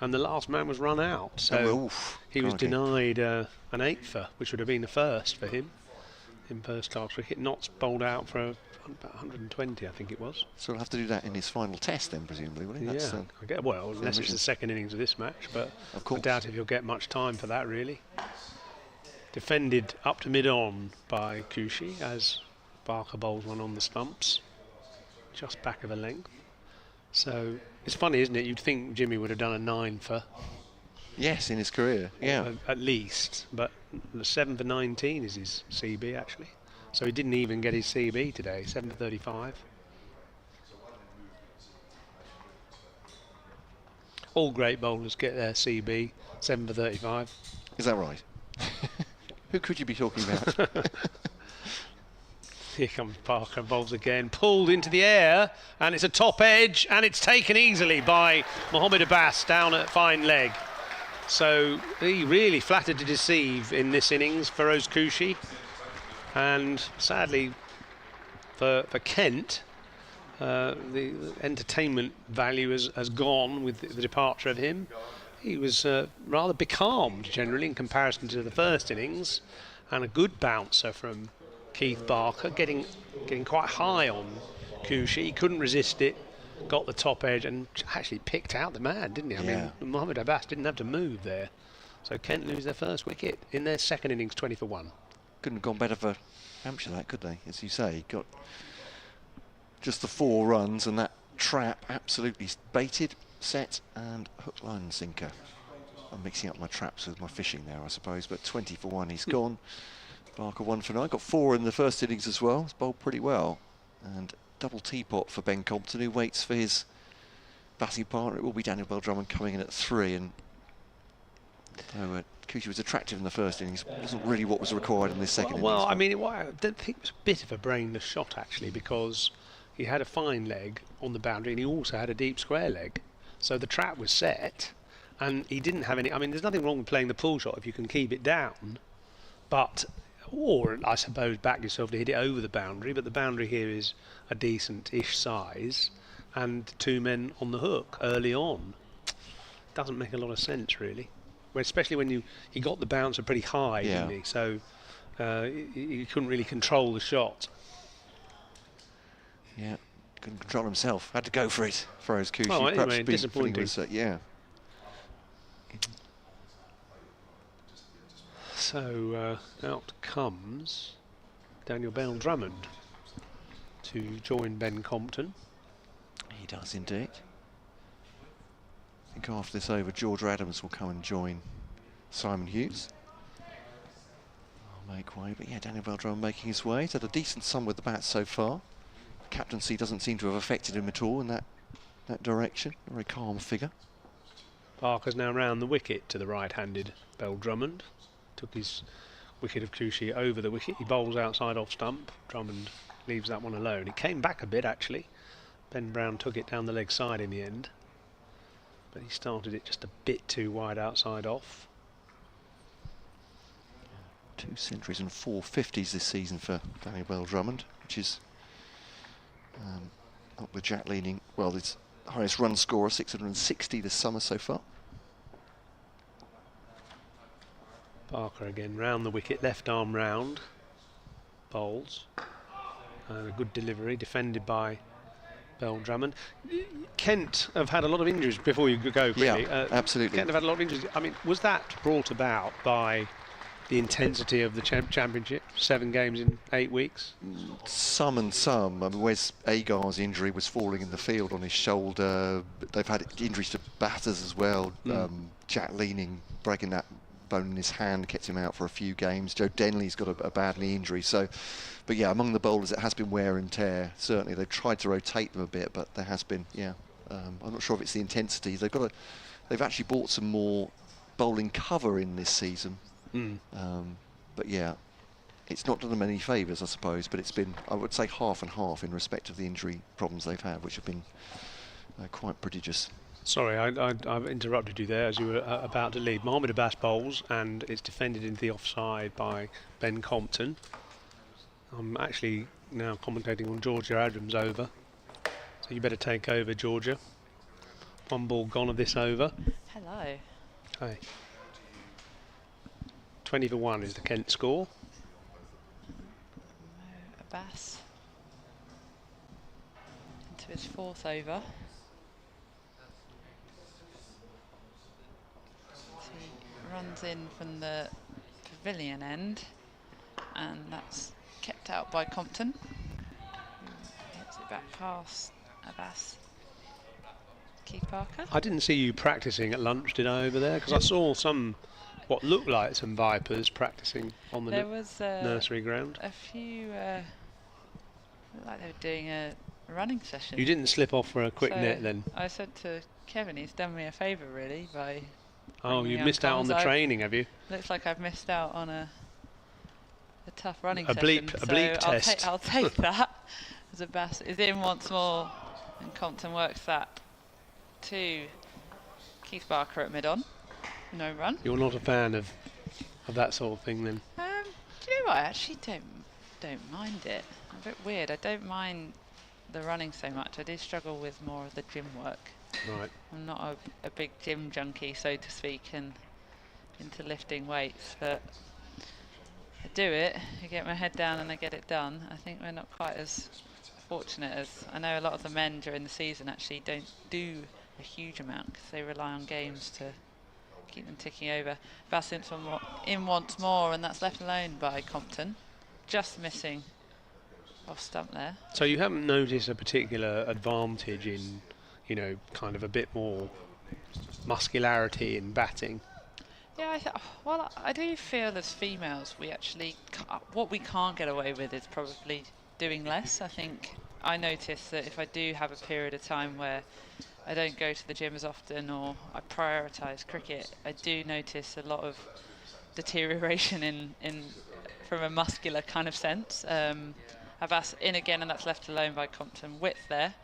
And the last man was run out. So he was denied an 8-fer, which would have been the first for him in first class cricket. Knott's bowled out for about 120, I think it was. So he'll have to do that in his final test then, presumably, will he? That's, I guess, well, unless it's the second innings of this match, but I doubt if he'll get much time for that, really. Defended up to mid-on by Cushy as Barker bowls one on the stumps, just back of a length. So it's funny, isn't it? You'd think Jimmy would have done a 9-fer. Yes, in his career, yeah. At least, but the 7 for 19 is his CB, actually. So he didn't even get his CB today, 7 for 35. All great bowlers get their CB, 7 for 35. Is that right? Who could you be talking about? Here comes Parker, bowls again, pulled into the air, and it's a top edge, and it's taken easily by Mohammed Abbas down at fine leg. So he really flattered to deceive in this innings for Feroz Cushy. And sadly for Kent, the entertainment value has gone with the departure of him. He was rather becalmed generally in comparison to the first innings, and a good bouncer from Keith Barker, getting quite high on Cushy. He couldn't resist it, got the top edge and actually picked out the man, didn't he? I mean, Mohammed Abbas didn't have to move there. So Kent lose their first wicket in their second innings, 20 for 1. Couldn't have gone better for Hampshire, that, could they? As you say, got just the 4 runs, and that trap absolutely baited, set, and hook, line, and sinker. I'm mixing up my traps with my fishing there, I suppose, but 20 for 1, he's gone. Barker 1 for 9, got 4 in the first innings as well. He's bowled pretty well. And double teapot for Ben Compton, who waits for his batting partner. It will be Daniel Bell-Drummond coming in at 3. And though Cushy was attractive in the first innings, wasn't really what was required in this second innings. Well, I mean, I don't think it was a bit of a brainless shot, actually, because he had a fine leg on the boundary and he also had a deep square leg. So the trap was set and he didn't have any... I mean, there's nothing wrong with playing the pull shot if you can keep it down, but... Or, I suppose, back yourself to hit it over the boundary, but the boundary here is a decent-ish size, and 2 men on the hook early on. Doesn't make a lot of sense, really. Well, especially when he got the bouncer pretty high, didn't he? So he couldn't really control the shot. Yeah, couldn't control himself. Had to go for it. Feroz Cushy. Oh, anyway, disappointing. So out comes Daniel Bell-Drummond to join Ben Compton. He does indeed. I think after this over, George Adams will come and join Simon Hughes. I'll make way, but yeah, Daniel Bell-Drummond making his way. He's had a decent sum with the bat so far. Captaincy doesn't seem to have affected him at all in that direction. A very calm figure. Parker's now round the wicket to the right-handed Bell-Drummond. Took his wicket of Cushy over the wicket. He bowls outside off stump. Drummond leaves that one alone. It came back a bit, actually. Ben Brown took it down the leg side in the end, but he started it just a bit too wide outside off. 2 centuries and 4 50s this season for Daniel Bell-Drummond, which is up with Jack Leaning. Well, his highest run scorer, 660 this summer so far. Barker again round the wicket, left arm round, bowls, and a good delivery defended by Bell-Drummond. Kent have had a lot of injuries before you go quickly. Yeah, absolutely. Kent have had a lot of injuries. I mean, was that brought about by the intensity of the championship? 7 games in 8 weeks? Some and some. I mean, Wes Agar's injury was falling in the field on his shoulder. They've had injuries to batters as well. Jack Leaning breaking that bone in his hand kept him out for a few games. Joe Denley's got a bad knee injury. So, but yeah, among the bowlers it has been wear and tear. Certainly they've tried to rotate them a bit, but there has been, I'm not sure if it's the intensity. They've actually bought some more bowling cover in this season. But yeah, it's not done them any favours, I suppose, but it's been, I would say, half and half in respect of the injury problems they've had, which have been quite prodigious. Sorry, I've interrupted you there as you were about to lead. Mohamed Abbas bowls, and it's defended into the offside by Ben Compton. I'm actually now commentating on Georgia Adams' over, so you better take over, Georgia. One ball gone of this over. Hello. Hi. 20-1 is the Kent score. Abbas into his 4th over. He runs in from the pavilion end, and that's kept out by Compton, who hits it back past Abbas. Keith Parker. I didn't see you practicing at lunch, did I, over there? Because I saw what looked like some Vipers practicing on the nursery ground. A few, looked like they were doing a running session. You didn't slip off for a quick net then? I said to Kevin, he's done me a favour really by... Oh, you missed out on the training, have you? Looks like I've missed out on a tough running a session. bleep test. I'll take that. As Abbas is in once more, and Compton works that to Keith Barker at mid-on. No run. You're not a fan of that sort of thing then? Do you know what? I actually don't mind it. I'm a bit weird. I don't mind the running so much. I do struggle with more of the gym work. Right. I'm not a big gym junkie, so to speak, and into lifting weights, but I do it. I get my head down and I get it done. I think we're not quite as fortunate as I know a lot of the men during the season actually don't do a huge amount because they rely on games to keep them ticking over. Bassett in once more, and that's left alone by Compton, just missing off stump there. So you haven't noticed a particular advantage in, kind of a bit more muscularity in batting? Yeah, I do feel as females we actually what we can't get away with is probably doing less. I think I notice that if I do have a period of time where I don't go to the gym as often or I prioritise cricket, I do notice a lot of deterioration in from a muscular kind of sense. Abbas in again, and that's left alone by Compton. Width there.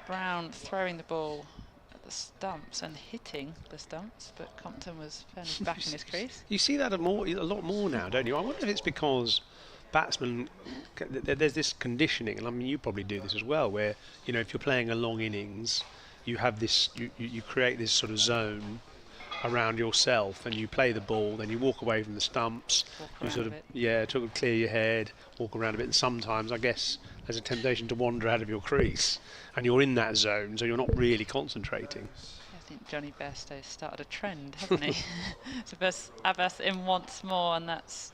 Brown throwing the ball at the stumps and hitting the stumps, but Compton was fairly back in his crease. You see that a lot more now, don't you? I wonder if it's because batsmen, there's this conditioning, and I mean you probably do this as well, where if you're playing a long innings, you have this, you create this sort of zone around yourself, and you play the ball, then you walk away from the stumps, you sort of clear your head, walk around a bit, and sometimes I guess there's a temptation to wander out of your crease, and you're in that zone, so you're not really concentrating. I think Johnny Bairstow's started a trend, hasn't he? So Abbas in once more, and that's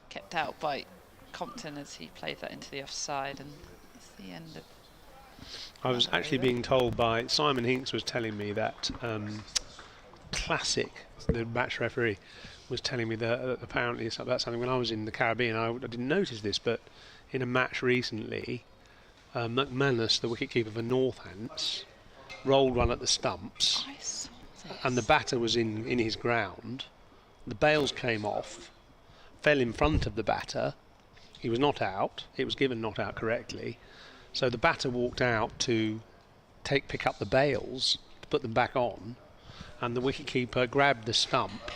kept out by Compton as he played that into the offside, and it's the end of... I was actually being told by Simon Hinks was telling me that Classic, the match referee, was telling me that apparently it's about something when I was in the Caribbean. I didn't notice this, but in a match recently, McManus, the wicketkeeper for Northants, rolled one at the stumps, and the batter was in his ground. The bails came off, fell in front of the batter. He was not out. It was given not out correctly. So the batter walked out to pick up the bails to put them back on, and the wicketkeeper grabbed the stump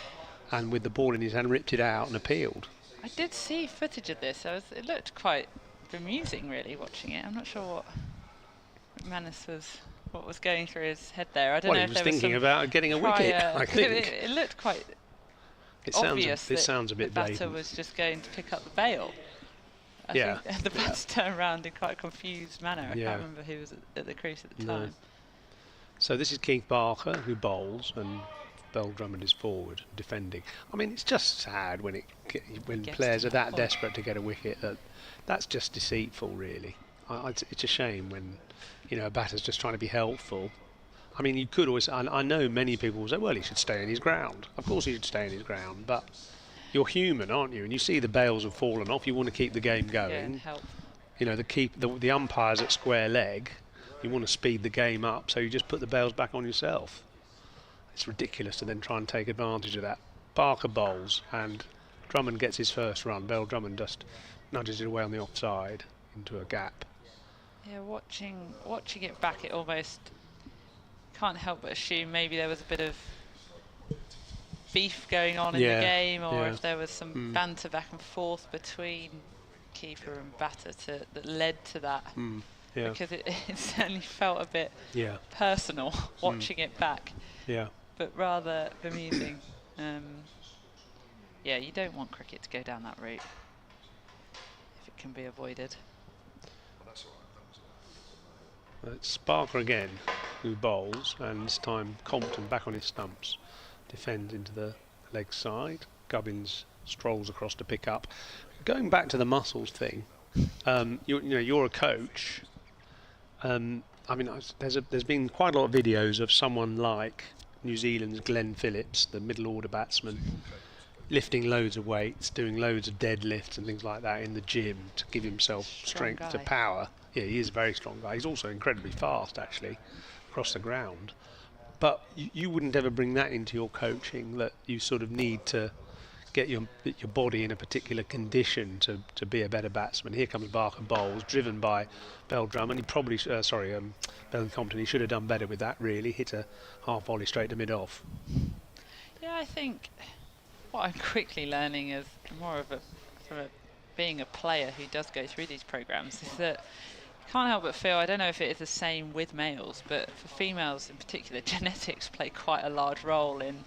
and with the ball in his hand ripped it out and appealed. I did see footage of this. It looked quite bemusing, really, watching it. I'm not sure what was going through his head there. I don't know if he there was was thinking about getting a wicket, I think. It looked quite obvious it sounds a bit the batter blatant. was just going to pick up the bail. I think the batter turned around in quite a confused manner. I can't remember who was at the crease at the time. So this is Keith Barker, who bowls, and Bell Drummond is forward, defending. I mean, it's just sad when players are that desperate to get a wicket. That's just deceitful, really. It's a shame when, a batter's just trying to be helpful. I mean, you could always... I know many people will say, well, he should stay in his ground. Of course he should stay in his ground, but you're human, aren't you? And you see the bails have fallen off. You want to keep the game going. Yeah, and help. The umpire's at square leg. You want to speed the game up, so you just put the bails back on yourself. It's ridiculous to then try and take advantage of that. Barker bowls, and Drummond gets his first run, Bell Drummond just nudges it away on the offside into a gap. Yeah, watching it back, it almost can't help but assume maybe there was a bit of beef going on in the game, or if there was some banter back and forth between keeper and batter that led to that. Because it certainly felt a bit personal watching it back. But rather bemusing. Yeah, you don't want cricket to go down that route if it can be avoided. It's Sparker again who bowls, and this time Compton back on his stumps, defends into the leg side. Gubbins strolls across to pick up. Going back to the muscles thing, you're a coach. I mean, there's been quite a lot of videos of someone like New Zealand's Glenn Phillips, the middle order batsman, lifting loads of weights, doing loads of deadlifts and things like that in the gym to give himself strength to power. Yeah, he is a very strong guy. He's also incredibly fast, actually, across the ground. But you wouldn't ever bring that into your coaching, that you sort of need to get your body in a particular condition to be a better batsman. Here comes Barker bowls, driven by Bell Drummond. He probably, Bell Compton, he should have done better with that, really. Hit a half volley straight to mid-off. Yeah, I think what I'm quickly learning is more of being a player who does go through these programs, is that you can't help but feel, I don't know if it is the same with males, but for females in particular, genetics play quite a large role in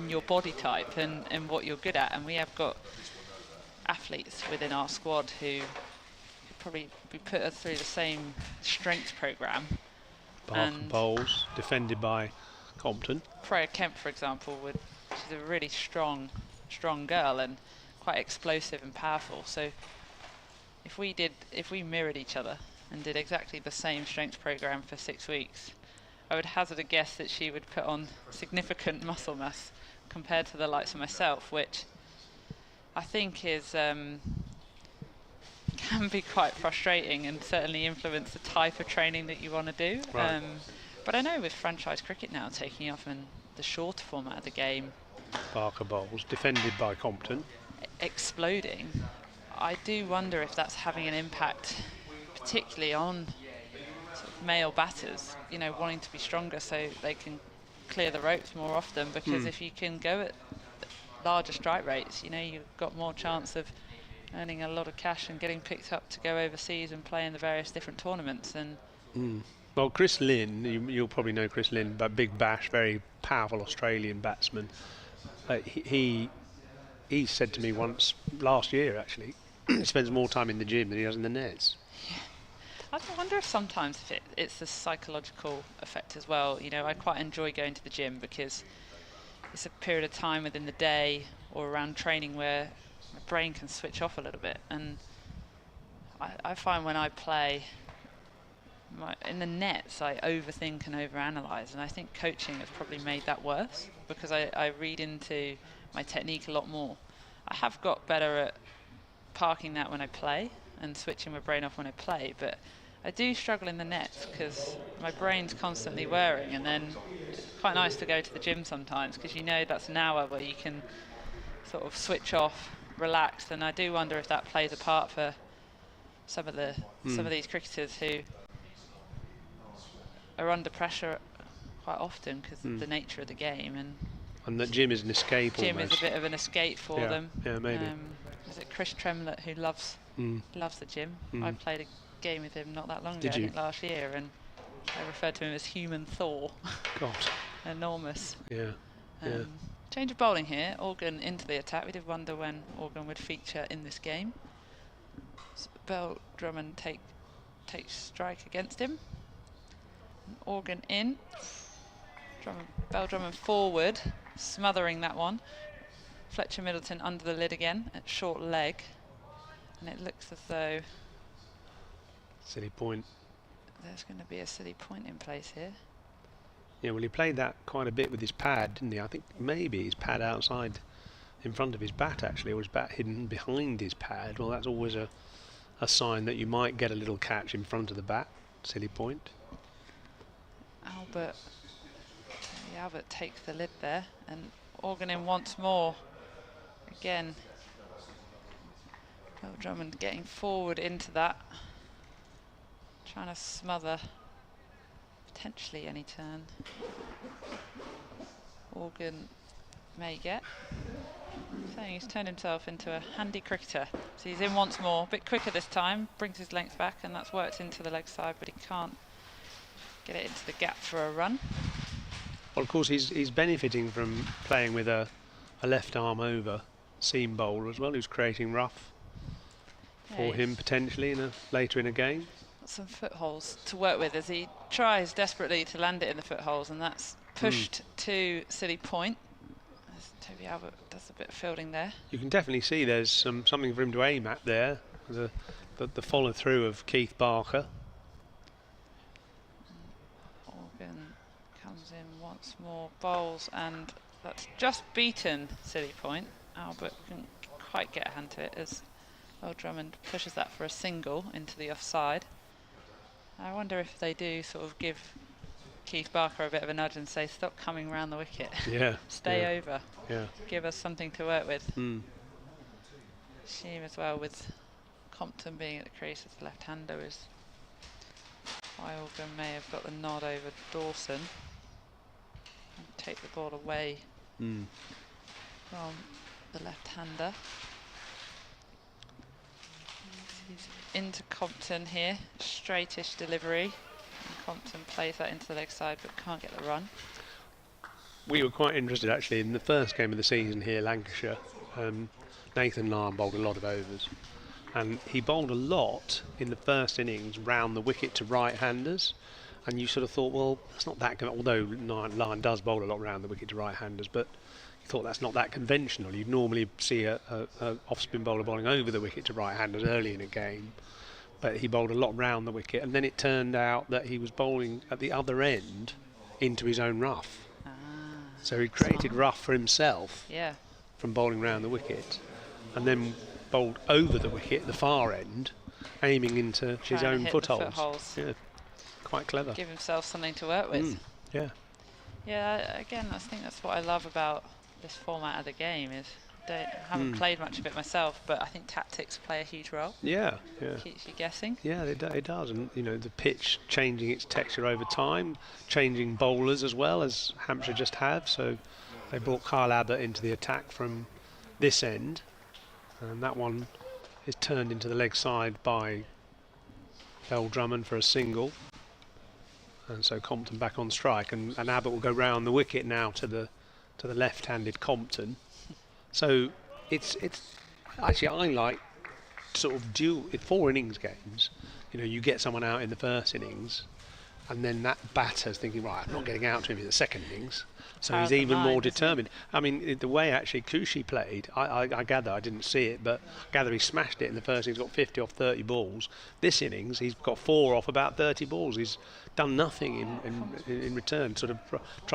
your body type and what you're good at. And we have got athletes within our squad who could probably be put through the same strength program. Barker bowls, defended by Compton. Freya Kemp, for example, she's a really strong girl and quite explosive and powerful. So if we mirrored each other and did exactly the same strength program for 6 weeks, I would hazard a guess that she would put on significant muscle mass compared to the likes of myself, which I think is can be quite frustrating and certainly influence the type of training that you want to do. Right. But I know with franchise cricket now taking off and the shorter format of the game, Barker bowls, defended by Compton. Exploding, I do wonder if that's having an impact, particularly on sort of male batters, wanting to be stronger so they can clear the ropes more often, because if you can go at larger strike rates, you've got more chance of earning a lot of cash and getting picked up to go overseas and play in the various different tournaments. And well, Chris Lynn, you'll probably know Chris Lynn, but Big Bash, very powerful Australian batsman. He said to me once, last year actually, he spends more time in the gym than he does in the nets. Yeah. I wonder if sometimes it's the psychological effect as well. I quite enjoy going to the gym because it's a period of time within the day or around training where my brain can switch off a little bit. And I find when I play in the nets, I overthink and overanalyze, and I think coaching has probably made that worse because I read into my technique a lot more. I have got better at parking that when I play and switching my brain off when I play, but I do struggle in the nets because my brain's constantly whirring, and then it's quite nice to go to the gym sometimes because that's an hour where you can sort of switch off, relax, and I do wonder if that plays a part for some of these cricketers who are under pressure quite often because of the nature of the game, and that gym is an escape. Gym almost. is a bit of an escape for them. Yeah, maybe. Is it Chris Tremlett who loves the gym? I played a game with him not that long ago, I think last year, and I referred to him as Human Thor. God. Enormous. Yeah. Change of bowling here. Organ into the attack. We did wonder when Organ would feature in this game. So Bell Drummond takes strike against him. Organ in. Bell Drummond forward, smothering that one. Fletcher Middleton under the lid again at short leg, and it looks as though silly point. There's going to be a silly point in place here. Yeah, well, he played that quite a bit with his pad, didn't he? I think maybe his pad outside in front of his bat, actually, or his bat hidden behind his pad. Well, that's always a sign that you might get a little catch in front of the bat. Silly point. Albert takes the lid there, and Organ in once more. Again, Will Drummond getting forward into that, trying to smother potentially any turn Organ may get. Saying he's turned himself into a handy cricketer. So he's in once more, a bit quicker this time, brings his length back, and that's worked into the leg side, but he can't get it into the gap for a run. Well, of course, he's benefiting from playing with a left arm over seam bowler as well, who's creating rough for him potentially later in a game. Got some footholes to work with as he tries desperately to land it in the footholes, and that's pushed to silly point. As Toby Albert does a bit of fielding there. You can definitely see there's something for him to aim at there. The follow through of Keith Barker. Organ comes in once more, bowls, and that's just beaten silly point. Albert couldn't quite get a hand to it as Will Drummond pushes that for a single into the offside. I wonder if they do sort of give Keith Barker a bit of a nudge and say, stop coming round the wicket. Yeah. Stay over. Yeah. Give us something to work with. Shame as well with Compton being at the crease as the left-hander is why Organ may have got the nod over Dawson and take the ball away from the left-hander. He's into Compton here, straightish delivery. And Compton plays that into the leg side but can't get the run. We were quite interested actually in the first game of the season here, Lancashire. Nathan Lyon bowled a lot of overs, and he bowled a lot in the first innings round the wicket to right-handers, and you sort of thought, well, that's not that, although Lyon does bowl a lot round the wicket to right-handers, but you thought that's not that conventional. You'd normally see a off-spin bowler bowling over the wicket to right-handers early in a game, but he bowled a lot round the wicket, and then it turned out that he was bowling at the other end into his own rough. So he created rough for himself from bowling round the wicket, and then bowled over the wicket, the far end, aiming into his own footholds. Yeah, quite clever. Give himself something to work with. Yeah. Yeah, again, I think that's what I love about this format of the game is I haven't played much of it myself, but I think tactics play a huge role. Yeah. Keeps you guessing. Yeah, it does, and you know the pitch changing its texture over time, changing bowlers as well as Hampshire just have. So they brought Kyle Abbott into the attack from this end, and that one is turned into the leg side by Will Drummond for a single. And so Compton back on strike, and Abbott will go round the wicket now to the left-handed Compton. So it's actually, I like sort of four innings games. You know, you get someone out in the first innings, and then that batter's thinking, right, I'm not getting out to him in the second innings. So he's even more determined. I mean, the way actually Kushi played, I gather, I didn't see it, but I gather he smashed it in the first innings, got 50 off 30 balls. This innings, he's got 4 off about 30 balls. He's done nothing in return, sort of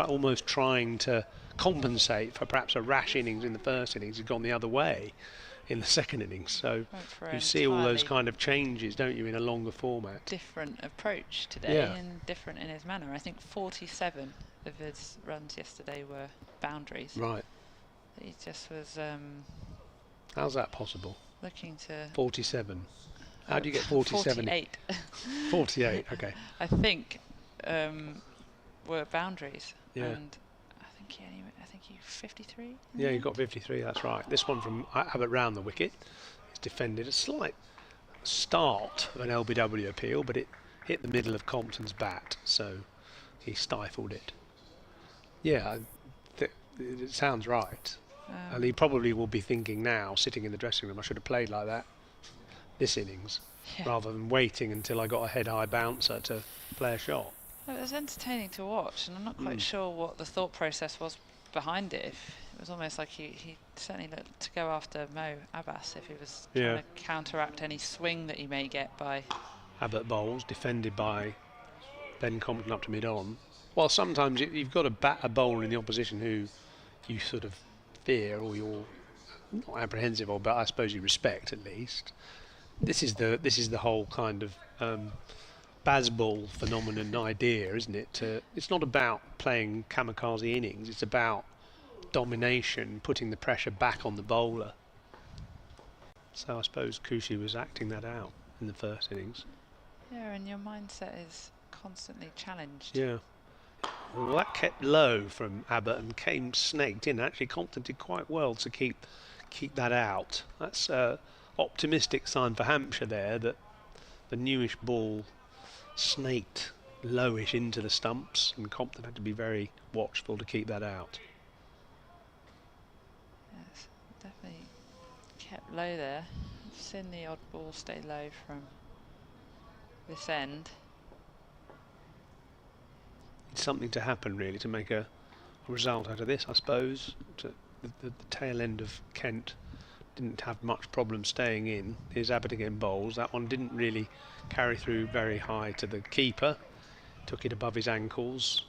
almost trying to compensate for perhaps a rash innings in the first innings. He's gone the other way in the second innings. So you see all those kind of changes, don't you, in a longer format. Different approach today and different in his manner. I think 47 of his runs yesterday were boundaries. Right. He just was how's that possible? looking to 47. How do you get 47? 48. 48, okay. I think were boundaries. Yeah. And I think he 53. Yeah, you got 53, that's right. This one from Abbott round the wicket. It's defended a slight start of an LBW appeal, but it hit the middle of Compton's bat, so he stifled it. Yeah, it sounds right. And he probably will be thinking now, sitting in the dressing room, I should have played like that this innings, rather than waiting until I got a head-high bouncer to play a shot. Well, it was entertaining to watch, and I'm not quite sure what the thought process was behind it. It was almost like he certainly looked to go after Mo Abbas if he was trying to counteract any swing that he may get by Abbott bowls, defended by Ben Compton up to mid-on. Well, sometimes you've got to bat a bowler in the opposition who you sort of fear, or you're not apprehensive of, but I suppose you respect at least. This is the whole kind of Bazball phenomenon idea, isn't it? It's not about playing kamikaze innings, it's about domination, putting the pressure back on the bowler. So I suppose Kushi was acting that out in the first innings. Yeah, and your mindset is constantly challenged. Yeah. Well, that kept low from Abbott and came snaked in. Actually, Compton did quite well to keep that out. That's an optimistic sign for Hampshire there, that the newish ball snaked lowish into the stumps, and Compton had to be very watchful to keep that out. Yes, definitely kept low there. I've seen the odd ball stay low from this end. It's something to happen really to make a result out of this, I suppose. The tail end of Kent didn't have much problem staying in. Here's Abbott again bowls. That one didn't really carry through very high to the keeper. Took it above his ankles,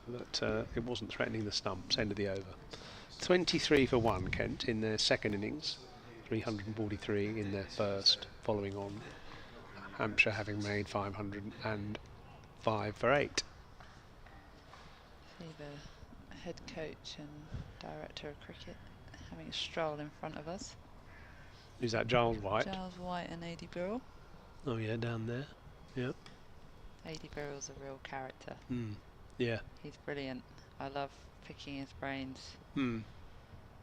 but it wasn't threatening the stumps. End of the over. 23 for 1 Kent in their second innings. 343 in their first, following on Hampshire having made 505 for 8. See the head coach and director of cricket having a stroll in front of us. Is that Giles White? Giles White and A.D. Birrell. Oh yeah, down there. Yeah. A.D. Birrell's a real character. Yeah. He's brilliant. I love picking his brains.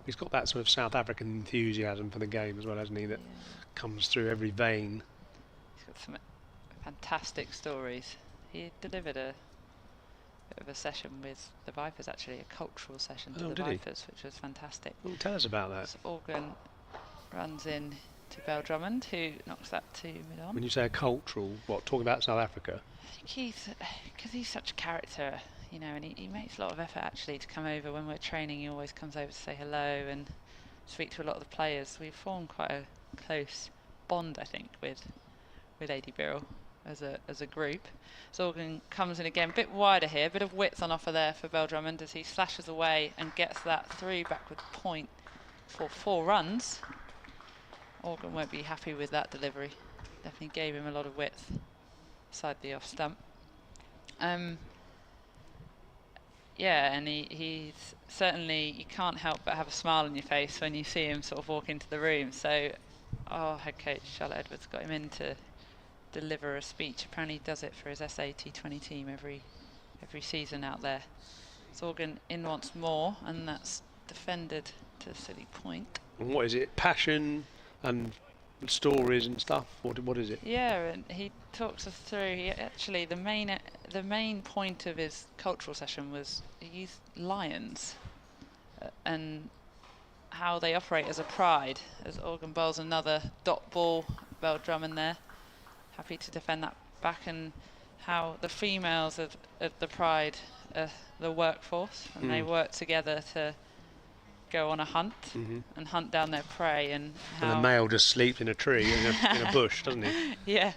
He's got that sort of South African enthusiasm for the game as well, hasn't he? That comes through every vein. He's got some fantastic stories. He delivered a bit of a session with the Vipers, actually, a cultural session to the Vipers, which was fantastic. Well, tell us about that. So Organ runs in to Bell Drummond, who knocks that to mid-on. When you say a cultural, what, talking about South Africa? I think because he's such a character, you know, and he makes a lot of effort actually to come over when we're training. He always comes over to say hello and speak to a lot of the players. We've formed quite a close bond, I think, with A.D. Birrell as a group. So Organ comes in again, a bit wider here, a bit of width on offer there for Bell Drummond as he slashes away and gets that through backward point for 4 runs. Organ won't be happy with that delivery. Definitely gave him a lot of width beside the off stump. Yeah, and he's certainly, you can't help but have a smile on your face when you see him sort of walk into the room. So our head coach Charlotte Edwards got him in to deliver a speech. Apparently he does it for his SAT20 team every season out there. So Organ in once more, and that's defended to a silly point. And what is it? Passion and stories and stuff? What is it? Yeah, and he talks us through. He actually, the main point of his cultural session was he used lions and how they operate as a pride. As Organ bowls another dot ball, Bell Drummond there, happy to defend that back, and how the females of the pride are the workforce, and they work together to go on a hunt and hunt down their prey, and the male just sleeps in a tree in a bush, doesn't he? Yeah.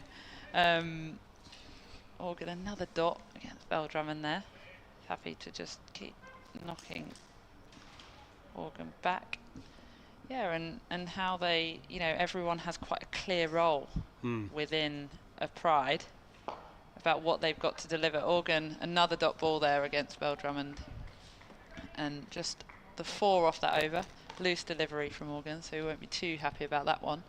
Organ another dot against Bell Drummond there. Happy to just keep knocking Organ back. Yeah, and how they, you know, everyone has quite a clear role within a pride about what they've got to deliver. Organ another dot ball there against Bell Drummond, and just the 4 off that over. Loose delivery from Organ, so he won't be too happy about that one.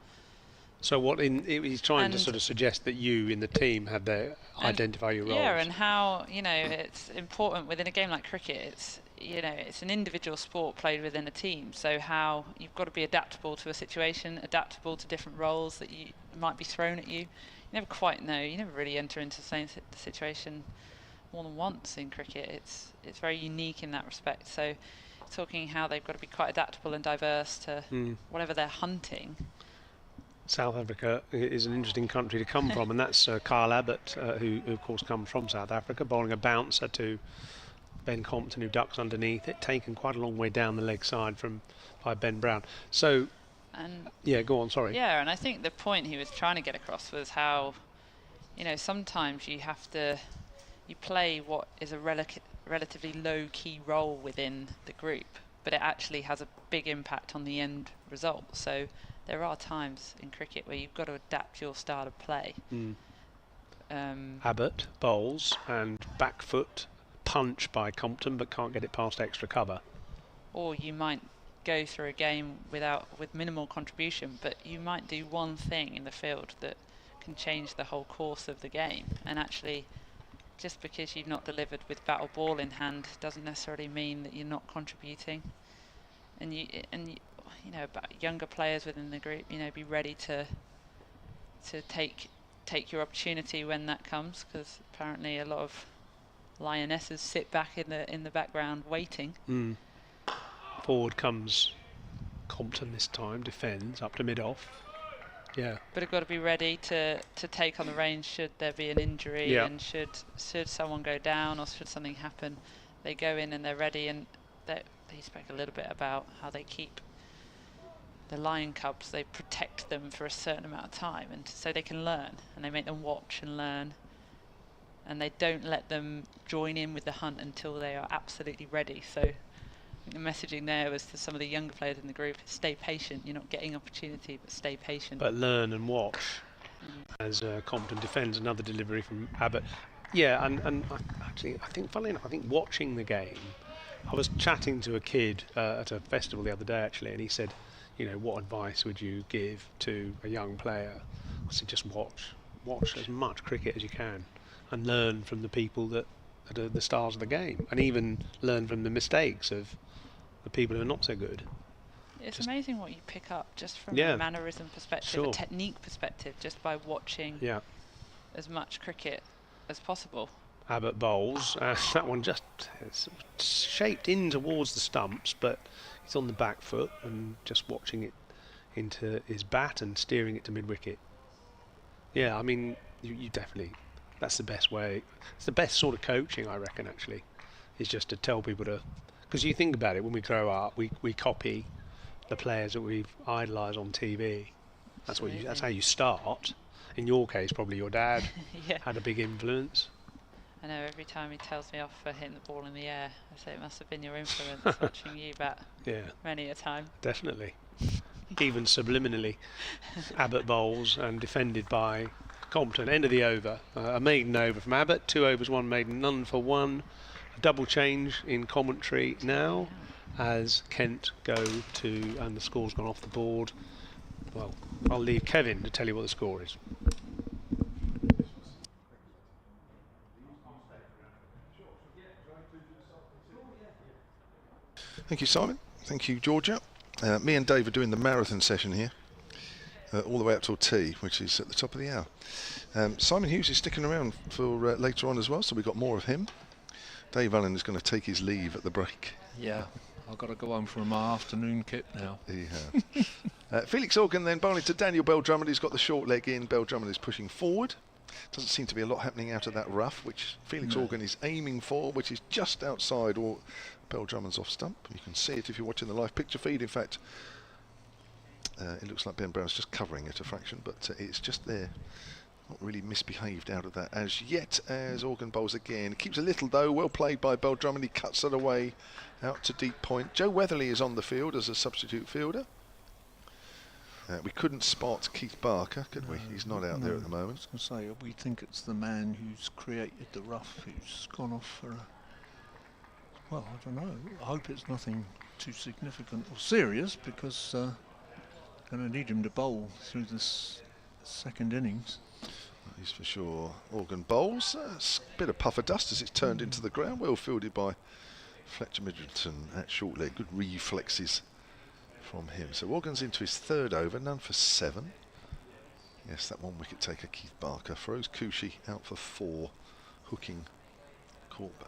So what he's trying to sort of suggest that you in the team have to identify your roles. Yeah, and how, you know, it's important within a game like cricket. It's, you know, it's an individual sport played within a team. So how you've got to be adaptable to a situation, adaptable to different roles that you might be thrown at you. You never quite know. You never really enter into the same situation more than once in cricket. It's very unique in that respect. So talking how they've got to be quite adaptable and diverse to whatever they're hunting. South Africa is an interesting country to come from, and that's Kyle Abbott, who of course comes from South Africa, bowling a bouncer to Ben Compton, who ducks underneath it, taken quite a long way down the leg side by Ben Brown. So, yeah, go on, sorry. Yeah, and I think the point he was trying to get across was how, you know, sometimes you play what is a relatively low-key role within the group, but it actually has a big impact on the end result. So there are times in cricket where you've got to adapt your style of play. Abbott bowls and back foot punch by Compton, but can't get it past extra cover. Or you might go through a game with minimal contribution, but you might do one thing in the field that can change the whole course of the game. And actually, just because you've not delivered with battle ball in hand doesn't necessarily mean that you're not contributing. And you know, about younger players within the group, you know, be ready to take your opportunity when that comes, because apparently a lot of lionesses sit back in the background waiting. Forward comes Compton this time, defends up to mid-off. Yeah. But have got to be ready to take on the reins should there be an injury, and should someone go down or should something happen. They go in and they're ready, and he spoke a little bit about how they keep the lion cubs, they protect them for a certain amount of time, and so they can learn, and they make them watch and learn, and they don't let them join in with the hunt until they are absolutely ready. So I think the messaging there was to some of the younger players in the group: stay patient. You're not getting opportunity, but stay patient. But learn and watch. As Compton defends, another delivery from Abbott. Yeah, and actually, I think, funnily enough, I think watching the game, I was chatting to a kid at a festival the other day actually, and he said, you know, what advice would you give to a young player? I said, just watch as much cricket as you can, and learn from the people that are the stars of the game, and even learn from the mistakes of the people who are not so good. It's just amazing what you pick up just from a mannerism perspective, a technique perspective, just by watching as much cricket as possible. Abbott bowls, that one just shaped in towards the stumps, but he's on the back foot and just watching it into his bat and steering it to mid-wicket. Yeah, I mean, you definitely, that's the best way. It's the best sort of coaching, I reckon, actually, is just to tell people to, because you think about it, when we grow up, we copy the players that we've idolised on TV. That's how you start. In your case, probably your dad had a big influence. I know every time he tells me off for hitting the ball in the air, I say it must have been your influence watching you bat many a time. Definitely. Even subliminally. Abbott bowls and defended by Compton. End of the over. A maiden over from Abbott. 2 overs, 1 maiden, none for 1. A double change in commentary now as Kent go to, and the score's gone off the board. Well, I'll leave Kevin to tell you what the score is. Thank you, Simon. Thank you, Georgia. Me and Dave are doing the marathon session here, all the way up till tea, which is at the top of the hour. Simon Hughes is sticking around for later on as well, so we've got more of him. Dave Allen is going to take his leave at the break. Yeah, I've got to go home for my afternoon kit now. He has. Felix Organ then bowling to Daniel Bell-Drummond. He's got the short leg in. Bell-Drummond is pushing forward. Doesn't seem to be a lot happening out of that rough, which Felix Organ is aiming for, which is just outside or Bell-Drummond's off stump. You can see it if you're watching the live picture feed. In fact, it looks like Ben Brown's just covering it a fraction, but it's just there. Not really misbehaved out of that as yet, as Organ bowls again. Keeps a little though, well played by Bell-Drummond. He cuts it away out to deep point. Joe Weatherly is on the field as a substitute fielder. We couldn't spot Keith Barker, could we? He's not out there at the moment. I was going to say, we think it's the man who's created the rough who's gone off for a... Well, I don't know. I hope it's nothing too significant or serious, because going to need him to bowl through this second innings. He's for sure. Organ bowls. A bit of puff of dust as it's turned into the ground. Well fielded by Fletcher Middleton at short leg. Good reflexes from him. So Organ's into his third over, none for 7. Yes, that one wicket taker Keith Barker throws Cushy out for 4, hooking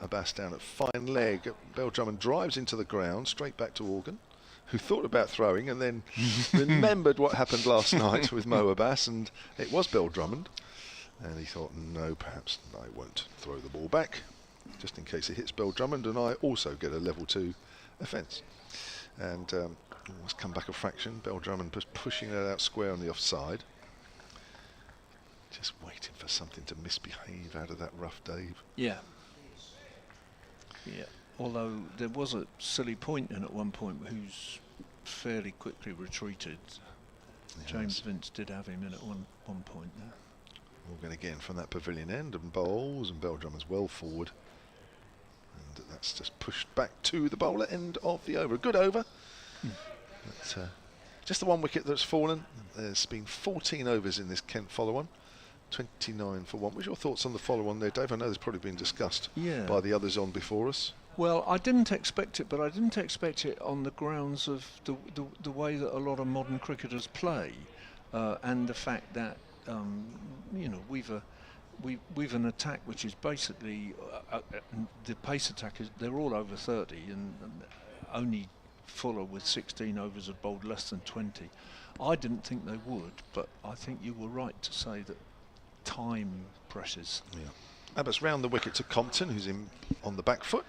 Abbas down at fine leg. Bell-Drummond drives into the ground, straight back to Organ, who thought about throwing and then remembered what happened last night with Mo Abbas, and it was Bell-Drummond, and he thought, no, perhaps I won't throw the ball back, just in case it hits Bell-Drummond and I also get a level 2 offence. And let's come back a fraction. Bell-Drummond just pushing it out square on the offside. Just waiting for something to misbehave out of that rough, Dave. Yeah. Yeah. Although there was a silly point in at one point who's fairly quickly retreated. Yes. James Vince did have him in at one point there. Morgan again from that pavilion end and bowls, and Bell-Drummond's well forward. And that's just pushed back to the bowler end of the over. A good over. But, just the one wicket that's fallen. There's been 14 overs in this Kent follow-on. 29 for one. What's your thoughts on the follow-on there, Dave? I know there's probably been discussed by the others on before us. Well, I didn't expect it, but I didn't expect it on the grounds of the way that a lot of modern cricketers play, and the fact that we've an attack which is basically the pace attack is they're all over 30, and only Fuller with 16 overs have bowled less than 20. I didn't think they would, but I think you were right to say that time pressures. Yeah. Abbott's round the wicket to Compton, who's in on the back foot.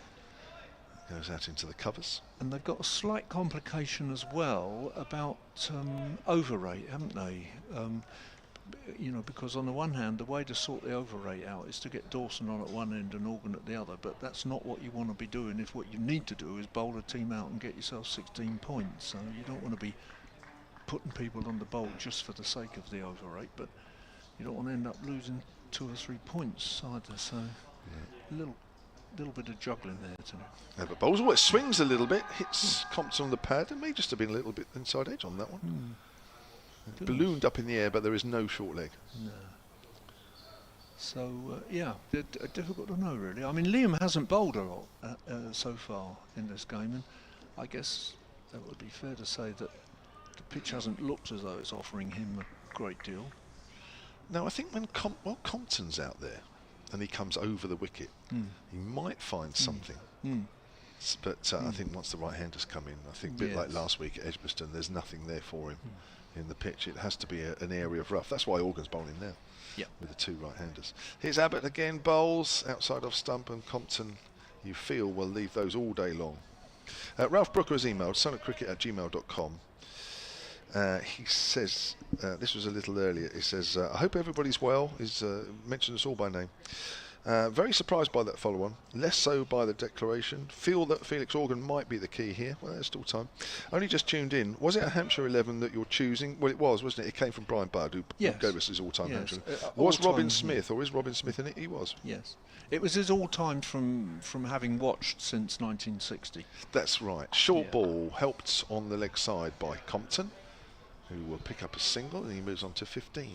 Goes out into the covers. And they've got a slight complication as well about over rate, haven't they? Because on the one hand, the way to sort the over rate out is to get Dawson on at one end and Organ at the other, but that's not what you want to be doing if what you need to do is bowl a team out and get yourself 16 points. So you don't want to be putting people on the bowl just for the sake of the over rate, but you don't want to end up losing 2 or 3 points either. So a little bit of juggling there today. Abbott bowls. It swings a little bit, hits Compton on the pad. It may just have been a little bit inside edge on that one. It ballooned up in the air, but there is no short leg. No. So, difficult to know, really. I mean, Liam hasn't bowled a lot so far in this game, and I guess that would be fair to say that the pitch hasn't looked as though it's offering him a great deal. No, I think when Compton's out there and he comes over the wicket, he might find something. But I think once the right-handers come in, I think a bit like last week at Edgbaston, there's nothing there for him in the pitch. It has to be an area of rough. That's why Organ's bowling now with the 2 right-handers. Here's Abbott again, bowls outside off stump, and Compton, you feel, will leave those all day long. Ralph Brooker has emailed sonatcricket@gmail.com. He says, this was a little earlier, he says, I hope everybody's well. He's mentioned us all by name. Very surprised by that follow-on, less so by the declaration. Feel that Felix Organ might be the key here. Well, there's still time. Only just tuned in. Was it a Hampshire 11 that you're choosing? Well, it was, wasn't it? It came from Brian Budd, who gave us his all-time Hampshire. Was Robin Smith, or is Robin Smith in it? He was. Yes. It was his all-time from having watched since 1960. That's right. Short ball helped on the leg side by Compton, who will pick up a single, and he moves on to 15.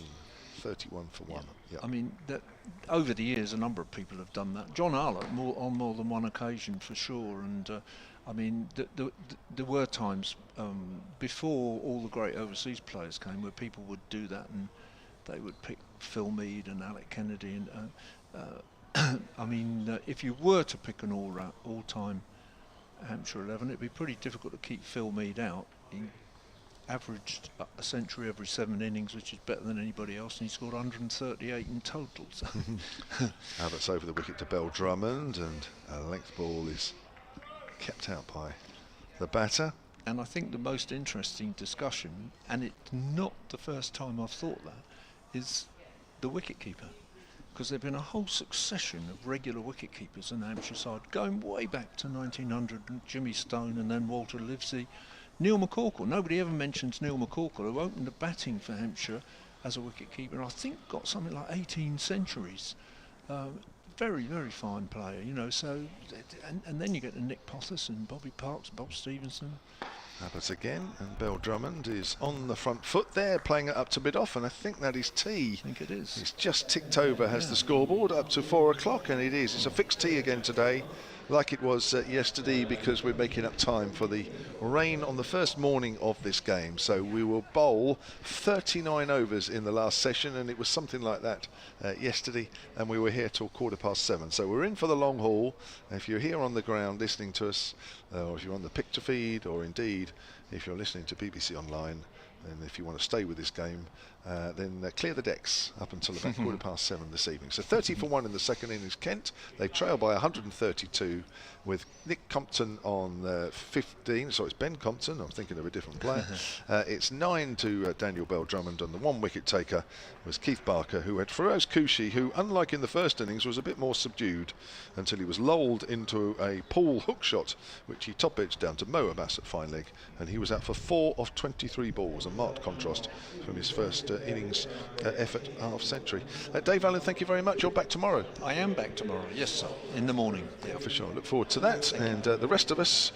31 for one. Yep. I mean, over the years, a number of people have done that. John Arlott, on more than one occasion for sure. And I mean, there were times before all the great overseas players came where people would do that, and they would pick Phil Mead and Alec Kennedy. And I mean, if you were to pick an all-time Hampshire 11, it'd be pretty difficult to keep Phil Mead out. He averaged a century every 7 innings, which is better than anybody else, and he scored 138 in total. So. Abbott's over the wicket to Bell Drummond, and a length ball is kept out by the batter. And I think the most interesting discussion, and it's not the first time I've thought that, is the wicketkeeper. Because there have been a whole succession of regular wicketkeepers in the Hampshire side, going way back to 1900, and Jimmy Stone and then Walter Livesey. Neil McCorkle, nobody ever mentions Neil McCorkle, who opened the batting for Hampshire as a wicketkeeper, and I think got something like 18 centuries. Very, very fine player, so, and then you get the Nick Pothas and Bobby Parks, Bob Stevenson. Abbott again, and Bell Drummond is on the front foot there, playing it up to mid-off, and I think that is tea. I think it is. It's just ticked over, has the scoreboard, up to 4 o'clock, and it is. It's a fixed tea again today, like it was yesterday, because we're making up time for the rain on the first morning of this game. So we will bowl 39 overs in the last session, and it was something like that yesterday, and we were here till 7:15. So we're in for the long haul. If you're here on the ground listening to us, or if you're on the picture feed, or indeed if you're listening to BBC Online, and if you want to stay with this game, then clear the decks up until about 7:15 this evening. So 30 for 1 in the second innings, Kent. They trail by 132 with Nick Compton on 15. So it's Ben Compton, I'm thinking of a different player. It's 9 to Daniel Bell Drummond, and the one wicket taker was Keith Barker, who had Feroz Kushi, who, unlike in the first innings, was a bit more subdued until he was lulled into a pull hook shot, which he top edged down to Mo Abbas at fine leg, and he was out for 4 of 23 balls. And marked contrast from his first innings effort half-century. Dave Allen, thank you very much. You're back tomorrow. I am back tomorrow, yes sir, in the morning. Yeah, for sure. Look forward to that. And the rest of us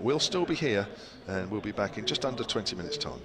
will still be here, and we'll be back in just under 20 minutes' time.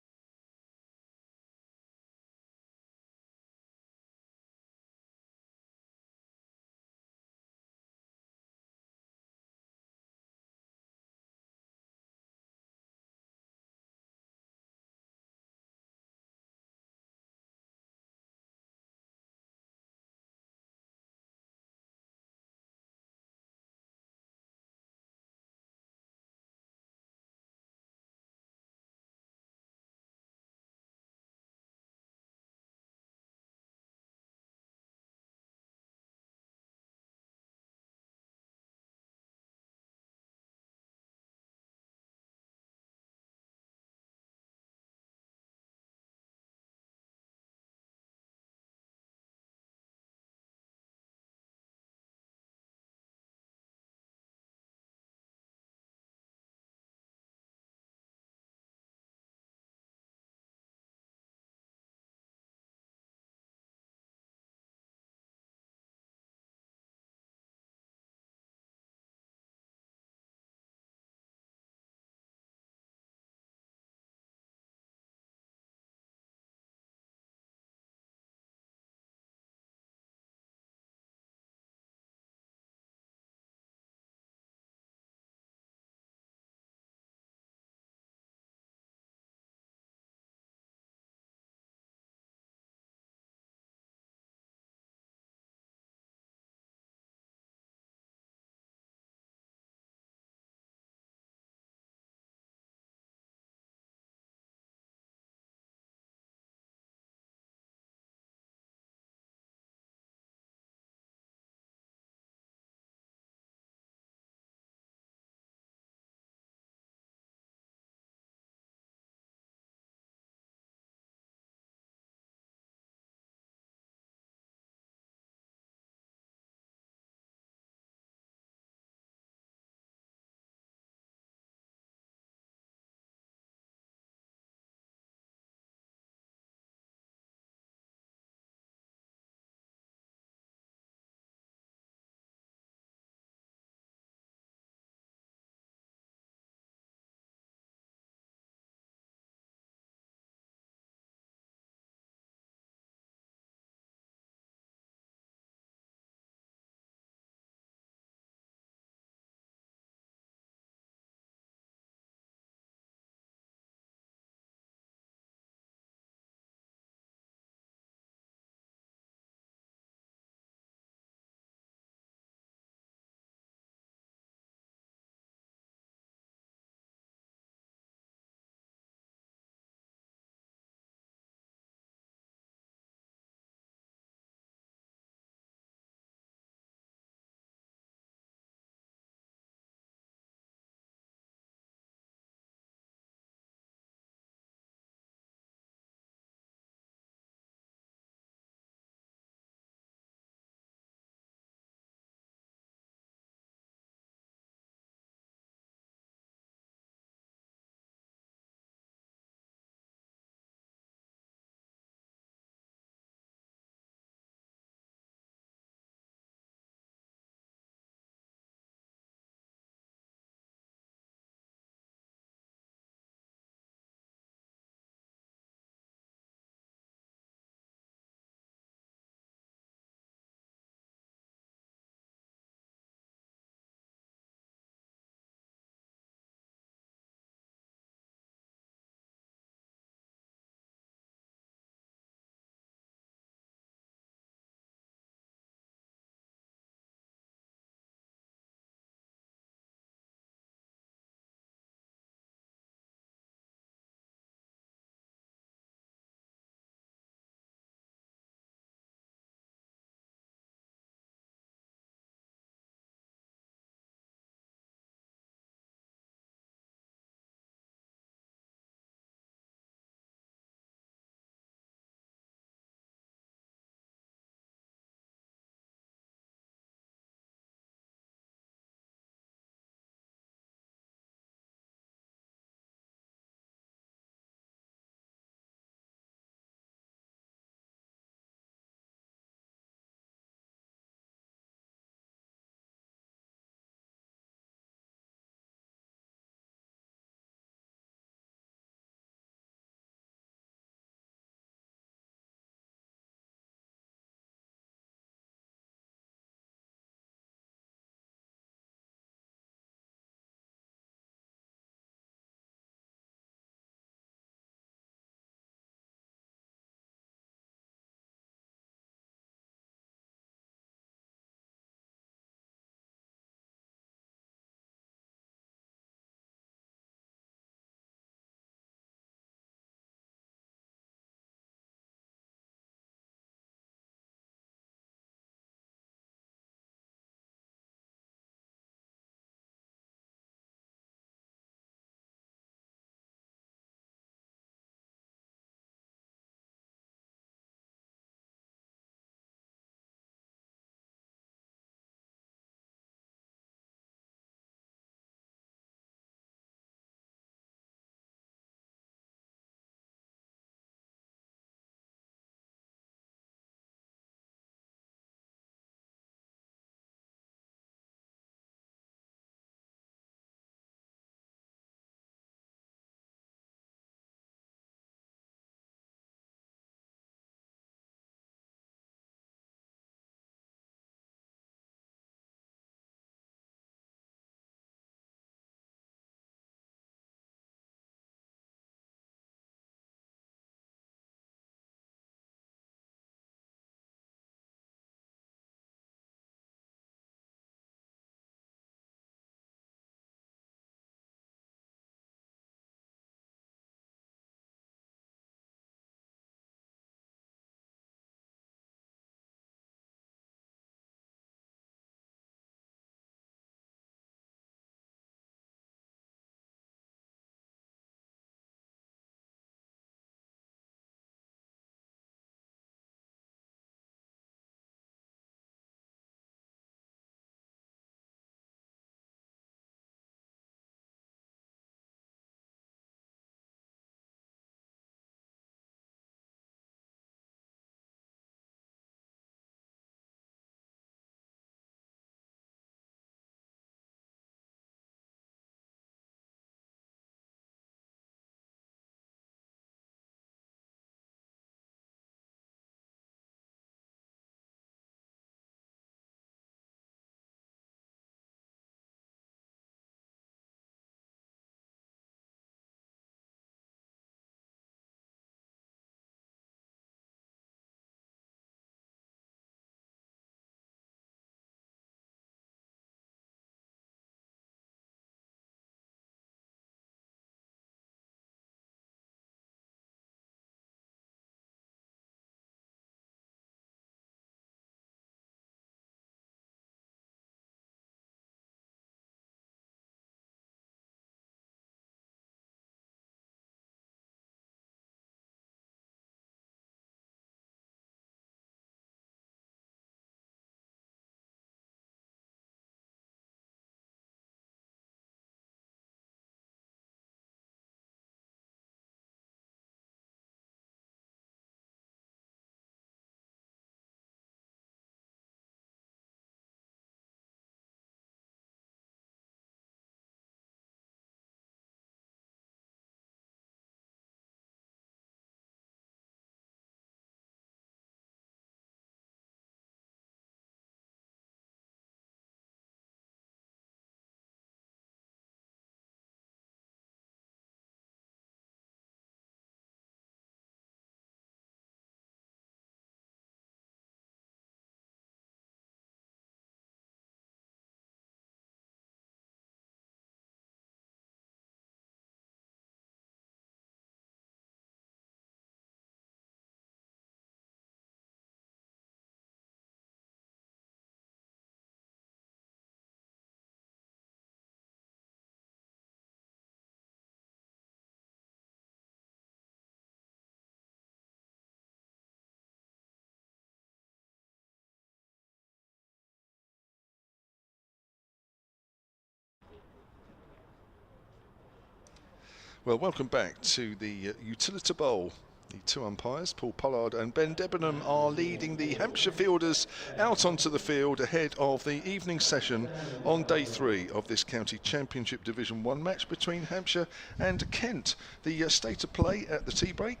Well, welcome back to the Utilita Bowl. The two umpires, Paul Pollard and Ben Debenham, are leading the Hampshire fielders out onto the field ahead of the evening session on day 3 of this County Championship Division 1 match between Hampshire and Kent. The state of play at the tea break.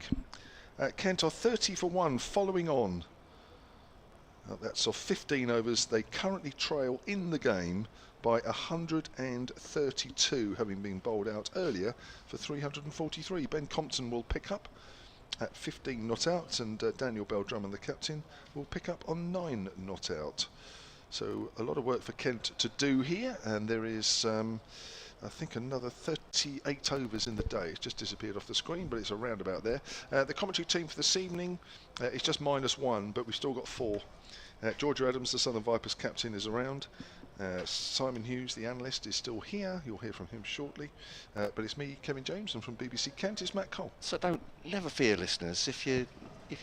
Kent are 30 for 1 following on. That's off 15 overs. They currently trail in the game by 132, having been bowled out earlier for 343. Ben Compton will pick up at 15 not out, and Daniel Bell-Drummond, the captain, will pick up on 9 not out. So a lot of work for Kent to do here, and there is I think another 38 overs in the day. It's just disappeared off the screen, but it's around about there. The commentary team for this evening is just -1, but we've still got 4. Georgia Adams, the Southern Vipers captain, is around. Simon Hughes, the analyst, is still here. You'll hear from him shortly. But it's me, Kevin James, and from BBC Kent is Matt Cole. So never fear, listeners. If you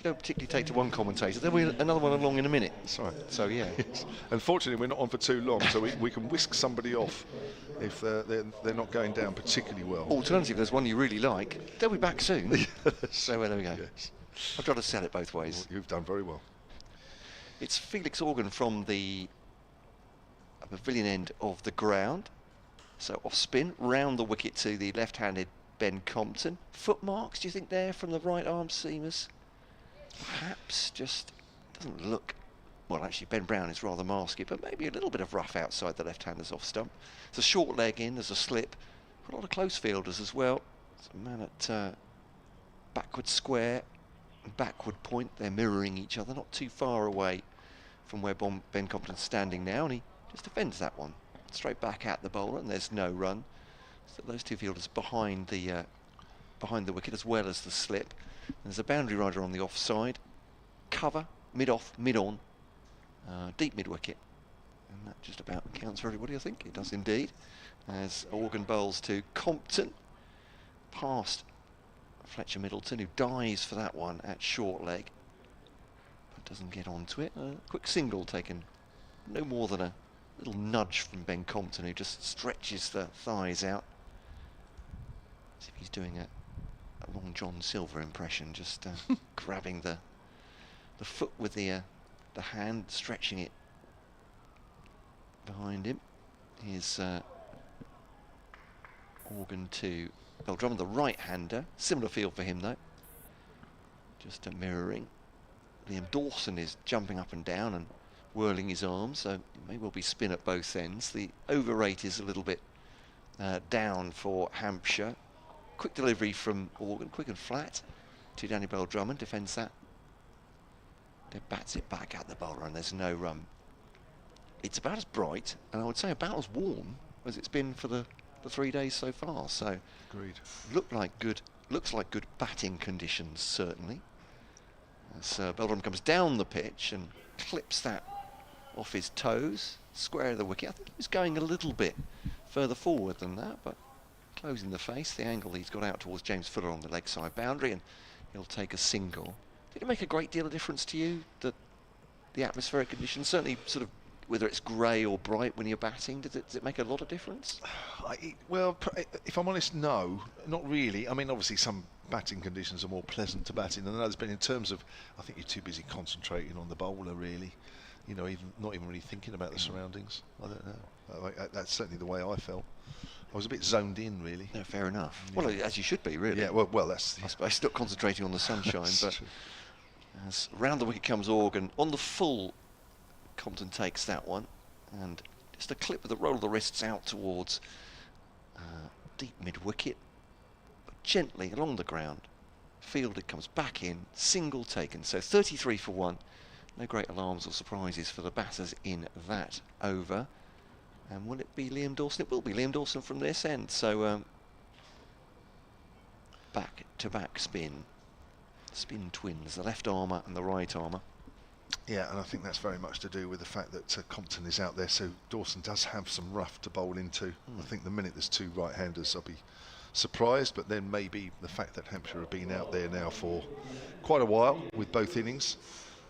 don't particularly take to one commentator, there'll be another one along in a minute. That's right. So yeah. Yes. Unfortunately, we're not on for too long, so we can whisk somebody off if they're not going down particularly well. Alternatively, if there's one you really like, they'll be back soon. So there we go. Yes. I've tried to sell it both ways. Well, you've done very well. It's Felix Organ from the pavilion end of the ground. So off spin, round the wicket to the left-handed Ben Compton. Foot marks, do you think, there from the right arm seamers? Perhaps just doesn't look... Well, actually, Ben Brown is rather masky, but maybe a little bit of rough outside the left-hander's off stump. It's a short leg in, there's a slip. A lot of close fielders as well. There's a man at backward square and backward point. They're mirroring each other, not too far away from where Ben Compton's standing now, and he just defends that one. Straight back at the bowler, and there's no run. So those two fielders behind the wicket as well as the slip. And there's a boundary rider on the offside. Cover, mid-off, mid-on, deep mid-wicket. And that just about counts for everybody, I think. It does indeed. As Organ bowls to Compton, past Fletcher Middleton, who dives for that one at short leg, but doesn't get onto it. A quick single taken, no more than a little nudge from Ben Compton, who just stretches the thighs out. As if he's doing a Long John Silver impression, just grabbing the foot with the hand, stretching it behind him. Here's Organ to Bell-Drummond, the right-hander. Similar feel for him though. Just mirroring. Liam Dawson is jumping up and down and whirling his arms, so it may well be spin at both ends. The over rate is a little bit down for Hampshire. Quick delivery from Organ, quick and flat to Danny Bell-Drummond, defends that. Then bats it back at the bowler, and there's no run. It's about as bright, and I would say about as warm as it's been for the 3 days so far. So, agreed. Looks like good batting conditions, certainly. As Bell-Drummond comes down the pitch and clips that off his toes, square of the wicket. I think he was going a little bit further forward than that, but closing the face, the angle he's got out towards James Fuller on the leg side boundary, and he'll take a single. Did it make a great deal of difference to you, the atmospheric conditions? Certainly, sort of, whether it's grey or bright when you're batting, does it make a lot of difference? Well, if I'm honest, no, not really. I mean, obviously some batting conditions are more pleasant to bat in than others, but in terms of, I think you're too busy concentrating on the bowler, really. You know, not even really thinking about the surroundings. I don't know. That's certainly the way I felt. I was a bit zoned in, really. No, fair enough. Yeah. Well, as you should be, really. Yeah, well, that's... I suppose still concentrating on the sunshine, but true. As round the wicket comes Organ, on the full, Compton takes that one, and just a clip with the roll of the wrists out towards deep mid-wicket, but gently along the ground. Fielded, comes back in, single taken, so 33 for 1. No great alarms or surprises for the batters in that over. And will it be Liam Dawson? It will be Liam Dawson from this end. So back-to-back spin twins, the left armour and the right armour. Yeah, and I think that's very much to do with the fact that Compton is out there, so Dawson does have some rough to bowl into. I think the minute there's two right-handers, I'll be surprised, but then maybe the fact that Hampshire have been out there now for quite a while with both innings,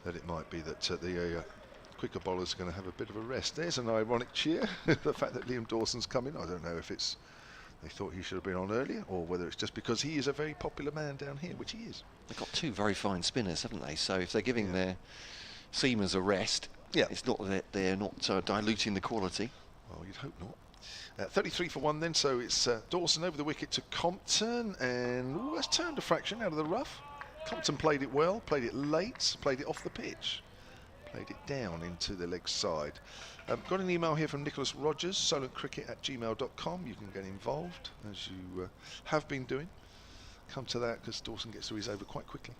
that it might be that the quicker bowlers are going to have a bit of a rest. There's an ironic cheer, the fact that Liam Dawson's coming. I don't know if it's they thought he should have been on earlier, or whether it's just because he is a very popular man down here, which he is. They've got two very fine spinners, haven't they? So if they're giving their seamers a rest, it's not that they're not diluting the quality. Well, you'd hope not. 33 for 1 then, so it's Dawson over the wicket to Compton, and that's turned a fraction out of the rough. Compton played it well, played it late, played it off the pitch, played it down into the leg side. Got an email here from Nicholas Rogers, solentcricket@gmail.com. You can get involved, as you have been doing. Come to that, because Dawson gets to his over quite quickly.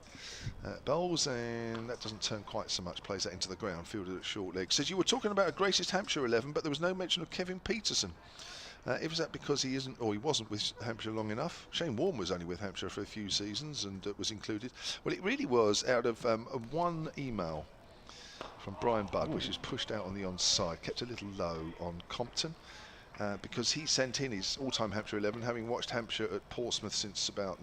Bowls, and that doesn't turn quite so much, plays that into the ground, fielded at short leg. Says, you were talking about a greatest Hampshire 11, but there was no mention of Kevin Peterson. Was that because he isn't, or he wasn't with Hampshire long enough? Shane Warne was only with Hampshire for a few seasons and was included. Well, it really was out of one email from Brian Budd, which is pushed out on the onside, kept a little low on Compton, because he sent in his all-time Hampshire 11, having watched Hampshire at Portsmouth since about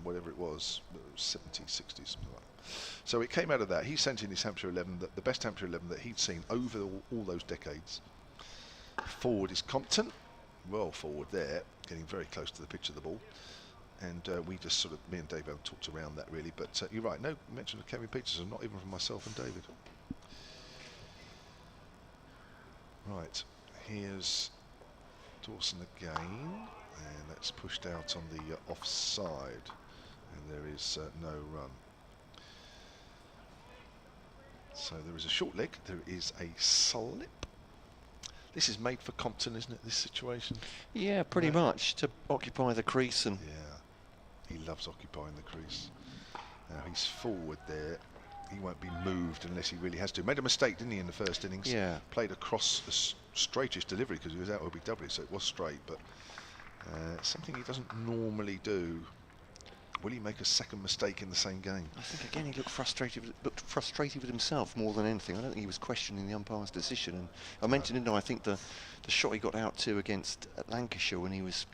whatever it was, 70s, 60s, something like that. So it came out of that. He sent in his Hampshire 11, the best Hampshire 11 that he'd seen over all those decades. Forward is Compton, well forward there, getting very close to the pitch of the ball. And we just sort of, me and Dave haven't talked around that really, but you're right, no mention of Kevin Peterson, not even from myself and David. Right, here's Dawson again, and that's pushed out on the offside, and there is no run. So there is a short leg, there is a slip. This is made for Compton, isn't it, this situation? Yeah, pretty much, to occupy the crease. And yeah, he loves occupying the crease. Now he's forward there. He won't be moved unless he really has to. Made a mistake, didn't he, in the first innings? Yeah. Played across the straightest delivery because he was out OBW, so it was straight, but something he doesn't normally do. Will he make a second mistake in the same game? I think again he looked frustrated with himself more than anything. I don't think he was questioning the umpire's decision. And I mentioned, didn't I? I think the shot he got out to against Lancashire when he was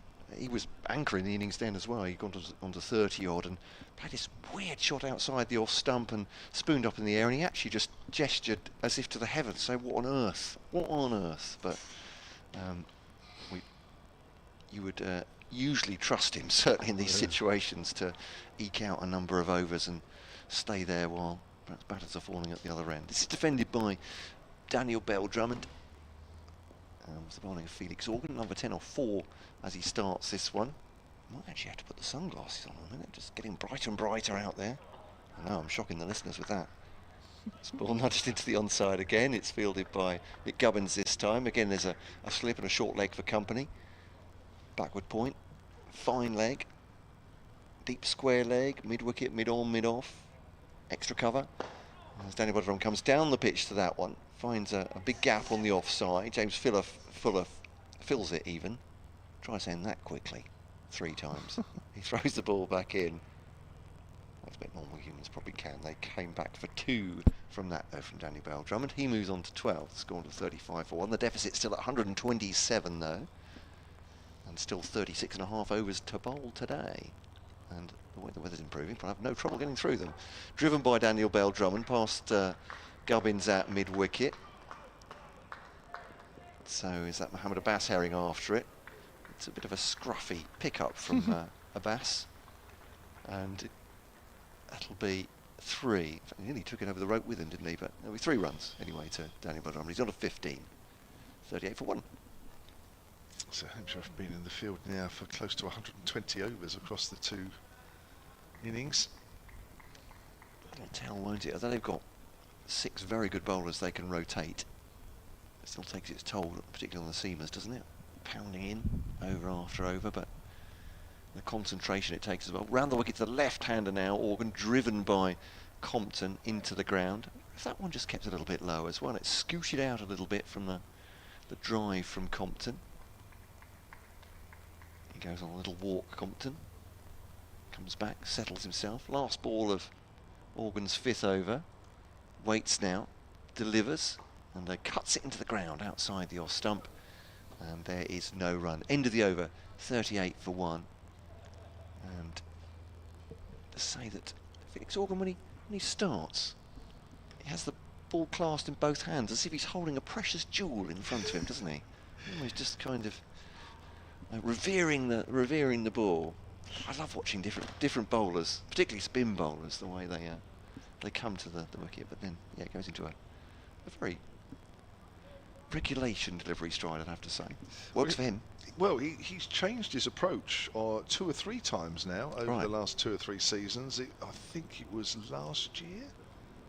anchoring the innings then as well. He got onto 30 odd and played this weird shot outside the off stump and spooned up in the air, and he actually just gestured as if to the heavens, so what on earth? What on earth? But you would usually trust him, certainly in these situations, to eke out a number of overs and stay there while perhaps batters are falling at the other end. This is defended by Daniel Bell-Drummond. Was the bowling of Felix Organ, number 10 or 4 as he starts this one. Might actually have to put the sunglasses on a minute, just getting brighter and brighter out there. I know, I'm shocking the listeners with that. It's ball nudged into the onside again. It's fielded by Mick Gubbins this time. Again, there's a slip and a short leg for company. Backward point, fine leg, deep square leg, mid-wicket, mid-on, mid-off, extra cover. As Daniel Bell-Drummond comes down the pitch to that one, finds a big gap on the offside. James Fuller fills it even. Try saying that quickly 3 times. He throws the ball back in. That's a bit more humans probably can. They came back for 2 from that though from Daniel Bell-Drummond. He moves on to 12, scored to 35 for 1. The deficit's still at 127 though. And still 36.5 overs to bowl today. And the way the weather's improving, but I have no trouble getting through them. Driven by Daniel Bell-Drummond past Gubbins at mid-wicket. So is that Mohammed Abbas herring after it? It's a bit of a scruffy pick-up from Abbas. And that'll be 3. In fact, he nearly took it over the rope with him, didn't he? But there'll be 3 runs anyway to Daniel Bell-Drummond. He's on to 15. 38 for 1. So Hampshire have been in the field now for close to 120 overs across the 2 innings. It'll tell, won't it? Although they've got 6 very good bowlers they can rotate, it still takes its toll, particularly on the seamers, doesn't it? Pounding in over after over, but the concentration it takes as well. Round the wicket to the left-hander now, Organ, driven by Compton into the ground. If that one just kept a little bit low as well, it scooted out a little bit from the drive from Compton. He goes on a little walk, Compton. Comes back, settles himself. Last ball of Organ's 5th over. Waits now, delivers, and cuts it into the ground outside the off stump. And there is no run. End of the over, 38 for 1. And to say that Felix Organ, when he starts, he has the ball clasped in both hands, as if he's holding a precious jewel in front of him, doesn't he? Almost just kind of revering the ball. I love watching different bowlers, particularly spin bowlers, the way they come to the wicket, but then it goes into a very regulation delivery stride, I'd have to say. Works for him. Well, he's changed his approach 2 or 3 times now over the last 2 or 3 seasons. I think it was last year.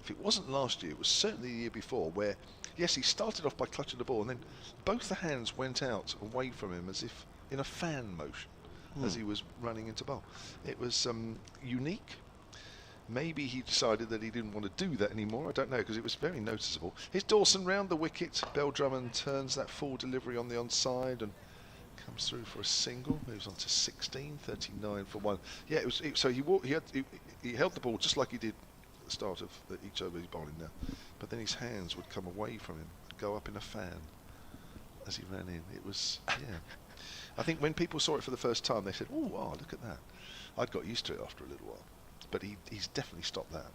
If it wasn't last year, it was certainly the year before, where, yes, he started off by clutching the ball, and then both the hands went out away from him as if in a fan motion as he was running into bowl. It was unique. Maybe he decided that he didn't want to do that anymore. I don't know, because it was very noticeable. Here's Dawson round the wicket. Bell Drummond turns that full delivery on the onside and comes through for a single. Moves on to 16, 39 for 1. Yeah, so he held the ball just like he did at the start of each over he's bowling now. But then his hands would come away from him, go up in a fan as he ran in. It was, yeah. I think when people saw it for the first time, they said, "Oh, wow, look at that." I'd got used to it after a little while. But he's definitely stopped that.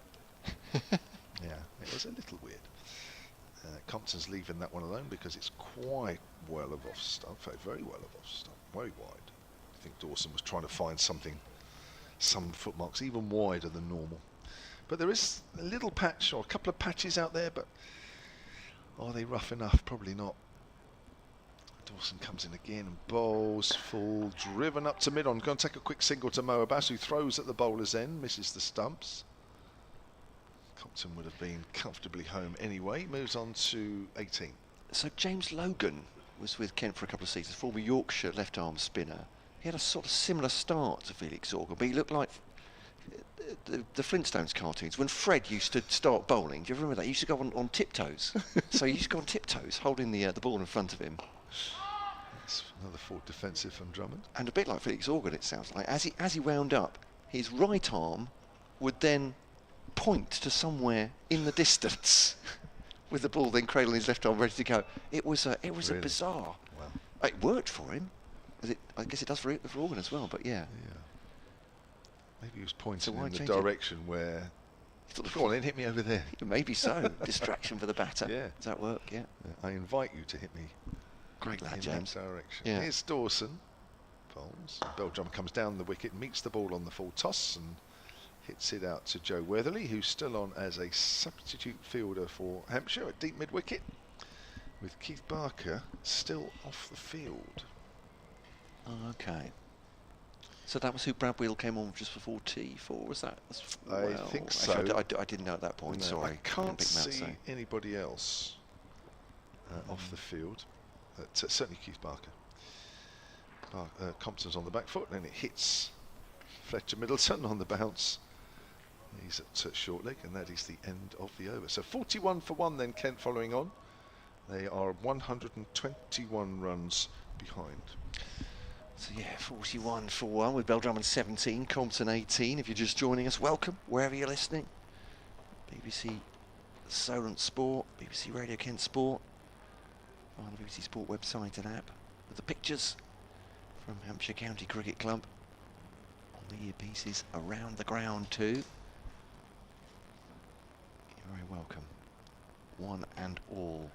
Yeah, it was a little weird. Compton's leaving that one alone because it's quite well of off stump, in fact, very well of off stump, very wide. I think Dawson was trying to find some footmarks even wider than normal. But there is a little patch or a couple of patches out there, but are they rough enough? Probably not. Dawson comes in again and bowls full, driven up to mid-on. Going to take a quick single to Mo Abbas, who throws at the bowler's end, misses the stumps. Compton would have been comfortably home anyway. Moves on to 18. So James Logan was with Kent for a couple of seasons, former Yorkshire left-arm spinner. He had a sort of similar start to Felix Organ, but he looked like the Flintstones cartoons. When Fred used to start bowling, do you remember that? He used to go on tiptoes. So he used to go on tiptoes, holding the ball in front of him. That's another full defensive from Drummond. And a bit like Felix Organ, it sounds like. As he wound up, his right arm would then point to somewhere in the distance, with the ball then cradling his left arm ready to go. It was a bizarre. Wow. It worked for him. I guess it does for Organ as well. But yeah. Maybe he was pointing in the direction where. Go on, then hit me over there. Maybe so. Distraction for the batter. Yeah. Does that work? Yeah. I invite you to hit me. Great lad, in James. that direction. Yeah. Here's Here's Dawson. Bowls. Bell Drummond comes down the wicket, meets the ball on the full toss and hits it out to Joe Weatherly, who's still on as a substitute fielder for Hampshire at deep mid-wicket, with Keith Barker still off the field. Oh, okay. So that was who Brad Wheel came on just before T4, was that? I think so. Actually, I didn't know at that point, No, sorry. I can't see so. anybody else off the field. Certainly Keith Barker. Compton's on the back foot, and it hits Fletcher Middleton on the bounce. He's at short leg, and that is the end of the over. So 41 for 1 then, Kent following on. They are 121 runs behind. So yeah, 41 for 1 with Bell Drummond 17, Compton 18. If you're just joining us, welcome, wherever you're listening. BBC Solent Sport, BBC Radio Kent Sport, on the BBC Sport website and app, with the pictures from Hampshire County Cricket Club on the earpieces around the ground too. You're very welcome. One and all,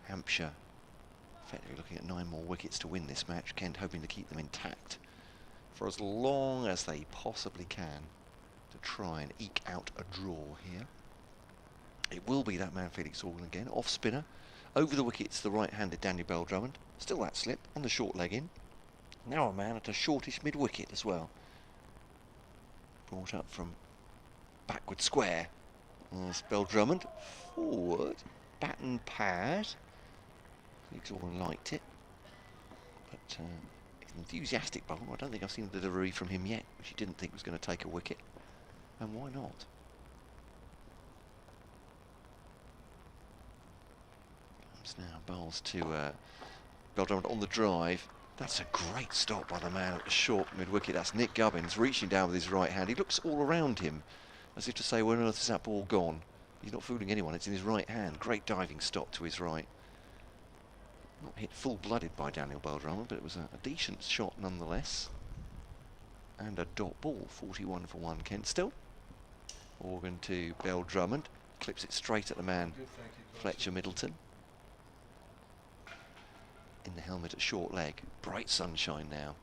Hampshire effectively looking at 9 more wickets to win this match. Kent hoping to keep them intact for as long as they possibly can to try and eke out a draw here. It will be that man Felix Organ again, off spinner. Over the wickets, the right-handed Daniel Bell Drummond. Still that slip on the short leg in. Now a man at a shortish mid-wicket as well. Brought up from backward square. There's Bell Drummond. Forward. Bat and pad. Felix Organ liked it. But he's an enthusiastic bowler. I don't think I've seen a delivery from him yet, which he didn't think was going to take a wicket. And why not? Now bowls to Bell Drummond on the drive. That's a great stop by the man at the short mid-wicket. That's Nick Gubbins reaching down with his right hand. He looks all around him as if to say, where on earth is that ball gone? He's not fooling anyone, it's in his right hand. Great diving stop to his right. Not hit full-blooded by Daniel Bell Drummond, but it was a decent shot nonetheless. And a dot ball, 41 for 1 Kent still. Organ to Bell Drummond. Clips it straight at the man, Fletcher Middleton. in the helmet at short leg. Bright sunshine now.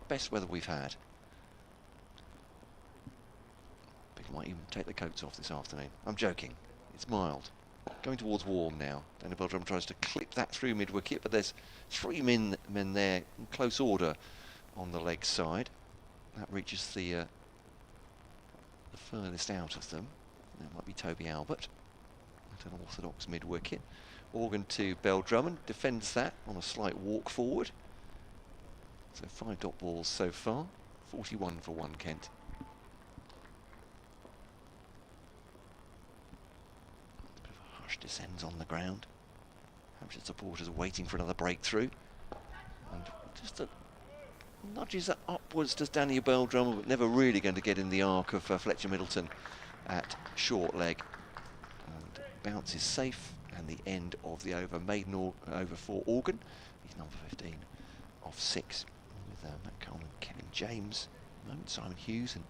Best weather we've had. People might even take the coats off this afternoon. I'm joking. It's mild. Going towards warm now. Daniel Bell Drummond tries to clip that through mid-wicket, but there's 3 men there in close order on the leg side. That reaches the furthest out of them. That might be Toby Albert at an orthodox mid-wicket. Organ to Bell Drummond, defends that on a slight walk forward. So 5 dot balls so far, 41 for 1 Kent. A bit of a hush descends on the ground. Hampshire supporters are waiting for another breakthrough. And just nudges it upwards to Daniel Bell Drummond, but never really going to get in the arc of Fletcher Middleton at short leg. And bounces safe, and the end of the over. Maiden over for Organ. He's number 15 off 6 with Matt Coleman, Kevin James, at the moment Simon Hughes and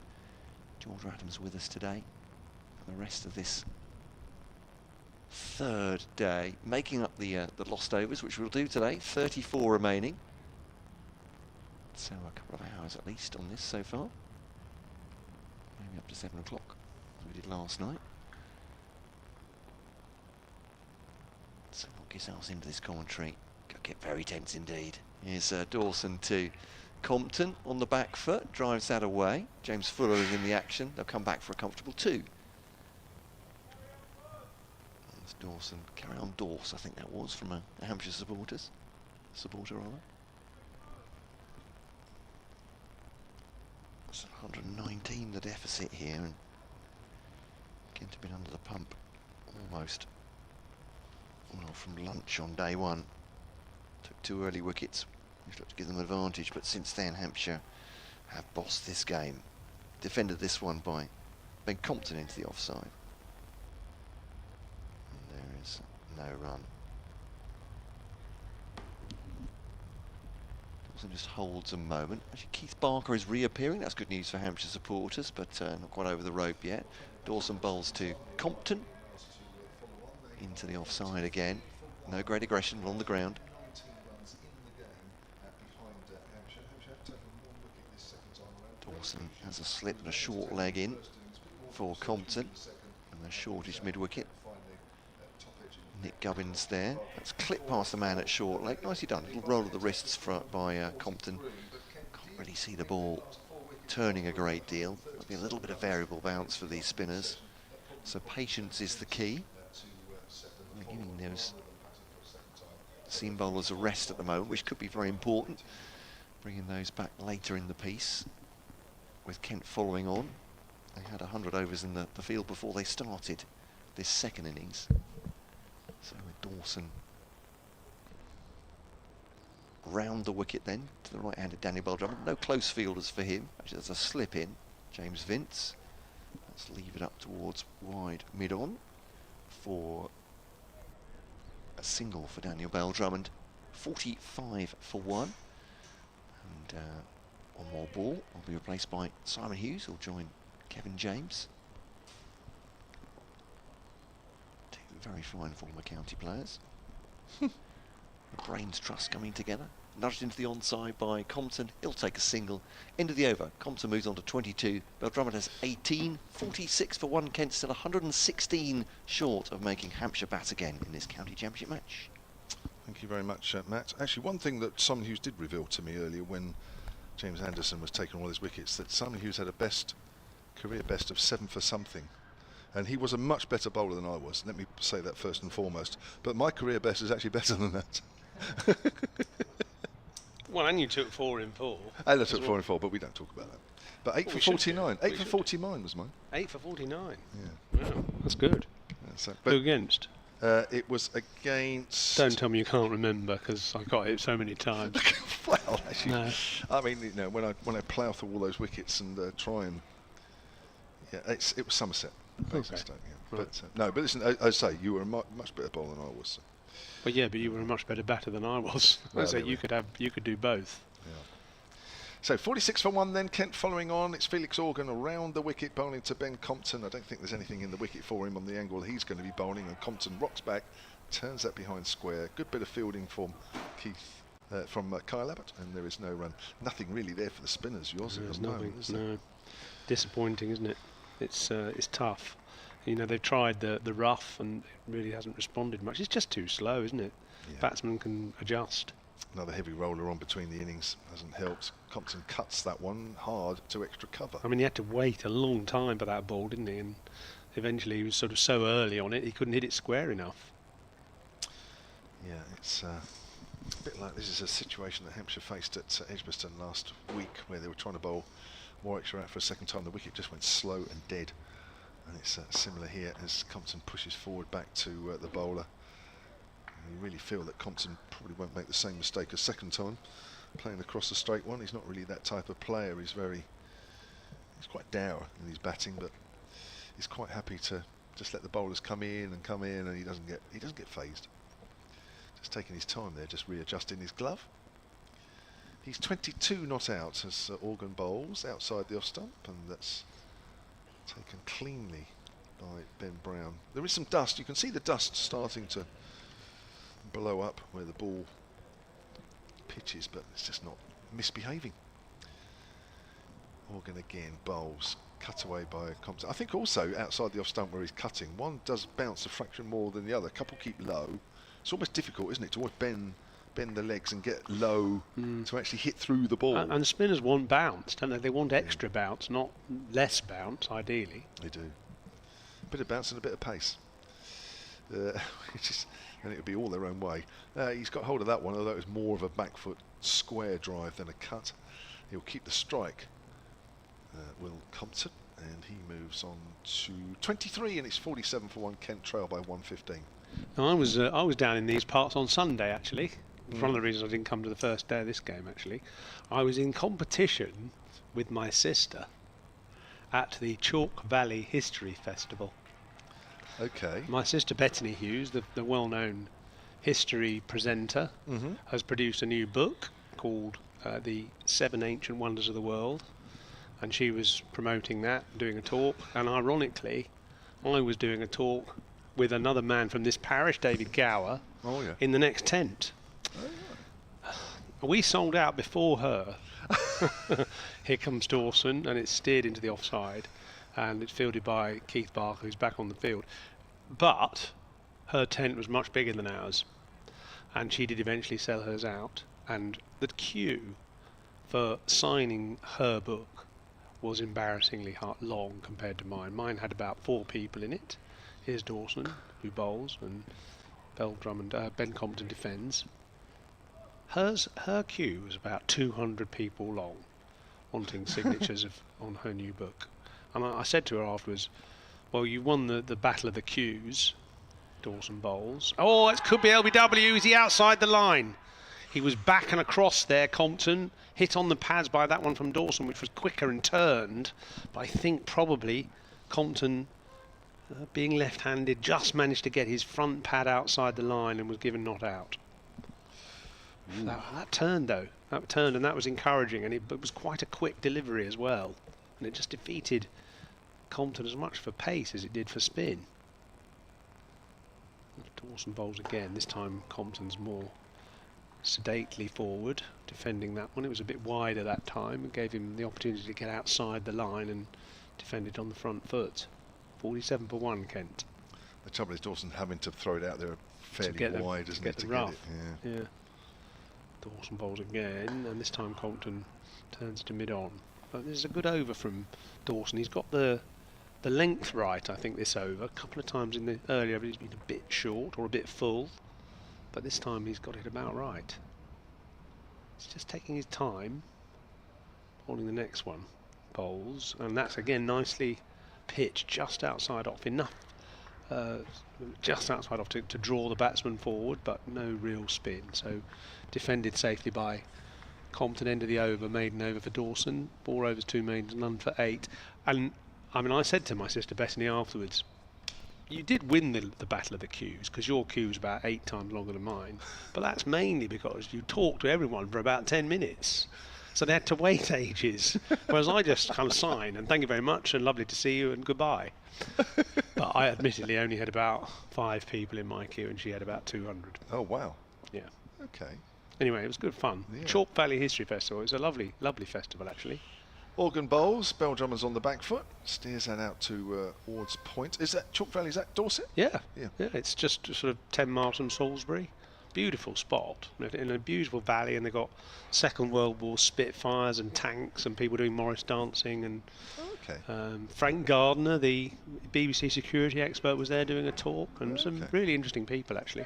George Adams with us today for the rest of this 3rd day, making up the lost overs, which we'll do today. 34 remaining. So a couple of hours at least on this so far. Maybe up to 7 o'clock, as we did last night. So we'll get ourselves into this commentary. Could get very tense indeed. Here's Dawson to Compton on the back foot, drives that away. James Fuller is in the action. They'll come back for a comfortable 2. There's Dawson, carry on Dawes, I think that was, from a Hampshire supporter rather. It's 119 the deficit here, and Kent have been under the pump almost. Well, from lunch on day 1. Took 2 early wickets, which looked to give them advantage, but since then Hampshire have bossed this game. Defended this one by Ben Compton into the offside. And there is no run. Dawson just holds a moment. Actually, Keith Barker is reappearing. That's good news for Hampshire supporters, but not quite over the rope yet. Dawson bowls to Compton. Into the offside again. No great aggression on the ground. Dawson has a slip and a short leg in for Compton, and the shortish mid-wicket. Nick Gubbins there. That's clipped past the man at short leg. Nicely done. Little roll of the wrists by Compton. Can't really see the ball turning a great deal. There'll be a little bit of variable bounce for these spinners. So patience is the key. We're giving those seam bowlers a rest at the moment, which could be very important. Bringing those back later in the piece, with Kent following on. They had 100 overs in the field before they started this 2nd innings. So with Dawson round the wicket then to the right-handed Daniel Bell Drummond. No close fielders for him. Actually, there's a slip in. James Vince. Let's leave it up towards wide mid-on for a single for Daniel Bell Drummond. 45 for 1. And one more ball will be replaced by Simon Hughes, who'll join Kevin James. 2 very fine former county players. The brains trust coming together. Nudged into the onside by Compton. He'll take a single. End of the over. Compton moves on to 22. Bell Drummond has 18. 46 for 1 Kent. Still 116 short of making Hampshire bat again in this county championship match. Thank you very much, Matt. Actually, one thing that Simon Hughes did reveal to me earlier when James Anderson was taking all his wickets, that Simon Hughes had a career best of 7 for something. And he was a much better bowler than I was. Let me say that first and foremost. But my career best is actually better than that. Well, and you took 4 in 4. And I took 4 in 4, but we don't talk about that. But 8 for 49. 8 for 49 was mine. 8 for 49. Yeah. Wow, that's good. Yeah, so, Who against? It was against... Don't tell me you can't remember, because I got it so many times. Well, actually, No. I mean, you know, when I plough through all those wickets and try and... Yeah, it was Somerset. Basingstoke, yeah. Right. But no, but listen, I say, you were a much better bowler than I was. So. But yeah, but you were a much better batter than I was. Well, So you could do both. Yeah. So 46 for 1 then, Kent following on. It's Felix Organ around the wicket, bowling to Ben Compton. I don't think there's anything in the wicket for him on the angle he's going to be bowling, and Compton rocks back, turns that behind square. Good bit of fielding from Keith from Kyle Abbott, and there is no run. Nothing really there for the spinners. Yours at the moment, is there? No, disappointing, isn't it? It's tough. You know, they've tried the rough and it really hasn't responded much. It's just too slow, isn't it? Yeah. Batsmen can adjust. Another heavy roller on between the innings hasn't helped. Compton cuts that one hard to extra cover. I mean, he had to wait a long time for that ball, didn't he? And eventually he was sort of so early on it, he couldn't hit it square enough. Yeah, it's a bit like this is a situation that Hampshire faced at Edgbaston last week, where they were trying to bowl Warwickshire out for a second time. The wicket just went slow and dead. And it's similar here as Compton pushes forward back to the bowler. And you really feel that Compton probably won't make the same mistake a second time, playing across the straight one. He's not really that type of player. He's quite dour in his batting, but he's quite happy to just let the bowlers come in, and he doesn't get phased. Just taking his time there, just readjusting his glove. He's 22 not out as Organ bowls outside the off stump, and that's taken cleanly by Ben Brown. There is some dust. You can see the dust starting to blow up where the ball pitches, but it's just not misbehaving. Organ again bowls, cut away by Compton. I think also outside the off stump where he's cutting, one does bounce a fraction more than the other. A couple keep low. It's almost difficult, isn't it, to always bend the legs and get low to actually hit through the ball. And spinners want bounce, don't they? They want extra bounce, not less bounce, ideally. They do. A bit of bounce and a bit of pace. And it would be all their own way. He's got hold of that one, although it was more of a back foot square drive than a cut. He'll keep the strike, Will Compton, and he moves on to 23, and it's 47 for 1. Kent trail by 115. Now, I was down in these parts on Sunday, actually. One of the reasons I didn't come to the first day of this game, actually. I was in competition with my sister at the Chalk Valley History Festival. Okay. My sister Bettany Hughes, the well-known history presenter, has produced a new book called The 7 Ancient Wonders of the World, and she was promoting that, doing a talk, and ironically I was doing a talk with another man from this parish, David Gower, in the next tent. We sold out before her. Here comes Dawson, and it's steered into the offside, and it's fielded by Keith Barker, who's back on the field. But her tent was much bigger than ours, and she did eventually sell hers out. And the queue for signing her book was embarrassingly long compared to mine. Mine had about 4 people in it. Here's Dawson, who bowls, and Ben Compton defends. Her queue was about 200 people long, wanting signatures on her new book. And I said to her afterwards, well, you won the battle of the queues, Dawson bowls. Oh, it could be LBW. Is he outside the line? He was back and across there, Compton. Hit on the pads by that one from Dawson, which was quicker and turned. But I think probably Compton, being left-handed, just managed to get his front pad outside the line and was given not out. That turned, though. That turned, and that was encouraging, and it was quite a quick delivery as well. And it just defeated Compton as much for pace as it did for spin. Dawson bowls again. This time Compton's more sedately forward, defending that one. It was a bit wider that time. It gave him the opportunity to get outside the line and defend it on the front foot. 47 for 1, Kent. The trouble is Dawson having to throw it out there fairly wide, isn't it, to get it? Yeah. Dawson bowls again, and this time Compton turns to mid-on. But this is a good over from Dawson. He's got the length right, I think, this over. A couple of times in the earlier he's been a bit short or a bit full, but this time he's got it about right. He's just taking his time, holding the next one. Bowls, and that's again nicely pitched just outside off, enough just outside off to draw the batsman forward, but no real spin. So defended safely by Compton. End of the over, maiden over for Dawson. 4 overs, 2 maidens, none for 8. And I mean, I said to my sister Bethany afterwards, you did win the battle of the queues, because your queue's about 8 times longer than mine, but that's mainly because you talked to everyone for about 10 minutes. So they had to wait ages, whereas I just kind of sign and thank you very much and lovely to see you and goodbye. But I admittedly only had about 5 people in my queue, and she had about 200. Oh wow. Yeah. Okay. Anyway, it was good fun. Yeah. Chalk Valley History Festival. It's a lovely, lovely festival, actually. Organ Bowls, Belldrummer's on the back foot, steers that out towards point. Is that Chalk Valley, is that Dorset? Yeah. Yeah. It's just sort of 10 miles from Salisbury. Beautiful spot in a beautiful valley, and they've got Second World War Spitfires and tanks and people doing Morris dancing. And Frank Gardner, the BBC security expert, was there doing a talk, and some really interesting people, actually.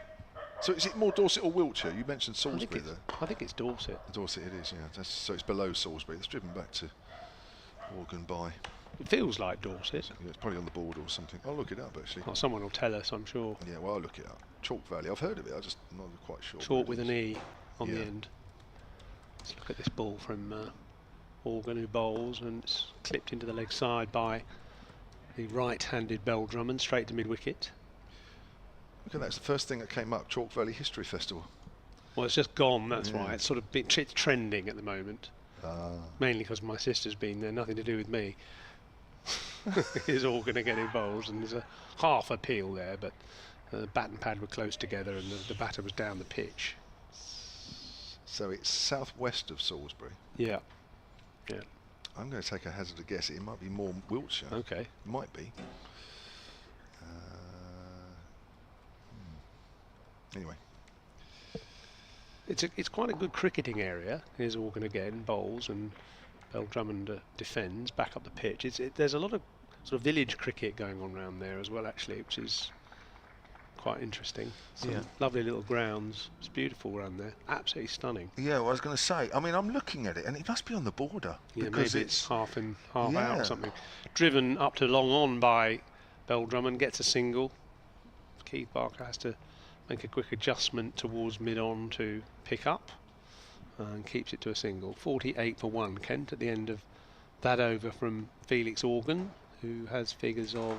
So is it more Dorset or Wiltshire? You mentioned Salisbury there. I think it's Dorset. Dorset it is, yeah. So it's below Salisbury. It's driven back to Organ by. It feels like Dorset. Yeah, it's probably on the border or something. I'll look it up, actually. Well, someone will tell us, I'm sure. Yeah, well, I'll look it up. Chalk Valley. I've heard of it. I'm not quite sure. Chalk with an E on the end. Let's look at this ball from Organ, who bowls, and it's clipped into the leg side by the right-handed Belldrummer, straight to mid-wicket. Look at that. It's the first thing that came up. Chalk Valley History Festival. Well, it's just gone, that's why. It's sort of it's trending at the moment. Mainly because my sister's been there, nothing to do with me. Is all going to get involved, and there's a half appeal there, but the bat and pad were close together, and the batter was down the pitch. So it's southwest of Salisbury. Yeah. I'm going to take a hazard guess. It might be more Wiltshire. Okay. Might be. Anyway. It's quite a good cricketing area. Here's Organ again, bowls, and Belldrummer defends back up the pitch. There's a lot of sort of village cricket going on around there as well, actually, which is quite interesting. Some lovely little grounds. It's beautiful around there. Absolutely stunning. Yeah, well, I was going to say, I mean, I'm looking at it, and it must be on the border. Yeah, because maybe it's half in, half out or something. Driven up to long on by Belldrummer and gets a single. Keith Barker has to make a quick adjustment towards mid-on to pick up, and keeps it to a single. 48 for 1, Kent, at the end of that over from Felix Organ, who has figures of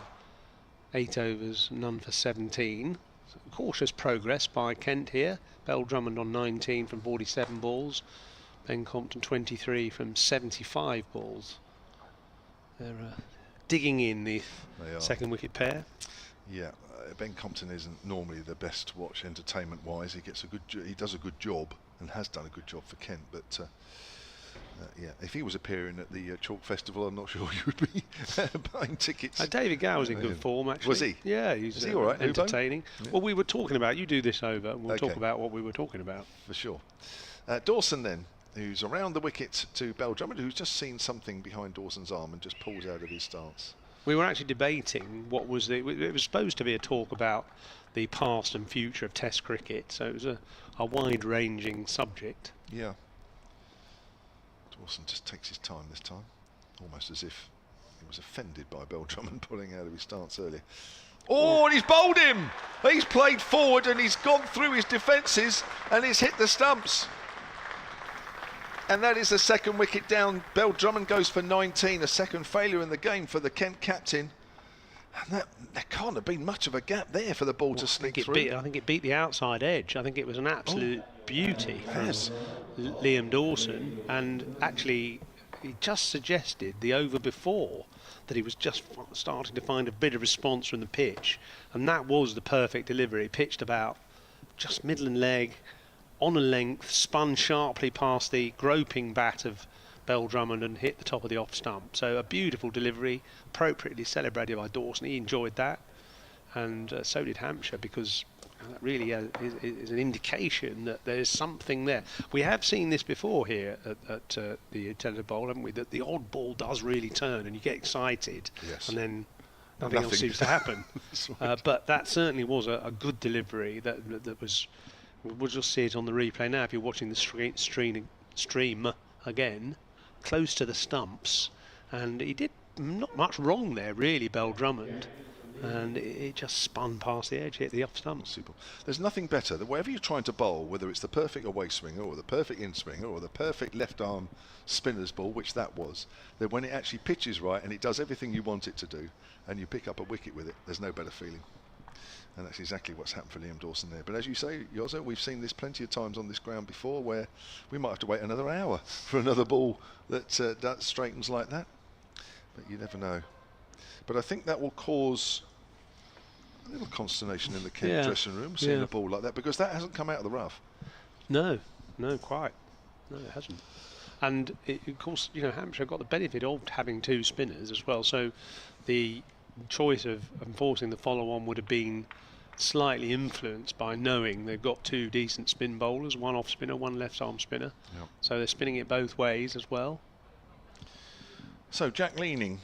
8 overs, none for 17. So cautious progress by Kent here. Belldrummer on 19 from 47 balls. Ben Compton 23 from 75 balls. They're digging in the second wicket pair. Yeah, Ben Compton isn't normally the best to watch entertainment-wise. He does a good job and has done a good job for Kent, but yeah, if he was appearing at the Chalk Festival, I'm not sure he would be buying tickets. David Gow was in good form, actually. Was he? Yeah, he's all right, entertaining. Yeah. Well, we were talking about, you do this over, and we'll talk about what we were talking about. For sure. Dawson then, who's around the wicket to Belldrummer, who's just seen something behind Dawson's arm and just pulls out of his stance. We were actually debating what was it was supposed to be a talk about the past and future of Test cricket, so it was a wide-ranging subject. Yeah. Dawson just takes his time this time, almost as if he was offended by Belldrummer pulling out of his stance earlier. Oh, and he's bowled him! He's played forward and he's gone through his defences and he's hit the stumps. And that is the second wicket down. Belldrummer goes for 19, a second failure in the game for the Kent captain. And there can't have been much of a gap there for the ball to sneak through. I think it beat the outside edge. I think it was an absolute beauty from Liam Dawson. And actually, he just suggested the over before that he was just starting to find a bit of response from the pitch. And that was the perfect delivery. Pitched about just middle and leg, on a length, spun sharply past the groping bat of Belldrummer and hit the top of the off stump. So a beautiful delivery, appropriately celebrated by Dawson. He enjoyed that, and so did Hampshire, because that really is an indication that there's something there. We have seen this before here at the Utilita Bowl, haven't we? That the odd ball does really turn, and you get excited, and then nothing else seems to happen. But that certainly was a good delivery. That was. We'll just see it on the replay now. If you're watching the stream again, close to the stumps, and he did not much wrong there, really, Belldrummer, and it just spun past the edge, hit the off stump. Super. There's nothing better than wherever you're trying to bowl, whether it's the perfect away swinger or the perfect in swinger or the perfect left arm spinner's ball, which that was, that when it actually pitches right and it does everything you want it to do, and you pick up a wicket with it, there's no better feeling. And that's exactly what's happened for Liam Dawson there. But as you say, Yozo, we've seen this plenty of times on this ground before, where we might have to wait another hour for another ball that straightens like that. But you never know. But I think that will cause a little consternation in the Kent dressing room, seeing a ball like that, because that hasn't come out of the rough. No, No, quite. No, it hasn't. And of course, Hampshire got the benefit of having 2 spinners as well. So the choice of enforcing the follow-on would have been slightly influenced by knowing they've got 2 decent spin bowlers, one off spinner, one left-arm spinner. Yep. So they're spinning it both ways as well. So Jack Leaning,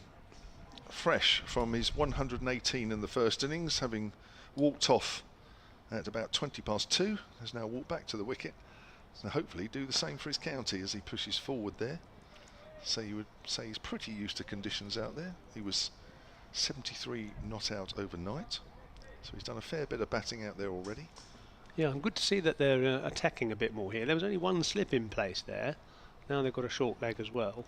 fresh from his 118 in the first innings, having walked off at about 20 past 2, has now walked back to the wicket. So hopefully do the same for his county as he pushes forward there. So you would say he's pretty used to conditions out there. He was 73 not out overnight, so he's done a fair bit of batting out there already. Yeah, good to see that they're attacking a bit more here. There was only one slip in place there. Now they've got a short leg as well.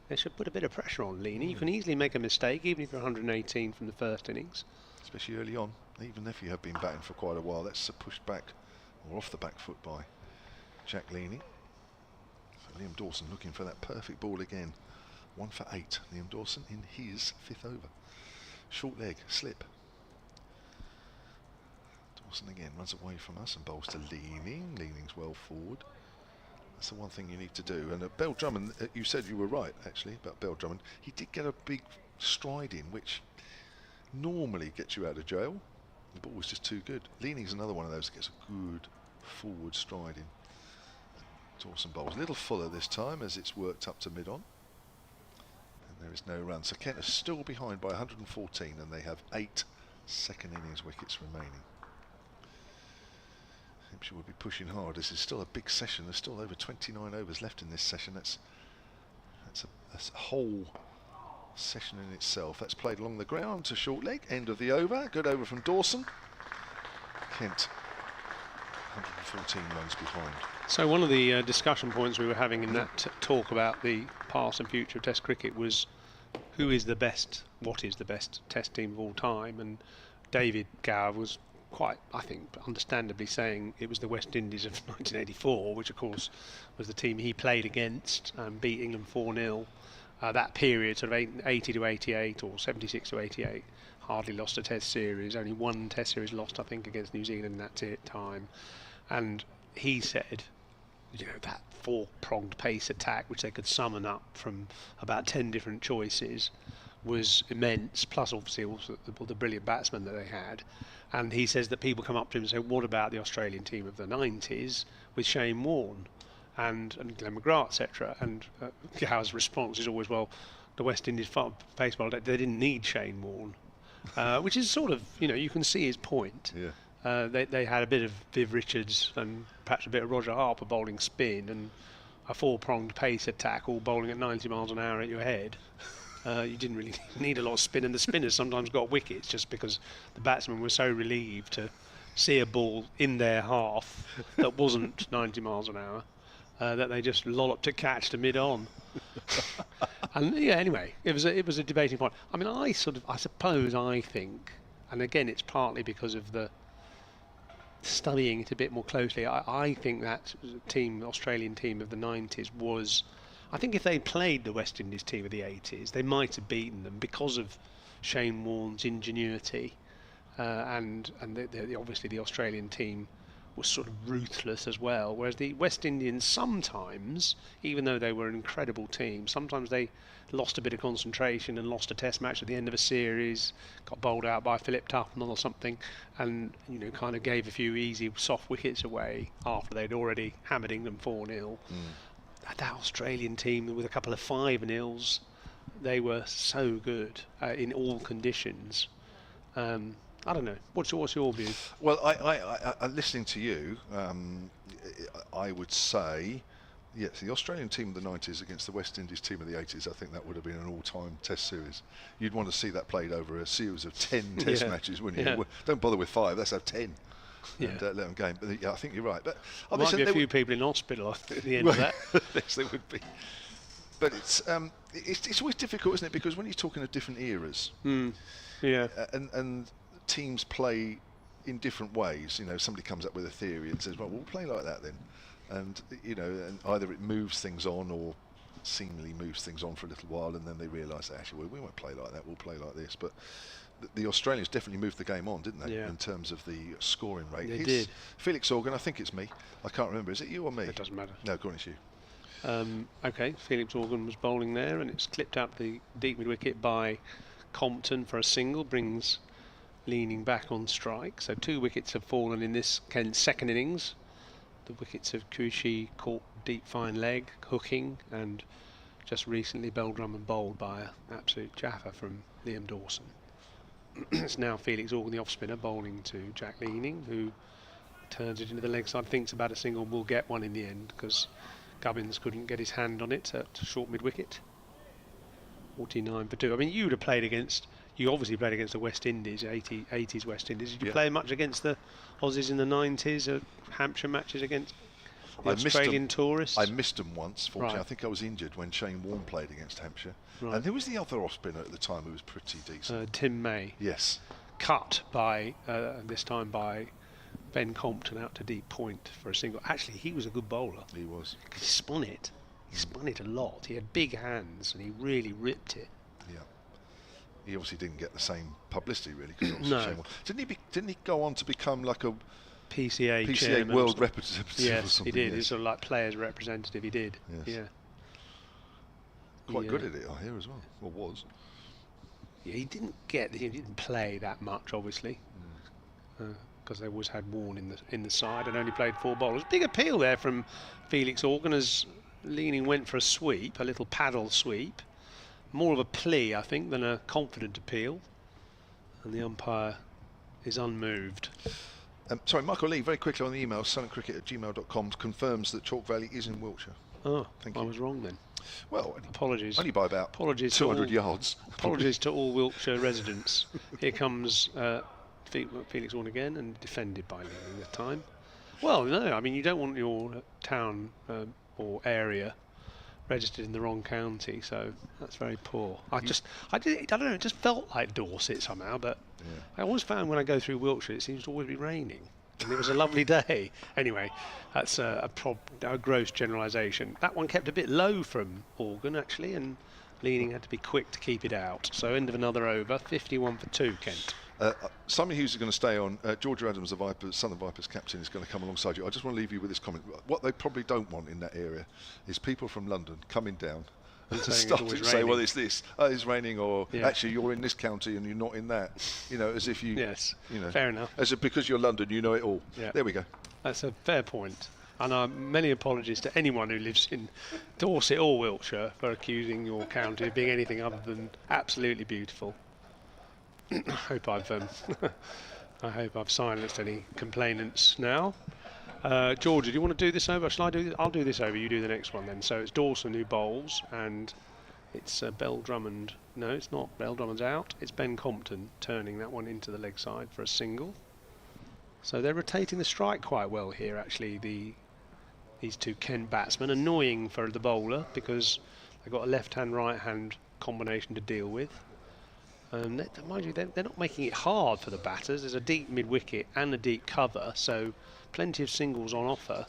They should put a bit of pressure on Leaning. You can easily make a mistake, even if you're 118 from the first innings. Especially early on, even if you have been batting for quite a while. That's pushed back or off the back foot by Jack Leaning. So Liam Dawson looking for that perfect ball again. 1 for 8. Liam Dawson in his 5th over. Short leg, slip. Dawson again runs away from us and bowls to Leaning. Leaning's well forward. That's the one thing you need to do. And Bell Drummond, you said you were right actually about Bell Drummond. He did get a big stride in, which normally gets you out of jail. The ball was just too good. Leaning's another one of those that gets a good forward stride in. Dawson bowls a little fuller this time as it's worked up to mid-on. And there is no run. So Kent are still behind by 114 and they have 8 second innings wickets remaining. Hampshire will be pushing hard. This is still a big session. There's still over 29 overs left in this session. That's a whole session in itself. That's played along the ground to short leg. End of the over. Good over from Dawson. Kent 114 runs behind. So one of the discussion points we were having in that talk about the past and future of Test cricket was who is the best, what is the best Test team of all time, and David Gower was quite, I think, understandably saying it was the West Indies of 1984, which of course was the team he played against, beat England 4-0. That period, sort of 80 to 88 or 76 to 88, hardly lost a Test series. Only 1 Test series lost, I think, against New Zealand in that time. And he said, that 4-pronged pace attack, which they could summon up from about 10 different choices, was immense, plus obviously also the brilliant batsmen that they had. And he says that people come up to him and say, what about the Australian team of the 90s with Shane Warne and Glenn McGrath, etc. And Gower's response is always, well, the West Indies pace bowler, they didn't need Shane Warne, which is sort of, you can see his point. Yeah. They had a bit of Viv Richards and perhaps a bit of Roger Harper bowling spin and a 4-pronged pace attack all bowling at 90 miles an hour at your head. You didn't really need a lot of spin, and the spinners sometimes got wickets just because the batsmen were so relieved to see a ball in their half that wasn't 90 miles an hour that they just lolloped to catch to mid-on. And yeah, anyway, it was a debating point. I mean, I think, and again, it's partly because of the studying it a bit more closely. I think that Australian team of the 90s was, I think if they played the West Indies team of the 80s, they might have beaten them because of Shane Warne's ingenuity, and obviously the Australian team was sort of ruthless as well. Whereas the West Indians sometimes, even though they were an incredible team, sometimes they lost a bit of concentration and lost a Test match at the end of a series, got bowled out by Philip Tufnell or something, and kind of gave a few easy soft wickets away after they'd already hammered England 4-0. That Australian team with a couple of 5-0s, they were so good in all conditions. I don't know. What's your view? Well, I listening to you, I would say, yes, the Australian team of the 90s against the West Indies team of the 80s, I think that would have been an all-time Test series. You'd want to see that played over a series of 10 Test matches, wouldn't you? Don't bother with 5, let's have 10. And let them game. But I think you're right. But there might be a few people in hospital at the end of that. Yes, there would be. But it's always difficult, isn't it? Because when you're talking of different eras, and teams play in different ways. Somebody comes up with a theory and says, "Well, we'll play like that then," and and either it moves things on or seemingly moves things on for a little while, and then they realise that actually we won't play like that. We'll play like this. But the Australians definitely moved the game on, didn't they? Yeah. In terms of the scoring rate. They did. Felix Organ, I think it's me. I can't remember. Is it you or me? It doesn't matter. No, go on, it's you. Okay, Felix Organ was bowling there, and it's clipped up the deep mid wicket by Compton for a single, brings Leaning back on strike. So 2 wickets have fallen in this Kent's second innings. The wickets of Kuishi caught deep fine leg, hooking, and just recently Beldrum bowled by an absolute jaffa from Liam Dawson. It's now Felix Organ, the off spinner, bowling to Jack Leaning, who turns it into the leg side, thinks about a single, will get one in the end because Gubbins couldn't get his hand on it at short mid wicket. 49 for 2. I mean, you would have played against. You obviously played against the West Indies, 80s West Indies. Did you play much against the Aussies in the 90s? Hampshire matches against the Australian tourists? I missed them once, fortunately. Right. I think I was injured when Shane Warne played against Hampshire. Right. And who was the other off spinner at the time who was pretty decent? Tim May. Yes. Cut by, this time by Ben Compton out to deep point for a single. Actually, he was a good bowler. He was. He spun it. He spun it a lot. He had big hands and he really ripped it. Yeah. He obviously didn't get the same publicity, really. Cause No. Shane Warne. Didn't he go on to become like a PCA PCA world representative or yes, something? he did. Yes. He was sort of like players representative. He did. Yes. Yeah. Quite good at it, I hear, as well. Or was. Yeah, he didn't play that much, obviously, because they always had Warne in the side and only played 4 bowlers. Big appeal there from Felix Organ as Leaning went for a sweep, a little paddle sweep. More of a plea, I think, than a confident appeal. And the umpire is unmoved. Sorry, Michael Lee, very quickly on the email, sunandcricket@gmail.com, confirms that Chalk Valley is in Wiltshire. Oh, Thank I you. was wrong then. Well, Apologies. only by about Apologies 200 yards. Apologies to all Wiltshire residents. Here comes Felix Organ again, and defended by Leaning this time. Well, no, I mean, you don't want your town or area registered in the wrong county, so that's very poor. I don't know, it just felt like Dorset somehow, but I always found when I go through Wiltshire it seems to always be raining, and it was a lovely day. Anyway, that's a gross generalisation. That one kept a bit low from Organ actually, and Leaning had to be quick to keep it out. So end of another over, 51 for 2, Kent. Simon Hughes is going to stay on. Georgia Adams, the Southern Vipers captain, is going to come alongside you. I just want to leave you with this comment. What they probably don't want in that area is people from London coming down and starting to say, well, it's this, it's raining, or actually you're in this county and you're not in that. You know, as if you... Yes, you know, fair enough. As if because you're London, you know it all. Yeah. There we go. That's a fair point. And many apologies to anyone who lives in Dorset or Wiltshire for accusing your county of being anything other than absolutely beautiful. I hope I've silenced any complainants now. Georgia, do you want to do this over? Shall I do this? I'll do this over. You do the next one then. So it's Dawson who bowls, and it's Bell Drummond. No, it's not. Bell Drummond's out. It's Ben Compton turning that one into the leg side for a single. So they're rotating the strike quite well here, actually. These two Kent batsmen, annoying for the bowler because they've got a left-hand, right-hand combination to deal with. Mind you, they're not making it hard for the batters. There's a deep mid-wicket and a deep cover, so plenty of singles on offer.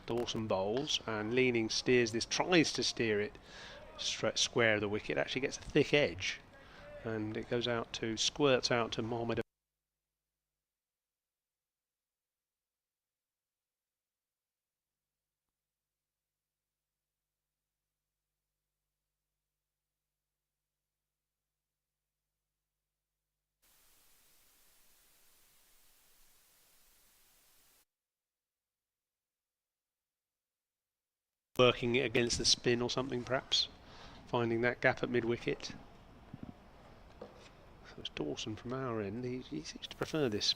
Dawson bowls, and Leaning tries to steer it square of the wicket. Actually gets a thick edge, and it squirts out to Mohammed. Working it against the spin or something, perhaps finding that gap at mid-wicket. So it's Dawson from our end. He seems to prefer this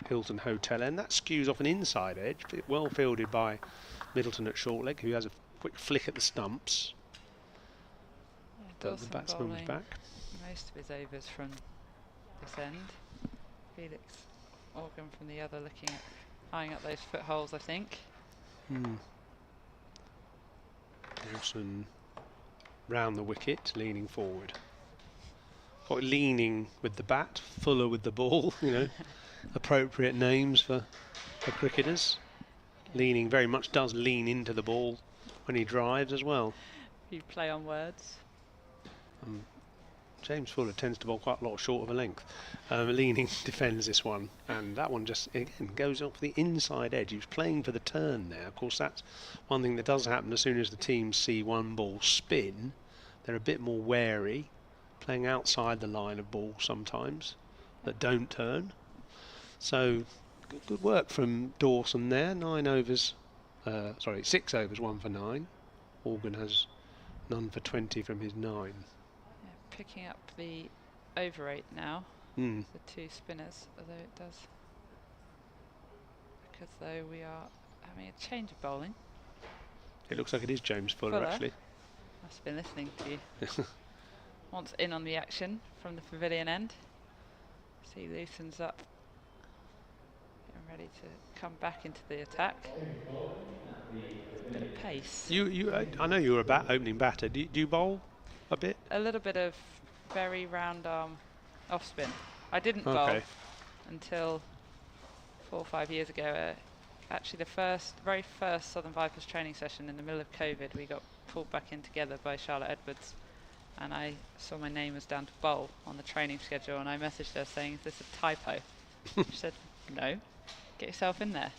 Hilton Hotel end. That skews off an inside edge, well fielded by Middleton at short leg, who has a quick flick at the stumps. But the batsman's back. Most of his overs from this end. Felix Organ from the other, eyeing up those footholes, I think. Dawson round the wicket, leaning forward. Got Leaning with the bat, Fuller with the ball, you know, appropriate names for cricketers. Leaning very much does lean into the ball when he drives as well. You play on words. James Fuller tends to bowl quite a lot short of a length. Leaning defends this one, and that one just again goes off the inside edge. He was playing for the turn there. Of course, that's one thing that does happen as soon as the teams see one ball spin. They're a bit more wary, playing outside the line of ball sometimes that don't turn. So good work from Dawson there. 6 overs, 1 for 9. Organ has none for 20 from his 9. Picking up the over 8 now, the 2 spinners, although it does look as though we are having a change of bowling. It looks like it is James Fuller. Actually. Must have been listening to you. Once in on the action from the pavilion end. So he loosens up, getting ready to come back into the attack. A bit of pace. I know you were a opening batter. Do you bowl a bit? A little bit of very round arm off spin. I didn't bowl until 4 or 5 years ago. Actually, the very first Southern Vipers training session in the middle of COVID, we got pulled back in together by Charlotte Edwards, and I saw my name was down to bowl on the training schedule, and I messaged her saying, "Is this a typo?" She said, "No, get yourself in there."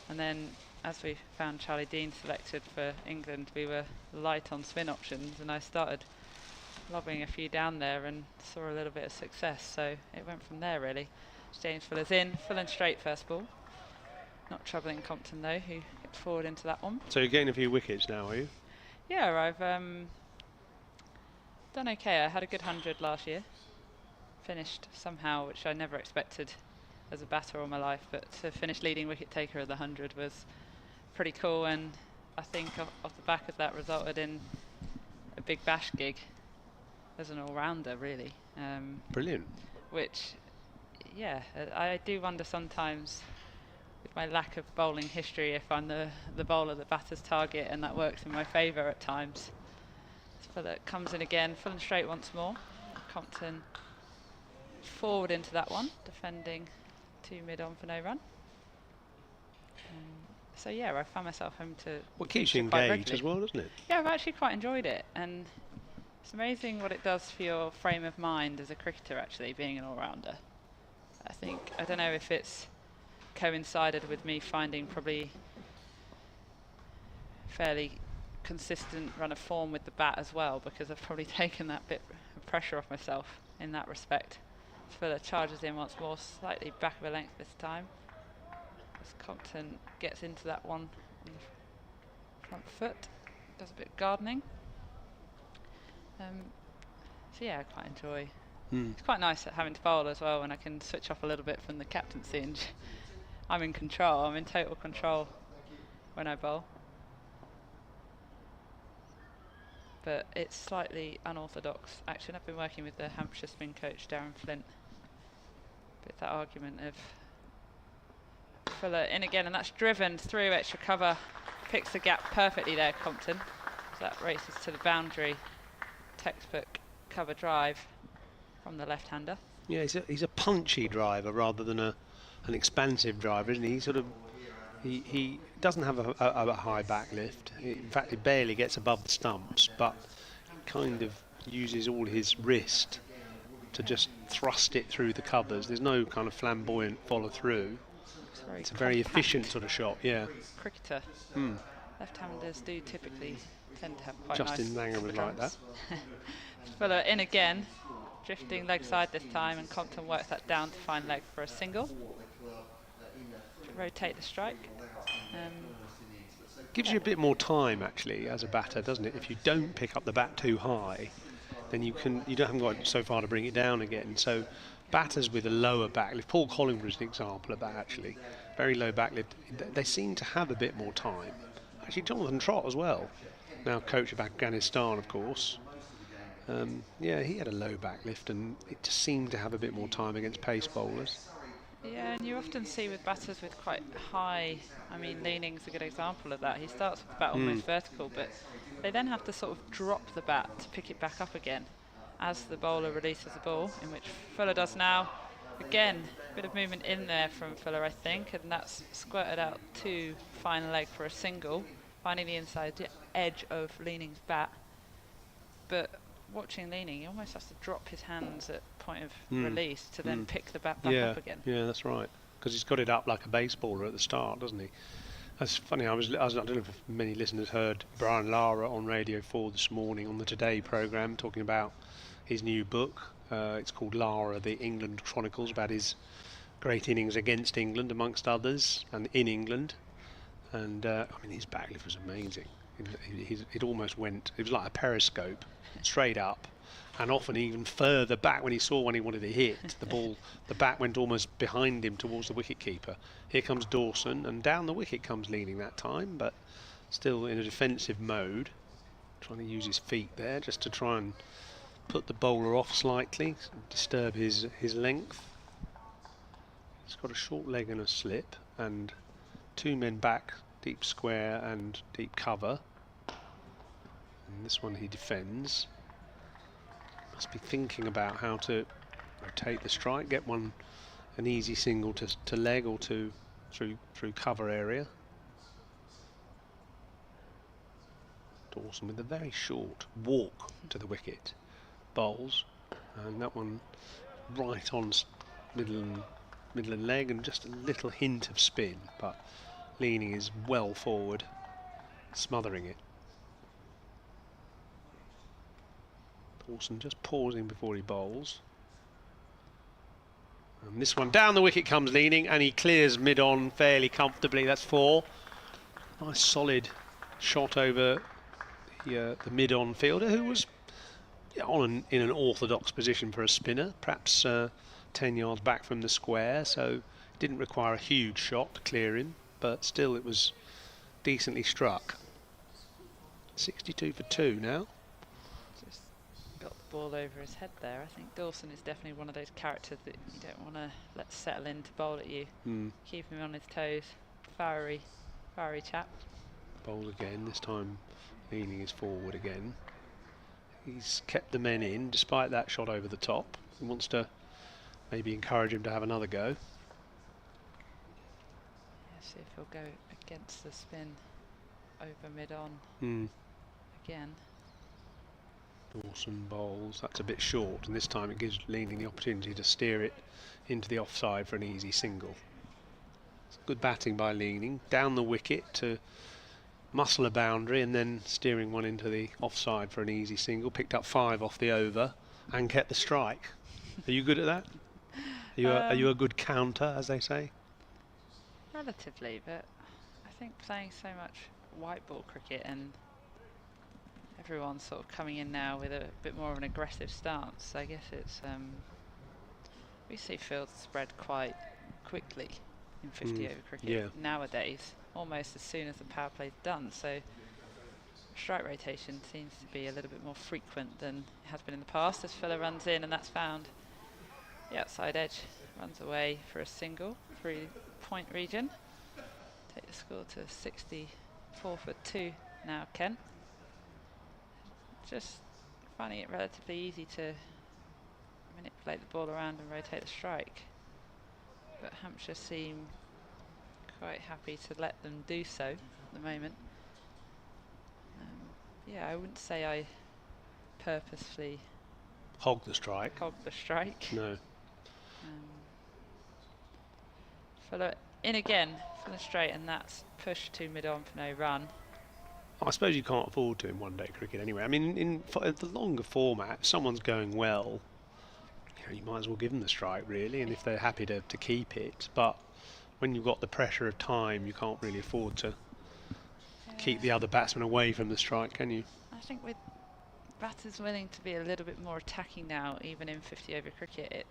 And then, as we found Charlie Dean selected for England, we were light on spin options, and I started lobbing a few down there and saw a little bit of success. So it went from there really. James Fuller's in, full and straight first ball. Not troubling Compton though, who gets forward into that one. So you're getting a few wickets now, are you? Yeah, I've done okay. I had a good 100 last year. Finished somehow, which I never expected as a batter all my life, but to finish leading wicket taker of the 100 was pretty cool, and I think off the back of that resulted in a big bash gig as an all-rounder really. Brilliant. Which, yeah, I do wonder sometimes with my lack of bowling history if I'm the bowler that batters target, and that works in my favour at times. Fuller comes in again, full and straight once more. Compton forward into that one, defending 2 mid on for no run. So yeah, I found myself home to... What keeps you engaged as well, doesn't it? Yeah, I've actually quite enjoyed it, and it's amazing what it does for your frame of mind as a cricketer, actually, being an all-rounder. I don't know if it's coincided with me finding probably fairly consistent run of form with the bat as well, because I've probably taken that bit of pressure off myself in that respect. Fuller charges in once more, slightly back of a length this time, as Compton gets into that one on the front foot, does a bit of gardening. So yeah, I quite enjoy. It's quite nice at having to bowl as well when I can switch off a little bit from the captaincy and I'm in control. I'm in total control when I bowl. But it's slightly unorthodox action. I've been working with the Hampshire spin coach Darren Flint. Bit that argument of Fuller in again, and that's driven through extra cover. Picks the gap perfectly there, Compton. So that races to the boundary. Textbook cover drive from the left-hander. Yeah, he's a punchy driver rather than an expansive driver, isn't he? He doesn't have a high back lift. In fact, he barely gets above the stumps, but kind of uses all his wrist to just thrust it through the covers. There's no kind of flamboyant follow through. It's a very efficient sort of shot, yeah. Cricketer. Left-handers do typically tend to have quite Justin nice Langer was like that. Fuller in again, drifting leg side this time, and Compton works that down to find leg for a single. To rotate the strike. Gives you a bit more time actually as a batter, doesn't it? If you don't pick up the bat too high, then you haven't got so far to bring it down again. So batters with a lower back lift, Paul Collingwood is an example of that actually, very low back lift, they seem to have a bit more time. Actually Jonathan Trott as well, now coach of Afghanistan of course. Yeah, he had a low back lift and it just seemed to have a bit more time against pace bowlers. Yeah, and you often see with batters with quite high, Leaning's a good example of that. He starts with the bat almost vertical, but they then have to sort of drop the bat to pick it back up again as the bowler releases the ball, in which Fuller does now. Again, a bit of movement in there from Fuller, I think, and that's squirted out to final leg for a single, finding the inside edge of Leaning's bat. But watching Leaning, he almost has to drop his hands at point of release to then pick the bat back yeah, up again. Yeah, that's right. Because he's got it up like a baseballer at the start, doesn't he? That's funny. I don't know if many listeners heard Brian Lara on Radio 4 this morning on the Today programme talking about his new book. It's called Lara, the England Chronicles, about his great innings against England, amongst others, and in England. And I mean, his backlift was amazing. It almost went. It was like a periscope, straight up, and often even further back. When he saw one he wanted to hit, the ball, the bat went almost behind him towards the wicket keeper. Here comes Dawson, and down the wicket comes Leaning that time, but still in a defensive mode, trying to use his feet there just to try and put the bowler off slightly, disturb his length. He's got a short leg and a slip, and two men back, deep square and deep cover. And this one he defends. Must be thinking about how to rotate the strike, get an easy single to leg or to through cover area. Dawson with a very short walk to the wicket, bowls, and that one right on middle and leg, and just a little hint of spin, but Leaning is well forward, smothering it. Dawson just pausing before he bowls. And this one down the wicket comes Leaning, and he clears mid-on fairly comfortably. That's 4. Nice solid shot over the mid-on fielder, who was in an orthodox position for a spinner, perhaps 10 yards back from the square, so didn't require a huge shot to clear him, but still it was decently struck. 62 for 2 now. Just got the ball over his head there. I think Dawson is definitely one of those characters that you don't want to let settle in to bowl at you. Keep him on his toes. Fiery chap. Bowl again, this time Leaning is forward again. He's kept the men in despite that shot over the top. He wants to maybe encourage him to have another go. Yeah, see if he'll go against the spin over mid-on again. Dawson bowls. That's a bit short, and this time it gives Leaning the opportunity to steer it into the offside for an easy single. It's good batting by Leaning. Down the wicket to muscle a boundary and then steering one into the offside for an easy single. Picked up 5 off the over and kept the strike. Are you good at that? Are you a good counter, as they say? Relatively, but I think playing so much white ball cricket and everyone's sort of coming in now with a bit more of an aggressive stance. I guess it's we see fields spread quite quickly in 50 over cricket nowadays, almost as soon as the power play's done. So strike rotation seems to be a little bit more frequent than it has been in the past. As Fuller runs in, and that's found the outside edge, runs away for a single, 3-point region. Take the score to 64 for 2 now, Ken. Just finding it relatively easy to manipulate the ball around and rotate the strike, but Hampshire seem quite happy to let them do so at the moment. Yeah, I wouldn't say I purposefully Hog the strike. No. Fuller in again for the straight, and that's pushed to mid-on for no run. I suppose you can't afford to in one-day cricket anyway. I mean, in the longer format, if someone's going well, you might as well give them the strike, really, and if they're happy to keep it. But when you've got the pressure of time, you can't really afford to keep the other batsman away from the strike, can you? I think with batters willing to be a little bit more attacking now, even in 50 over cricket,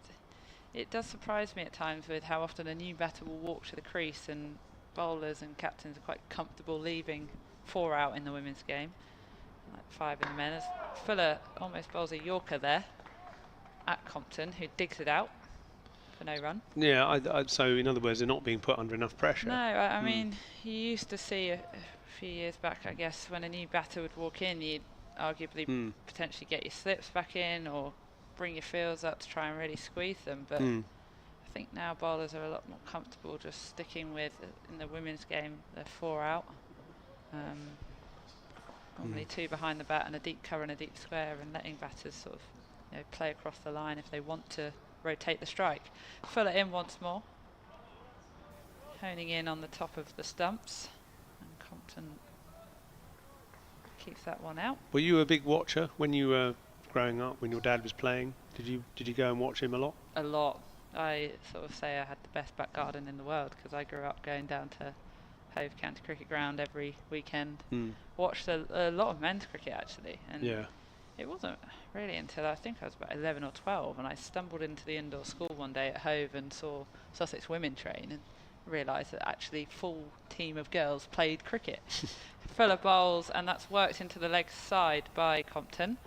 it does surprise me at times with how often a new batter will walk to the crease, and bowlers and captains are quite comfortable leaving 4 out in the women's game, like 5 in the men. As Fuller almost bowls a Yorker there at Compton, who digs it out for no run. Yeah, so in other words, they're not being put under enough pressure. No, I mean, you used to see a few years back, I guess, when a new batter would walk in, you'd arguably potentially get your slips back in or bring your fields up to try and really squeeze them. But I think now bowlers are a lot more comfortable just sticking with, in the women's game, they're 4 out. Normally 2 behind the bat and a deep cover and a deep square, and letting batters sort of play across the line if they want to rotate the strike. Fuller in once more, honing in on the top of the stumps, and Compton keeps that one out. Were you a big watcher when you were growing up, when your dad was playing? Did you go and watch him a lot? A lot. I sort of say I had the best back garden in the world, because I grew up going down to Hove County Cricket Ground every weekend. Watched a lot of men's cricket actually, and it wasn't really until I think I was about 11 or 12 and I stumbled into the indoor school one day at Hove and saw Sussex women train and realised that actually full team of girls played cricket. Fuller bowls, and that's worked into the leg side by Compton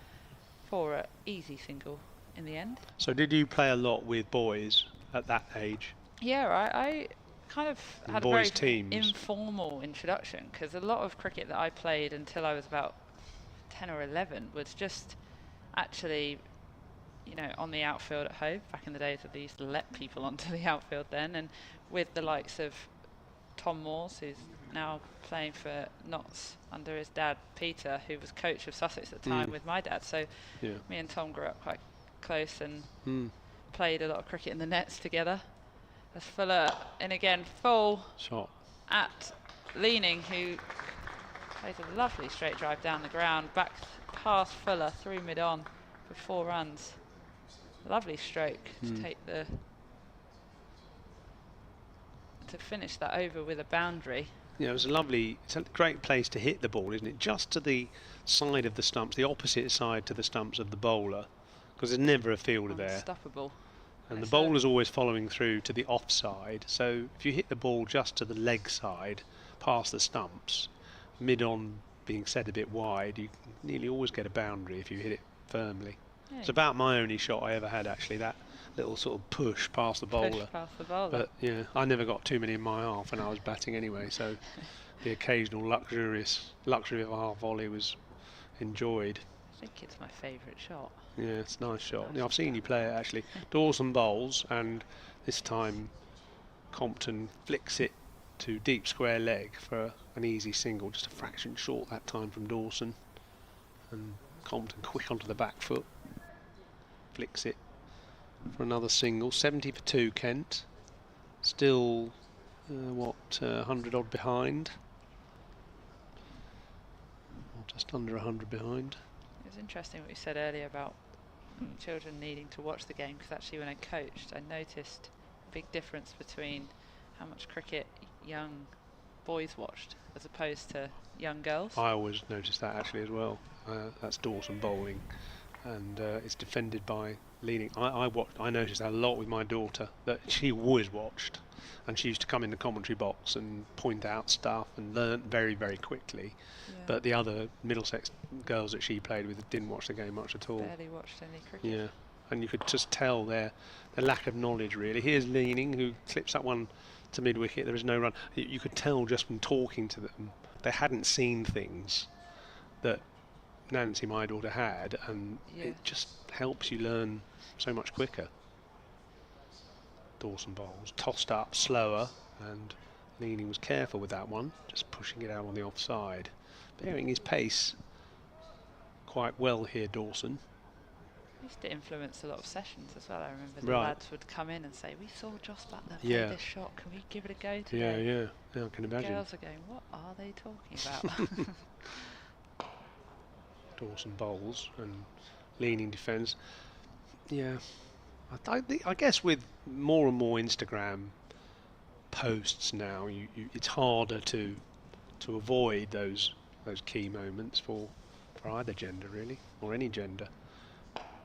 for an easy single in the end. So did you play a lot with boys at that age? Yeah, I kind of had boys a very teams. informal introduction, because a lot of cricket that I played until I was about 10 or 11 was just actually, on the outfield at Hove. Back in the days that they used to let people onto the outfield then, and with the likes of Tom Moores, who's now playing for Notts under his dad Peter, who was coach of Sussex at the time with my dad. So me and Tom grew up quite close and played a lot of cricket in the nets together. As Fuller in again, full shot at Leaning, who plays a lovely straight drive down the ground, back past Fuller through mid-on for 4 runs. Lovely stroke to take to finish that over with a boundary. Yeah, it's a great place to hit the ball, isn't it? Just to the side of the stumps, the opposite side to the stumps of the bowler, because there's never a fielder there. Unstoppable. And the bowler's always following through to the offside, so if you hit the ball just to the leg side, past the stumps, mid-on being set a bit wide, you nearly always get a boundary if you hit it firmly. It's about my only shot I ever had, actually, that little sort of push past the bowler. But yeah, I never got too many in my half when I was batting anyway, so the occasional luxury of a half volley was enjoyed. I think it's my favourite shot. Yeah, it's a nice shot. I've seen you play it actually. Dawson bowls, and this time Compton flicks it to deep square leg for an easy single, just a fraction short that time from Dawson. And Compton quick onto the back foot, flicks it for another single. 70 for 2, Kent. Still, 100 odd behind. Or just under 100 behind. It was interesting what you said earlier about children needing to watch the game, because actually when I coached I noticed a big difference between how much cricket young boys watched as opposed to young girls. I always noticed that actually as well. That's Dawson bowling, and it's defended by Leaning. I noticed that a lot with my daughter, that she always watched, and she used to come in the commentary box and point out stuff and learn very, very quickly. But the other Middlesex girls that she played with didn't watch the game much at all. Barely watched any cricket. Yeah, and you could just tell their lack of knowledge really. Here's Leaning, who clips that one to mid-wicket. There is no run. You could tell just from talking to them, they hadn't seen things that Nancy, my daughter, had, and it just helps you learn so much quicker. Dawson bowls, tossed up, slower, and Leaning was careful with that one, just pushing it out on the offside. Bearing his pace quite well here, Dawson. He used to influence a lot of sessions as well. I remember the lads would come in and say, "We saw Joss Butler play this shot, can we give it a go today?" Yeah, I can imagine. Girls are going, "What are they talking about?" Dawson bowls and Leaning defence. Yeah, I guess with more and more Instagram posts now, it's harder to avoid those key moments for either gender really, or any gender.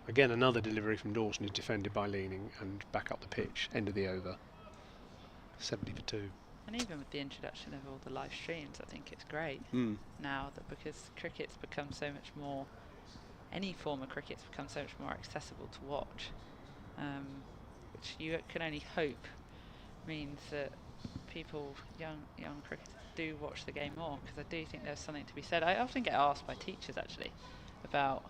Again, another delivery from Dawson is defended by Leaning and back up the pitch, end of the over. 70 for 2. And even with the introduction of all the live streams, I think it's great now, that because cricket's become so much more, any form of cricket's become so much more accessible to watch, which you can only hope means that people, young cricketers, do watch the game more, because I do think there's something to be said. I often get asked by teachers actually about,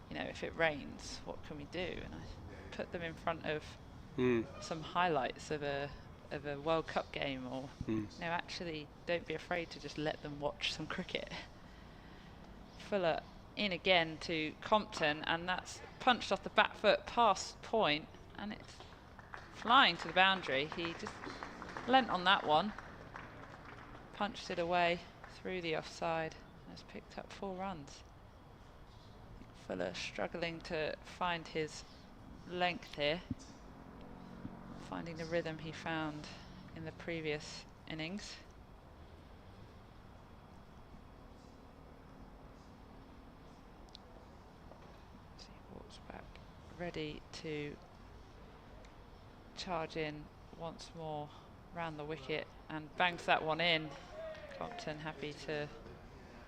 if it rains, what can we do? And I put them in front of some highlights of a World Cup game, or actually don't be afraid to just let them watch some cricket. Fuller in again to Compton, and that's punched off the back foot past point, and it's flying to the boundary. He just lent on that one, punched it away through the offside, and has picked up 4 runs. Fuller struggling to find his length here, finding the rhythm he found in the previous innings. So he walks back, ready to charge in once more round the wicket, and bangs that one in. Compton happy to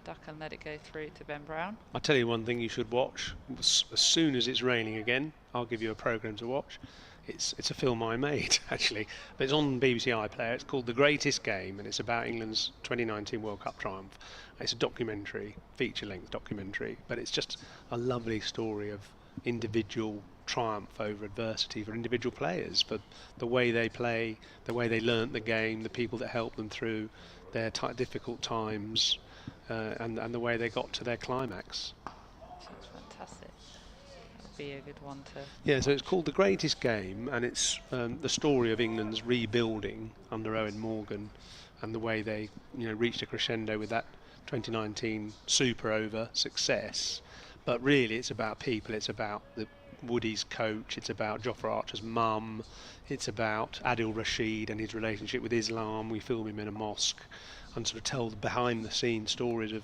duck and let it go through to Ben Brown. I'll tell you one thing you should watch. As soon as it's raining again, I'll give you a programme to watch. It's a film I made, actually, but it's on BBC iPlayer. It's called The Greatest Game, and it's about England's 2019 World Cup triumph. It's a documentary, feature-length documentary, but it's just a lovely story of individual triumph over adversity for individual players, for the way they play, the way they learnt the game, the people that helped them through their difficult times, and the way they got to their climax. Sounds fantastic. That would be a good one to... Yeah, so it's called The Greatest Game, and it's the story of England's rebuilding under Owen Morgan, and the way they reached a crescendo with that 2019 Super Over success. But really it's about people, it's about Woody's coach, it's about Jofra Archer's mum, it's about Adil Rashid and his relationship with Islam. We film him in a mosque and sort of tell the behind the scenes stories of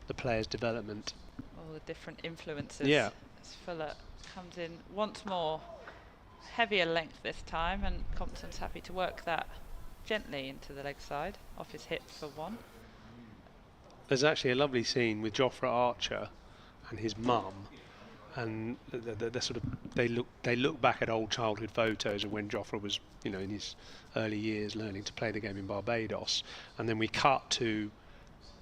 the players' development. All the different influences. Yeah. As Fuller comes in once more, heavier length this time, and Compton's happy to work that gently into the leg side, off his hip for 1. There's actually a lovely scene with Jofra Archer and his mum, and they look back at old childhood photos of when Jofra was in his early years learning to play the game in Barbados, and then we cut to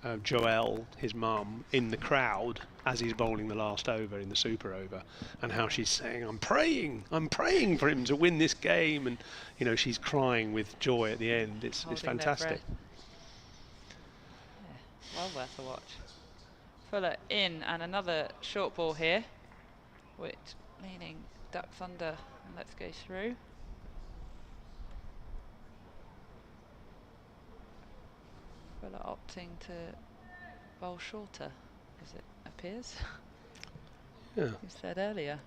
Joelle, his mum, in the crowd as he's bowling the last over in the Super Over, and how she's saying, I'm praying for him to win this game, and she's crying with joy at the end. It's fantastic. Yeah, well worth a watch. Fuller in, and another short ball here, which leaning ducks under, and let's go through. Fuller opting to bowl shorter, as it appears. Yeah. You said earlier,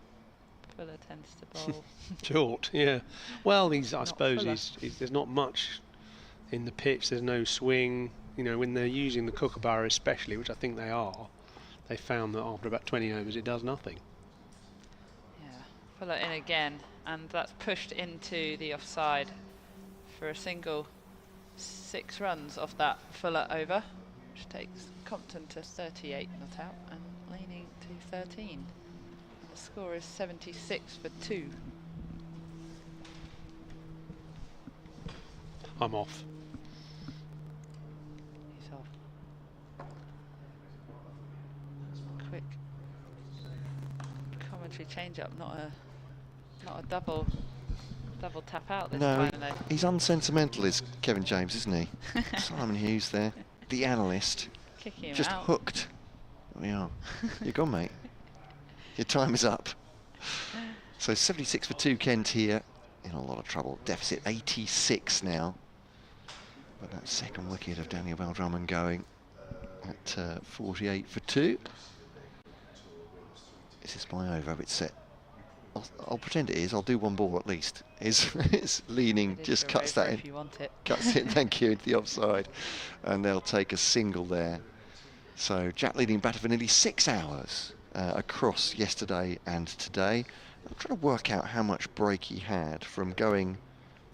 Fuller tends to bowl short. Yeah. Well, I suppose there's not much in the pitch. There's no swing. When they're using the kookaburra especially, which I think they are, they found that after about 20 overs it does nothing. Yeah, Fuller in again, and that's pushed into the offside for a single. 6 runs off that Fuller over, which takes Compton to 38 not out and leaning to 13. And the score is 76 for 2. I'm off. He's off. Quick commentary change up, not a double tap out this time. No, he's unsentimental, is Kevin James, isn't he? Simon Hughes there, the analyst, kicking him just out. Hooked. There we are. You're gone, mate. Your time is up. So 76 for 2, Kent here, in a lot of trouble. Deficit 86 now. But that second wicket of Daniel Bell-Drummond going at 48 for 2. This is my over, it's set. I'll pretend it is. I'll do 1 ball at least. His leaning just cuts that in. If you want it. Cuts it, thank you, into the offside. And they'll take a single there. So Jack leading batter for nearly 6 hours across yesterday and today. I'm trying to work out how much break he had from going.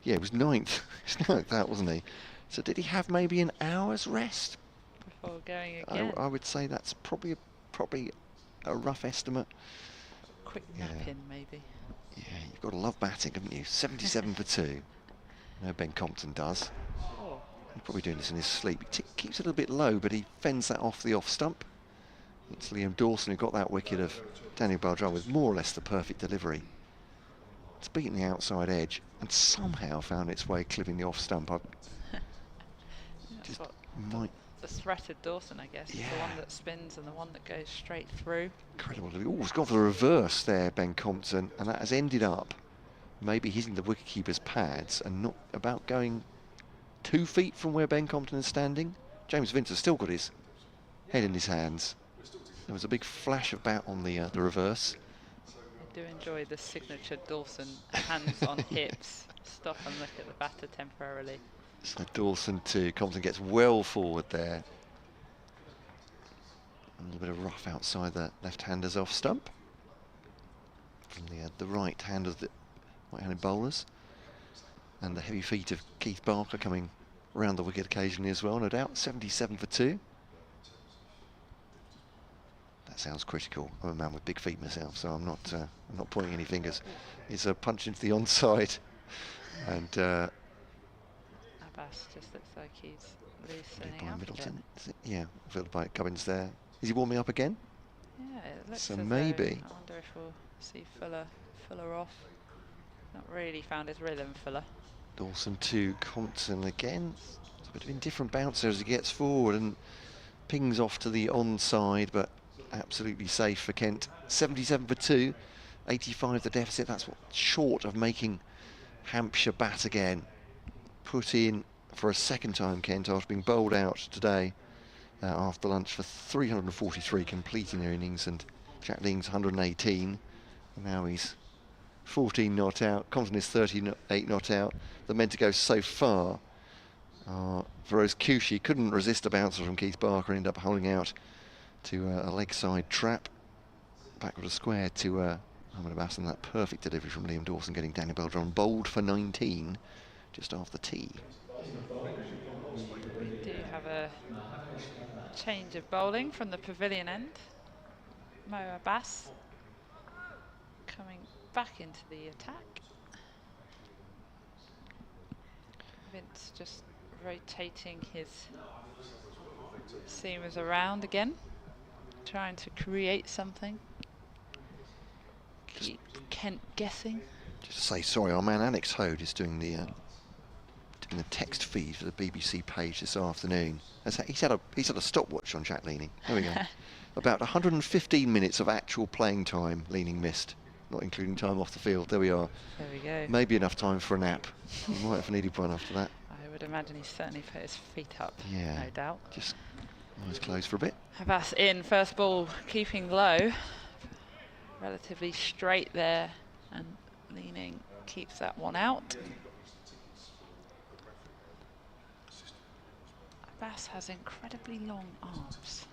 Yeah, it was 9th. He's 9th out, wasn't he? So did he have maybe an hour's rest before going again? I would say that's probably a rough estimate. Quick nap in, maybe. Yeah, you've got to love batting, haven't you? 77 for 2. No, Ben Compton does. Oh. He's probably doing this in his sleep. He keeps it a little bit low, but he fends that off the off stump. It's Liam Dawson who got that wicket of Daniel Bell-Drummond with more or less the perfect delivery. It's beaten the outside edge and somehow found its way clipping the off stump. the threat of Dawson, I guess. Yeah. The one that spins and the one that goes straight through. Incredible. He's gone for the reverse there, Ben Compton, and that has ended up maybe hitting the wicketkeeper's pads and not about going 2 feet from where Ben Compton is standing. James Vince has still got his head in his hands. There was a big flash of bat on the reverse. I do enjoy the signature Dawson hands on hips. Stop and look at the batter temporarily. So Dawson too. Compton gets well forward there. A little bit of rough outside the left-handers off stump from the right hand of the right-handed bowlers, and the heavy feet of Keith Barker coming around the wicket occasionally as well, no doubt. 77 for 2. That sounds critical. I'm a man with big feet myself, so I'm not pointing any fingers. It's a punch into the onside, and Abbas just looks like he's loosening up Middleton. Yeah, filled by Cummins there. Is he warming up again? Yeah, it looks So as maybe. though, I wonder if we'll see Fuller off. Not really found his rhythm, Fuller. Dawson to Compton again. It's a bit of indifferent bouncer as he gets forward and pings off to the onside, but absolutely safe for Kent. 77 for 2, 85 the deficit. That's what short of making Hampshire bat again. Put in for a second time, Kent, after being bowled out today after lunch for 343, completing their innings, and Jack Leing's 118. And now he's 14 not out. Compton is 38 not out. The men to go so far. Feroz Kushi couldn't resist a bouncer from Keith Barker and ended up holding out to a leg side trap. Backward a square to Ahmed Abbas, and that perfect delivery from Liam Dawson, getting Daniel Beltran bowled for 19 just after tea. We do have a change of bowling from the pavilion end. Mo Abbas coming back into the attack. Vince just rotating his seamers around again, trying to create something. Keep Kent guessing. Just to say sorry, our man Alex Hode is doing the text feed for the BBC page this afternoon. He's had a stopwatch on Jack Leaning. There we go. About 115 minutes of actual playing time Leaning missed, not including time off the field. There we are. There we go. Maybe enough time for a nap. He might have needed one after that. I would imagine he's certainly put his feet up. Yeah. No doubt. Just eyes closed for a bit. Abbas in, first ball keeping low. Relatively straight there, and Leaning keeps that one out. Abbas has incredibly long arms.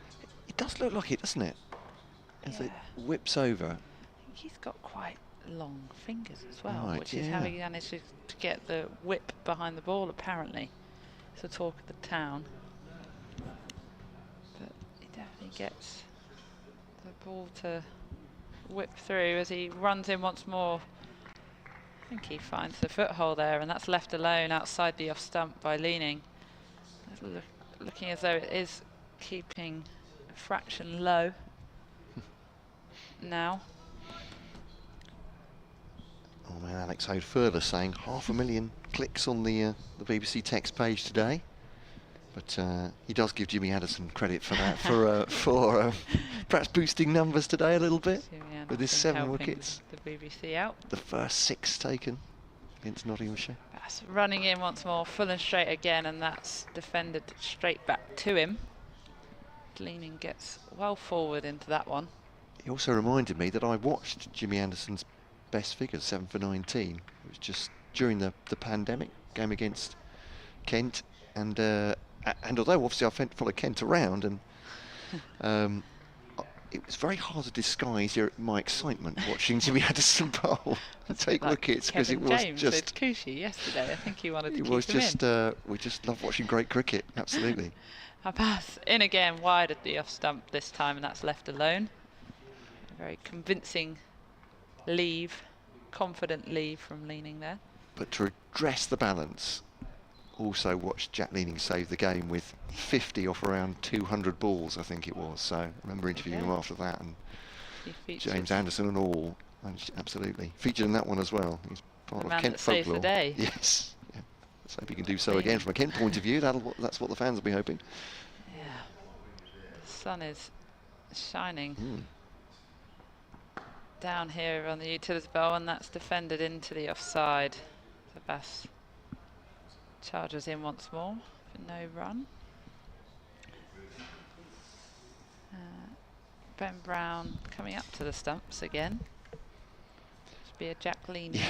It does look like it, doesn't it? As Yeah. it whips over. I think he's got quite long fingers as well, Right, which is how yeah. he managed to get the whip behind the ball, apparently. It's the talk of the town. But he definitely gets the ball to whip through as he runs in once more. I think he finds the foothold there, and that's left alone outside the off stump by Leaning. Looking as though it is keeping a fraction low now. Oh man, Alex Hode further saying 500,000 clicks on the BBC text page today. But he does give Jimmy Addison credit for that, for perhaps boosting numbers today a little bit with his 7 wickets. The BBC out. The first 6 taken against Nottinghamshire. That's running in once more, full and straight again, and that's defended straight back to him. Leaning gets well forward into that one. He also reminded me that I watched Jimmy Anderson's best figures, 7 for 19. It was just during the pandemic game against Kent, and although obviously I followed Kent around, and it was very hard to disguise my excitement watching Jimmy Anderson bowl and take wickets, because it was James just. with Kushi yesterday. I think he wanted to It keep was him just. in. We just love watching great cricket. Absolutely. Abbas in again, wide at the off stump this time, and that's left alone. A very convincing leave, confident leave from Leaning there. But to address the balance, also watched Jack Leaning save the game with 50 off around 200 balls, I think it was. So I remember interviewing him after that, and James Anderson and all. And absolutely featured in that one as well. He's part The of man Kent that saves the folklore. day. Yes. Yeah. Let's hope he can do so again from a Kent point of view. That's what the fans will be hoping. Yeah, sun is shining down here on the Utilita Bowl, and that's defended into the offside. Abbas charges in once more for no run. Ben Brown coming up to the stumps again. Should be a Jack Leaney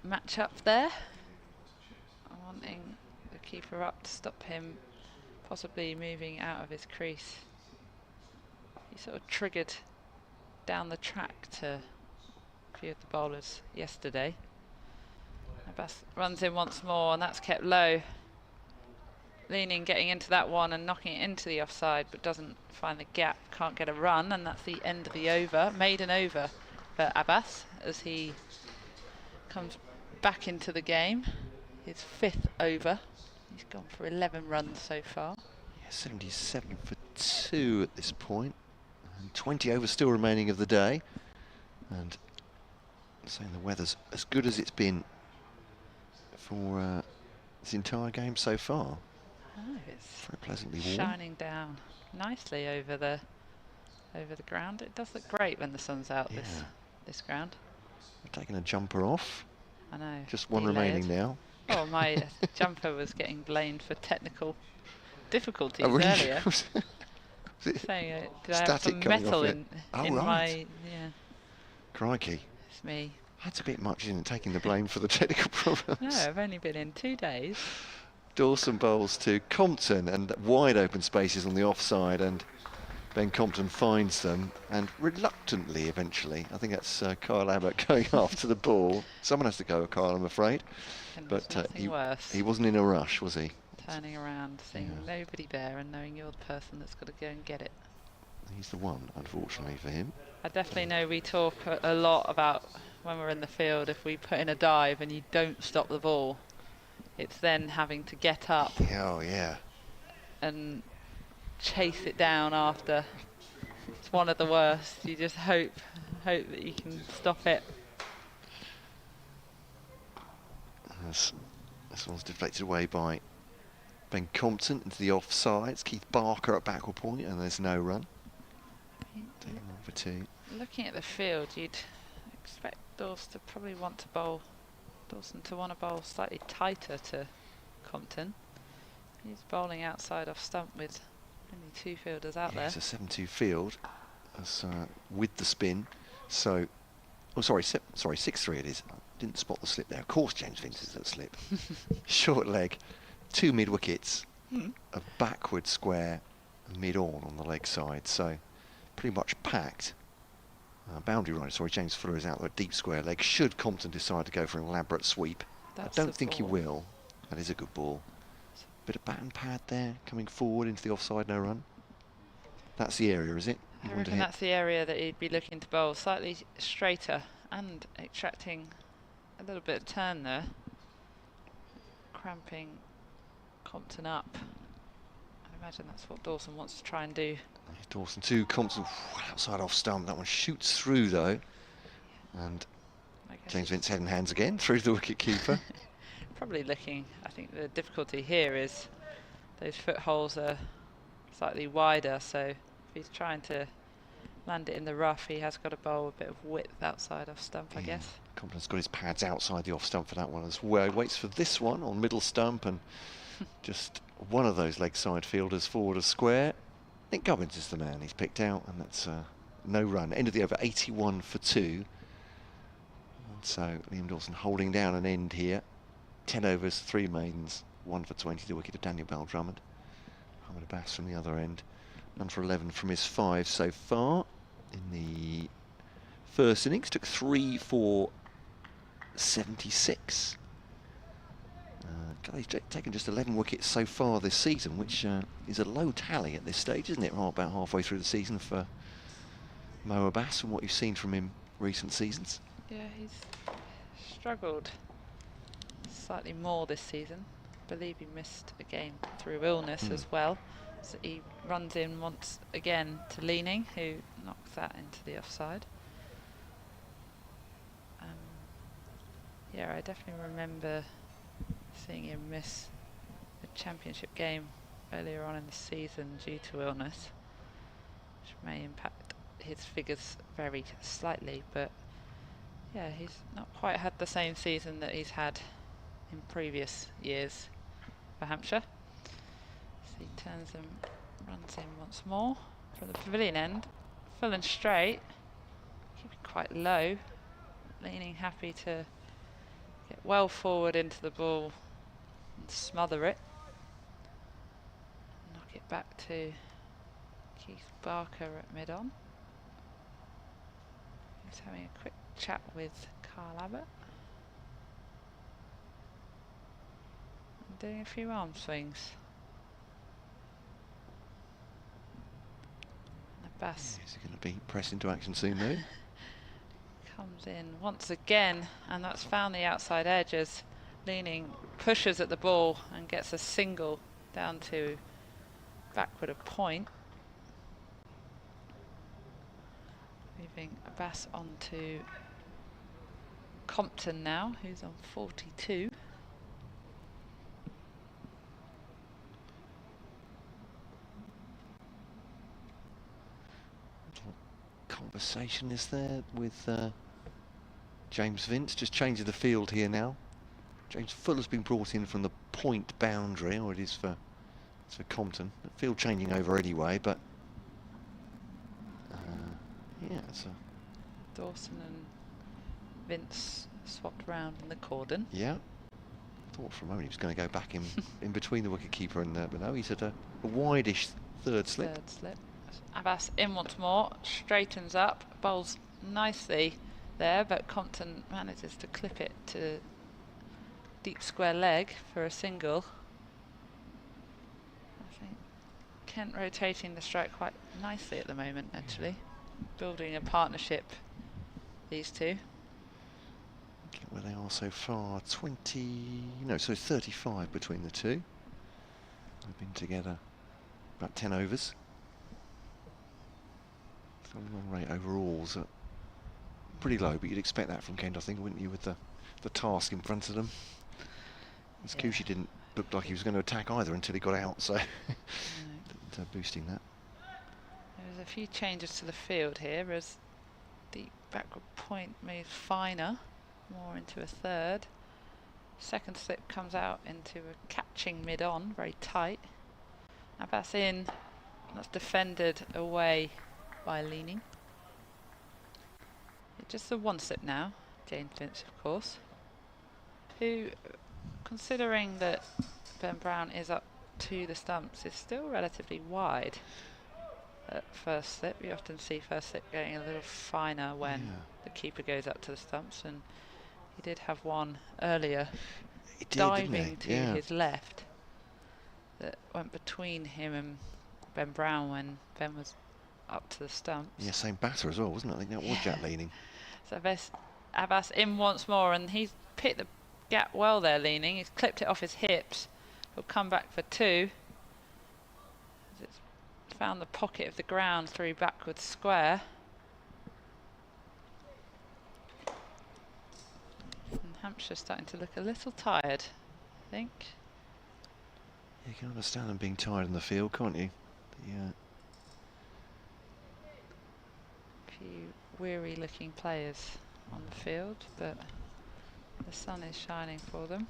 match up there. Wanting the keeper up to stop him possibly moving out of his crease. He sort of triggered down the track to a few of the bowlers yesterday. Abbas runs in once more, and that's kept low. Leaning, getting into that one and knocking it into the offside, but doesn't find the gap, can't get a run, and that's the end of the over. Maiden over for Abbas as he comes back into the game. His 5th over. He's gone for 11 runs so far. Yeah, 77 for 2 at this point, and 20 overs still remaining of the day. And saying the weather's as good as it's been for this entire game so far. Oh, it's very pleasantly warm. Shining down nicely over the ground. It does look great when the sun's out. This ground. We're taking a jumper off. I know. Just one remaining now. Oh, my jumper was getting blamed for technical difficulties really? earlier. Was it saying, did I have some metal in my... Yeah. Crikey. It's me. That's a bit much, isn't it, taking the blame for the technical problems? No, I've only been in 2 days. Dawson bowls to Compton, and wide open spaces on the offside, and Ben Compton finds them, and reluctantly eventually, I think that's Kyle Abbott going after the ball. Someone has to go, Kyle, I'm afraid. But he wasn't in a rush, was he? Turning around, seeing nobody there and knowing you're the person that's got to go and get it. He's the one, unfortunately for him. I definitely know we talk a lot about when we're in the field, if we put in a dive and you don't stop the ball, it's then having to get up and chase it down after. It's one of the worst. You just hope that you can stop it. This one's deflected away by Ben Compton into the offsides. Keith Barker at backward point, and there's no run. Taking on for 2. Looking at the field, you'd expect Dawson to probably want to bowl. Dawson to want to bowl slightly tighter to Compton. He's bowling outside off stump with only 2 fielders out there. It's a 7-2 field, with the spin. So, oh sorry, 6-3 it is. I didn't spot the slip there. Of course, James Vince is that slip. Short leg, 2 mid wickets, a backward square, mid on the leg side. So, pretty much packed. Boundary right, sorry, James Fuller is out there, deep square leg. Should Compton decide to go for an elaborate sweep? That's I don't think he will. That is a good ball. Bit of bat and pad there, coming forward into the offside, no run. That's the area, is it? I reckon that's the area that he'd be looking to bowl. Slightly straighter and extracting a little bit of turn there. Cramping Compton up. I imagine that's what Dawson wants to try and do. Dawson 2, Compton outside off stump. That one shoots through though. And James Vince head and hands again through the wicket keeper. Probably looking, I think the difficulty here is those footholes are slightly wider, so if he's trying to land it in the rough, he has got to bowl a bit of width outside off stump, I guess. Compton's got his pads outside the off stump for that one as well. He waits for this one on middle stump, and just one of those leg side fielders forward of square. Nick Gubbins is the man he's picked out, and that's no run. End of the over, 81 for 2. And so Liam Dawson holding down an end here. 10 overs, 3 maidens, 1 for 20, the wicket of Daniel Bell Drummond. Mohamed Abbas from the other end, 1 for 11 from his 5 so far. In the first innings, took 3 for 76. He's taken just 11 wickets so far this season, which is a low tally at this stage, isn't it? About halfway through the season for Mo Abbas, from what you've seen from him recent seasons. Yeah, he's struggled slightly more this season. I believe he missed a game through illness as well. So he runs in once again to Leaning, who knocks that into the offside. Yeah, I definitely remember seeing him miss a championship game earlier on in the season due to illness, which may impact his figures very slightly, but yeah, he's not quite had the same season that he's had in previous years for Hampshire. So he turns and runs in once more from the pavilion end, full and straight, keeping quite low, leaning happy to get well forward into the ball and smother it. Knock it back to Keith Barker at mid-on. He's having a quick chat with Carl Abbott. And doing a few arm swings. And Abbas Is he going to be pressed into action soon though? comes in once again, and that's found the outside edge as leaning pushes at the ball and gets a single down to backward a point. Moving Abbas on to Compton now, who's on 42. Conversation is there with James Vince, just changing the field here now. James Fuller's been brought in from the point boundary, or it is for Compton. The field changing over anyway, but yeah, it's a Dawson and Vince swapped round in the cordon. yeah. Thought for a moment he was going to go back in between the wicketkeeper and but no, he's at a wide-ish third slip. Third slip. Abbas in once more, straightens up, bowls nicely there, but Compton manages to clip it to deep square leg for a single. I think Kent rotating the strike quite nicely at the moment, actually. Building a partnership, these two. Look at where they are so far. 35 between the two. They've been together about 10 overs. So run rate overall's pretty low, but you'd expect that from Kent, I think, wouldn't you, with the task in front of them. As Yeah. Kushi didn't look like he was going to attack either until he got out, so No. boosting that. There's a few changes to the field here as the backward point moves finer, more into a third. Second slip comes out into a catching mid-on, very tight. Abbas in, that's defended away by leaning. Just the one slip now, James Vince of course, who, considering that Ben Brown is up to the stumps, is still relatively wide at first slip. You often see first slip getting a little finer when the keeper goes up to the stumps, and he did have one earlier diving to his left that went between him and Ben Brown when Ben was up to the stumps. Yeah, same batter as well, wasn't it? I think that was Jack leaning. So Abbas in once more, and he's picked the gap well there, leaning. He's clipped it off his hips. He'll come back for two. It's found the pocket of the ground through backwards square. And Hampshire's starting to look a little tired, I think. You can understand them being tired in the field, can't you? Few weary looking players on the field, but the sun is shining for them.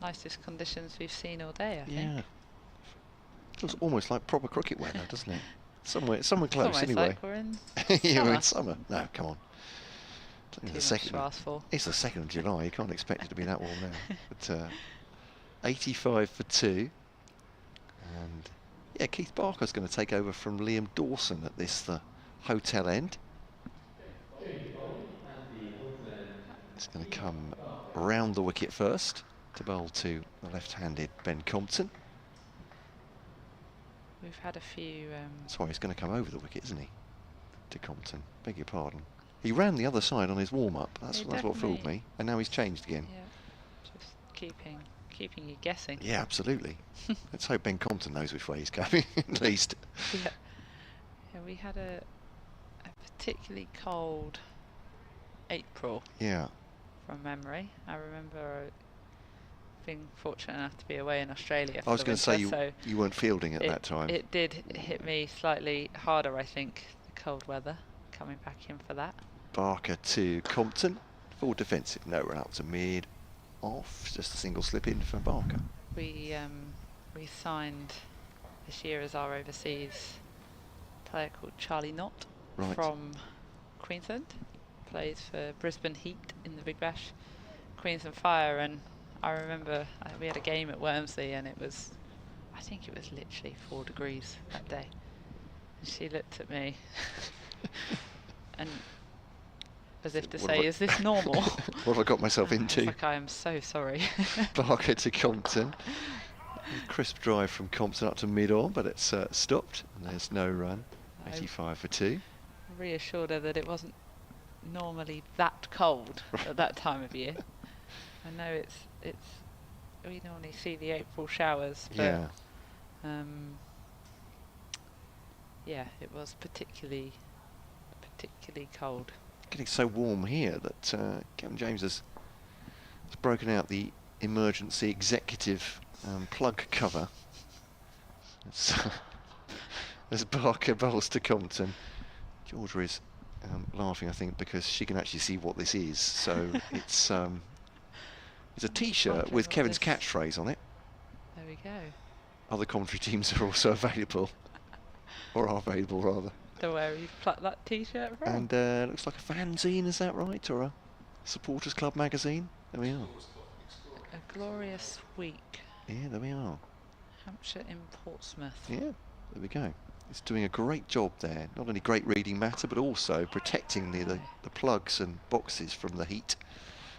Nicest conditions we've seen all day, I think. Feels almost like proper cricket weather, doesn't it? Somewhere close Almost anyway. like we're in Yeah, we're in summer. summer. No, come on. Too much to ask for. It's the 2nd of July. You can't expect it to be that warm now. But 85 for 2. And yeah, Keith Barker's going to take over from Liam Dawson at the hotel end. It's going to come around the wicket first to bowl to the left-handed Ben Compton. We've had a few... Sorry, he's going to come over the wicket, isn't he? To Compton. Beg your pardon. He ran the other side on his warm-up. That's what fooled me. And now he's changed again. Yeah, just keeping you guessing. Yeah, absolutely. Let's hope Ben Compton knows which way he's going, at least. Yeah, we had a particularly cold April. Yeah. From memory. I remember being fortunate enough to be away in Australia for I was the going to say winter, you weren't fielding at so that time. it did hit me slightly harder, I think, the cold weather, coming back in for that. Barker to Compton, full defensive, no run out to mid, off, just a single slip in for Barker. We signed this year as our overseas player called Charlie Knott from Queensland, plays for Brisbane Heat in the Big Bash, Queensland Fire, and I remember we had a game at Wormsley and it was, I think it was literally 4 degrees that day. And she looked at me and as if to say, is this normal? What have I got myself into? It's like, I am so sorry. Barker to Compton. Crisp drive from Compton up to mid-on, but it's stopped and there's no run. 85 for 2. Reassured her that it wasn't normally that cold at that time of year. I know it's we normally see the April showers, but yeah, it was particularly cold. Getting so warm here that Kevin James has broken out the emergency executive plug cover. As Barker bowls to Compton, Georgia is laughing, I think, because she can actually see what this is. So it's a T-shirt with Kevin's catchphrase on it. There we go. Other commentary teams are also available, or are available rather. So where you plucked that T-shirt from? And looks like a fanzine, is that right, or a supporters club magazine? There we are. A glorious week. Yeah, there we are. Hampshire in Portsmouth. Yeah, there we go. It's doing a great job there. Not only great reading matter, but also protecting the plugs and boxes from the heat.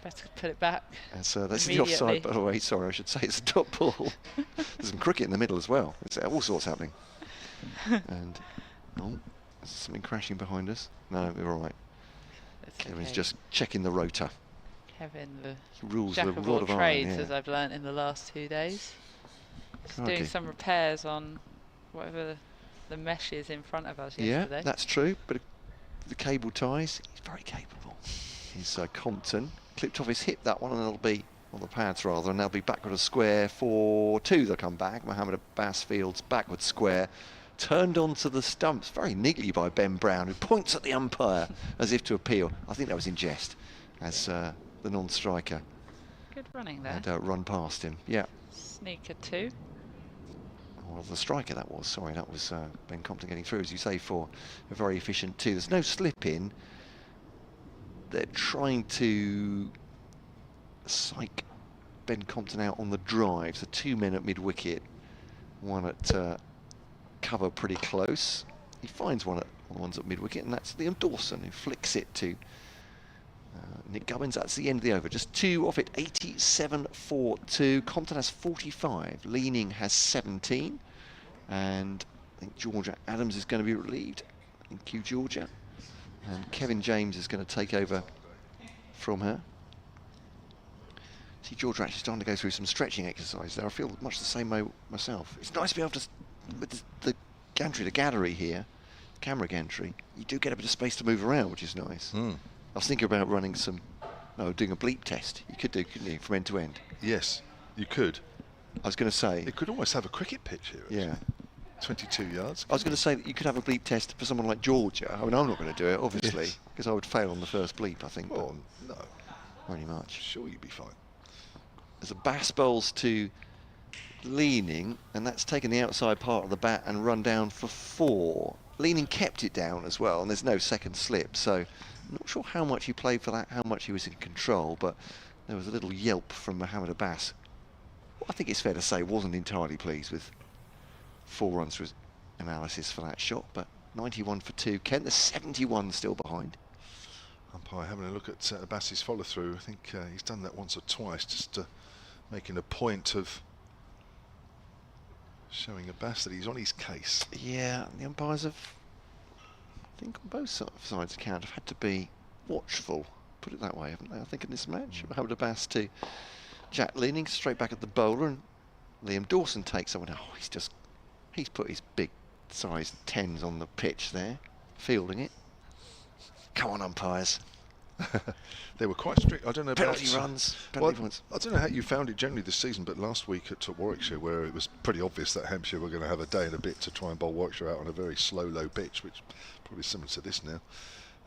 Better put it back. And so that's the offside, by the way. Sorry, I should say it's a dot ball. There's some cricket in the middle as well. It's all sorts happening. And there's something crashing behind us. No, we're all right. Kevin's just checking the rotor. Kevin, the rules jack of all of trades, iron, as I've learnt in the last 2 days. Just Okay. doing some repairs on whatever the mesh is in front of us yesterday. Yeah, that's true. But the cable ties, he's very capable. He's Compton. Clipped off his hip, that one, and it'll be on the pads rather, and they'll be backward a square for 2. They'll come back. Mohammed Abbas fields backward square, turned onto the stumps very neatly by Ben Brown, who points at the umpire as if to appeal. I think that was in jest, as the non-striker Good running there. had run past him. Yeah. Sneaker 2. Well, the striker that was. Sorry, that was Ben Compton getting through, as you say, for a very efficient 2. There's no slip in. They're trying to psych Ben Compton out on the drive. So 2 men at mid-wicket, one at cover pretty close. He finds one at one's at mid-wicket, and that's Liam Dawson who flicks it to Nick Gubbins. That's the end of the over. Just 2 off it, 87 for 2. Compton has 45. Leaning has 17. And I think Georgia Adams is going to be relieved. Thank you, Georgia. And Kevin James is going to take over from her. See, Georgia actually starting to go through some stretching exercise there. I feel much the same way myself. It's nice to be able to, with the gantry, the gallery here, camera gantry, you do get a bit of space to move around, which is nice. I was thinking about running doing a bleep test. You could do, couldn't you, from end to end? Yes, you could. I was going to say... It could almost have a cricket pitch here, actually. Yeah. 22 yards. I was going to say that you could have a bleep test for someone like Georgia. I mean, I'm not going to do it, obviously, because I would fail on the first bleep, I think. Oh, no. Very much. Sure, you'd be fine. There's a Bass bowls to Leaning, and that's taken the outside part of the bat and run down for 4. Leaning kept it down as well, and there's no second slip, so I'm not sure how much he played for that, how much he was in control, but there was a little yelp from Mohammed Abbas. Well, I think it's fair to say wasn't entirely pleased with 4 runs for his analysis for that shot, but 91 for 2. Kent, there's 71 still behind. Umpire having a look at Abbas's follow-through. I think he's done that once or twice, just making a point of showing Abbas that he's on his case. Yeah, the umpires have, I think on both sides of the count, have had to be watchful, put it that way, haven't they? I think in this match. Mohammed Abbas to Jack Leaning, straight back at the bowler, and Liam Dawson takes someone. Oh, he's put his big size 10s on the pitch there, fielding it. Come on, umpires. They were quite strict. I don't know Penalty about runs. Well, Penalty runs. I don't know how you found it generally this season, but last week at Warwickshire, where it was pretty obvious that Hampshire were going to have a day and a bit to try and bowl Warwickshire out on a very slow, low pitch, which probably similar to this now.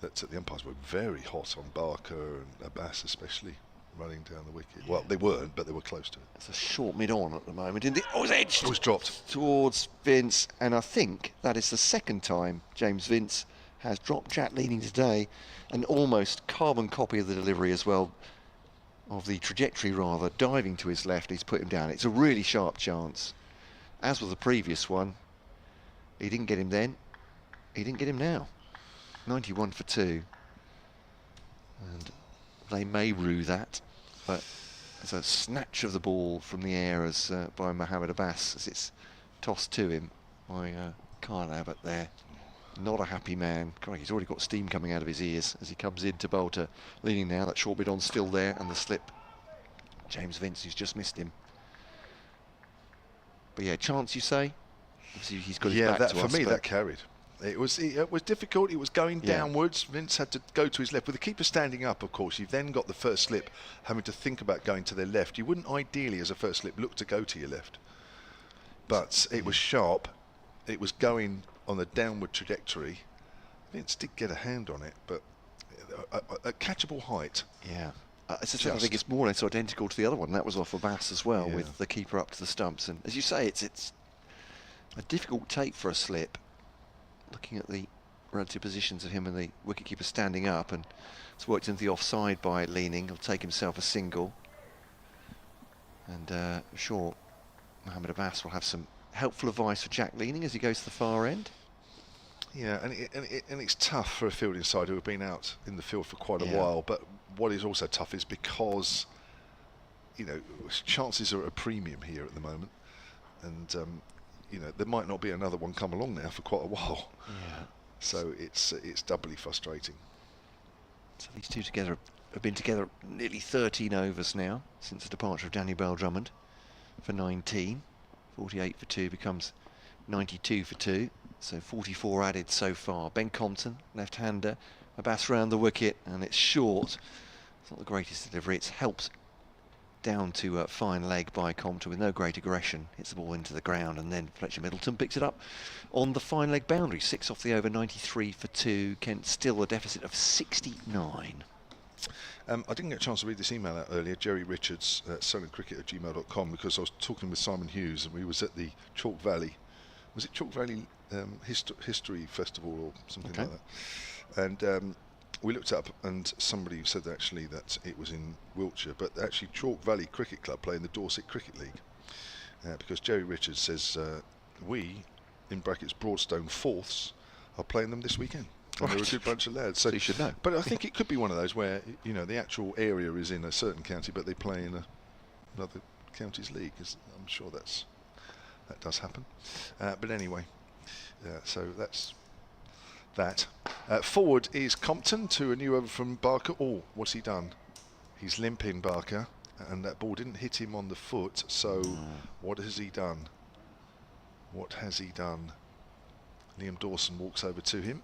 That the umpires were very hot on Barker and Abbas, especially running down the wicket. Well, they weren't, but they were close to it. It's a short mid-on at the moment. It's edged. It was dropped Towards Vince, and I think that is the second time James Vince has dropped Jack Leading today, an almost carbon copy of the delivery as well, of the trajectory rather, diving to his left. He's put him down. It's a really sharp chance, as was the previous one. He didn't get him then. He didn't get him now. 91 for 2, and they may rue that, but there's a snatch of the ball from the air as by Mohammed Abbas as it's tossed to him by Kyle Abbott there. Not a happy man. God, he's already got steam coming out of his ears as he comes in to bowl to Leading now. That short bit on still there, and the slip. James Vince, who's just missed him. But yeah, chance you say? Obviously he's got his back that to for us, me that carried. It was difficult. It was going downwards. Vince had to go to his left. With the keeper standing up, of course, you've then got the first slip having to think about going to their left. You wouldn't ideally, as a first slip, look to go to your left. But it was sharp. It was going on a downward trajectory. Vince did get a hand on it, but at catchable height. Yeah. I think it's more or less identical to the other one. That was off Abbas as well, with the keeper up to the stumps. And as you say, it's a difficult take for a slip. Looking at the relative positions of him and the wicketkeeper standing up, and it's worked into the offside by Leaning. He'll take himself a single, and I'm sure Mohammed Abbas will have some helpful advice for Jack Leaning as he goes to the far end. Yeah, and it's tough for a fielding side who have been out in the field for quite a while. But what is also tough is because chances are at a premium here at the moment, and there might not be another one come along now for quite a while. Yeah. So it's doubly frustrating. So these two together have been together nearly 13 overs now since the departure of Daniel Bell-Drummond for 19. 48 for 2 becomes 92 for 2. So 44 added so far. Ben Compton, left-hander. Abbas round the wicket, and it's short. It's not the greatest delivery. It's helped down to fine leg by Compton with no great aggression. Hits the ball into the ground, and then Fletcher Middleton picks it up on the fine leg boundary. 6 off the over, 93 for 2. Kent still a deficit of 69. I didn't get a chance to read this email out earlier, Jerry Richards at solidcricket@gmail.com, because I was talking with Simon Hughes and we was at the Chalk Valley. Was it Chalk Valley History Festival or something like that? And we looked up, and somebody said actually that it was in Wiltshire, but actually Chalk Valley Cricket Club play in the Dorset Cricket League, because Jerry Richards says we, in brackets Broadstone Fourths, are playing them this weekend. And they're a good bunch of lads. So you should know. But I think it could be one of those where the actual area is in a certain county, but they play in another county's league. I'm sure that does happen. But anyway, so that's that. Forward is Compton to a new over from Barker. Oh, what's he done? He's limping, Barker, and that ball didn't hit him on the foot. So what has he done? What has he done? Liam Dawson walks over to him.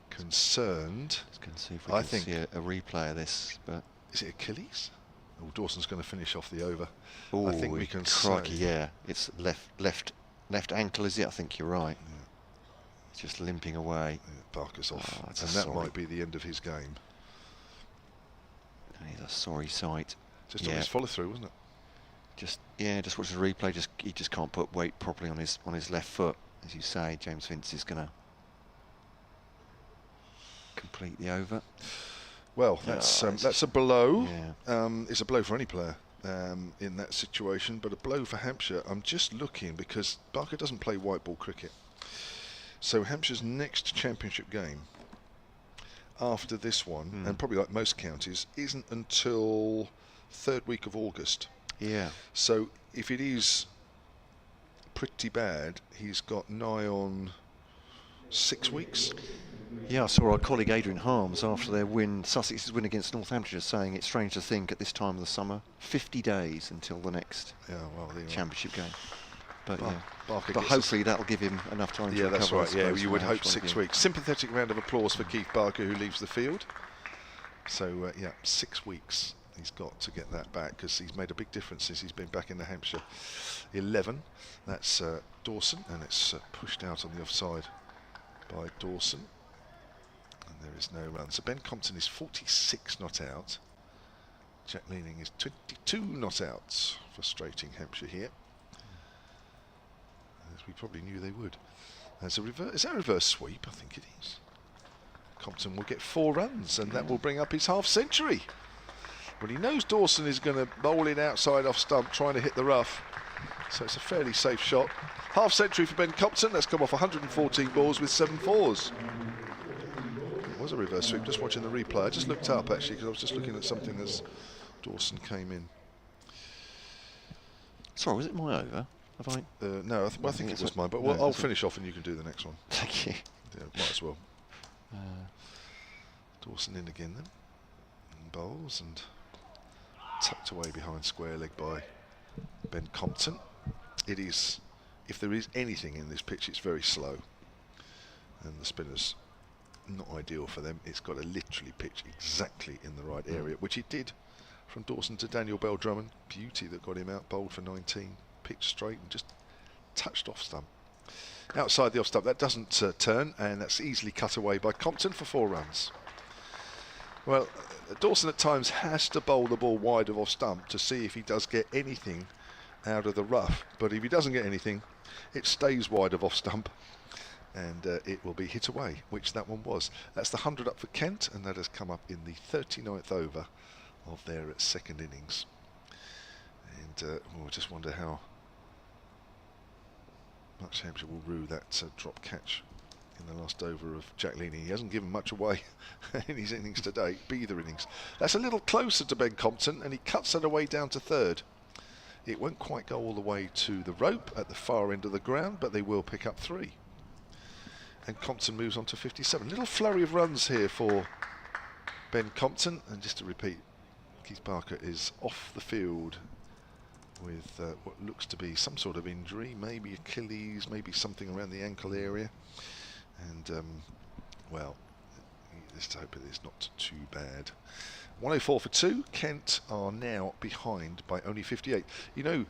Concerned. Let's go and see if we can see a replay of this. But is it Achilles? Oh, Dawson's going to finish off the over. Ooh, I think we can crikey, say. yeah. It's left ankle, is it? I think you're right. Yeah. It's just limping away. Yeah, Barker's off, and that might be the end of his game. He's a sorry sight. Just on his follow through, wasn't it? Just watch the replay. He just can't put weight properly on his left foot, as you say. James Vince is going to complete the over. Well, that's a blow. Yeah. It's a blow for any player in that situation, but a blow for Hampshire. I'm just looking because Barker doesn't play white ball cricket. So Hampshire's next championship game after this one, and probably like most counties, isn't until 3rd week of August. Yeah. So if it is pretty bad, he's got nigh on 6 weeks. Yeah, I saw our colleague Adrian Harms after their win, Sussex's win against Northamptonshire, saying it's strange to think at this time of the summer, 50 days until the next championship game. But hopefully that'll give him enough time to recover. Yeah, that's right. Yeah, you would hope 6 weeks. Sympathetic round of applause for Keith Barker, who leaves the field. So, yeah, 6 weeks he's got to get that back, because he's made a big difference since he's been back in the Hampshire 11. That's Dawson, and it's pushed out on the offside by Dawson. And there is no run. So Ben Compton is 46 not out. Jack Leaning is 22 not out. Frustrating Hampshire here, as we probably knew they would. Is that a reverse sweep? I think it is. Compton will get 4 runs, and that will bring up his half century. But he knows Dawson is going to bowl in outside off stump, trying to hit the rough. So it's a fairly safe shot. Half century for Ben Compton. That's come off 114 balls with 7 fours. It was a reverse sweep. Just watching the replay. I just looked up actually, because I was just looking at something as Dawson came in. Sorry, was it my over? Have I? No, I think it was mine. But I'll finish off, and you can do the next one. Thank you. Yeah, might as well. Dawson in again then. And bowls, and tucked away behind square leg by Ben Compton. It is, if there is anything in this pitch, it's very slow, and the spinner's not ideal for them. It's got to literally pitch exactly in the right area, which it did from Dawson to Daniel Bell-Drummond. Beauty that got him out, bowled for 19, pitched straight and just touched off stump. Outside the off stump, that doesn't turn, and that's easily cut away by Compton for 4 runs. Well, Dawson at times has to bowl the ball wide of off stump to see if he does get anything out of the rough, but if he doesn't get anything, it stays wide of off stump, and it will be hit away, which that one was. That's the 100 up for Kent, and that has come up in the 39th over of their second innings. And we'll just wonder how much Hampshire will rue that drop catch in the last over of Jack Leaning. He hasn't given much away in his innings today, either innings. That's a little closer to Ben Compton, and he cuts it away down to 3rd. It won't quite go all the way to the rope at the far end of the ground, but they will pick up 3. And Compton moves on to 57. Little flurry of runs here for Ben Compton. And just to repeat, Keith Parker is off the field with what looks to be some sort of injury, maybe Achilles, maybe something around the ankle area. And, well, let's hope it is not too bad. 104 for 2. Kent are now behind by only 58. You know,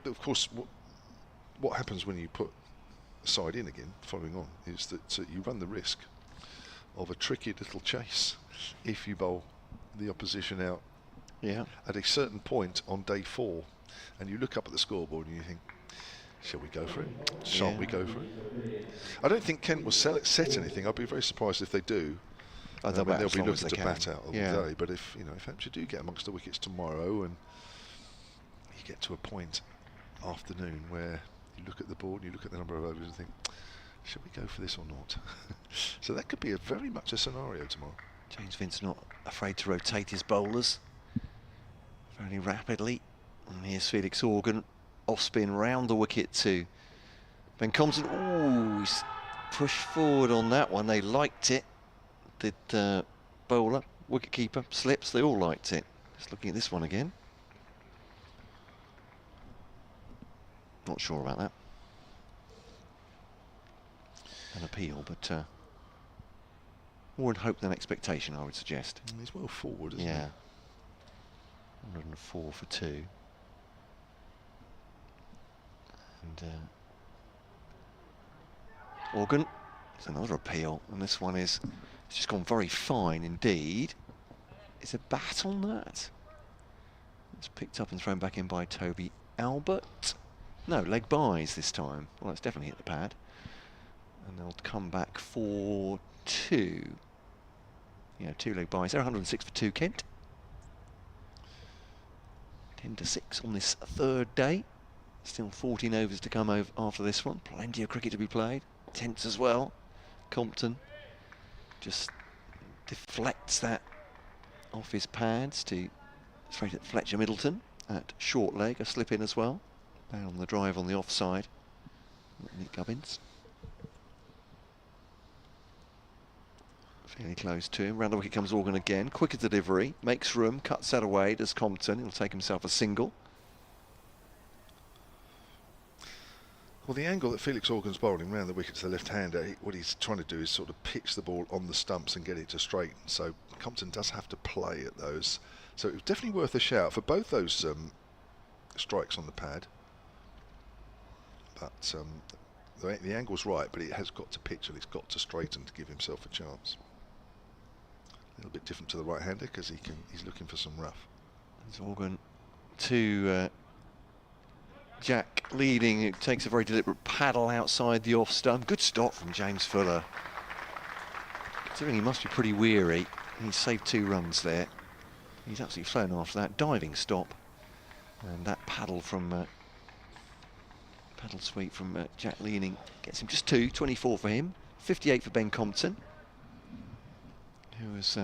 of course, what happens when you put a side in again, following on, is that you run the risk of a tricky little chase if you bowl the opposition out at a certain point on day 4. And you look up at the scoreboard and you think, shall we go for it? Shan't we go for it? I don't think Kent will set anything. I'd be very surprised if they do. They'll be looking to bat out all day. But if Hampshire do get amongst the wickets tomorrow, and you get to a point afternoon where you look at the board, you look at the number of overs and think, should we go for this or not? So that could be very much a scenario tomorrow. James Vince not afraid to rotate his bowlers very rapidly. And here's Felix Organ, off spin round the wicket to Ben Compton. Ooh, he's pushed forward on that one. They liked it. Did bowler, wicketkeeper, slips, they all liked it. Just looking at this one again. Not sure about that. An appeal, but more in hope than expectation, I would suggest. He's well forward, isn't he? 104 for 2. And Organ, it's another appeal, and this one is, it's just gone very fine indeed. Is a bat on that? It's picked up and thrown back in by Toby Albert. No, leg byes this time. Well, it's definitely hit the pad. And they'll come back for 2. Yeah, 2 leg byes. They're 106 for 2, Kent. 10 to 6 on this 3rd day. Still 14 overs to come over after this one. Plenty of cricket to be played. Tense as well. Compton just deflects that off his pads to straight at Fletcher Middleton at short leg. A slip in as well. Down on the drive on the offside. Nick Gubbins. Fairly close to him. Round the wicket comes Organ again. Quicker delivery. Makes room. Cuts that away. Does Compton. He'll take himself a single. Well, the angle that Felix Organ's bowling round the wicket to the left-hander, what he's trying to do is sort of pitch the ball on the stumps and get it to straighten. So Compton does have to play at those. So it was definitely worth a shout for both those strikes on the pad. But the angle's right, but it has got to pitch and it's got to straighten to give himself a chance. A little bit different to the right-hander because he's looking for some rough. It's Organ to Jack leading. It takes a very deliberate paddle outside the off stump. Good stop from James Fuller. Considering he must be pretty weary, he's saved 2 runs there. He's absolutely flown after that diving stop, and that paddle from paddle sweep from Jack Leaning gets him just 2. 24 for him, 58 for Ben Compton, who has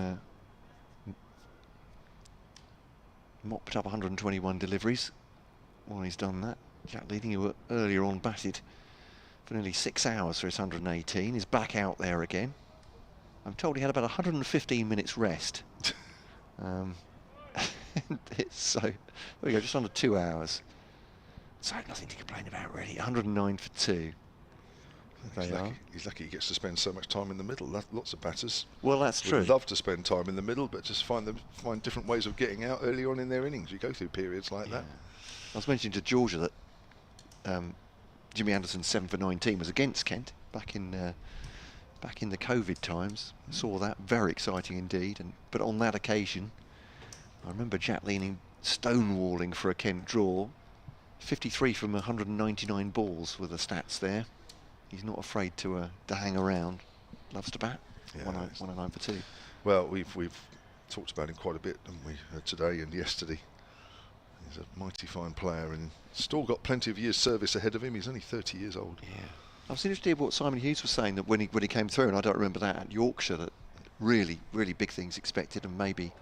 mopped up 121 deliveries while he's done that. Jack Leading, who earlier on batted for nearly 6 hours for his 118, is back out there again. I'm told he had about 115 minutes rest. So there we go, just under 2 hours. So nothing to complain about really. 109 for 2. He's lucky he gets to spend so much time in the middle. Lots of batters. Well, that's true. Would love to spend time in the middle, but just find different ways of getting out early on in their innings. You go through periods like that. I was mentioning to Georgia that Jimmy Anderson's 7 for 19 was against Kent back in the COVID times. Saw that, very exciting indeed. But on that occasion, I remember Jack Leaning stonewalling for a Kent draw. 53 from 199 balls were the stats there. He's not afraid to hang around. Loves to bat. 109 for 2. Well, we've talked about him quite a bit, haven't we, today and yesterday. He's a mighty fine player and still got plenty of years' service ahead of him. He's only 30 years old. Yeah. I was interested in what Simon Hughes was saying, that when he came through, and I don't remember that, at Yorkshire, that really, really big things expected, and maybe...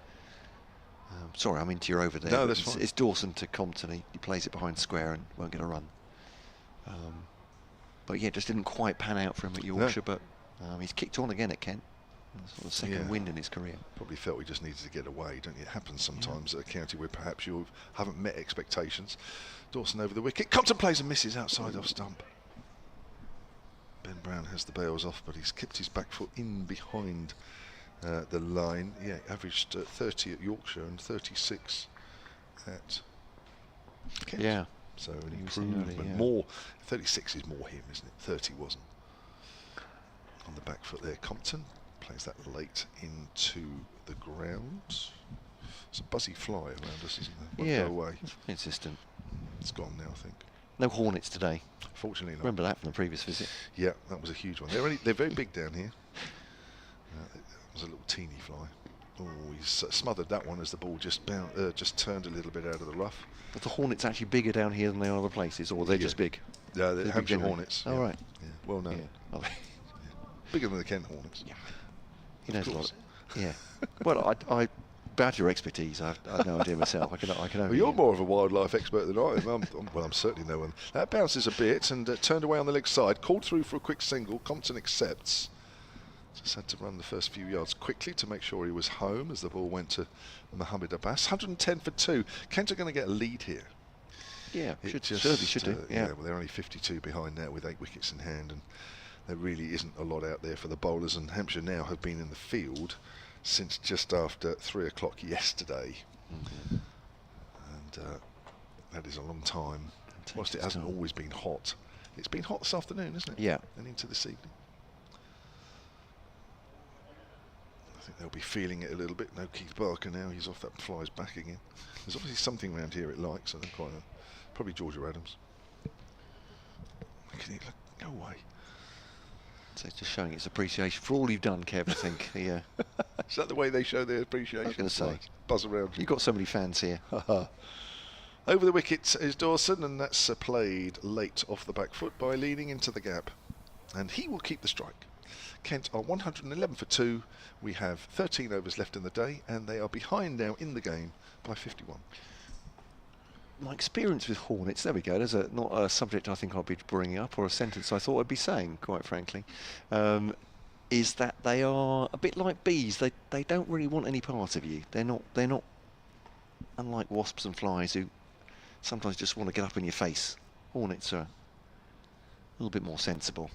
sorry, I'm into your over there. No, that's fine. It's Dawson to Compton. He plays it behind square and won't get a run. But yeah, it just didn't quite pan out for him at Yorkshire, but he's kicked on again at Kent. Sort of second wind in his career. Probably felt he just needed to get away, don't you? It happens sometimes at a county where perhaps you haven't met expectations. Dawson over the wicket. Compton plays and misses outside off stump. Ben Brown has the bails off, but he's kept his back foot in behind the line. Yeah, averaged 30 at Yorkshire and 36 at Kent. Yeah. So an improvement. More 36 is more him, isn't it? 30 wasn't. On the back foot there, Compton plays that late into the ground. It's a buzzy fly around us, isn't there? Won't go away. Consistent. It's gone now, I think. No hornets today. Fortunately not. Remember that from the previous visit. Yeah, that was a huge one. They're very big down here. That was a little teeny fly. Oh, he's smothered that one as the ball just turned a little bit out of the rough. But the hornets actually bigger down here than they are other places, or they're just big? Yeah, they're Hampshire Hornets. Oh, right. Yeah, well known. Yeah. Bigger than the Kent Hornets. Yeah. He knows a lot. Yeah. Well, I about your expertise. I have no idea myself. I can only. Well, you're more of a wildlife expert than I am. I'm certainly no one. That bounces a bit and turned away on the leg side. Called through for a quick single. Compton accepts. Just had to run the first few yards quickly to make sure he was home as the ball went to Mohammed Abbas. 110 for 2. Kent are going to get a lead here. Yeah, should do. Yeah, well, they're only 52 behind now with 8 wickets in hand, and there really isn't a lot out there for the bowlers. And Hampshire now have been in the field since just after 3 o'clock yesterday, and that is a long time. Whilst it hasn't always been hot, it's been hot this afternoon, isn't it? Yeah, and into this evening. I think they'll be feeling it a little bit. No Keith Barker now. He's off. That flies back again. There's obviously something around here it likes. I think probably Georgia Adams. Look, go away. So it's just showing its appreciation for all you've done, Kev. I think. Yeah. Is that the way they show their appreciation? I was going to say. Buzz around. You've got so many fans here. Over the wicket is Dawson, and that's played late off the back foot by Leaning into the gap, and he will keep the strike. Kent are 111 for 2. We have 13 overs left in the day, and they are behind now in the game by 51. My experience with hornets, there we go, there's not a subject I think I'll be bringing up, or a sentence I thought I'd be saying, quite frankly, is that they are a bit like bees. They don't really want any part of you. They're not unlike wasps and flies who sometimes just want to get up in your face. Hornets are little bit more sensible.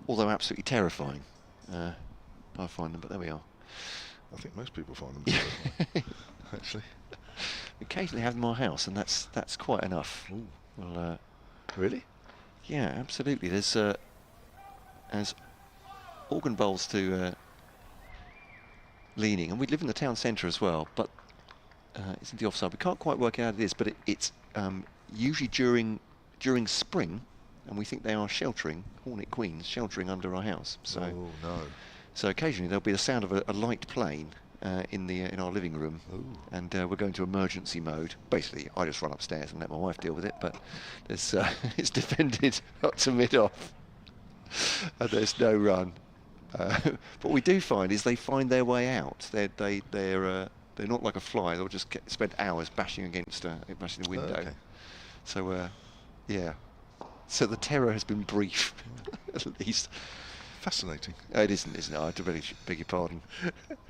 Although absolutely terrifying, I find them, but there we are. I think most people find them terrifying, actually. Occasionally have them in my house, and that's quite enough. Ooh. Well, Really? yeah, absolutely. There's as organ bowls to leaning, and we live in the town centre as well, but it's in the offside. We can't quite work out how it is, but it's usually during spring, and we think they are sheltering, hornet queens sheltering under our house. So, oh no. So occasionally there'll be the sound of a light plane in our living room. Ooh. And we're going to emergency mode. Basically, I just run upstairs and let my wife deal with it, but there's, it's defended up to mid-off, and there's no run. What we do find is they find their way out. They're not like a fly. They'll just spend hours bashing against bashing the window. Okay. So yeah. So the terror has been brief, at least. Fascinating. It isn't it? I really beg your pardon.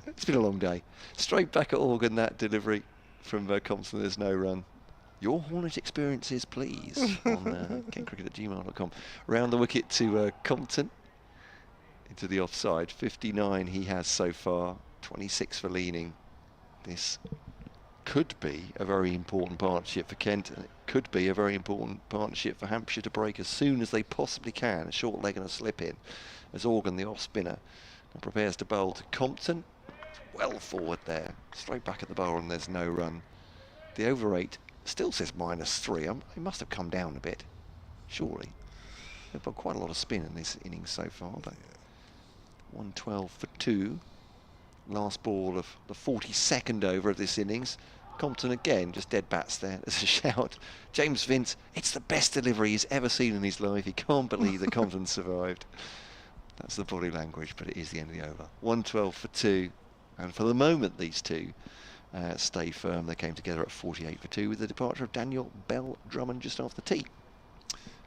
It's been a long day. Straight back at organ, that delivery from Compton. There's no run. Your Hornet experiences, please, on kentcricket@gmail.com. Round the wicket to Compton. Into the offside. 59 he has so far. 26 for leaning. This could be a very important partnership for Kent, and it could be a very important partnership for Hampshire to break as soon as they possibly can. A short leg and a slip in as Organ, the off spinner, prepares to bowl to Compton. Well forward there, straight back at the bowl, and there's no run. The over rate still says -3. He must have come down a bit, surely. They've got quite a lot of spin in this innings so far, but 112 for 2. Last ball of the 42nd over of this innings. Compton again, just dead bats there. There's a shout. James Vince, it's the best delivery he's ever seen in his life. He can't believe that Compton survived. That's the body language, but it is the end of the over. 112 for 2. And for the moment, these two stay firm. They came together at 48 for 2 with the departure of Daniel Bell Drummond just after tea.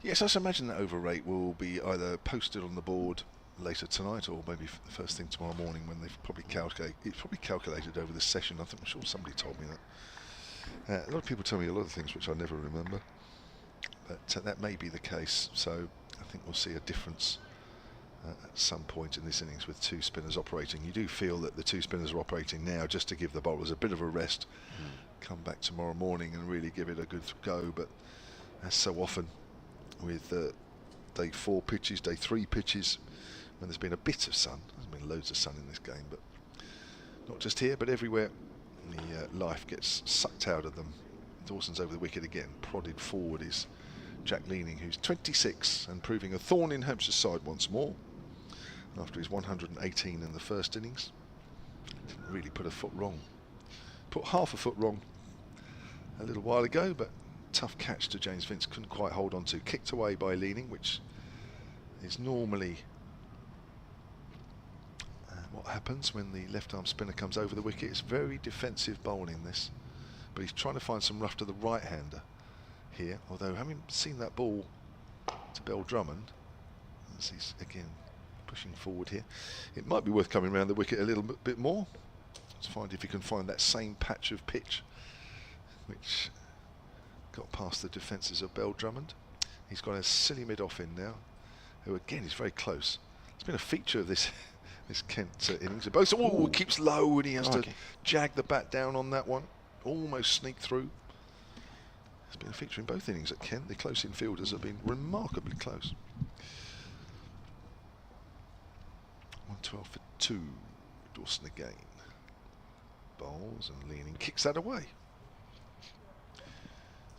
Yes, I imagine that over rate will be either posted on the board later tonight, or maybe the first thing tomorrow morning, when they've probably calculated over this session. I'm sure somebody told me that. A lot of people tell me a lot of things which I never remember, but that may be the case. So I think we'll see a difference at some point in this innings with two spinners operating. You do feel that the two spinners are operating now just to give the bowlers a bit of a rest, come back tomorrow morning and really give it a good go. But as so often with day 4 pitches, day 3 pitches, when there's been a bit of sun, there's been loads of sun in this game, but not just here but everywhere, the life gets sucked out of them. Dawson's over the wicket again. Prodded forward is Jack Leaning, who's 26 and proving a thorn in Hampshire's side once more after his 118 in the first innings. Didn't really put a foot wrong. Put half a foot wrong a little while ago, but tough catch to James Vince, couldn't quite hold on to. Kicked away by Leaning, which is normally what happens when the left-arm spinner comes over the wicket. It's very defensive bowling, this, but he's trying to find some rough to the right-hander here, although having seen that ball to Bell Drummond, as he's again pushing forward here, it might be worth coming around the wicket a little bit more to find if you can find that same patch of pitch which got past the defences of Bell Drummond. He's got a silly mid-off in now, who again is very close. It's been a feature of this Kent innings. Both it keeps low, and he has to jag the bat down on that one, almost sneak through. It's been a feature in both innings at Kent. The close-in fielders have been remarkably close. 112 for 2. Dawson again. Bowls and Leaning kicks that away.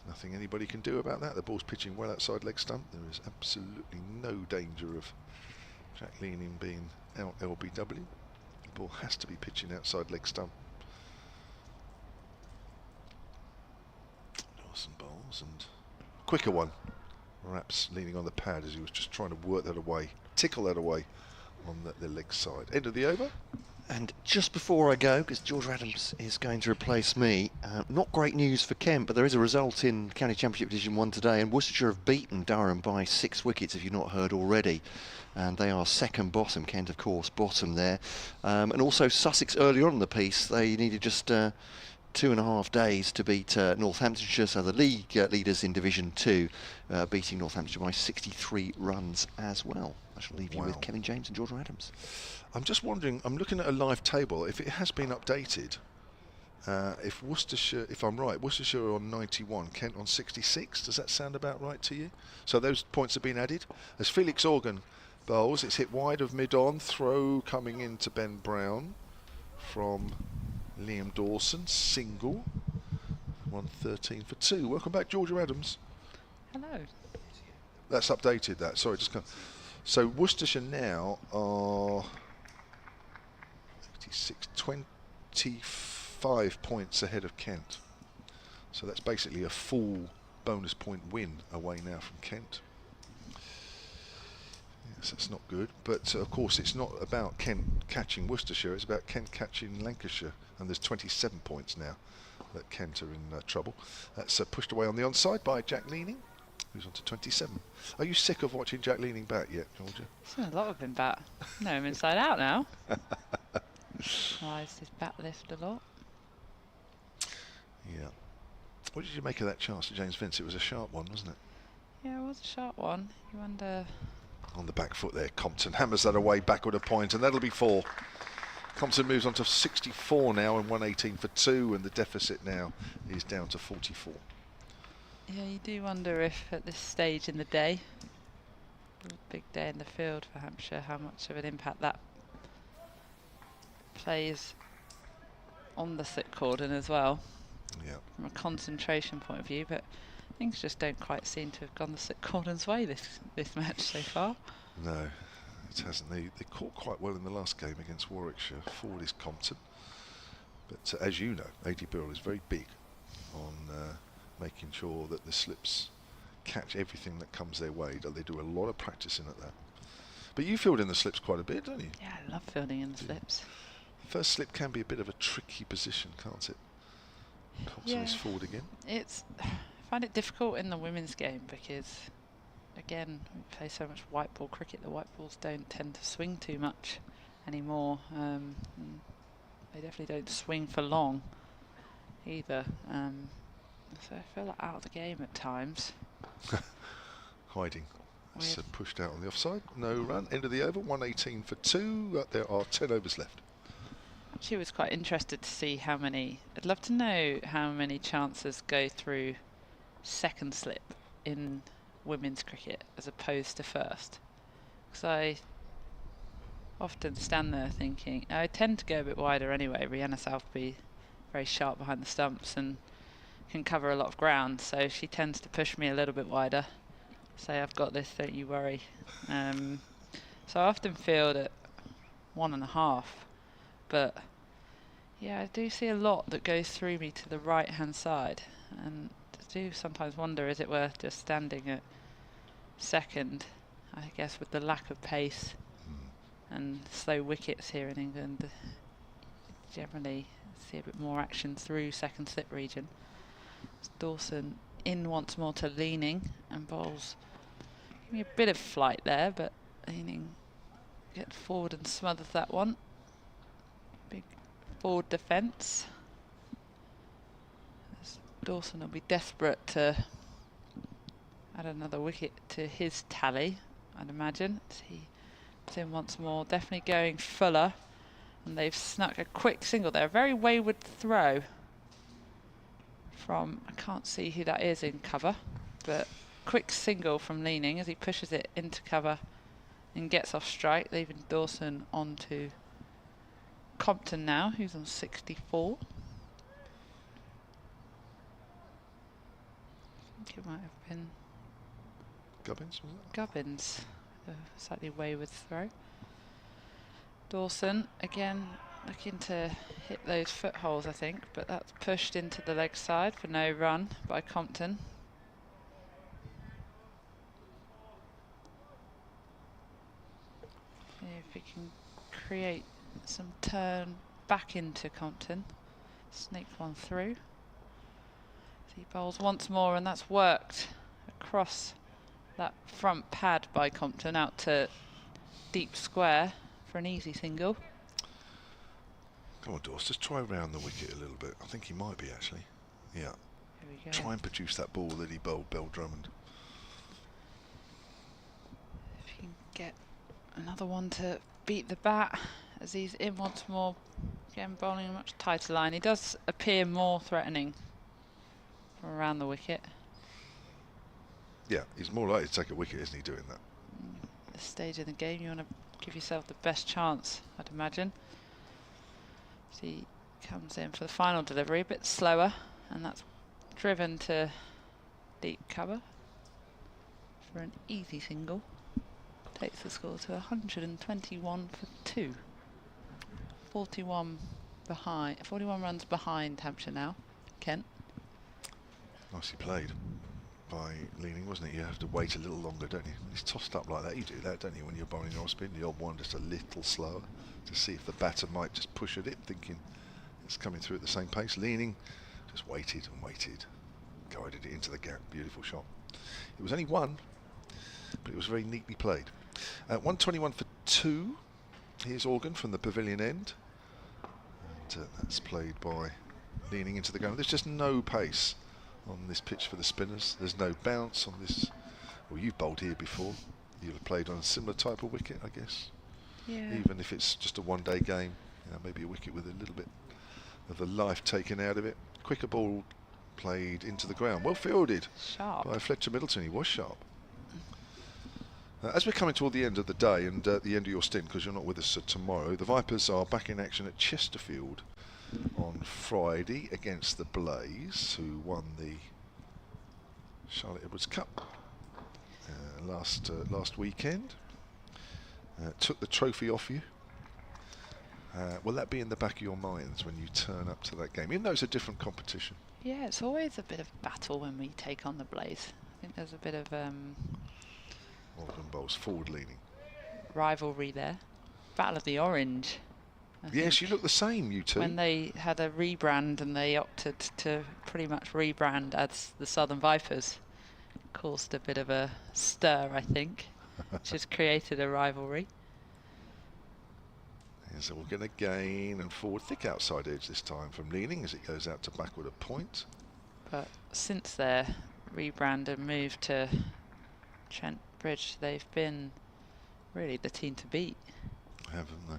Nothing anybody can do about that. The ball's pitching well outside leg stump. There is absolutely no danger of Jack Leaning being out LBW. The ball has to be pitching outside leg stump. Dawson bowls, and quicker one. Perhaps leaning on the pad as he was just trying to work that away, tickle that away on the leg side. End of the over. And just before I go, because George Adams is going to replace me, not great news for Kent, but there is a result in County Championship Division 1 today, and Worcestershire have beaten Durham by 6 wickets, if you've not heard already. And they are second bottom, Kent of course bottom there. And also Sussex earlier on in the piece, they needed just 2 2.5 days to beat Northamptonshire, so the league leaders in Division 2, beating Northamptonshire by 63 runs as well. I shall leave you with Kevin James and George Adams. I'm just wondering, I'm looking at a live table, if it has been updated, if Worcestershire, if I'm right, Worcestershire are on 91, Kent on 66, does that sound about right to you? So those points have been added. As Felix Organ bowls, it's hit wide of mid-on, throw coming into Ben Brown from Liam Dawson, single, 113 for 2. Welcome back, Georgia Adams. Hello. That's updated, that, sorry, just come. So Worcestershire now are 86, 25 points ahead of Kent. So that's basically a full bonus point win away now from Kent. Yes, that's not good. But of course, it's not about Kent catching Worcestershire, it's about Kent catching Lancashire. And there's 27 points now that Kent are in trouble. That's pushed away on the onside by Jack Leaning, who's on to 27. Are you sick of watching Jack Leaning bat yet, Georgia? Seen a lot of him bat. No, I'm inside out now. Lies his bat lift a lot. Yeah. What did you make of that chance to James Vince? It was a sharp one, wasn't it? Yeah, it was a sharp one. You wonder... On the back foot there, Compton hammers that away backward a point, and that'll be 4. Compton moves on to 64 now and 118 for 2, and the deficit now is down to 44. Yeah, you do wonder if at this stage in the day, a big day in the field for Hampshire, how much of an impact that plays on the slip cordon as well. Yeah. From a concentration point of view, but things just don't quite seem to have gone the slip cordon's way this match so far. No, it hasn't. They caught quite well in the last game against Warwickshire. Forward is Compton, but as you know, AD Birrell is very big on making sure that the slips catch everything that comes their way. They do a lot of practicing at that. But you field in the slips quite a bit, don't you? Yeah, I love fielding in the slips. First slip can be a bit of a tricky position, can't it? Compton is forward again. I find it difficult in the women's game because, again, we play so much white ball cricket. The white balls don't tend to swing too much anymore. They definitely don't swing for long either. So I feel like out of the game at times. Hiding. That's pushed out on the offside. No run. End of the over. 118 for 2. There are 10 overs left. Actually, was quite interested to see how many. I'd love to know how many chances go through second slip in women's cricket as opposed to first. Because I often stand there thinking, I tend to go a bit wider anyway. Rhianna Southby, very sharp behind the stumps and can cover a lot of ground, so she tends to push me a little bit wider. Say, I've got this, don't you worry. So I often field at 1.5, but yeah, I do see a lot that goes through me to the right hand side, and I do sometimes wonder, is it worth just standing at second? I guess with the lack of pace and slow wickets here in England, generally see a bit more action through second slip region. Dawson in once more to Leaning and bowls. Give me a bit of flight there, but Leaning gets forward and smothers that one. Big forward defence. Dawson will be desperate to add another wicket to his tally, I'd imagine. He puts in once more, definitely going fuller, and they've snuck a quick single there. A very wayward throw from, I can't see who that is in cover, but quick single from Leaning as he pushes it into cover and gets off strike, leaving Dawson on to Compton now, who's on 64. I think it might have been Gubbins, was it? Gubbins, a slightly wayward throw. Dawson again looking to hit those footholes, I think, but that's pushed into the leg side for no run by Compton. See if he can create some turn back into Compton. Snake one through. He bowls once more, and that's worked across that front pad by Compton out to deep square for an easy single. Come on, Dawes, just try round the wicket a little bit. I think he might be, actually. Yeah. Here we go. Try and produce that ball that he bowled Bell Drummond. If you can get another one to beat the bat as he's in once more, again bowling a much tighter line. He does appear more threatening from around the wicket. Yeah, he's more likely to take a wicket, isn't he, doing that? At this stage of the game, you want to give yourself the best chance, I'd imagine. So he comes in for the final delivery, a bit slower, and that's driven to deep cover for an easy single. Takes the score to 121 for 2. 41 runs behind Hampshire now. Kent. Nicely played by Leaning, wasn't it? You have to wait a little longer, don't you? He's tossed up like that. You do that, don't you, when you're bowling off spin? The odd one just a little slower to see if the batter might just push at it, thinking it's coming through at the same pace. Leaning just waited and waited, guided it into the gap. Beautiful shot. It was only one, but it was very neatly played. 121 for 2. Here's Organ from the pavilion end, and that's played by Leaning into the gun. There's just no pace on this pitch for the spinners. There's no bounce on this. Well, you've bowled here before. You'll have played on a similar type of wicket, I guess. Yeah. Even if it's just a one-day game, you know, maybe a wicket with a little bit of the life taken out of it. Quicker ball played into the ground. Well fielded Sharp. by Fletcher Middleton. He was sharp. As we're coming toward the end of the day and the end of your stint, because you're not with us tomorrow, the Vipers are back in action at Chesterfield on Friday against the Blaze, who won the Charlotte Edwards Cup last weekend. Took the trophy off you. Will that be in the back of your minds when you turn up to that game, even though it's a different competition? Yeah, it's always a bit of battle when we take on the Blaze. I think there's a bit of Organ bowls forward leaning. rivalry there. Battle of the Orange. I Yes, think, you look the same, you two. when they had a rebrand and they opted to pretty much rebrand as the Southern Vipers, caused a bit of a stir, I think, which has created a rivalry. Yeah, so we'll get a gain and forward, thick outside edge this time from Leaning as it goes out to backward at point. But since their rebrand and move to Trent Bridge, they've been really the team to beat. Haven't they?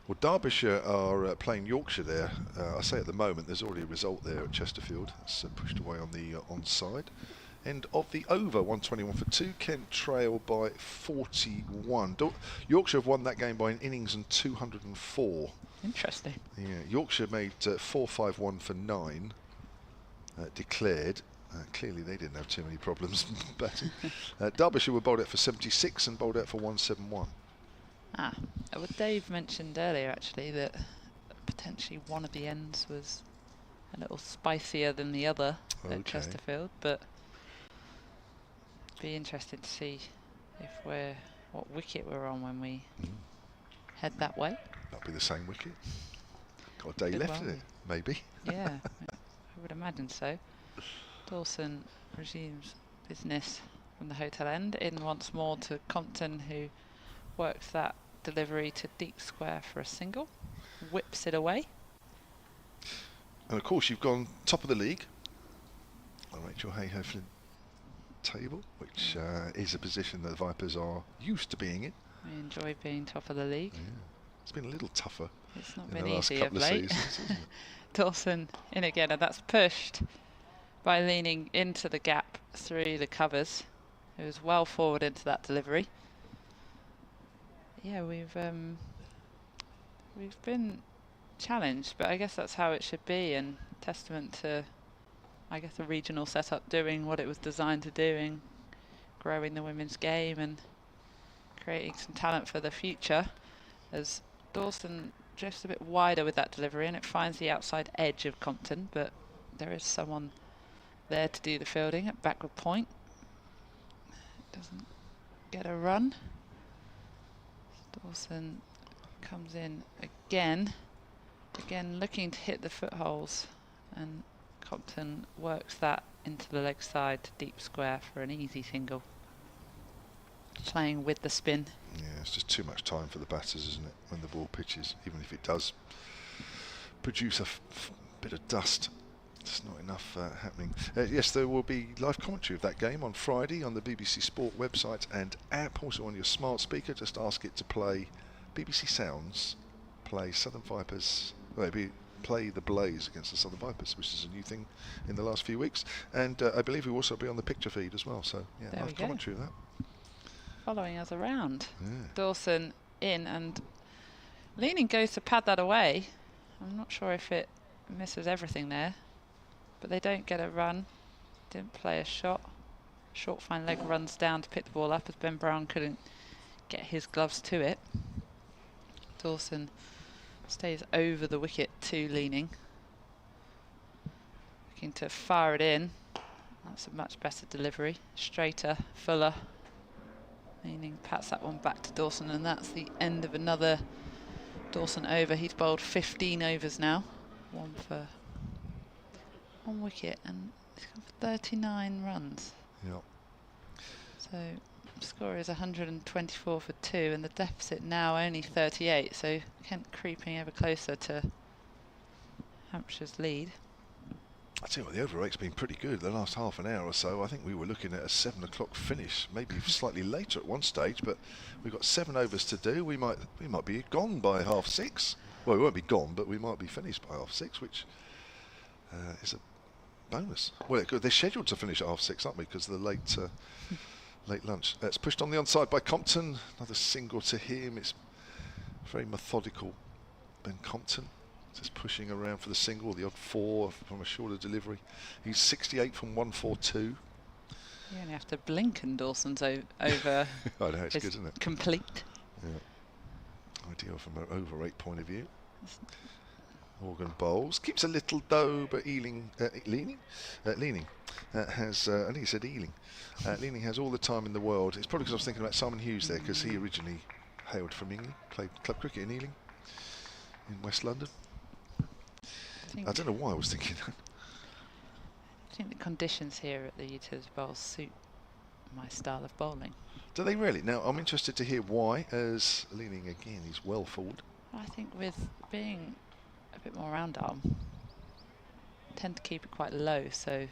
Well, Derbyshire are playing Yorkshire there. I say at the moment there's already a result there at Chesterfield. It's pushed away on the onside. End of the over, 121 for 2. Kent trail by 41. Yorkshire have won that game by an innings and 204. Interesting. Yeah, Yorkshire made 4-5-1 for 9 declared. Clearly they didn't have too many problems batting. Derbyshire were bowled out for 76 and bowled out for 171. Well, Dave mentioned earlier actually that potentially one of the ends was a little spicier than the other at Chesterfield, but be interested to see if what wicket we're on when we head that way. That'll be the same wicket. Got a day Could left well in it, maybe. Yeah, I would imagine so. Dawson resumes business from the hotel end, in once more to Compton, who works that delivery to deep square for a single, whips it away. And of course you've gone top of the league on Rachel Hayhoe table, which is a position that the Vipers are used to being in. We enjoy being top of the league. Yeah. It's been a little tougher. It's not in been the last easy of couple of late. seasons, isn't it? Dawson in again, and that's pushed by Leaning into the gap through the covers. It was well forward into that delivery. Yeah, we've been challenged, but I guess that's how it should be, and testament to, I guess, the regional setup doing what it was designed to do, growing the women's game and creating some talent for the future. As Dawson drifts a bit wider with that delivery and it finds the outside edge of Compton, but there is someone there to do the fielding at backward point. Doesn't get a run. Dawson comes in again looking to hit the footholes, and Compton works that into the leg side to deep square for an easy single. Playing with the spin. Yeah, it's just too much time for the batters, isn't it, when the ball pitches, even if it does produce a bit of dust. There's not enough happening. Yes, there will be live commentary of that game on Friday on the BBC Sport website and app, also on your smart speaker. Just ask it to play BBC Sounds, play Southern Vipers, play the Blaze against the Southern Vipers, which is a new thing in the last few weeks. And I believe we will also be on the picture feed as well. So yeah, there live commentary of that. Following us around. Yeah. Dawson in, and Leaning goes to pad that away. I'm not sure if it misses everything there, but they don't get a run. Didn't play a shot. Short fine leg runs down to pick the ball up as Ben Brown couldn't get his gloves to it. Dawson stays over the wicket to Leaning. Looking to fire it in. That's a much better delivery. Straighter, fuller. Leaning pats that one back to Dawson, and that's the end of another Dawson over. He's bowled 15 overs now. One wicket, and he's gone for 39 runs. Yep. So score is 124 for 2, and the deficit now only 38. So Kent creeping ever closer to Hampshire's lead. I tell you what, the over rate's been pretty good the last half an hour or so. I think we were looking at a 7 o'clock finish, maybe slightly later at one stage, but we've got 7 overs to do. We might be gone by 6:30. Well, we won't be gone, but we might be finished by 6:30, which is a bonus. Well, they're scheduled to finish at 6:30, aren't we? Because of the late lunch. It's pushed on the onside by Compton. Another single to him. It's very methodical, Ben Compton. Just pushing around for the single, the odd 4 from a shorter delivery. He's 68 from 142. You only have to blink and Dawson's over. I know, it's good, isn't it? Complete. Yeah. Ideal from an over rate point of view. Organ bowls. Keeps a little though, but Leaning has, I think he said Ealing. Leaning has all the time in the world. It's probably because I was thinking about Simon Hughes there, because he originally hailed from England, played club cricket in Ealing, in West London. I don't know why I was thinking that. I think the conditions here at the Utilita Bowl suit my style of bowling. Do they really? Now, I'm interested to hear why, as Leaning again, he's well forward. I think with being a bit more round arm, I tend to keep it quite low, so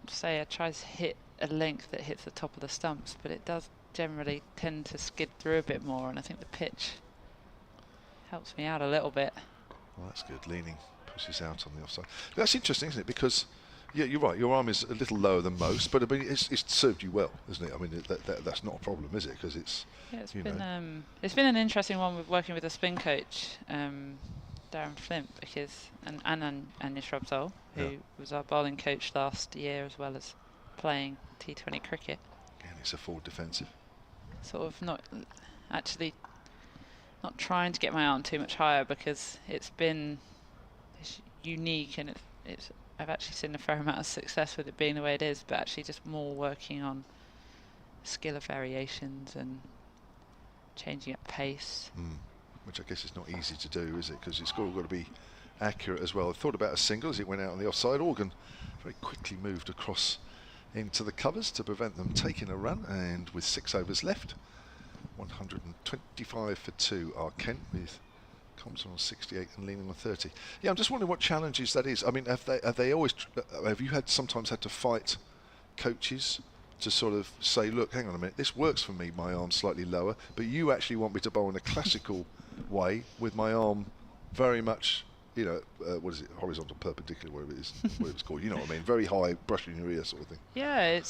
say I try to hit a length that hits the top of the stumps, but it does generally tend to skid through a bit more, and I think the pitch helps me out a little bit. Well, that's good. Leaning pushes out on the offside. That's interesting, isn't it? Because, yeah, you're right. Your arm is a little lower than most, but I mean, it's served you well, isn't it? I mean, that's not a problem, is it? Because it's it's been an interesting one with working with a spin coach, Darren Flint, because and Anya Shrubsole, who was our bowling coach last year, as well as playing T20 cricket. And it's a forward defensive. Sort of not trying to get my arm too much higher, because it's unique, and I've actually seen a fair amount of success with it being the way it is, but actually just more working on skill of variations and changing up pace. Which I guess is not easy to do, is it? Because it's all got to be accurate as well. I thought about a single as it went out on the offside. Organ very quickly moved across into the covers to prevent them taking a run, and with 6 overs left, 125 for 2 are Kent, with Compton on 68 and Leaning on 30. Yeah, I'm just wondering what challenges that is. I mean, have you sometimes had to fight coaches to sort of say, look, hang on a minute, this works for me, my arm's slightly lower, but you actually want me to bowl in a classical way with my arm very much, you know, what is it, horizontal, perpendicular, whatever it is, whatever it's called, you know what I mean, very high, brushing your ear sort of thing. Yeah,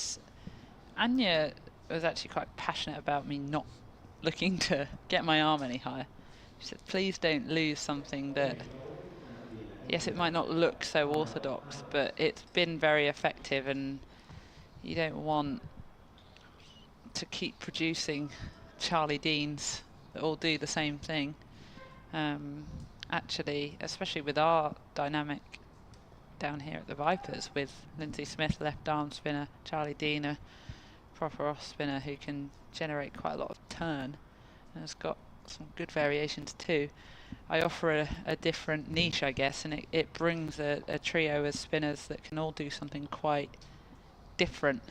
Anya was actually quite passionate about me not looking to get my arm any higher. She said, please don't lose something that, yes, it might not look so orthodox, but it's been very effective, and you don't want to keep producing Charlie Deans that all do the same thing. Actually, especially with our dynamic down here at the Vipers, with Lindsay Smith, left arm spinner, Charlie Dean, a proper off spinner who can generate quite a lot of turn, and has got some good variations too. I offer a different niche, I guess, and it brings a trio of spinners that can all do something quite different.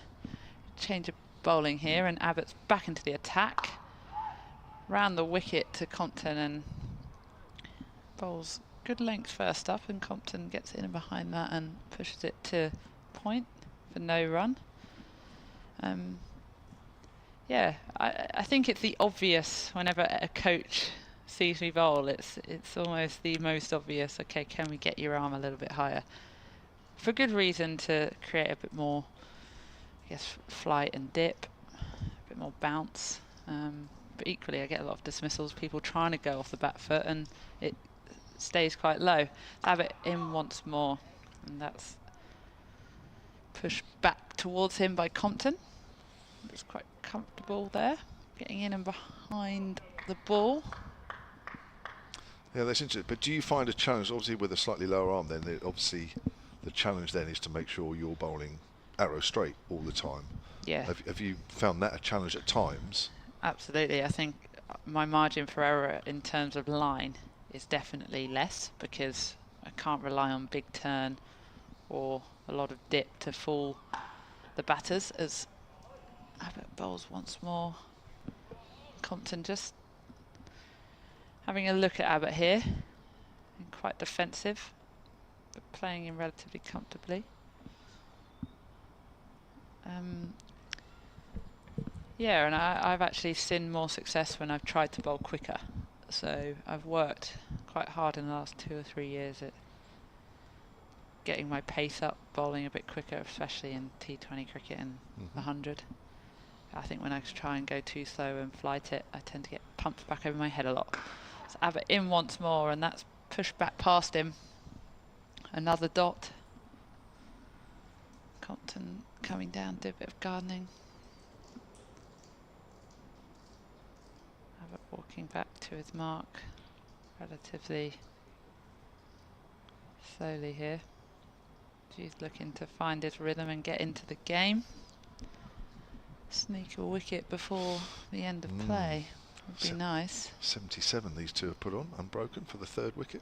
Change of bowling here, and Abbott's back into the attack. Round the wicket to Compton, and bowls good length first up, and Compton gets in and behind that and pushes it to point for no run. Yeah, I think it's the obvious whenever a coach sees me bowl. It's almost the most obvious. Okay, can we get your arm a little bit higher? For good reason, to create a bit more, I guess, flight and dip, a bit more bounce. But equally, I get a lot of dismissals, people trying to go off the back foot, and it stays quite low. Have it in once more, and that's pushed back towards him by Compton. It's quite comfortable there, getting in and behind the ball. Yeah, that's interesting. But do you find a challenge, obviously with a slightly lower arm, then obviously the challenge then is to make sure you're bowling arrow straight all the time? Yeah. Have you found that a challenge at times? Absolutely. I think my margin for error in terms of line is definitely less, because I can't rely on big turn or a lot of dip to fool the batters, as Abbott bowls once more. Compton just having a look at Abbott here, and quite defensive, but playing in relatively comfortably. Yeah, and I've actually seen more success when I've tried to bowl quicker. So I've worked quite hard in the last 2 or 3 years at getting my pace up, bowling a bit quicker, especially in T20 cricket and the 100. I think when I try and go too slow and flight it, I tend to get pumped back over my head a lot. So Abbott in once more, and that's pushed back past him. Another dot. Compton coming down, do a bit of gardening. Abbott walking back to his mark relatively slowly here. He's looking to find his rhythm and get into the game. Sneak a wicket before the end of play would be nice. 77 these two have put on, unbroken for the 3rd wicket.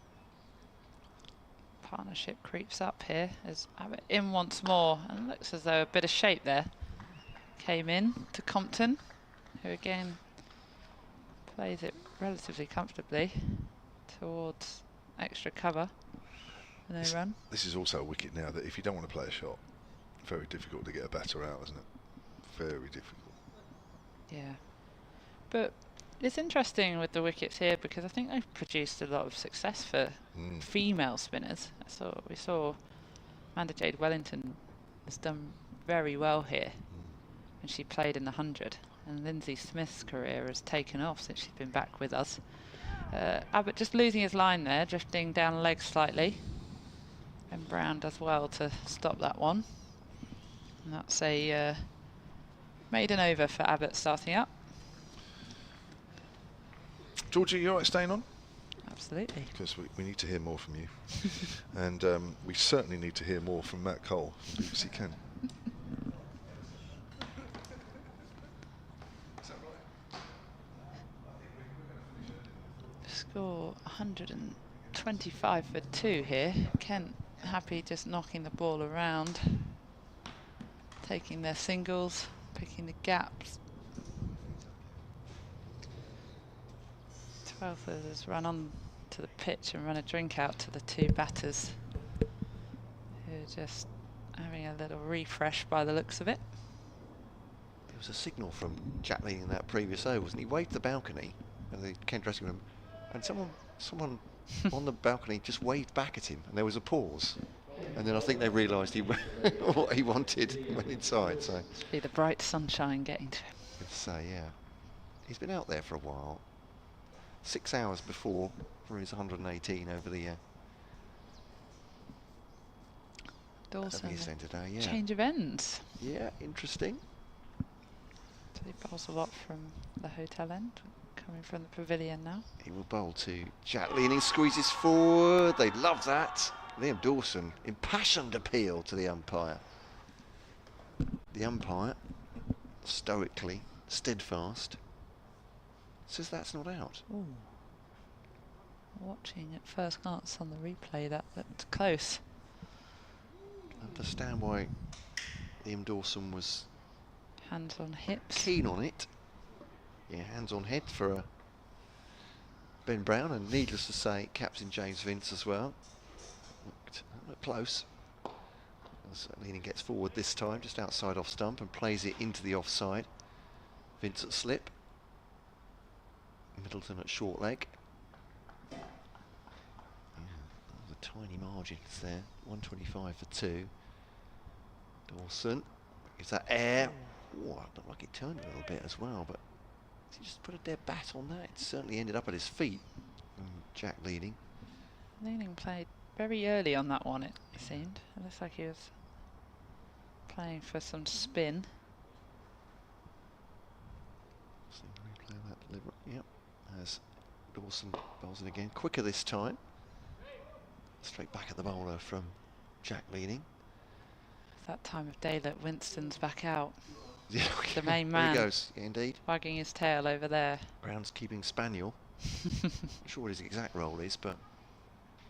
Partnership creeps up here as Abbott in once more, and looks as though a bit of shape there came in to Compton, who again plays it relatively comfortably towards extra cover. No run. This is also a wicket now that if you don't want to play a shot, very difficult to get a batter out, isn't it? Very difficult. Yeah. But it's interesting with the wickets here, because I think they've produced a lot of success for female spinners. We saw Amanda Jade Wellington has done very well here, and she played in the 100. And Lindsay Smith's career has taken off since she's been back with us. Abbott just losing his line there, drifting down legs slightly. And Brown does well to stop that one. And that's a maiden over for Abbott starting up. Georgie, you all right staying on? Absolutely. Because we need to hear more from you. And we certainly need to hear more from Matt Cole from BBC Kent. Score 125 for 2 here. Kent happy just knocking the ball around, taking their singles, picking the gaps. 12th has run on to the pitch and run a drink out to the 2 batters, who are just having a little refresh by the looks of it. There was a signal from Jack Lee in that previous over, wasn't he? Waved the balcony and the Kent dressing room, and someone on the balcony just waved back at him, and there was a pause. And then I think they realised what he wanted and went inside. So must be the bright sunshine getting to him. Yeah, he's been out there for a while. 6 hours before for his 118 over the Dawson, today. Yeah. Change of ends. Yeah, interesting. So he bowls a lot from the hotel end, coming from the pavilion now. He will bowl to Jack Leaning, squeezes forward. They love that. Liam Dawson, impassioned appeal to the umpire. The umpire, stoically, steadfast, says that's not out. Ooh. Watching at first glance on the replay, that looked close. Understand why Liam Dawson was hands on hips, keen on it. Yeah, hands on head for a Ben Brown, and needless to say, Captain James Vince as well. Looked close. As Leaning gets forward this time, just outside off stump, and plays it into the offside. Vince at slip. Middleton at short leg. The tiny margins there. 125 for 2. Dawson gives that air. Oh, it looked like it turned a little bit as well, but he just put a dead bat on that. It certainly ended up at his feet. Jack Leaning. Leaning played very early on that one, it seemed. It looks like he was playing for some spin. Replay that deliberate. Yep. As Dawson bowls it again. Quicker this time. Straight back at the bowler from Jack Leaning. It's that time of day that Winston's back out. Yeah, The main man. There he goes. Yeah, indeed. Wagging his tail over there. Groundskeeping spaniel. Not sure what his exact role is, but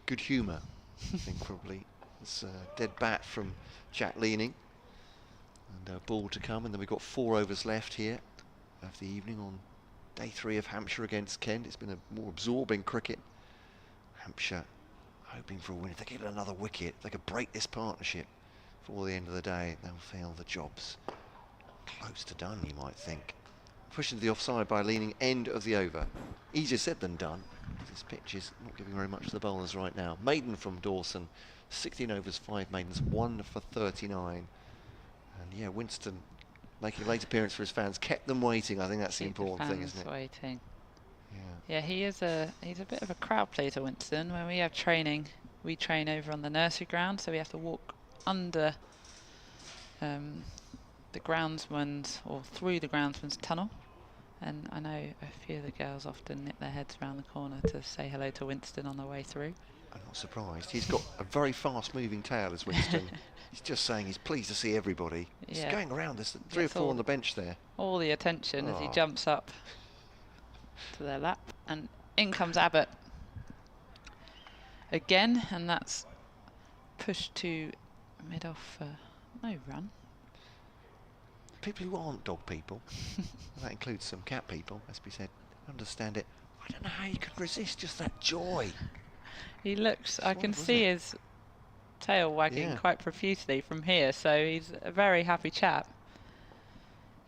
good humour, I think probably. It's a dead bat from Jack Leaning. And a ball to come, and then we've got 4 overs left here of the evening on day 3 of Hampshire against Kent. It's been a more absorbing cricket. Hampshire hoping for a win. If they get another wicket, they could break this partnership before the end of the day. They'll feel the job's close to done, you might think. Pushing to the offside by Leaning, end of the over. Easier said than done. This pitch is not giving very much to the bowlers right now. Maiden from Dawson, 16 overs, 5 maidens, 1 for 39. And yeah, Winston making a late appearance for his fans, kept them waiting. I think that's the important thing, isn't it? Waiting. Yeah. Yeah, he's a bit of a crowd pleaser, Winston. When we have training, we train over on the nursery ground, so we have to walk under the groundsman's, or through the groundsman's tunnel. And I know a few of the girls often nip their heads around the corner to say hello to Winston on the way through. I'm not surprised. He's got a very fast-moving tail, as Winston. He's just saying he's pleased to see everybody. He's going around. There's 3 or 4 on the bench there. All the attention as he jumps up to their lap. And in comes Abbott again, and that's pushed to mid-off for no run. People who aren't dog people, that includes some cat people, as we said, understand it. I don't know how you could resist just that joy. He looks, I can see his tail wagging quite profusely from here, so he's a very happy chap.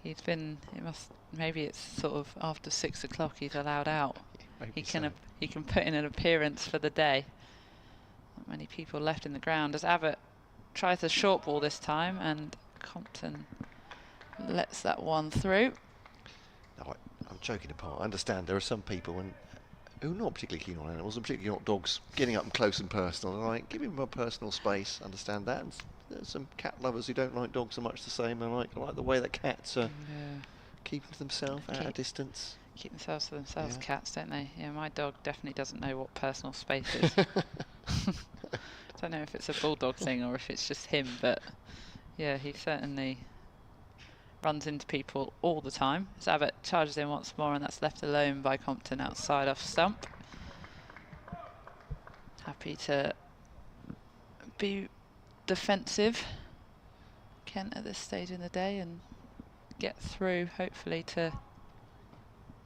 He's been, maybe it's sort of after 6 o'clock he's allowed out. He can put in an appearance for the day. Not many people left in the ground as Abbott tries a short ball this time, and Compton lets that one through. No, I'm joking apart. I understand there are some people who are not particularly keen on animals, and particularly not dogs, getting up close and personal. And like, give him a personal space. Understand that. And there's some cat lovers who don't like dogs so much the same. And I like the way that cats are keeping to themselves at a distance. Keep themselves to themselves, cats, don't they? Yeah, my dog definitely doesn't know what personal space is. I don't know if it's a bulldog thing or if it's just him, but yeah, he certainly runs into people all the time. As Abbott charges in once more, and that's left alone by Compton outside off stump. Happy to be defensive, Kent, at this stage in the day, and get through hopefully to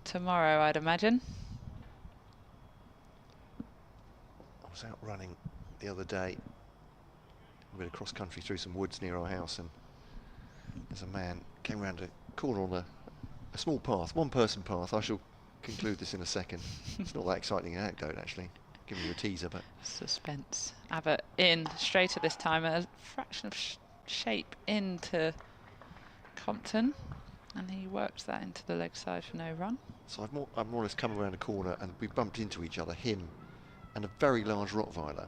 tomorrow, I'd imagine. I was out running the other day, a bit of cross country through some woods near our house, and there's a man came around a corner on a small path, 1-person path. I shall conclude this in a second. It's not that exciting an anecdote, actually. Giving you a teaser, but suspense. Abbott in straight at this time, a fraction of shape into Compton, and he works that into the leg side for no run. So I've more or less come around a corner, and we bumped into each other, him and a very large Rottweiler,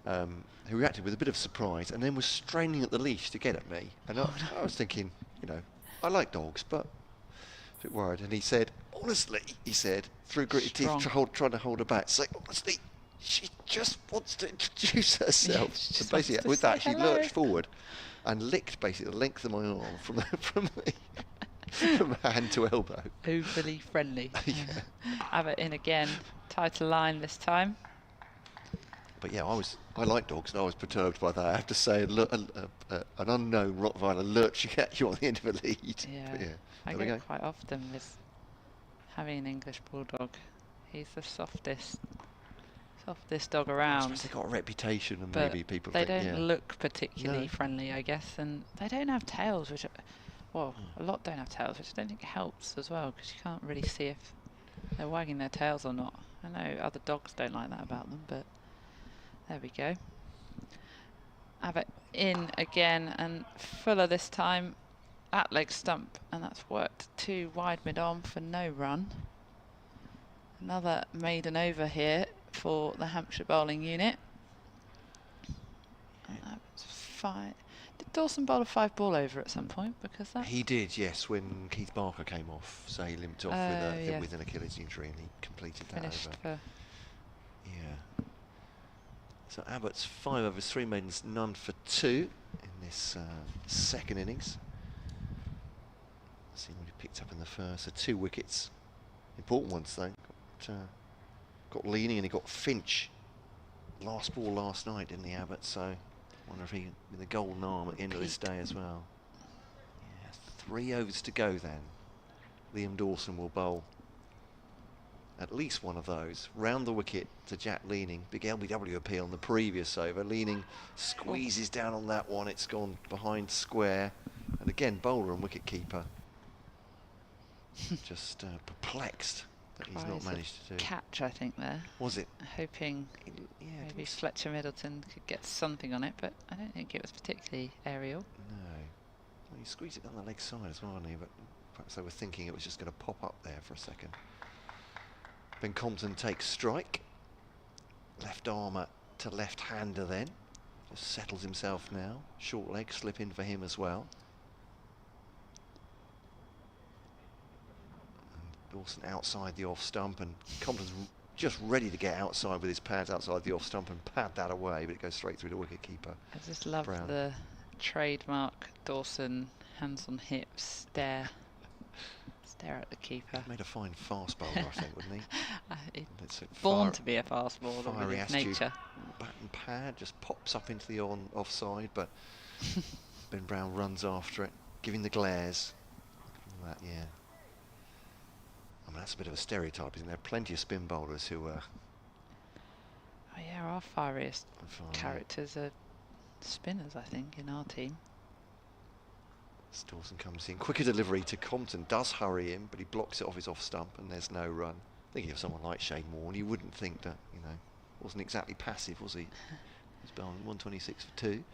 who reacted with a bit of surprise and then was straining at the leash to get at me. And I was thinking, you know, I like dogs, but a bit worried. And he said, honestly, he said, through gritted teeth, trying to hold her back, say, honestly, she just wants to introduce herself. So basically, with that, she lurched forward and licked basically the length of my arm from hand to elbow. Overly friendly. Abbott in again, tighter line this time. But yeah, I like dogs, and I was perturbed by that. I have to say, an unknown Rottweiler lurching at you on the end of a lead. Yeah, but yeah, I get quite often with having an English bulldog. He's the softest dog I around. suppose they've got a reputation, and But maybe people they think, don't look particularly No. friendly, I guess, and they don't have tails, which, well, a lot don't have tails, which I don't think helps as well, because you can't really see if they're wagging their tails or not. I know other dogs don't like that about them, but there we go. Abbott in again, and Fuller this time at leg stump, and that's worked 2 wide mid-on for no run. Another maiden over here for the Hampshire bowling unit. And that was 5. Did Dawson bowl a 5 ball over at some point? Because that He did, yes, when Keith Barker came off. So he limped off with an Achilles injury, and he completed that finished over. for. Yeah. So Abbott's 5 overs, 3 maidens, none for 2 in this second innings. Let's see what he picked up in the first. So 2 wickets, important ones though. Got Leaning, and he got Finch. Last ball last night, didn't he, Abbott? So I wonder if he with the golden arm at the end of this day as well. Yeah, 3 overs to go then. Liam Dawson will bowl at least one of those. Round the wicket to Jack Leaning. Big LBW appeal on the previous over. Leaning squeezes down on that one. It's gone behind square. And again, bowler and wicket keeper just perplexed that he's not managed to do. Catch, I think, there. Was it? Hoping Yeah, maybe Fletcher Middleton could get something on it, but I don't think it was particularly aerial. No. Well, he squeezed it down the leg side as well, didn't he? But perhaps they were thinking it was just going to pop up there for a second. Ben Compton takes strike. Left armour to left-hander then. Just settles himself now. Short leg slip in for him as well. And Dawson outside the off stump, and Compton's just ready to get outside with his pads outside the off stump and pad that away, but it goes straight through the wicket keeper. I just love the trademark Dawson hands on hips stare at the keeper. He'd made a fine fast bowler, I think, wouldn't he? Born to be a fast bowler with his nature. Bat and pad just pops up into the offside, but Ben Brown runs after it, giving the glares. That, yeah. I mean, that's a bit of a stereotype, isn't there? Plenty of spin bowlers who are... Oh yeah, our fieriest characters are spinners, I think, in our team. Dawson comes in. Quicker delivery to Compton. Does hurry in, but he blocks it off his off stump, and there's no run. Thinking of someone like Shane Warne, you wouldn't think that, you know, wasn't exactly passive, was he? He was bowling 126 for 2.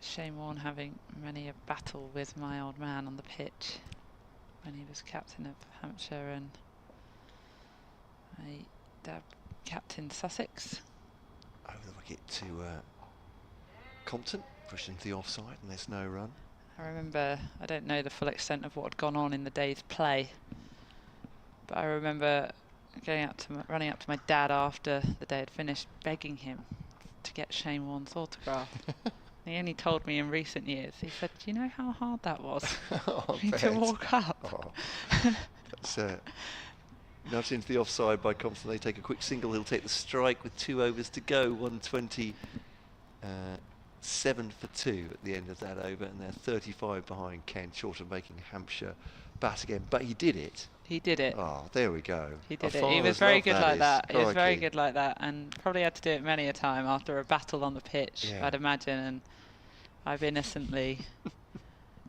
Shane Warne having many a battle with my old man on the pitch when he was captain of Hampshire, and my dad captain Sussex. Over the wicket to Compton, pushed into the offside, and there's no run. I remember, I don't know the full extent of what had gone on in the day's play, but I remember running up to my dad after the day had finished, begging him to get Shane Warne's autograph. He only told me in recent years. He said, "Do you know how hard that was to walk up?" Oh. That's nudged into the offside by Compton. They take a quick single. He'll take the strike with 2 overs to go. 127 for 2 at the end of that over, and they're 35 behind Kent, short of making Hampshire bat again. But he did it. He did it. Oh, there we go. He did it. He was very good like that. He was very good like that, and probably had to do it many a time after a battle on the pitch, I'd imagine. And I've innocently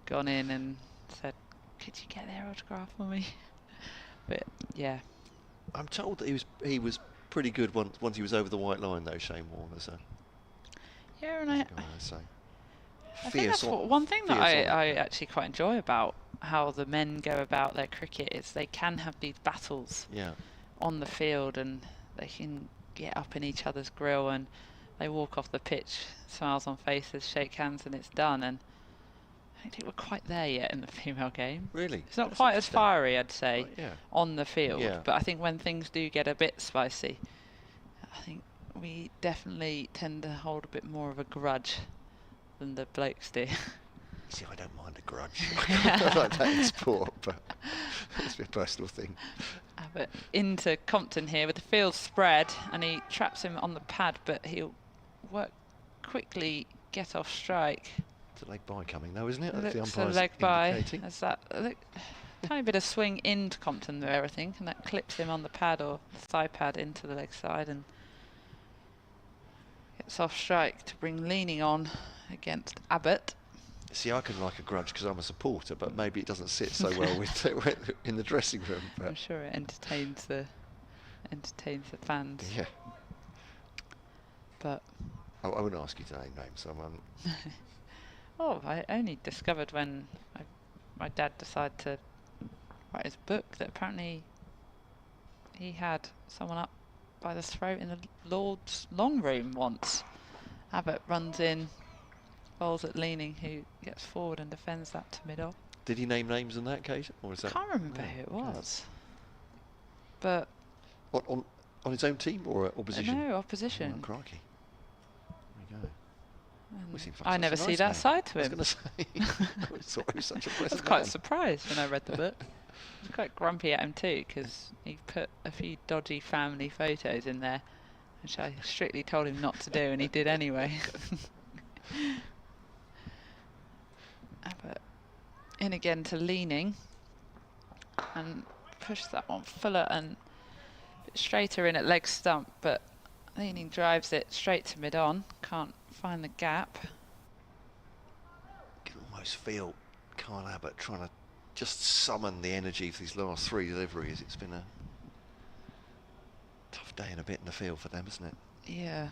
gone in and said, "Could you get their autograph for me?" But yeah, I'm told that he was pretty good once he was over the white line, though. Shane Warne, as a and I think that's one thing that I actually quite enjoy about how the men go about their cricket is they can have these battles on the field, and they can get up in each other's grill, and they walk off the pitch, smiles on faces, shake hands, and it's done. And I don't think we're quite there yet in the female game. Really? It's not quite as fiery, I'd say, on the field. But I think when things do get a bit spicy, I think we definitely tend to hold a bit more of a grudge than the blokes do. See, I don't mind a grudge. I like that in sport, but it's a personal thing. But into Compton here with the field spread, and he traps him on the pad, but he'll quickly get off strike. It's a leg by coming though, isn't it? It That's the looks a umpire's leg by. indicating. As that, look, Tiny bit of swing into Compton there, I think, and that clips him on the pad or the thigh pad into the leg side and gets off strike to bring Leaning on against Abbott. See, I can like a grudge because I'm a supporter, but maybe it doesn't sit so well with in the dressing room. But I'm sure it entertains the fans. Yeah. But I won't ask you to name names. So oh, I only discovered when my dad decided to write his book that apparently he had someone up by the throat in the Lord's long room once. Abbott runs in, bowls at Leaning, who gets forward and defends that to mid-off. Did he name names on that occasion, or is that? Can't remember who it was. But on his own team or opposition? No, opposition. Oh, crikey. There we go. I never see that side to him. I was going to say, I thought he was such a pleasant I was quite man. surprised when I read the book. I was quite grumpy at him too, because he put a few dodgy family photos in there, which I strictly told him not to do, and he did anyway. Abbott in again to Leaning, and push that one fuller and a bit straighter in at leg stump, but Leaning drives it straight to mid-on, can't find the gap. You can almost feel Kyle Abbott trying to just summon the energy for these last 3 deliveries. It's been a tough day and a bit in the field for them, isn't it? Yeah.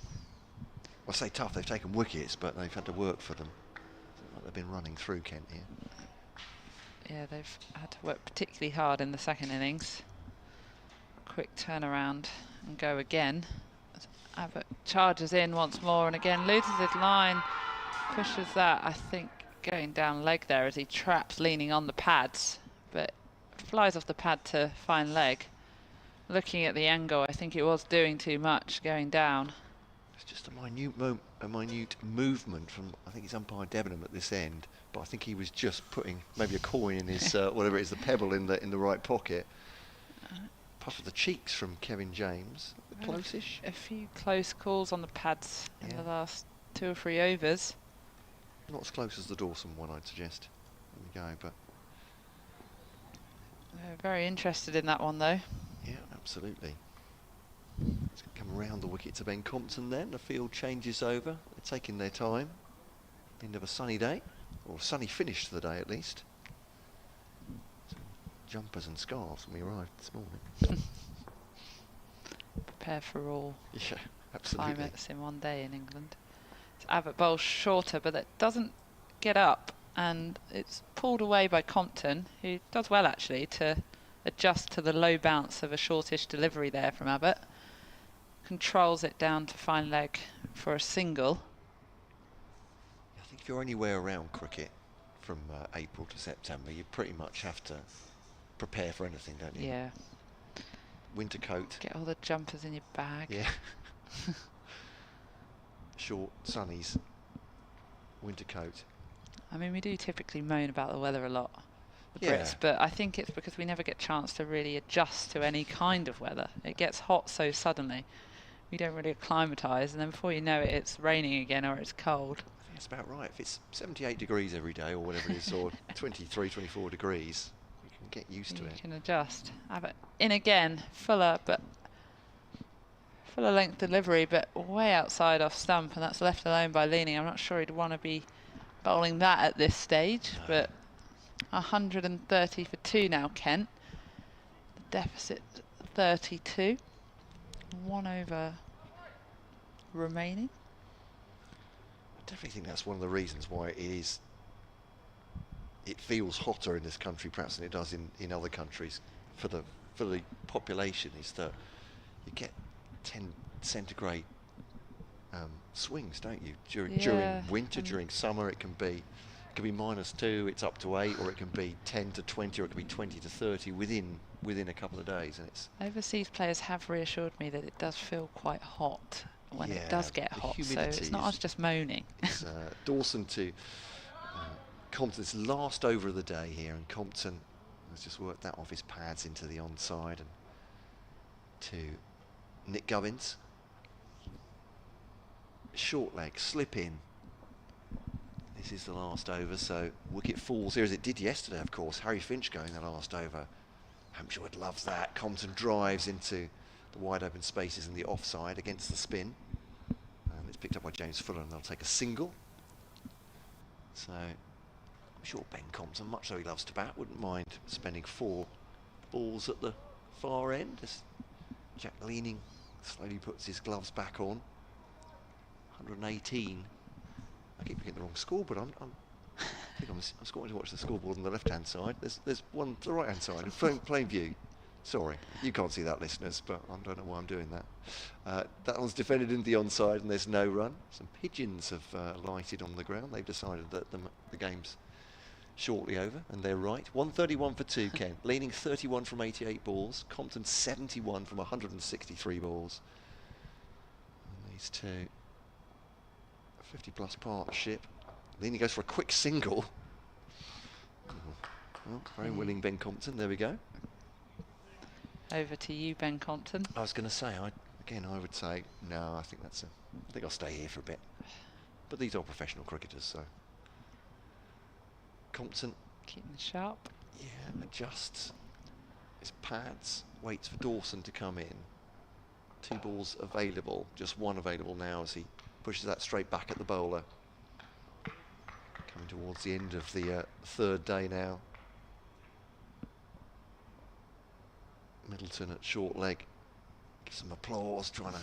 Well, I say tough, they've taken wickets, but they've had to work for them. It's like they've been running through Kent here. Yeah, they've had to work particularly hard in the second innings. Quick turnaround and go again. Abbott charges in once more and again loses his line, pushes that, I think, going down leg there as he traps Leaning on the pads, but flies off the pad to fine leg. Looking at the angle, I think it was doing too much going down. It's just a minute movement from, I think it's umpire Debenham at this end, but I think he was just putting maybe a coin in his whatever it is, the pebble in the right pocket. Puff of the cheeks from Kevin James. Close-ish. A few close calls on the pads in the last 2 or 3 overs. Not as close as the Dawson one, I'd suggest. There we go, but Very interested in that one though. yeah, absolutely. It's going to come around the wicket to Ben Compton then. The field changes over. They're taking their time. End of a sunny day, or a sunny finish to the day at least. Some jumpers and scarves when we arrived this morning. Prepare for all Yeah, absolutely. climates in one day in England. So Abbott bowls shorter, but that doesn't get up, and it's pulled away by Compton, who does well actually to adjust to the low bounce of a shortish delivery there from Abbott. Controls it down to fine leg for a single. I think if you're anywhere around cricket from April to September, you pretty much have to prepare for anything, don't you? Yeah. Winter coat. Get all the jumpers in your bag. Yeah. Short sunnies. Winter coat. I mean, we do typically moan about the weather a lot, the Yeah. Brits, but I think it's because we never get a chance to really adjust to any kind of weather. It gets hot so suddenly. We don't really acclimatise, and then before you know it, it's raining again or it's cold. I think that's about right. If it's 78 degrees every day or whatever it is, or 23, 24 degrees, you can get used to You it. can adjust. Abbott in again, fuller length delivery, but way outside off stump, and that's left alone by Leaning. I'm not sure he'd want to be bowling that at this stage, No. but 130 for 2 now, Kent. The deficit 32. 1 over remaining. I definitely think that's one of the reasons why it feels hotter in this country perhaps than it does in other countries for the population, is that you get 10 centigrade swings, don't you? During winter, during summer it can be -2, it's up to 8, or it can be 10 to 20, or it can be 20 to 30 within a couple of days, and it's Overseas players have reassured me that it does feel quite hot when it does get the hot, so humidity it's not us just moaning. It's Dawson to Compton's last over of the day here, and Compton has just worked that off his pads into the onside, and to Nick Gubbins. Short leg, slip in. This is the last over, so wicket falls here as it did yesterday, of course. Harry Finch going the last over. Hampshire would love that. Compton drives into the wide open spaces in the offside against the spin. And it's picked up by James Fuller, and they'll take a single. So I'm sure Ben Compton, much though he loves to bat, wouldn't mind spending 4 balls at the far end as Jack Leaning slowly puts his gloves back on. 118. I keep getting the wrong score, but I think I'm scoring to watch the scoreboard on the left-hand side. There's one to the right-hand side, in plain view. Sorry, you can't see that, listeners, but I don't know why I'm doing that. That one's defended into the onside, and there's no run. Some pigeons have lighted on the ground. They've decided that the game's shortly over, and they're right. 131 for 2, Ken. Leaning 31 from 88 balls. Compton 71 from 163 balls. And these two, 50-plus partnership. Leaning goes for a quick single. Well, very willing Ben Compton. There we go. Over to you, Ben Compton. I was going to say, I would say, no, I think I'll stay here for a bit. But these are professional cricketers, so. Compton. Keeping sharp. Yeah, adjusts his pads, waits for Dawson to come in. 2 balls available, just 1 available now as he pushes that straight back at the bowler. Coming towards the end of the 3rd day now. Middleton at short leg gives some applause, trying to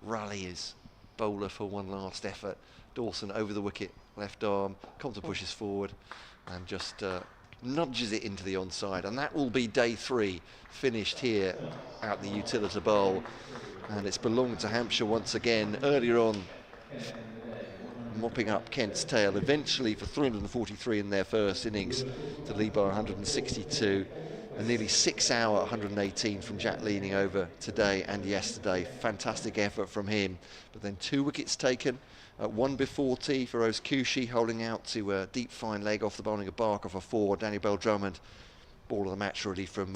rally his bowler for one last effort. Dawson over the wicket, left arm. Compton pushes forward and just nudges it into the onside, and that will be day 3 finished here at the Utilita Bowl, and it's belonged to Hampshire once again. Earlier on, mopping up Kent's tail eventually for 343 in their first innings to lead by 162. A nearly 6-hour 118 from Jack Leaning over today and yesterday. Fantastic effort from him. But then 2 wickets taken. 1 before tea for Rose Cushy, holding out to a deep fine leg off the bowling of Barker for 4. Daniel Bell-Drummond, ball of the match really from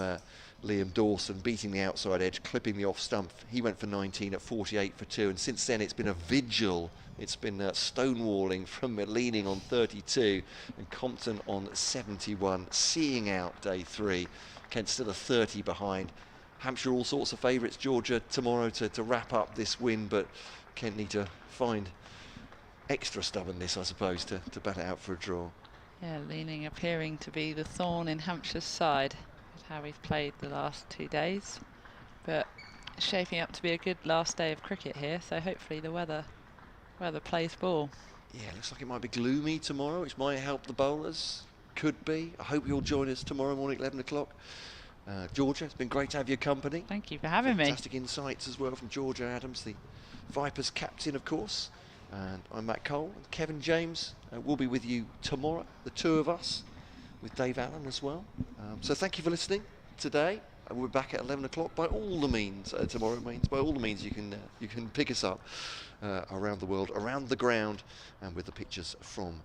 Liam Dawson, beating the outside edge, clipping the off stump. He went for 19 at 48 for 2. And since then it's been a vigil. It's been stonewalling from Leaning on 32 and Compton on 71, seeing out day 3. Kent still a 30 behind. Hampshire all sorts of favourites. Georgia tomorrow to wrap up this win, but Kent need to find extra stubbornness, I suppose, to bat it out for a draw. Yeah, Leaning appearing to be the thorn in Hampshire's side with how we've played the last 2 days. But shaping up to be a good last day of cricket here, so hopefully the weather plays ball. Yeah, looks like it might be gloomy tomorrow, which might help the bowlers. Could be. I hope you'll join us tomorrow morning at 11 o'clock. Georgia, it's been great to have your company. Thank you for having me. Fantastic insights as well from Georgia Adams, the Vipers captain, of course. And I'm Matt Cole. And Kevin James will be with you tomorrow, the 2 of us, with Dave Allen as well. So thank you for listening today. We're back at 11 o'clock. By all the means, tomorrow means, by all the means you can pick us up around the world, around the ground, and with the pictures from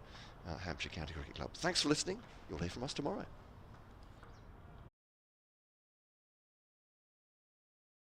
Hampshire County Cricket Club. Thanks for listening. You'll hear from us tomorrow.